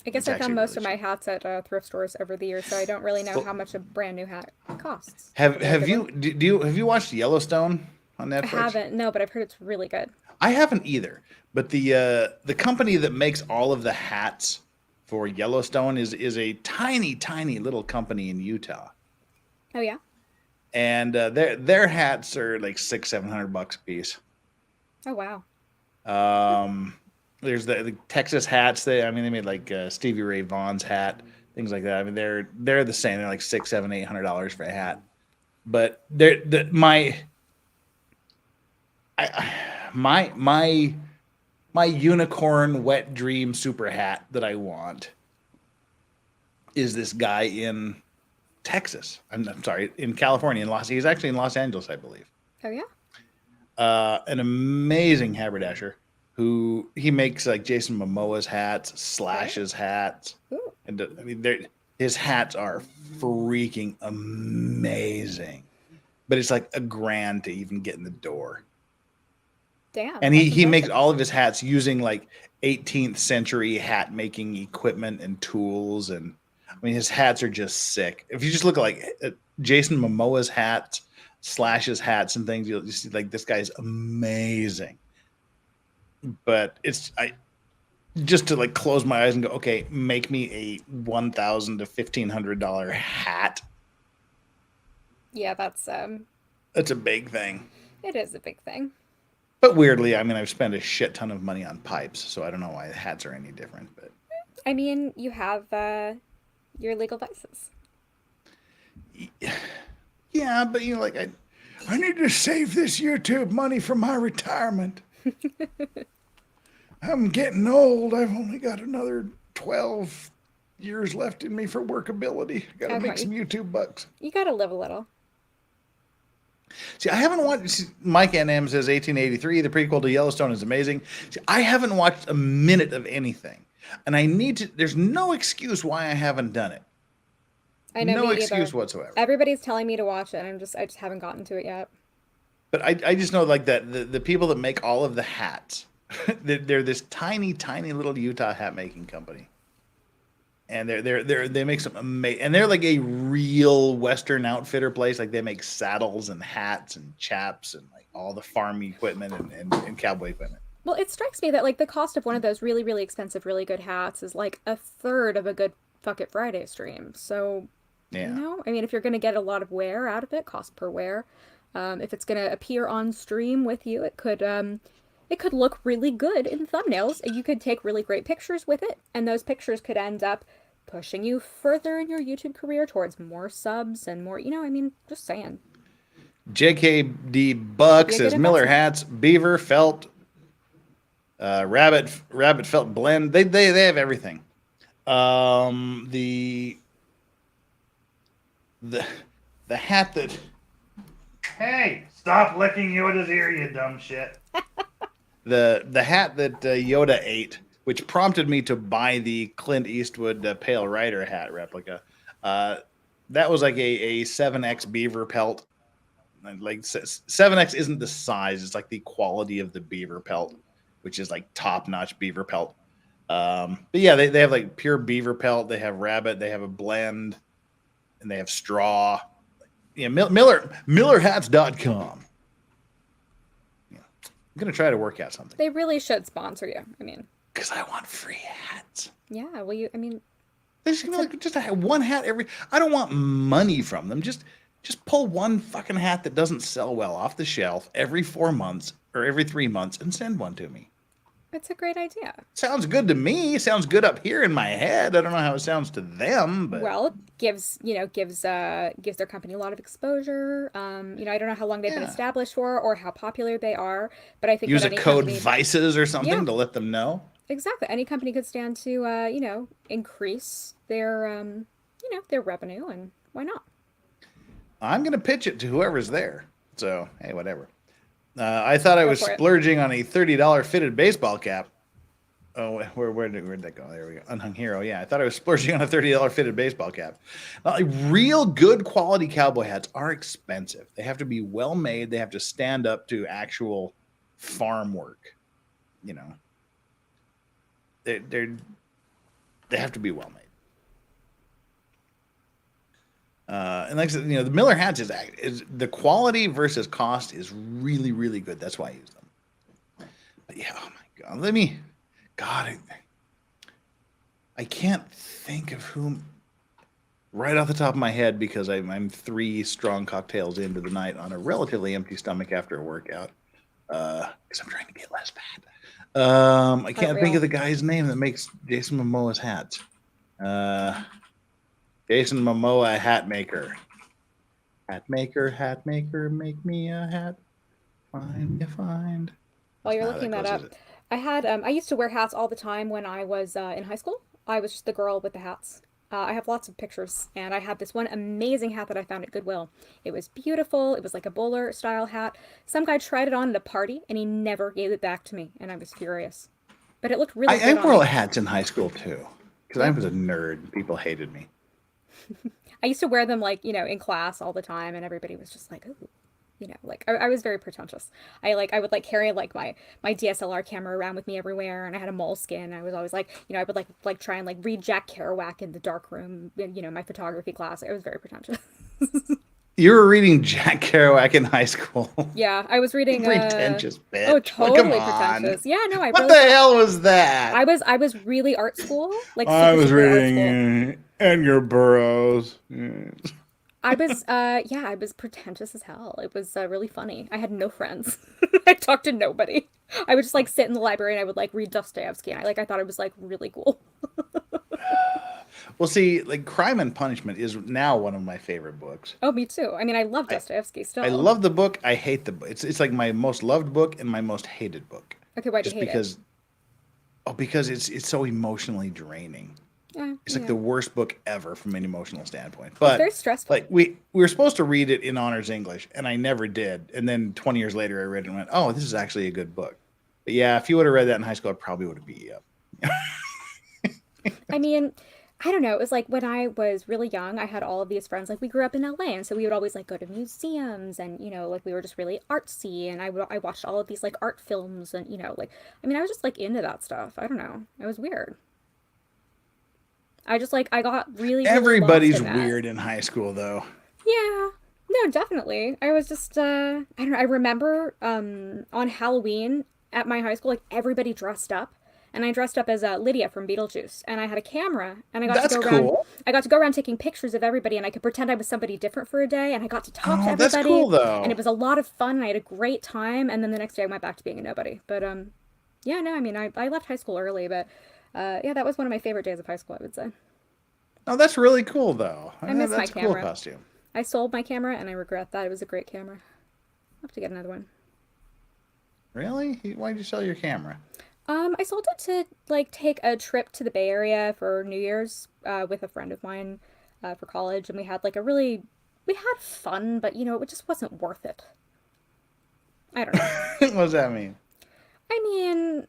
[SPEAKER 14] I guess I found most of my hats at thrift stores over the years, so I don't really know how much a brand new hat costs.
[SPEAKER 5] Have you watched Yellowstone on Netflix?
[SPEAKER 14] I haven't, no, but I've heard it's really good.
[SPEAKER 5] I haven't either. But the company that makes all of the hats for Yellowstone is a tiny, tiny little company in Utah.
[SPEAKER 14] Oh yeah.
[SPEAKER 5] And their hats are like $600-700 a piece.
[SPEAKER 14] Oh wow.
[SPEAKER 5] There's the Texas hats. They made like Stevie Ray Vaughan's hat, things like that. I mean, they're the same. They're like $600-800 for a hat. But my unicorn wet dream super hat that I want is this guy in Texas. I'm sorry, in California, he's actually in Los Angeles, I believe.
[SPEAKER 14] Oh yeah.
[SPEAKER 5] An amazing haberdasher who he makes like Jason Momoa's hats, Slash's hats.
[SPEAKER 14] Ooh.
[SPEAKER 5] And his hats are freaking amazing. But it's like $1,000 to even get in the door.
[SPEAKER 14] Damn.
[SPEAKER 5] And he makes all of his hats using like 18th century hat making equipment and tools. And his hats are just sick. If you just look at like Jason Momoa's hats, Slash's hats and things, you'll see like this guy's amazing. But just to like close my eyes and go, okay, make me a $1,000 to $1,500 hat.
[SPEAKER 14] Yeah, that's
[SPEAKER 5] a big thing.
[SPEAKER 14] It is a big thing.
[SPEAKER 5] But weirdly, I've spent a shit ton of money on pipes, so I don't know why the hats are any different. But
[SPEAKER 14] you have your legal vices.
[SPEAKER 5] Yeah, but I need to save this YouTube money for my retirement. I'm getting old. I've only got another 12 years left in me for workability. Got to make some YouTube bucks.
[SPEAKER 14] You got to live a little.
[SPEAKER 5] See, I haven't watched. Mike NM says 1883, the prequel to Yellowstone is amazing. See, I haven't watched a minute of anything, and I need to. There's no excuse why I haven't done it.
[SPEAKER 14] I know.
[SPEAKER 5] No excuse whatsoever.
[SPEAKER 14] Everybody's telling me to watch it, and I just haven't gotten to it yet.
[SPEAKER 5] But I just know like that the people that make all of the hats, they're this tiny, tiny little Utah hat making company. And they make some amazing, and they're like a real Western outfitter place. Like they make saddles and hats and chaps and like all the farm equipment and cowboy equipment.
[SPEAKER 14] Well, it strikes me that like the cost of one of those really, really expensive, really good hats is like a third of a good Fuck It Friday stream. So,
[SPEAKER 5] yeah.
[SPEAKER 14] If you're going to get a lot of wear out of it, cost per wear, if it's going to appear on stream with you, it could look really good in thumbnails. You could take really great pictures with it, and those pictures could end up pushing you further in your YouTube career towards more subs and more, just saying.
[SPEAKER 5] JKD Buck says Miller hats, beaver felt, rabbit felt blend. They have everything. The hat that. Hey, stop licking Yoda's ear, you dumb shit. The hat that Yoda ate which prompted me to buy the Clint Eastwood Pale Rider hat replica. That was like a 7X beaver pelt. Like 7X isn't the size; it's like the quality of the beaver pelt, which is like top-notch beaver pelt. But yeah, they have like pure beaver pelt. They have rabbit. They have a blend, and they have straw. Yeah, MillerHats.com. Yeah, I'm gonna try to work out something.
[SPEAKER 14] They really should sponsor you. I mean,
[SPEAKER 5] because I want free hats.
[SPEAKER 14] Yeah, well, I mean,
[SPEAKER 5] they just give me like just one hat every. I don't want money from them. Just pull one fucking hat that doesn't sell well off the shelf every 4 months or every 3 months and send one to me.
[SPEAKER 14] it's a great idea.
[SPEAKER 5] Sounds good to me. Sounds good up here in my head. I don't know how it sounds to them, but
[SPEAKER 14] Well, it gives their company a lot of exposure. I don't know how long they've been established for or how popular they are, but I think
[SPEAKER 5] use
[SPEAKER 14] that
[SPEAKER 5] a
[SPEAKER 14] any
[SPEAKER 5] code
[SPEAKER 14] company,
[SPEAKER 5] Vices or something to let them know.
[SPEAKER 14] exactly, any company could stand to increase their their revenue, and why not?
[SPEAKER 5] I'm going to pitch it to whoever's there. So, hey, whatever. I thought I was splurging on a $30 fitted baseball cap. Oh, where'd that go? There we go. Unhung Hero. Yeah, I thought I was splurging on a $30 fitted baseball cap. Real good quality cowboy hats are expensive. They have to be well made. They have to stand up to actual farm work. They have to be well made. And like I said, the Miller hats is the quality versus cost is really, really good. That's why I use them. But yeah, oh my God, I can't think of whom right off the top of my head because I'm 3 strong cocktails into the night on a relatively empty stomach after a workout. Because I'm trying to get less fat. I can't think of the guy's name that makes Jason Momoa's hats. Jason Momoa hat maker. Hat maker, make me a hat. Find.
[SPEAKER 14] While you're looking that up, I used to wear hats all the time when I was in high school. I was just the girl with the hats. I have lots of pictures, and I had this one amazing hat that I found at Goodwill. It was beautiful. It was like a bowler style hat. Some guy tried it on at a party, and he never gave it back to me, and I was furious. But it looked really good.
[SPEAKER 5] I wore hats in high school too, because I was a nerd. People hated me.
[SPEAKER 14] I used to wear them in class all the time, and everybody was just like, ooh, I was very pretentious. I would carry my DSLR camera around with me everywhere, and I had a moleskin. I was always I would try and read Jack Kerouac in the dark room, my photography class. I was very pretentious.
[SPEAKER 5] You were reading Jack Kerouac in high school.
[SPEAKER 14] Yeah, I was reading.
[SPEAKER 5] Pretentious bitch.
[SPEAKER 14] Oh, totally
[SPEAKER 5] Come on.
[SPEAKER 14] pretentious. Yeah, no,
[SPEAKER 5] What the hell was that?
[SPEAKER 14] I was really art school.
[SPEAKER 5] I was reading Edgar Burroughs.
[SPEAKER 14] I was pretentious as hell. It was really funny. I had no friends. I talked to nobody. I would just sit in the library and I would read Dostoevsky, and I thought it was really cool.
[SPEAKER 5] Well, see, Crime and Punishment is now one of my favorite books.
[SPEAKER 14] Oh, me too. I mean, I love Dostoevsky still.
[SPEAKER 5] I love the book. I hate the book. It's my most loved book and my most hated book.
[SPEAKER 14] Okay, why do you hate it?
[SPEAKER 5] Because it's so emotionally draining.
[SPEAKER 14] Yeah,
[SPEAKER 5] it's the worst book ever from an emotional standpoint. But
[SPEAKER 14] it's very stressful.
[SPEAKER 5] We were supposed to read it in honors English, and I never did. And then 20 years later, I read it and went, "Oh, this is actually a good book." But yeah, if you would have read that in high school, I probably would have beat you up.
[SPEAKER 14] I mean, I don't know. It was when I was really young, I had all of these friends. We grew up in LA, and so we would always go to museums, and we were just really artsy. And I watched all of these art films, and I was just into that stuff. I don't know. It was weird. I just I got really
[SPEAKER 5] Everybody's
[SPEAKER 14] lost in that.
[SPEAKER 5] weird in high school, though.
[SPEAKER 14] Yeah, no, definitely. I was just I don't know. I remember on Halloween at my high school, everybody dressed up, and I dressed up as Lydia from Beetlejuice, and I had a camera, and I got to go around. I got to go around taking pictures of everybody, and I could pretend I was somebody different for a day, and I got to talk to everybody.
[SPEAKER 5] That's cool, though.
[SPEAKER 14] And it was a lot of fun, and I had a great time. And then the next day, I went back to being a nobody. But yeah, no, I mean, I left high school early, but. Yeah, that was one of my favorite days of high school, I would say.
[SPEAKER 5] Oh, that's really cool, though.
[SPEAKER 14] I miss my camera.
[SPEAKER 5] That's a cool costume.
[SPEAKER 14] I sold my camera, and I regret that. It was a great camera. I'll have to get another one.
[SPEAKER 5] Really? Why'd you sell your camera?
[SPEAKER 14] I sold it to, take a trip to the Bay Area for New Year's with a friend of mine for college, and we had, we had fun, but, it just wasn't worth it. I don't know.
[SPEAKER 5] What does that mean?
[SPEAKER 14] I mean...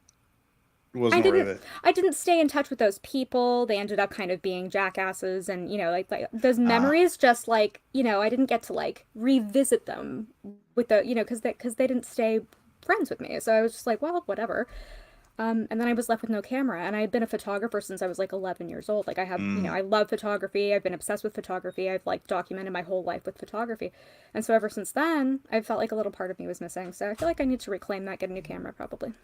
[SPEAKER 5] wasn't worth it.
[SPEAKER 14] I didn't stay in touch with those people. They ended up kind of being jackasses, and like those memories just like, I didn't get to like revisit them with the, because they didn't stay friends with me. So I was just like, well, whatever. And then I was left with no camera, and I had been a photographer since I was like 11 years old. Like I have, I love photography. I've been obsessed with photography. I've like documented my whole life with photography. And so ever since then, I felt like a little part of me was missing. So I feel like I need to reclaim that, get a new camera probably.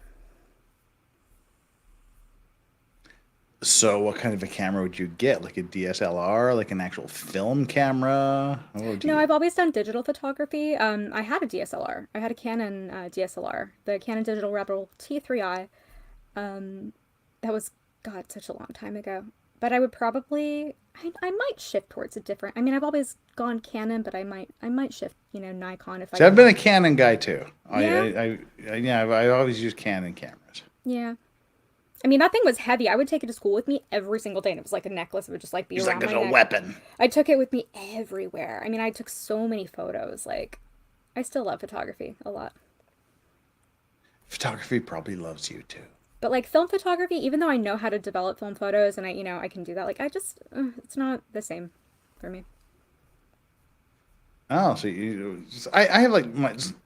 [SPEAKER 5] So what kind of a camera would you get? Like a DSLR, like an actual film camera?
[SPEAKER 14] No, I've always done digital photography. I had a DSLR. I had a Canon DSLR, the Canon Digital Rebel T3i. That was, God, such a long time ago. But I would probably, I might shift towards a different. I mean, I've always gone Canon, but I might shift, Nikon if I.
[SPEAKER 5] So I've been a Canon guy too.
[SPEAKER 14] Yeah.
[SPEAKER 5] I always use Canon cameras.
[SPEAKER 14] Yeah. I mean, that thing was heavy. I would take it to school with me every single day, and it was like a necklace. It would just like be around my neck. It's like a
[SPEAKER 5] weapon.
[SPEAKER 14] I took it with me everywhere. I mean, I took so many photos. Like, I still love photography a lot.
[SPEAKER 5] Photography probably loves you too.
[SPEAKER 14] But like film photography, even though I know how to develop film photos and I can do that, like I just, it's not the same for me.
[SPEAKER 5] Oh, so I have like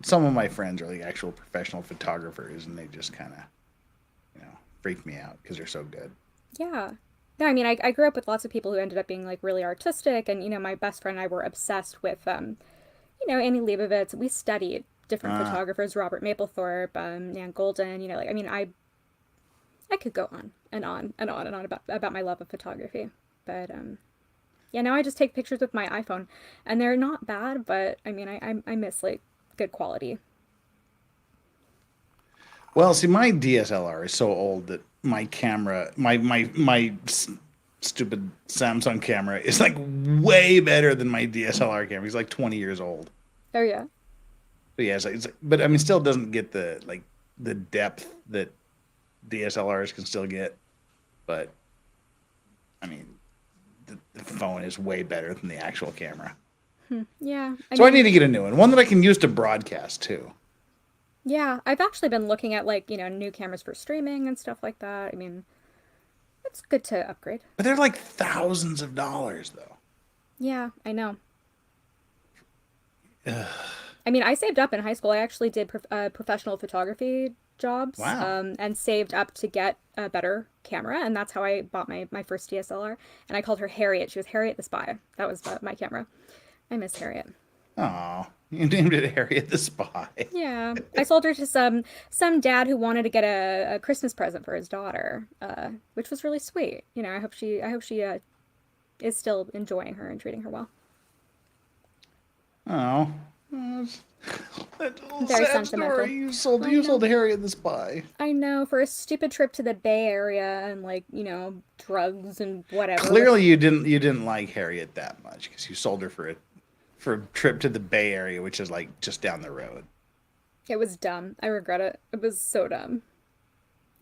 [SPEAKER 5] some of my friends are like actual professional photographers, and they just kind of, freak me out because they're so good.
[SPEAKER 14] Yeah. No, I mean, I grew up with lots of people who ended up being like really artistic, and my best friend and I were obsessed with, Annie Leibovitz. We studied different photographers, Robert Mapplethorpe, Nan Golden. I could go on and on and on and on about my love of photography, but now I just take pictures with my iPhone, and they're not bad, but I mean, I miss like good quality.
[SPEAKER 5] Well, see, my DSLR is so old that my camera, my stupid Samsung camera is like way better than my DSLR camera. He's like 20 years old.
[SPEAKER 14] Oh yeah.
[SPEAKER 5] But yeah, but I mean, still doesn't get the depth that DSLRs can still get. But I mean, the phone is way better than the actual camera.
[SPEAKER 14] Yeah.
[SPEAKER 5] I need to get a new one that I can use to broadcast too.
[SPEAKER 14] Yeah, I've actually been looking at like, new cameras for streaming and stuff like that. I mean, it's good to upgrade.
[SPEAKER 5] But they're like thousands of dollars though.
[SPEAKER 14] Yeah, I know. I mean, I saved up in high school. I actually did professional photography jobs.
[SPEAKER 5] Wow.
[SPEAKER 14] And saved up to get a better camera, and that's how I bought my first DSLR. And I called her Harriet. She was Harriet the Spy. That was my camera. I miss Harriet.
[SPEAKER 5] Oh, you named it Harriet the Spy.
[SPEAKER 14] Yeah, I sold her to some dad who wanted to get a Christmas present for his daughter, which was really sweet. I hope she is still enjoying her and treating her well.
[SPEAKER 5] Oh, that's a
[SPEAKER 14] Very
[SPEAKER 5] sad
[SPEAKER 14] sentimental.
[SPEAKER 5] story. You sold Harriet the Spy.
[SPEAKER 14] I know, for a stupid trip to the Bay Area and like drugs and whatever.
[SPEAKER 5] Clearly, you didn't like Harriet that much because you sold her for a trip to the Bay Area, which is like just down the road. It
[SPEAKER 14] was dumb. I regret it. It was so dumb.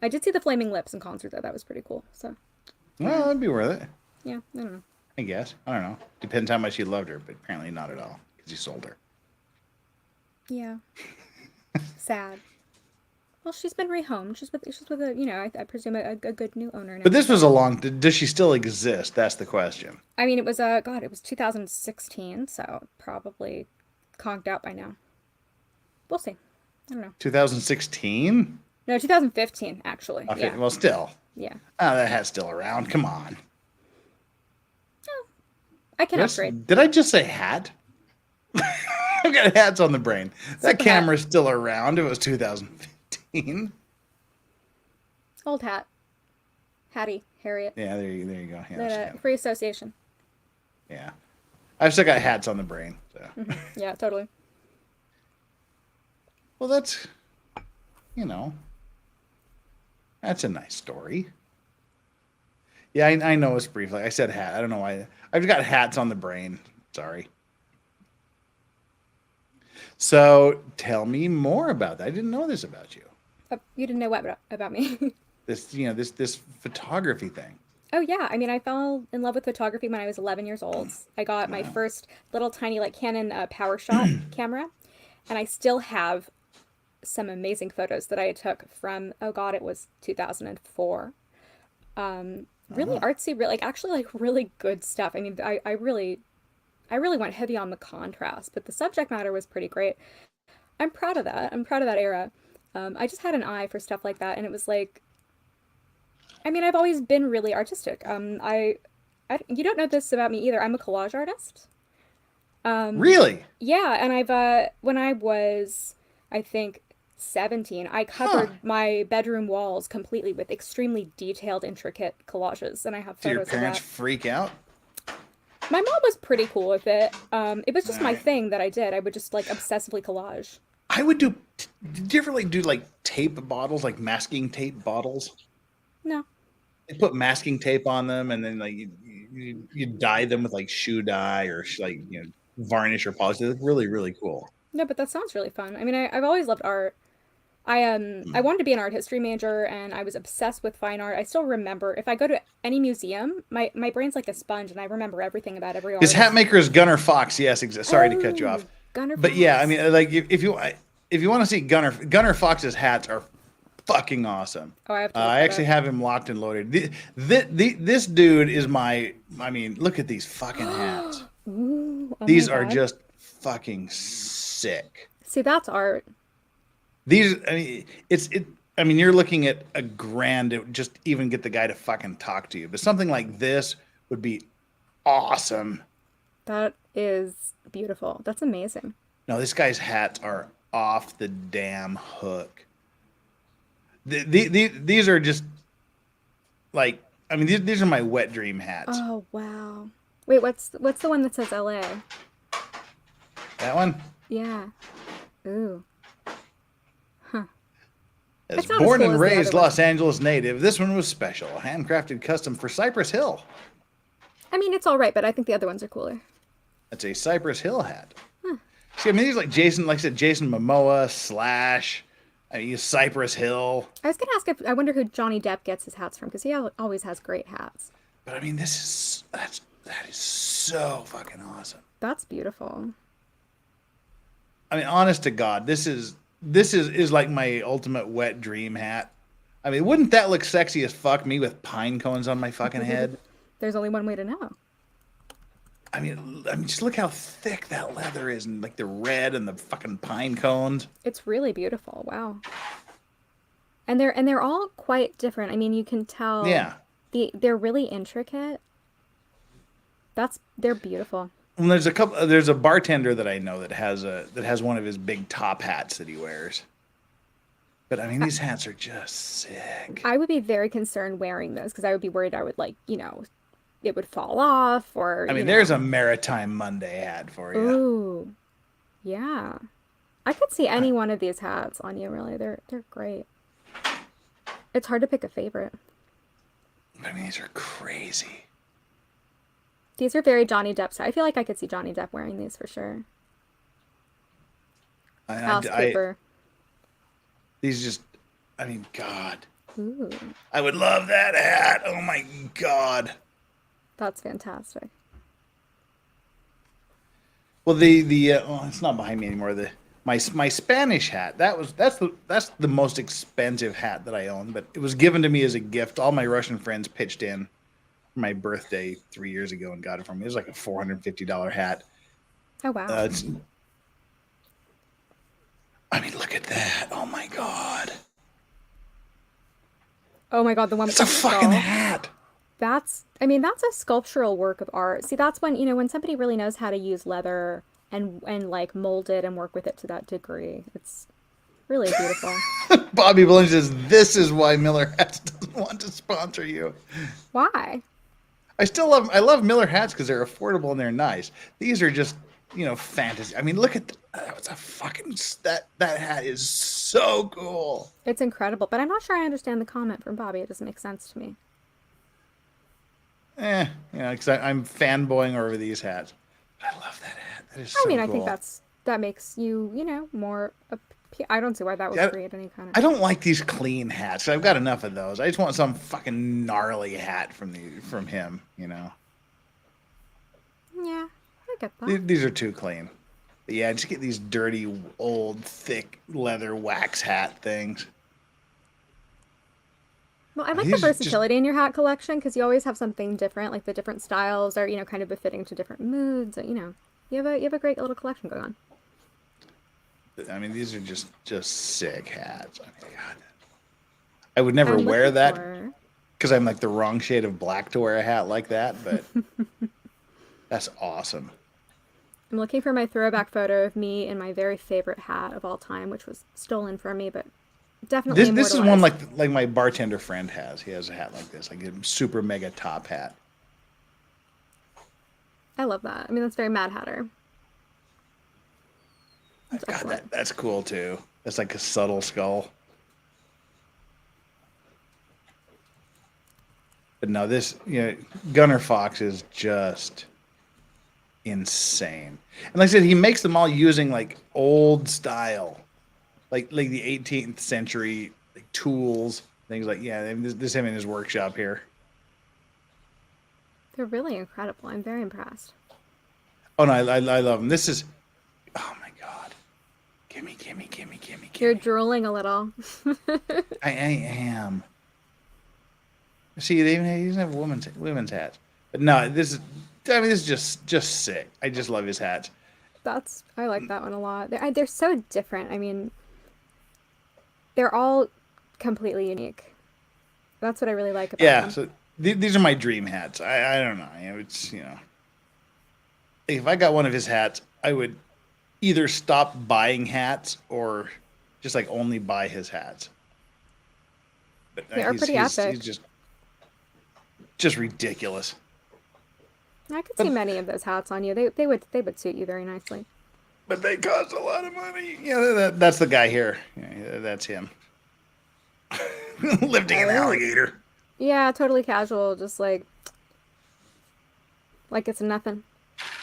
[SPEAKER 14] I did see the Flaming Lips in concert though. That was pretty cool. So.
[SPEAKER 5] Well, it'd be worth it.
[SPEAKER 14] Yeah, I don't know.
[SPEAKER 5] I guess. I don't know. Depends how much you loved her, but apparently not at all because you sold her.
[SPEAKER 14] Yeah. Sad. Well, she's been rehomed. She's with a, I presume a good new owner now.
[SPEAKER 5] But this was does she still exist? That's the question.
[SPEAKER 14] I mean, it was 2016, so probably conked out by now. We'll see. I don't know.
[SPEAKER 5] 2016?
[SPEAKER 14] No, 2015, actually.
[SPEAKER 5] Okay,
[SPEAKER 14] yeah.
[SPEAKER 5] Well, still.
[SPEAKER 14] Yeah.
[SPEAKER 5] Oh, that hat's still around. Come on.
[SPEAKER 14] Oh, I can upgrade.
[SPEAKER 5] Did I just say hat? I've got hats on the brain. That camera's still around. It was 2015.
[SPEAKER 14] Old hat. Hattie, Harriet.
[SPEAKER 5] Yeah, there you go. Yeah,
[SPEAKER 14] free association.
[SPEAKER 5] Yeah. I've still got hats on the brain. So.
[SPEAKER 14] Yeah, totally.
[SPEAKER 5] Well, that's, that's a nice story. Yeah, I know it's brief. Like I said hat. I don't know why. I've got hats on the brain. Sorry. So tell me more about that. I didn't know this about you.
[SPEAKER 14] You didn't know what about me?
[SPEAKER 5] This photography thing.
[SPEAKER 14] Oh yeah, I mean, I fell in love with photography when I was 11 years old. I got my first little tiny like Canon PowerShot camera, and I still have some amazing photos that I took from, oh God, it was 2004. Really artsy, like actually like really good stuff. I mean, I really went heavy on the contrast, but the subject matter was pretty great. I'm proud of that. I'm proud of that era. I just had an eye for stuff like that, and it was like, I mean, I've always been really artistic. You don't know this about me either. I'm a collage artist.
[SPEAKER 5] Really?
[SPEAKER 14] Yeah, and when I was, I think, 17, I covered my bedroom walls completely with extremely detailed, intricate collages, and I have
[SPEAKER 5] Do your
[SPEAKER 14] photos of
[SPEAKER 5] parents
[SPEAKER 14] that.
[SPEAKER 5] freak out?
[SPEAKER 14] My mom was pretty cool with it. It was just my thing that I did. I would just like obsessively collage.
[SPEAKER 5] I would do. Did you ever like do like tape bottles, like masking tape bottles?
[SPEAKER 14] No.
[SPEAKER 5] They put masking tape on them, and then like you dye them with like shoe dye or like varnish or polish. They look really, really cool.
[SPEAKER 14] No, but that sounds really fun. I mean, I've always loved art. I wanted to be an art history major, and I was obsessed with fine art. I still remember, if I go to any museum, my brain's like a sponge, and I remember everything about every artist.
[SPEAKER 5] His hat maker is Gunnar Fox. Yes, sorry to cut you off.
[SPEAKER 14] Gunnar
[SPEAKER 5] But
[SPEAKER 14] Fox.
[SPEAKER 5] yeah, I mean, like if you want to see Gunnar Fox's hats are fucking awesome.
[SPEAKER 14] Oh, I have to
[SPEAKER 5] I actually have him locked and loaded. This dude is my. I mean, look at these fucking hats.
[SPEAKER 14] Ooh, oh
[SPEAKER 5] These
[SPEAKER 14] my
[SPEAKER 5] are
[SPEAKER 14] God.
[SPEAKER 5] just fucking sick.
[SPEAKER 14] See, that's art.
[SPEAKER 5] These, I mean, I mean, you're looking at a grand to just even get the guy to fucking talk to you. But something like this would be awesome.
[SPEAKER 14] That is beautiful. That's amazing.
[SPEAKER 5] No, this guy's hats are off the damn hook. These are just like, I mean, these are my wet dream hats.
[SPEAKER 14] Oh wow. Wait, what's the one that says LA?
[SPEAKER 5] That one?
[SPEAKER 14] Yeah. Ooh. Huh.
[SPEAKER 5] As
[SPEAKER 14] It's not as
[SPEAKER 5] born
[SPEAKER 14] cool
[SPEAKER 5] and
[SPEAKER 14] as the
[SPEAKER 5] raised
[SPEAKER 14] other one.
[SPEAKER 5] Los Angeles native, this one was special. Handcrafted custom for Cypress Hill.
[SPEAKER 14] I mean, it's all right, but I think the other ones are cooler.
[SPEAKER 5] That's a Cypress Hill hat. See, I mean, these like Jason, like I said, Jason Momoa, Slash, Cypress Hill.
[SPEAKER 14] I was gonna ask I wonder who Johnny Depp gets his hats from, because he always has great hats.
[SPEAKER 5] But I mean, that is so fucking awesome.
[SPEAKER 14] That's beautiful.
[SPEAKER 5] I mean, honest to God, this is like my ultimate wet dream hat. I mean, wouldn't that look sexy as fuck, me with pine cones on my fucking head?
[SPEAKER 14] There's only one way to know.
[SPEAKER 5] I mean, just look how thick that leather is, and like the red and the fucking pine cones.
[SPEAKER 14] It's really beautiful. Wow. And they're all quite different. I mean, you can tell.
[SPEAKER 5] Yeah.
[SPEAKER 14] They're really intricate. They're beautiful.
[SPEAKER 5] And there's a bartender that I know that has one of his big top hats that he wears. But I mean, these hats are just sick.
[SPEAKER 14] I would be very concerned wearing those because I would be worried I would it would fall off or.
[SPEAKER 5] I mean, there's a Maritime Monday hat for you.
[SPEAKER 14] Ooh, yeah. I could see any one of these hats on you. Really, they're great. It's hard to pick a favorite.
[SPEAKER 5] I mean, these are crazy.
[SPEAKER 14] These are very Johnny Depp. So I feel like I could see Johnny Depp wearing these for sure. Alice Cooper.
[SPEAKER 5] These just, I mean, God.
[SPEAKER 14] Ooh.
[SPEAKER 5] I would love that hat. Oh my God.
[SPEAKER 14] That's fantastic.
[SPEAKER 5] Well, it's not behind me anymore. My Spanish hat. That's the most expensive hat that I own, but it was given to me as a gift. All my Russian friends pitched in for my birthday 3 years ago and got it from me. It was like a $450 hat.
[SPEAKER 14] Oh wow.
[SPEAKER 5] I mean, look at that. Oh my God.
[SPEAKER 14] Oh my God, the one with
[SPEAKER 5] It's a
[SPEAKER 14] the
[SPEAKER 5] fucking
[SPEAKER 14] skull.
[SPEAKER 5] hat.
[SPEAKER 14] That's a sculptural work of art. See, that's when somebody really knows how to use leather and like mold it and work with it to that degree. It's really beautiful.
[SPEAKER 5] Bobby Blanche says, "This is why Miller Hats doesn't want to sponsor you."
[SPEAKER 14] Why?
[SPEAKER 5] I love Miller Hats because they're affordable and they're nice. These are just, fantasy. I mean, look at that hat is so cool.
[SPEAKER 14] It's incredible, but I'm not sure I understand the comment from Bobby. It doesn't make sense to me.
[SPEAKER 5] Because I'm fanboying over these hats. But I love that hat. That is so cool.
[SPEAKER 14] I think that makes you, more. I don't see why that would create any kind of.
[SPEAKER 5] I don't like these clean hats. I've got enough of those. I just want some fucking gnarly hat from him.
[SPEAKER 14] Yeah, I get that.
[SPEAKER 5] These are too clean. But yeah, just get these dirty, old, thick leather wax hat things.
[SPEAKER 14] Well, I like the
[SPEAKER 5] These are just-
[SPEAKER 14] versatility in your hat collection because you always have something different. Like the different styles are, kind of befitting to different moods. You have a great little collection going on.
[SPEAKER 5] I mean, these are just sick hats. I mean, God. I would never wear that because I'm like the wrong shade of black to wear a hat like that, but that's awesome.
[SPEAKER 14] I'm looking for my throwback photo of me in my very favorite hat of all time, which was stolen from me, but definitely
[SPEAKER 5] This is one like my bartender friend has. He has a hat like this, like a super mega top hat.
[SPEAKER 14] I love that. I mean, that's very Mad Hatter.
[SPEAKER 5] God, that's cool too. That's like a subtle skull. But no, this, Gunner Fox is just insane. And like I said, he makes them all using like old style, like the 18th century like, tools, things like, this him in his workshop here.
[SPEAKER 14] They're really incredible. I'm very impressed.
[SPEAKER 5] Oh no, I love them. This is, oh my God. Gimme.
[SPEAKER 14] You're drooling a little.
[SPEAKER 5] I am. See, they even have women's hats. But no, this is just sick. I just love his hats.
[SPEAKER 14] I like that one a lot. They're so different. I mean, they're all completely unique. That's what I really like about them.
[SPEAKER 5] Yeah, so these are my dream hats. I don't know. It's, if I got one of his hats, I would either stop buying hats or just like only buy his hats. But
[SPEAKER 14] they are pretty epic.
[SPEAKER 5] He's just ridiculous.
[SPEAKER 14] I could see many of those hats on you. They would suit you very nicely.
[SPEAKER 5] But they cost a lot of money. Yeah, that's the guy here. Yeah, that's him. Lifting an alligator.
[SPEAKER 14] Yeah, totally casual, just like it's nothing.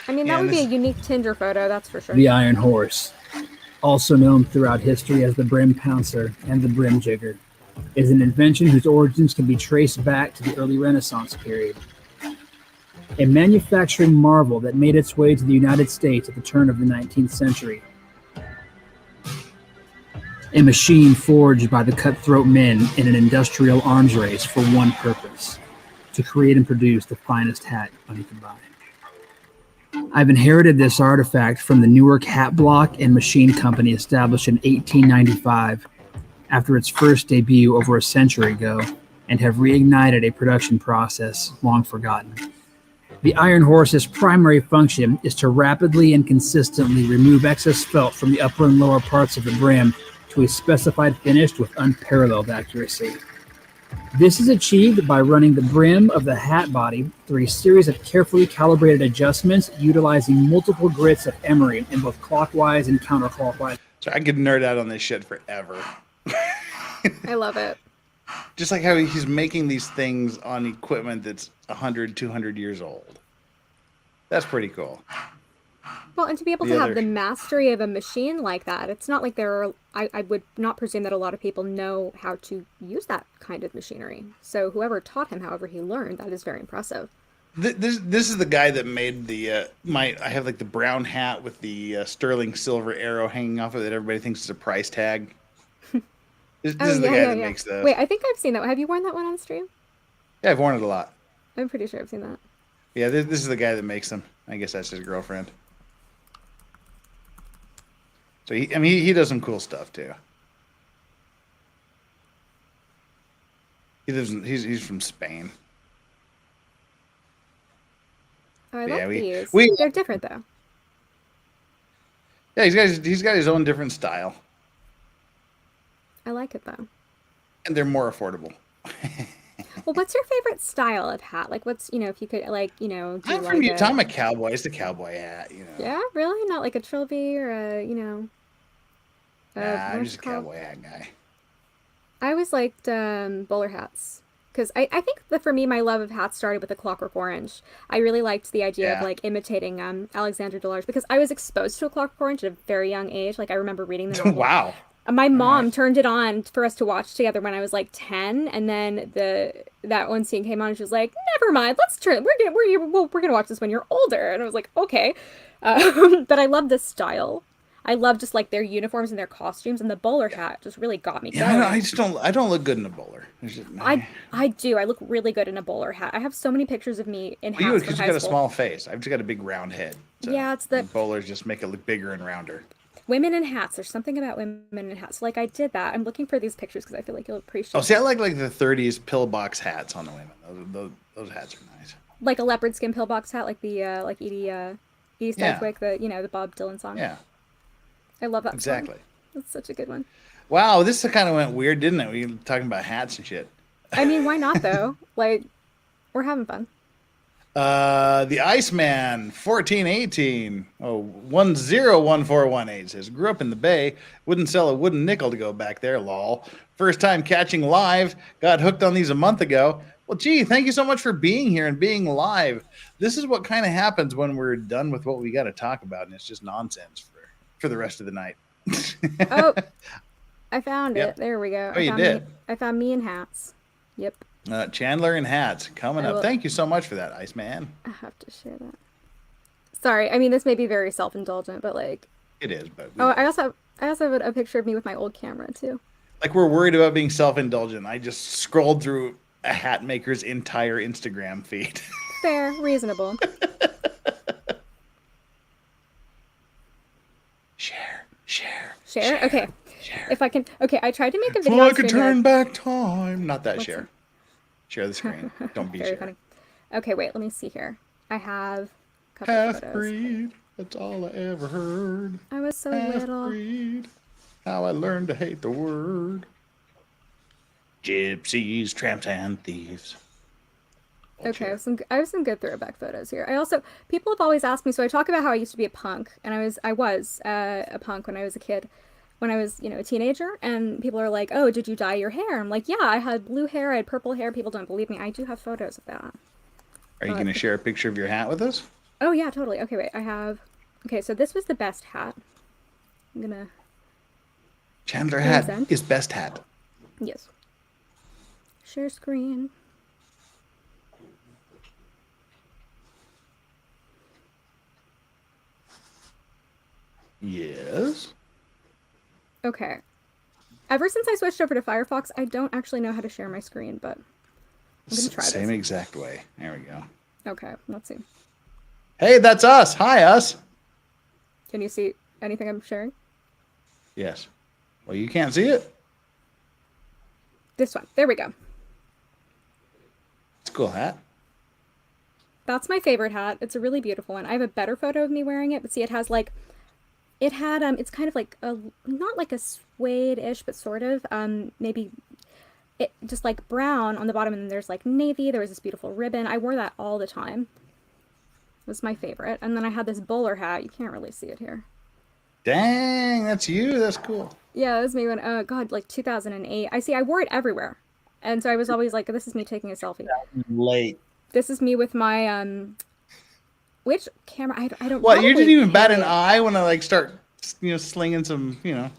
[SPEAKER 14] I mean, that would be a unique Tinder photo, that's for sure.
[SPEAKER 15] The Iron Horse, also known throughout history as the Brim Pouncer and the Brim Jigger, is an invention whose origins can be traced back to the early Renaissance period. A manufacturing marvel that made its way to the United States at the turn of the 19th century. A machine forged by the cutthroat men in an industrial arms race for one purpose: to create and produce the finest hat money could buy. I've inherited this artifact from the Newark Hat Block and Machine Company established in 1895 after its first debut over a century ago, and have reignited a production process long forgotten. The Iron Horse's primary function is to rapidly and consistently remove excess felt from the upper and lower parts of the brim to a specified finish with unparalleled accuracy. This is achieved by running the brim of the hat body through a series of carefully calibrated adjustments utilizing multiple grits of emery in both clockwise and counterclockwise.
[SPEAKER 5] So I could nerd out on this shit forever.
[SPEAKER 14] I love it.
[SPEAKER 5] Just like how he's making these things on equipment that's 100, 200 years old. That's pretty cool.
[SPEAKER 14] Well, and to be able to have the mastery of a machine like that, it's not like I would not presume that a lot of people know how to use that kind of machinery. So whoever taught him, however he learned, that is very impressive.
[SPEAKER 5] This is the guy that made the I have like the brown hat with the sterling silver arrow hanging off of it that everybody thinks is a price tag. This is the guy that makes those.
[SPEAKER 14] Wait, I think I've seen that. Have you worn that one on stream?
[SPEAKER 5] Yeah, I've worn it a lot.
[SPEAKER 14] I'm pretty sure I've seen that.
[SPEAKER 5] Yeah, this is the guy that makes them. I guess that's his girlfriend. So he does some cool stuff too. He's from Spain.
[SPEAKER 14] Oh, I like these. They're different though.
[SPEAKER 5] Yeah, he's got his own different style.
[SPEAKER 14] I like it though.
[SPEAKER 5] And they're more affordable.
[SPEAKER 14] Well, what's your favorite style of hat? Like, what's, if you could, do
[SPEAKER 5] I'm
[SPEAKER 14] like
[SPEAKER 5] from Utah. I'm a cowboy. It's the cowboy hat,
[SPEAKER 14] Yeah, really? Not like a trilby or
[SPEAKER 5] I'm just a cowboy hat guy.
[SPEAKER 14] I always liked bowler hats. Because I think that for me, my love of hats started with the Clockwork Orange. I really liked the idea of imitating Alexander Delarge because I was exposed to a Clockwork Orange at a very young age. Like I remember reading them.
[SPEAKER 5] Wow.
[SPEAKER 14] My mom turned it on for us to watch together when I was like 10, and then that one scene came on, and she was like, "Never mind, let's turn. We're gonna watch this when you're older." And I was like, "Okay." But I love this style. I love just like their uniforms and their costumes, and the bowler hat just really got me going.
[SPEAKER 5] Yeah, I don't look good in a bowler.
[SPEAKER 14] I do. I look really good in a bowler hat. I have so many pictures of me in hats
[SPEAKER 5] You
[SPEAKER 14] from
[SPEAKER 5] because you
[SPEAKER 14] high
[SPEAKER 5] got a
[SPEAKER 14] school.
[SPEAKER 5] small face. I've just got a big round head. So
[SPEAKER 14] Yeah, it's the
[SPEAKER 5] bowlers just make it look bigger and rounder.
[SPEAKER 14] women in hats. There's something about women in hats. Like I did that. I'm looking for these pictures because I feel like you'll appreciate.
[SPEAKER 5] Oh, see, I like the 30s pillbox hats on the women. Those hats are nice.
[SPEAKER 14] Like a leopard skin pillbox hat, like the like Edie Sedgwick, the Bob Dylan song.
[SPEAKER 5] Yeah.
[SPEAKER 14] I love that.
[SPEAKER 5] Exactly.
[SPEAKER 14] Song. That's such a good one.
[SPEAKER 5] Wow, this kind of went weird, didn't it? We were talking about hats and shit.
[SPEAKER 14] I mean, why not though? Like, we're having fun.
[SPEAKER 5] The Iceman 1418 101418 says, grew up in the Bay, wouldn't sell a wooden nickel to go back there, lol. First time catching live, got hooked on these a month ago. Well, gee, thank you so much for being here and being live. This is what kind of happens when we're done with what we got to talk about, and it's just nonsense for the rest of the night.
[SPEAKER 14] Oh, I found
[SPEAKER 5] Yep.
[SPEAKER 14] it. There we go.
[SPEAKER 5] Oh, you did?
[SPEAKER 14] I found me in hats. Yep.
[SPEAKER 5] Chandler and hats coming
[SPEAKER 14] I
[SPEAKER 5] up.
[SPEAKER 14] will-
[SPEAKER 5] Thank you so much for that, Iceman.
[SPEAKER 14] I have to share that. Sorry, I mean this may be very self-indulgent, but like.
[SPEAKER 5] It is, but
[SPEAKER 14] Oh, I also have a picture of me with my old camera too.
[SPEAKER 5] like we're worried about being self-indulgent. I just scrolled through a hat maker's entire Instagram feed.
[SPEAKER 14] Fair, reasonable. Share. Okay. If I can. Okay, I tried to make a video.
[SPEAKER 5] So I
[SPEAKER 14] on
[SPEAKER 5] could
[SPEAKER 14] stream,
[SPEAKER 5] turn
[SPEAKER 14] but
[SPEAKER 5] back time. Not that
[SPEAKER 14] What's
[SPEAKER 5] share. Share the screen. Don't be
[SPEAKER 14] Very
[SPEAKER 5] share.
[SPEAKER 14] funny. Okay, wait. Let me see here. I have a couple
[SPEAKER 5] Half
[SPEAKER 14] photos.
[SPEAKER 5] breed. That's all I ever heard.
[SPEAKER 14] I was so
[SPEAKER 5] Half
[SPEAKER 14] little.
[SPEAKER 5] breed. How I learned to hate the word. Gypsies, tramps, and thieves.
[SPEAKER 14] Okay, I have some good throwback photos here. I also people have always asked me. So I talk about how I used to be a punk, and I was a punk when I was a kid, when I was a teenager. And people are like, "Oh, did you dye your hair?" I'm like, "Yeah, I had blue hair, I had purple hair." People don't believe me. I do have photos of that.
[SPEAKER 5] Are you going to share a picture of your hat with us?
[SPEAKER 14] Oh yeah, totally. Okay, wait. I have. Okay, so this was the best hat. I'm gonna.
[SPEAKER 5] Chandler hat
[SPEAKER 14] Present.
[SPEAKER 5] is best hat.
[SPEAKER 14] Yes. Share screen.
[SPEAKER 5] Yes.
[SPEAKER 14] Okay. Ever since I switched over to Firefox, I don't actually know how to share my screen, but I'm gonna try
[SPEAKER 5] Same
[SPEAKER 14] this.
[SPEAKER 5] exact way. There we go.
[SPEAKER 14] Okay, let's see.
[SPEAKER 5] Hey, that's us. Hi, us.
[SPEAKER 14] Can you see anything I'm sharing?
[SPEAKER 5] Yes. Well, you can't see it.
[SPEAKER 14] This one. There we go.
[SPEAKER 5] It's a cool hat.
[SPEAKER 14] That's my favorite hat. It's a really beautiful one. I have a better photo of me wearing it, but see, it has like, it's kind of like a, not like a suede-ish, but sort of, maybe it just like brown on the bottom, and then there's like navy. There was this beautiful ribbon. I wore that all the time. It was my favorite. And then I had this bowler hat. You can't really see it here.
[SPEAKER 5] Dang, that's you. That's cool.
[SPEAKER 14] Yeah, it was me when, oh god, like 2008. I wore it everywhere. And so I was always like, this is me taking a selfie.
[SPEAKER 5] Late.
[SPEAKER 14] This is me with my, which camera? I don't
[SPEAKER 5] What, you didn't
[SPEAKER 14] probably
[SPEAKER 5] even bat an
[SPEAKER 14] carry-
[SPEAKER 5] eye when I like start, slinging some, You're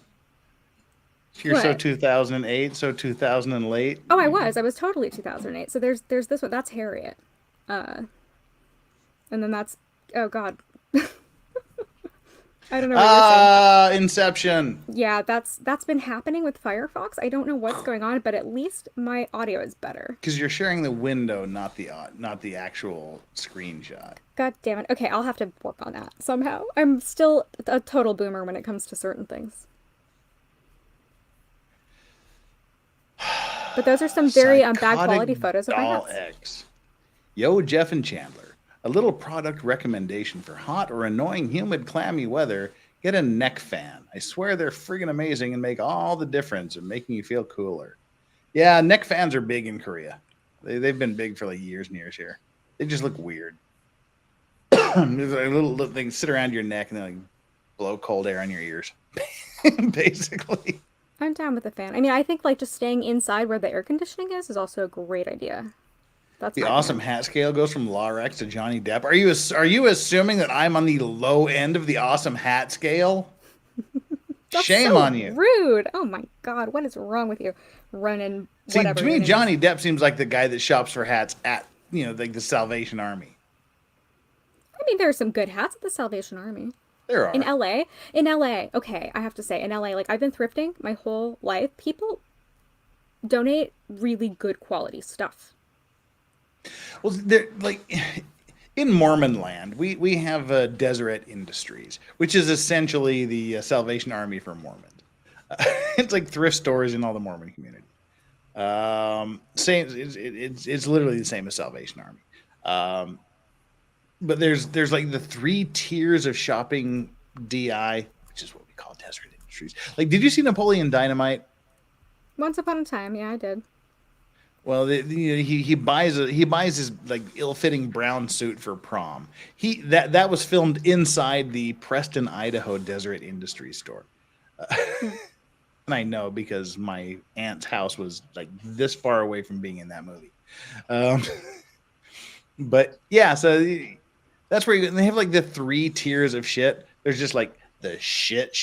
[SPEAKER 5] so
[SPEAKER 14] What?
[SPEAKER 5] 2008, so 2000 and late.
[SPEAKER 14] Oh, I was totally 2008. So there's this one. That's Harriet. And then that's, oh god. I don't know what you're saying.
[SPEAKER 5] Inception.
[SPEAKER 14] Yeah, that's been happening with Firefox. I don't know what's going on, but at least my audio is better.
[SPEAKER 5] Because you're sharing the window, not the actual screenshot.
[SPEAKER 14] God damn it. Okay, I'll have to work on that somehow. I'm still a total boomer when it comes to certain things. But those are some very bad quality photos of my
[SPEAKER 5] Doll
[SPEAKER 14] hats.
[SPEAKER 5] X. Yo, Jeff and Chandler. A little product recommendation for hot or annoying, humid, clammy weather. Get a neck fan. I swear they're friggin' amazing and make all the difference in making you feel cooler. Yeah, neck fans are big in Korea. They've been big for like years and years here. They just look weird. There's a little they sit around your neck and they like blow cold air on your ears. Basically.
[SPEAKER 14] I'm down with the fan. I mean, I think like just staying inside where the air conditioning is also a great idea. That's
[SPEAKER 5] The
[SPEAKER 14] my
[SPEAKER 5] awesome hat scale goes from Law Rex to Johnny Depp. Are you assuming that I'm on the low end of the awesome hat scale?
[SPEAKER 14] That's
[SPEAKER 5] Shame
[SPEAKER 14] so
[SPEAKER 5] on you.
[SPEAKER 14] Rude. Oh my god, what is wrong with you? Running
[SPEAKER 5] See,
[SPEAKER 14] whatever.
[SPEAKER 5] to
[SPEAKER 14] your
[SPEAKER 5] me,
[SPEAKER 14] name is.
[SPEAKER 5] Johnny Depp seems like the guy that shops for hats at like the Salvation Army.
[SPEAKER 14] I mean, there are some good hats at the Salvation Army.
[SPEAKER 5] There are.
[SPEAKER 14] In LA, okay, I have to say, in LA, like, I've been thrifting my whole life. People donate really good quality stuff.
[SPEAKER 5] Well, like in Mormon land, we have Deseret Industries, which is essentially the Salvation Army for Mormons. It's like thrift stores in all the Mormon community. Same, it's literally the same as Salvation Army. But there's like the 3 tiers of shopping DI, which is what we call Deseret Industries. Like, did you see Napoleon Dynamite?
[SPEAKER 14] Once upon a time, yeah, I did.
[SPEAKER 5] Well, he buys his like ill-fitting brown suit for prom. That was filmed inside the Preston, Idaho Deseret Industries store. And I know because my aunt's house was like this far away from being in that movie. But yeah, so that's where they have like the 3 tiers of shit. There's just like the shit.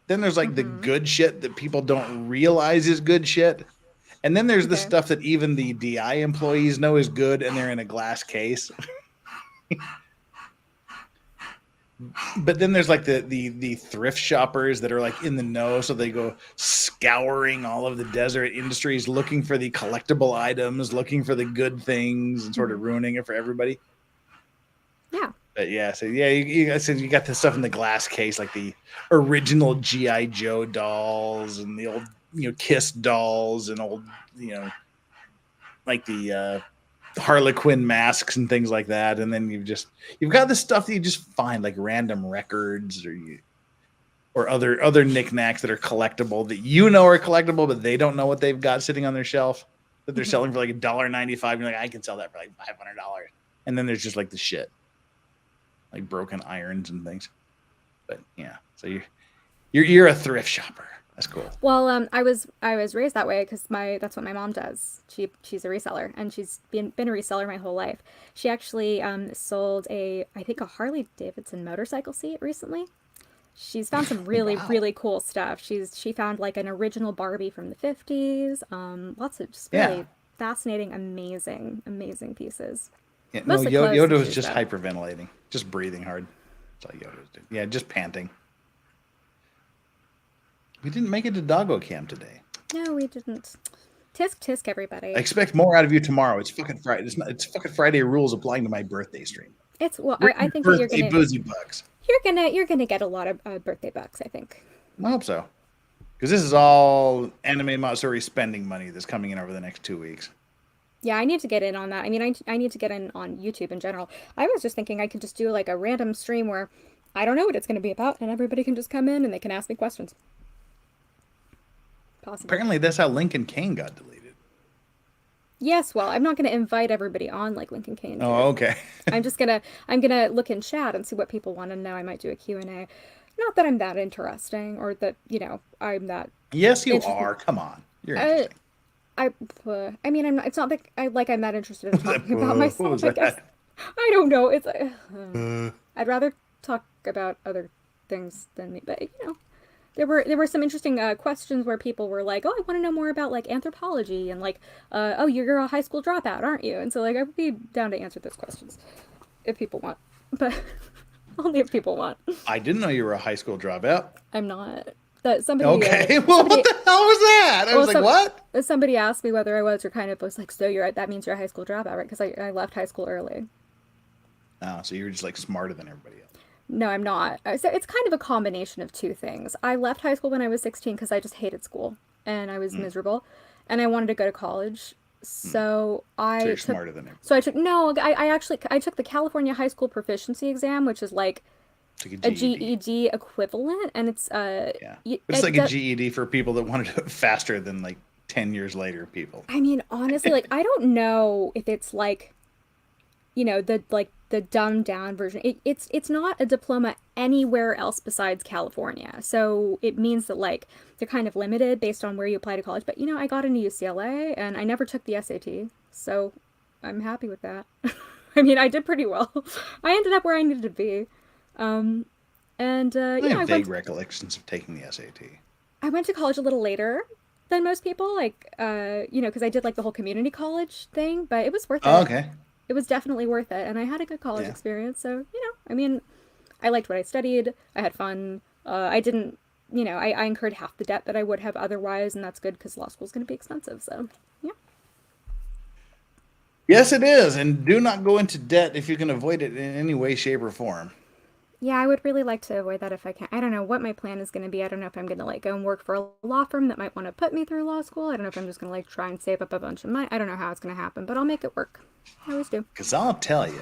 [SPEAKER 5] Then there's like the good shit that people don't realize is good shit. And then there's the stuff that even the DI employees know is good, and they're in a glass case. But then there's like the thrift shoppers that are like in the know, so they go scouring all of the Deseret Industries, looking for the collectible items, looking for the good things, and sort of ruining it for everybody.
[SPEAKER 14] Yeah.
[SPEAKER 5] But yeah, so yeah, you got this stuff in the glass case, like the original G.I. Joe dolls and the old Kiss dolls and old like the Harlequin masks and things like that. And then you've got the stuff that you just find, like random records or other knickknacks that are collectible that are collectible, but they don't know what they've got sitting on their shelf that they're selling for like $1.95. You're like, I can sell that for like $500. And then there's just like the shit, like broken irons and things. But yeah, so you're a thrift shopper. That's cool.
[SPEAKER 14] Well, I was raised that way because that's what my mom does. She's a reseller, and she's been a reseller my whole life. She actually sold I think a Harley Davidson motorcycle seat recently. She's found some really really cool stuff. She found like an original Barbie from the 50s. Lots of just really fascinating, amazing pieces.
[SPEAKER 5] Yeah, no, Yoda was just hyperventilating, just breathing hard. That's all Yoda was doing. Yeah, just panting. We didn't make it to Doggo Cam today.
[SPEAKER 14] No, we didn't. Tisk, everybody.
[SPEAKER 5] I expect more out of you tomorrow. It's fucking Friday. It's fucking Friday rules applying to my birthday stream.
[SPEAKER 14] I think that you're gonna
[SPEAKER 5] boozy bucks.
[SPEAKER 14] You're gonna get a lot of birthday bucks, I think.
[SPEAKER 5] I hope so, because this is all Anime Matsuri spending money that's coming in over the next 2 weeks.
[SPEAKER 14] Yeah, I need to get in on that. I mean, I need to get in on YouTube in general. I was just thinking I could just do like a random stream where I don't know what it's going to be about, and everybody can just come in and they can ask me questions. Possibly.
[SPEAKER 5] Apparently, that's how Lincoln Kane got deleted.
[SPEAKER 14] Yes, well, I'm not going to invite everybody on like Lincoln Kane did.
[SPEAKER 5] Oh, okay.
[SPEAKER 14] I'm gonna look in chat and see what people want to know. I might do a Q&A. Not that I'm that interesting, or that I'm that.
[SPEAKER 5] Yes, you are. Come on, you're interesting.
[SPEAKER 14] I mean, I'm not. It's not that I'm that interested in talking about myself. I guess. I don't know. It's. I'd rather talk about other things than me, but There were some interesting questions where people were like, oh, I want to know more about like anthropology and like, oh, you're a high school dropout, aren't you? And so like I would be down to answer those questions if people want, but only if people want.
[SPEAKER 5] I didn't know you were a high school dropout.
[SPEAKER 14] I'm not. Somebody.
[SPEAKER 5] Okay. Well, what the hell was that? I was like, what?
[SPEAKER 14] Somebody asked me whether I was, or kind of was like, so that means you're a high school dropout, right? Because I left high school early.
[SPEAKER 5] Oh, so you're just like smarter than everybody else.
[SPEAKER 14] No, I'm not. So it's kind of a combination of two things. I left high school when I was 16 because I just hated school and I was miserable, and I wanted to go to college. So
[SPEAKER 5] you're smarter than everybody.
[SPEAKER 14] So I took the California High School Proficiency Exam, which is like a GED equivalent, and it's
[SPEAKER 5] it's like a GED for people that want to do it faster than like 10 years later people.
[SPEAKER 14] I mean, honestly, like I don't know if it's like, the dumbed down version. It's not a diploma anywhere else besides California. So it means that like they're kind of limited based on where you apply to college. But I got into UCLA and I never took the SAT. So I'm happy with that. I mean, I did pretty well. I ended up where I needed to be. I
[SPEAKER 5] have vague recollections of taking the SAT.
[SPEAKER 14] I went to college a little later than most people, like, because I did like the whole community college thing, but it was worth it.
[SPEAKER 5] Oh, okay.
[SPEAKER 14] it was definitely worth it, and I had a good college experience. So I mean, I liked what I studied. I had fun. I didn't, I incurred half the debt that I would have otherwise, and that's good because law school is going to be expensive. So yeah.
[SPEAKER 5] Yes, it is, and do not go into debt if you can avoid it in any way, shape, or form.
[SPEAKER 14] Yeah, I would really like to avoid that if I can. I don't know what my plan is going to be. I don't know if I'm going to like go and work for a law firm that might want to put me through law school. I don't know if I'm just going to like try and save up a bunch of money. I don't know how it's going to happen, but I'll make it work. I always do.
[SPEAKER 5] Because I'll tell you,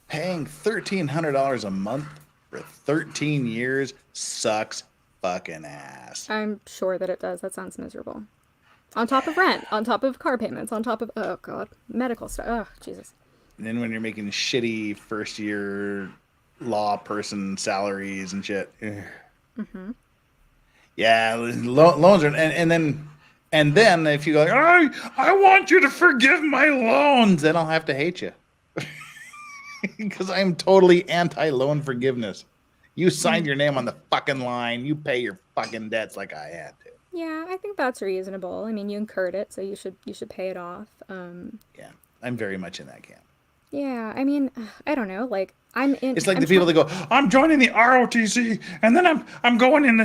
[SPEAKER 5] paying $1,300 a month for 13 years sucks fucking ass.
[SPEAKER 14] I'm sure that it does. That sounds miserable. On top of rent, on top of car payments, on top of, oh God, medical stuff. Oh, Jesus.
[SPEAKER 5] And then when you're making shitty first year law person salaries and shit.
[SPEAKER 14] Mm-hmm.
[SPEAKER 5] Yeah, loans are, and then if you go, I want you to forgive my loans, then I'll have to hate you. Because I'm totally anti-loan forgiveness. You signed your name on the fucking line. You pay your fucking debts like I had to.
[SPEAKER 14] Yeah, I think that's reasonable. I mean, you incurred it, so you should pay it off.
[SPEAKER 5] Yeah, I'm very much in that camp.
[SPEAKER 14] Yeah, I mean, I don't know. Like,
[SPEAKER 5] It's like the people that go, I'm joining the ROTC, and then I'm going in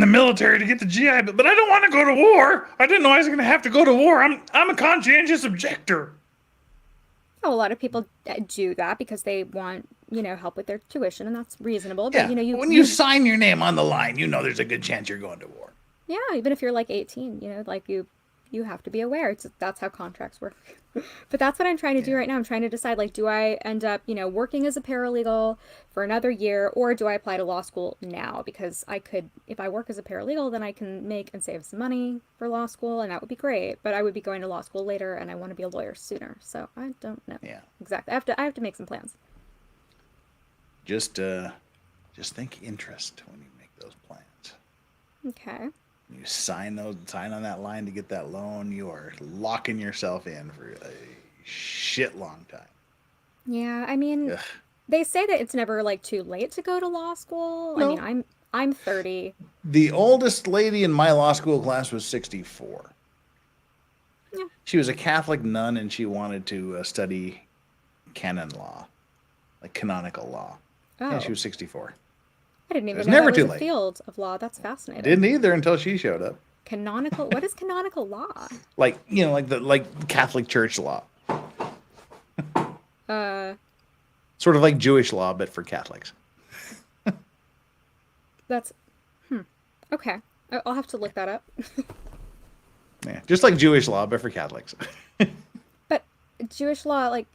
[SPEAKER 5] the military to get the GI, but I don't want to go to war. I didn't know I was going to have to go to war. I'm a conscientious objector.
[SPEAKER 14] Oh, a lot of people do that because they want, help with their tuition, and that's reasonable. But
[SPEAKER 5] Yeah, when you sign your name on the line, there's a good chance you're going to war.
[SPEAKER 14] Yeah, even if you're like 18, like you have to be aware. That's how contracts work. But that's what I'm trying to do right now. I'm trying to decide, like, do I end up, working as a paralegal for another year, or do I apply to law school now? Because I could, if I work as a paralegal, then I can make and save some money for law school, and that would be great. But I would be going to law school later, and I want to be a lawyer sooner. So I don't know.
[SPEAKER 5] Yeah.
[SPEAKER 14] Exactly. I have to make some plans.
[SPEAKER 5] Just think interest when you make those plans.
[SPEAKER 14] Okay.
[SPEAKER 5] You sign on that line to get that loan, you are locking yourself in for a shit long time.
[SPEAKER 14] Yeah, I mean, they say that it's never like too late to go to law school.
[SPEAKER 5] No.
[SPEAKER 14] I mean, I'm 30.
[SPEAKER 5] The oldest lady in my law school class was 64.
[SPEAKER 14] Yeah.
[SPEAKER 5] She was a Catholic nun, and she wanted to study canon law, like canonical law.
[SPEAKER 14] Oh.
[SPEAKER 5] Yeah, she was 64.
[SPEAKER 14] I didn't even
[SPEAKER 5] It's
[SPEAKER 14] know
[SPEAKER 5] never
[SPEAKER 14] that was
[SPEAKER 5] too
[SPEAKER 14] a
[SPEAKER 5] late.
[SPEAKER 14] field of law. That's fascinating.
[SPEAKER 5] Didn't either until she showed up.
[SPEAKER 14] Canonical? What is canonical law?
[SPEAKER 5] Like, like Catholic Church law. Sort of like Jewish law, but for Catholics.
[SPEAKER 14] That's, okay. I'll have to look that up.
[SPEAKER 5] Yeah, just like Jewish law, but for Catholics.
[SPEAKER 14] But Jewish law, like,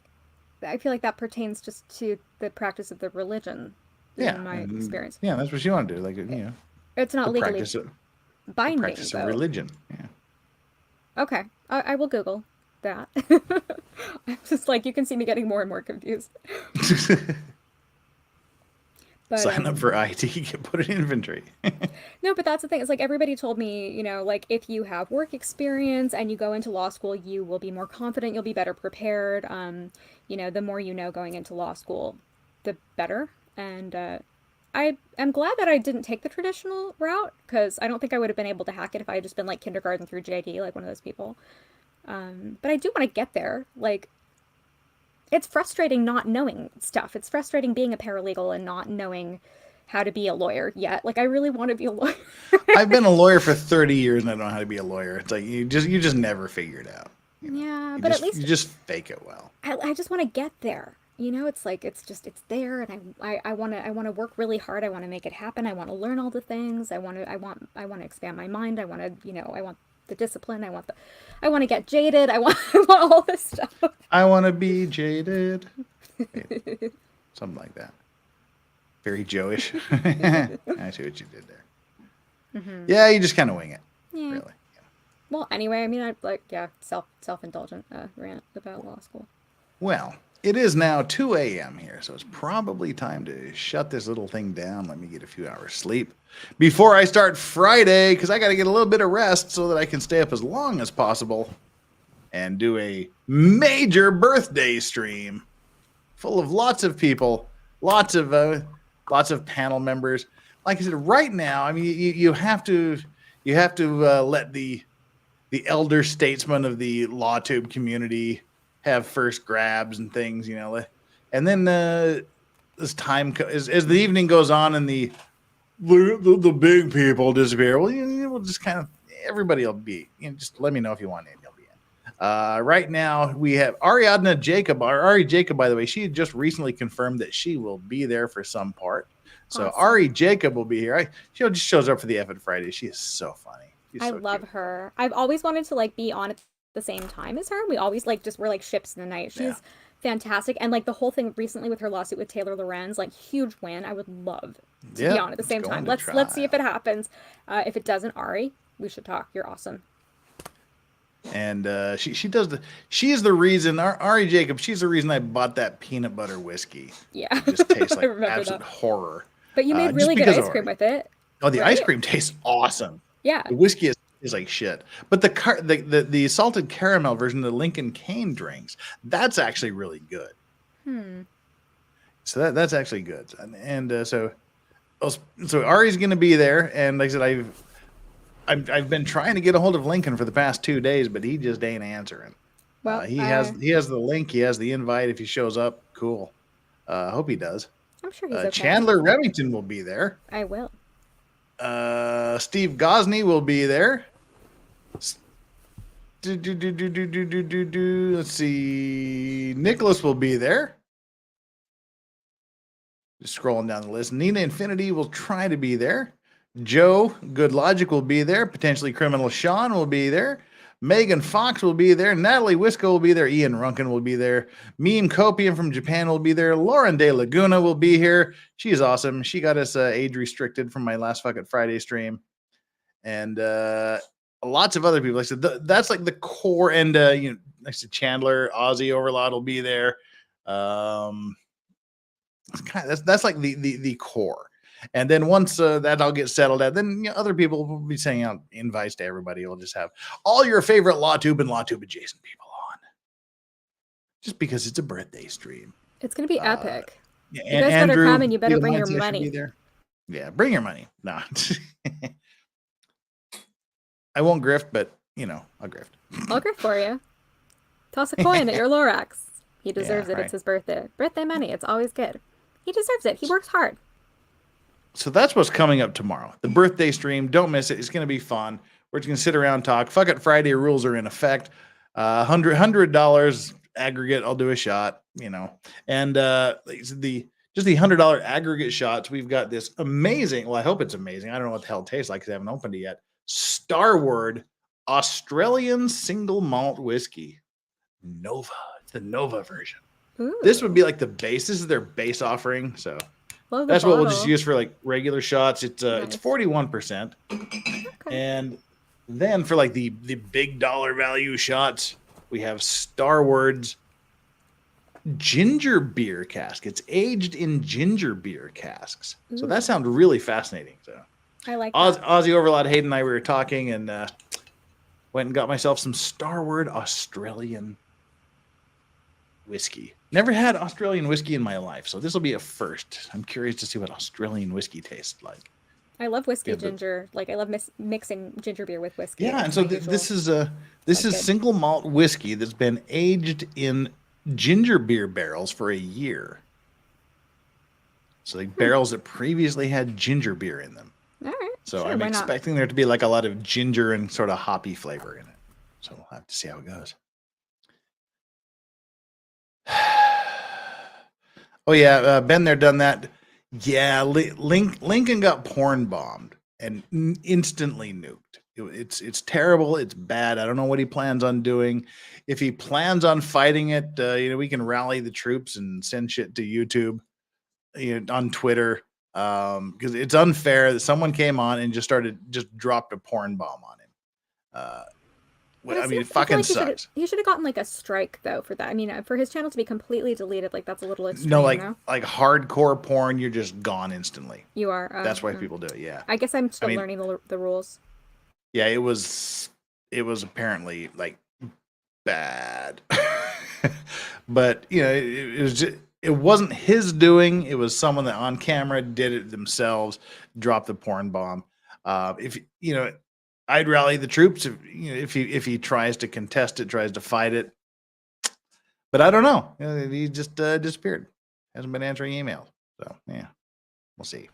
[SPEAKER 14] I feel like that pertains just to the practice of the religion.
[SPEAKER 5] Yeah,
[SPEAKER 14] In my experience.
[SPEAKER 5] Yeah, that's what you want to do. Like,
[SPEAKER 14] It's not
[SPEAKER 5] the
[SPEAKER 14] legally
[SPEAKER 5] practice of,
[SPEAKER 14] binding,
[SPEAKER 5] the practice of
[SPEAKER 14] though.
[SPEAKER 5] religion. Yeah.
[SPEAKER 14] Okay. I will Google that. I'm just like, you can see me getting more and more confused. But,
[SPEAKER 5] Sign up for IT, put it in inventory.
[SPEAKER 14] No, but that's the thing. It's like everybody told me, like if you have work experience and you go into law school, you will be more confident, you'll be better prepared. The more you know going into law school, the better. And I am glad that I didn't take the traditional route, because I don't think I would have been able to hack it if I had just been like kindergarten through JD, like one of those people. But I do want to get there. Like, it's frustrating not knowing stuff. It's frustrating being a paralegal and not knowing how to be a lawyer yet. Like, I really want to be a lawyer.
[SPEAKER 5] I've been a lawyer for 30 years, and I don't know how to be a lawyer. It's like you just never figure it out.
[SPEAKER 14] Yeah, but at least
[SPEAKER 5] you just fake it well.
[SPEAKER 14] I just want to get there. It's like it's there, and I want to work really hard. I want to make it happen. I want to learn all the things. I want to expand my mind. I want to, I want the discipline. I want to get jaded. I want all this stuff.
[SPEAKER 5] I want to be jaded. Something like that. Very Joe-ish. I see what you did there.
[SPEAKER 14] Mm-hmm.
[SPEAKER 5] Yeah, you just kind of wing it.
[SPEAKER 14] Yeah.
[SPEAKER 5] Really. Yeah.
[SPEAKER 14] Well, anyway, I mean, self-indulgent rant about law school.
[SPEAKER 5] Well, it is now 2 a.m. here, so it's probably time to shut this little thing down. Let me get a few hours sleep before I start Friday, because I got to get a little bit of rest so that I can stay up as long as possible and do a major birthday stream full of lots of people, lots of panel members. Like I said, right now, I mean, you have to let the elder statesman of the LawTube community have first grabs and things, and then as time as the evening goes on and the big people disappear, well, we'll just kind of everybody will be. Just let me know if you want in. You'll be in. Right now we have Ariadna Jacob. Ari Jacob, by the way, she just recently confirmed that she will be there for some part. So
[SPEAKER 14] Awesome.
[SPEAKER 5] Ari Jacob will be here. She just shows up for the F Friday. She is so funny. She's
[SPEAKER 14] I
[SPEAKER 5] so
[SPEAKER 14] love
[SPEAKER 5] cute.
[SPEAKER 14] her. I've always wanted to like be on at the same time as her. We always like we're like ships in the night. She's fantastic, and like the whole thing recently with her lawsuit with Taylor Lorenz, like huge win. I would love to be on at the same time. Let's see if it happens. If it doesn't, Ari, we should talk. You're awesome.
[SPEAKER 5] And she is the reason Ari Jacob. She's the reason I bought that peanut butter whiskey.
[SPEAKER 14] Yeah,
[SPEAKER 5] it just tastes like
[SPEAKER 14] remember
[SPEAKER 5] absolute
[SPEAKER 14] that.
[SPEAKER 5] horror.
[SPEAKER 14] But you made really good ice cream with it.
[SPEAKER 5] Oh, the
[SPEAKER 14] right?
[SPEAKER 5] ice cream tastes awesome.
[SPEAKER 14] Yeah.
[SPEAKER 5] The whiskey is like shit. But the salted caramel version of the Lincoln Cane drinks, that's actually really good. So that's actually good. And so Ari's going to be there. And like I said, I've been trying to get a hold of Lincoln for the past 2 days, but he just ain't answering.
[SPEAKER 14] Well,
[SPEAKER 5] he has the link. He has the invite. If he shows up, cool. Hope he does.
[SPEAKER 14] I'm sure he's okay.
[SPEAKER 5] Chandler Remington will be there.
[SPEAKER 14] I will.
[SPEAKER 5] Steve Gosney will be there. Let's see. Nicholas will be there. Just scrolling down the list. Nina Infinity will try to be there. Joe Good Logic will be there. Potentially Criminal Sean will be there. Megan Fox will be there. Natalie Wisco will be there. Ian Runkin will be there. Meme Copium from Japan will be there. Lauren De Laguna will be here. She's awesome. She got us age restricted from my last Fuck It Friday stream. And lots of other people. Like I said, that's like the core. And next to Chandler, Ozzy Overlord will be there. That's like the core. And then once that all gets settled out, then other people will be sending out invites to everybody. We'll just have all your favorite LawTube and LawTube adjacent people on. Just because it's a birthday stream.
[SPEAKER 14] It's going to be epic.
[SPEAKER 5] Yeah,
[SPEAKER 14] you guys better come and you better bring your money.
[SPEAKER 5] Yeah, bring your money. No. I won't grift, but, I'll grift.
[SPEAKER 14] I'll grift for you. Toss a coin at your Lorax. He deserves it.
[SPEAKER 5] Right.
[SPEAKER 14] It's his birthday. Birthday money. It's always good. He deserves it. He works hard.
[SPEAKER 5] So that's what's coming up tomorrow. The birthday stream. Don't miss it. It's going to be fun. We're just going to sit around and talk. Fuck It Friday rules are in effect. $100 aggregate. I'll do a shot, And the $100 aggregate shots. We've got this amazing. Well, I hope it's amazing. I don't know what the hell it tastes like because I haven't opened it yet. Starward Australian single malt whiskey. Nova. It's the Nova version.
[SPEAKER 14] Ooh.
[SPEAKER 5] This would be like the base. This is their base offering. So that's what we'll just use for like regular shots. It's 41%.
[SPEAKER 14] Okay.
[SPEAKER 5] And then for like the big dollar value shots, we have Starward's ginger beer cask. It's aged in ginger beer casks. So that sounds really fascinating. So
[SPEAKER 14] I like that.
[SPEAKER 5] Ozzy Overlord, Hayden and I were talking and went and got myself some Starward Australian whiskey. Never had Australian whiskey in my life, so this will be a first. I'm curious to see what Australian whiskey tastes like.
[SPEAKER 14] I love whiskey ginger. Like I love mixing ginger beer with whiskey.
[SPEAKER 5] Yeah, and so this is single malt whiskey that's been aged in ginger beer barrels for a year. So like barrels that previously had ginger beer in them.
[SPEAKER 14] All right.
[SPEAKER 5] So
[SPEAKER 14] sure,
[SPEAKER 5] I'm expecting there to be like a lot of ginger and sort of hoppy flavor in it. So we'll have to see how it goes. Oh yeah, been there, done that. Yeah, Lincoln got porn bombed and instantly nuked. It's terrible. It's bad. I don't know what he plans on doing. If he plans on fighting it, we can rally the troops and send shit to YouTube, on Twitter, because it's unfair that someone came on and just dropped a porn bomb on him. It fucking
[SPEAKER 14] like
[SPEAKER 5] sucks.
[SPEAKER 14] He should have gotten like a strike though for that. I mean, for his channel to be completely deleted, like that's a little extreme.
[SPEAKER 5] No, like hardcore porn, you're just gone instantly.
[SPEAKER 14] You are.
[SPEAKER 5] That's why people do it. Yeah.
[SPEAKER 14] I guess I'm still learning the rules.
[SPEAKER 5] Yeah, it was apparently like bad, but it wasn't his doing. It was someone that on camera did it themselves, dropped the porn bomb. I'd rally the troops if he tries to contest it, tries to fight it. But I don't know. He just disappeared. Hasn't been answering emails. So yeah, we'll see.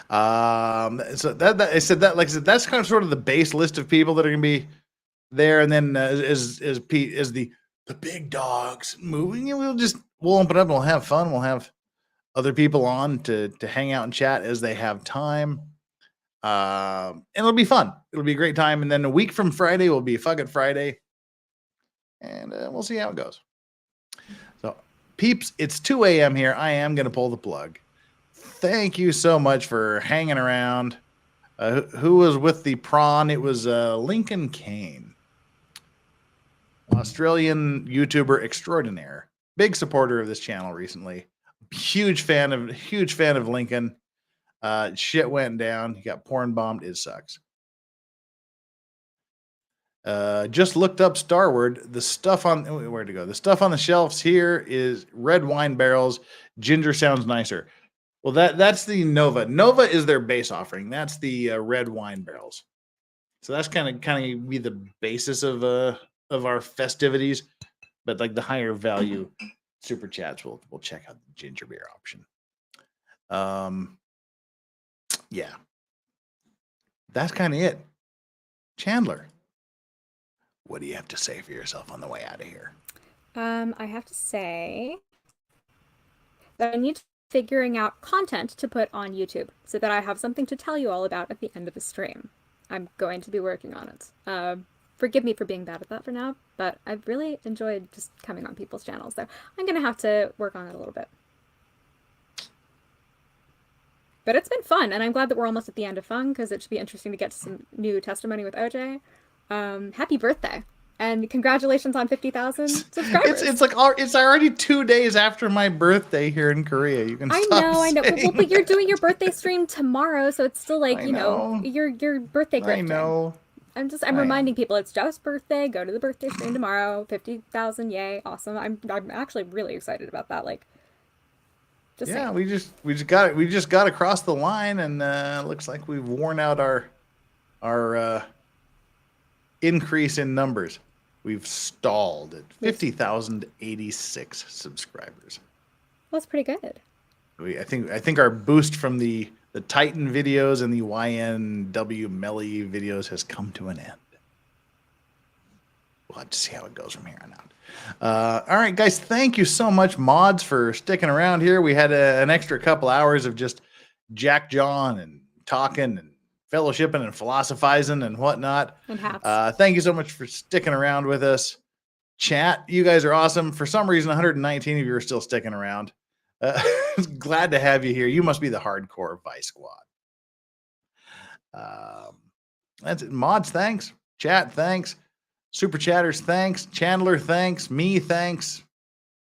[SPEAKER 5] So that I said that, like I said, that's kind of sort of the base list of people that are going to be there, and then as the big dogs moving, and we'll open up and we'll have fun. We'll have other people on to hang out and chat as they have time. And it'll be fun. It'll be a great time. And then a week from Friday will be Fuck It Friday, and we'll see how it goes. So, peeps, it's 2 a.m. here. I am going to pull the plug. Thank you so much for hanging around. Who was with the prawn? It was Lincoln Kane, Australian YouTuber extraordinaire, big supporter of this channel recently. Huge fan of Lincoln. Shit went down. He got porn bombed. It sucks. Just looked up Starward. The stuff on where'd it go? The stuff on the shelves here is red wine barrels. Ginger sounds nicer. Well, that's the Nova. Nova is their base offering. That's the red wine barrels. So that's kind of be the basis of our festivities. But like the higher value super chats, we'll check out the ginger beer option. Yeah, that's kind of it. Chandler, what do you have to say for yourself on the way out of here?
[SPEAKER 14] I have to say that I need figuring out content to put on YouTube so that I have something to tell you all about at the end of the stream. I'm going to be working on it. Forgive me for being bad at that for now, but I've really enjoyed just coming on people's channels, so I'm going to have to work on it a little bit. But it's been fun, and I'm glad that we're almost at the end of Fung, because it should be interesting to get to some new testimony with OJ. Happy birthday, and congratulations on 50,000 subscribers.
[SPEAKER 5] It's already 2 days after my birthday here in Korea. You can. I
[SPEAKER 14] know. Well, but you're doing your birthday stream tomorrow, so it's still like your birthday grifting.
[SPEAKER 5] I know.
[SPEAKER 14] I'm reminding people it's just birthday. Go to the birthday stream tomorrow. 50,000, yay, awesome! I'm actually really excited about that. Like. Just saying.
[SPEAKER 5] We just got across the line, and looks like we've worn out our increase in numbers. We've stalled at 50,086 subscribers.
[SPEAKER 14] Well, that's pretty good.
[SPEAKER 5] I think our boost from the Titan videos and the YNW Melly videos has come to an end. We'll have to see how it goes from here on out. All right, guys, thank you so much, mods, for sticking around here. We had an extra couple hours of just Jack John and talking and fellowshipping and philosophizing and whatnot.
[SPEAKER 14] And hats.
[SPEAKER 5] Thank you so much for sticking around with us. Chat, you guys are awesome. For some reason, 119 of you are still sticking around. Glad to have you here. You must be the hardcore Vice Squad. That's it. Mods, thanks. Chat, thanks. Super chatters, thanks. Chandler, thanks. Me, thanks.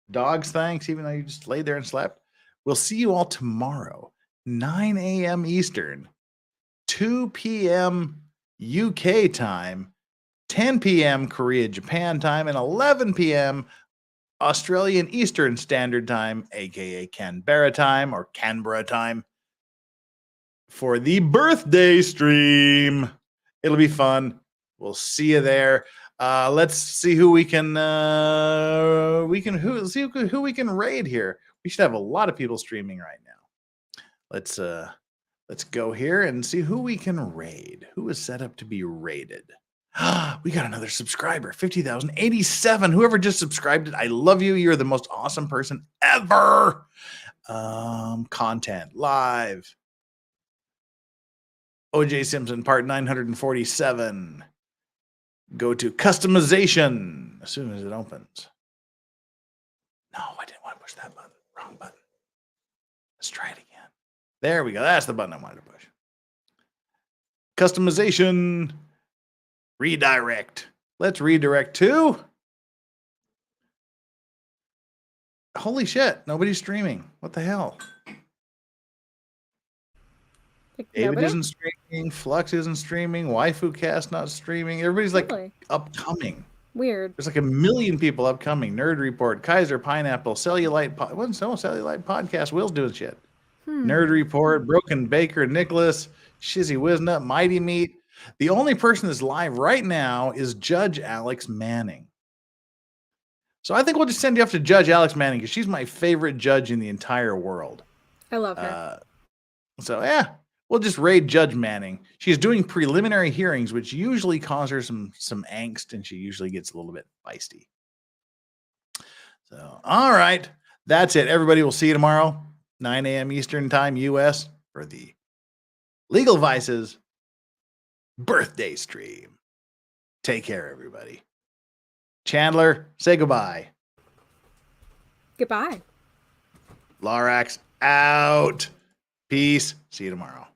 [SPEAKER 5] Dogs, thanks, even though you just laid there and slept. We'll see you all tomorrow, 9 a.m. Eastern, 2 p.m. UK time, 10 p.m. Korea, Japan time, and 11 p.m. Australian Eastern Standard Time, aka Canberra time or Canberra time, for the birthday stream. It'll be fun. We'll see you there. Let's see who we can who we can raid here. We should have a lot of people streaming right now. Let's go here and see who we can raid. Who is set up to be raided? We got another subscriber, 50,087. Whoever just subscribed it, I love you. You're the most awesome person ever. Content live. OJ Simpson part 947. Go to customization as soon as it opens. No, I didn't want to push that button. Wrong button. Let's try it again. There we go. That's the button I wanted to push. Customization. Redirect. Let's redirect to. Holy shit. Nobody's streaming. What the hell? David isn't streaming. Flux isn't streaming. Waifu Cast not streaming. Everybody's like upcoming.
[SPEAKER 14] Weird.
[SPEAKER 5] There's like a million people upcoming. Nerd Report, Kaiser, Pineapple, Cellulite. What's Cellulite Podcast? Will's doing shit. Nerd Report, Broken Baker, Nicholas, Shizzy Wiznut, Mighty Meat. The only person that's live right now is Judge Alex Manning. So I think we'll just send you off to Judge Alex Manning because she's my favorite judge in the entire world.
[SPEAKER 14] I love her.
[SPEAKER 5] So yeah, we'll just raid Judge Manning. She's doing preliminary hearings, which usually cause her some angst, and she usually gets a little bit feisty. So all right, that's it. Everybody, will see you tomorrow, 9 a.m. Eastern Time, U.S. for the Legal Vices birthday stream. Take care, everybody. Chandler, say goodbye.
[SPEAKER 14] Goodbye.
[SPEAKER 5] Lorax out. Peace. See you tomorrow.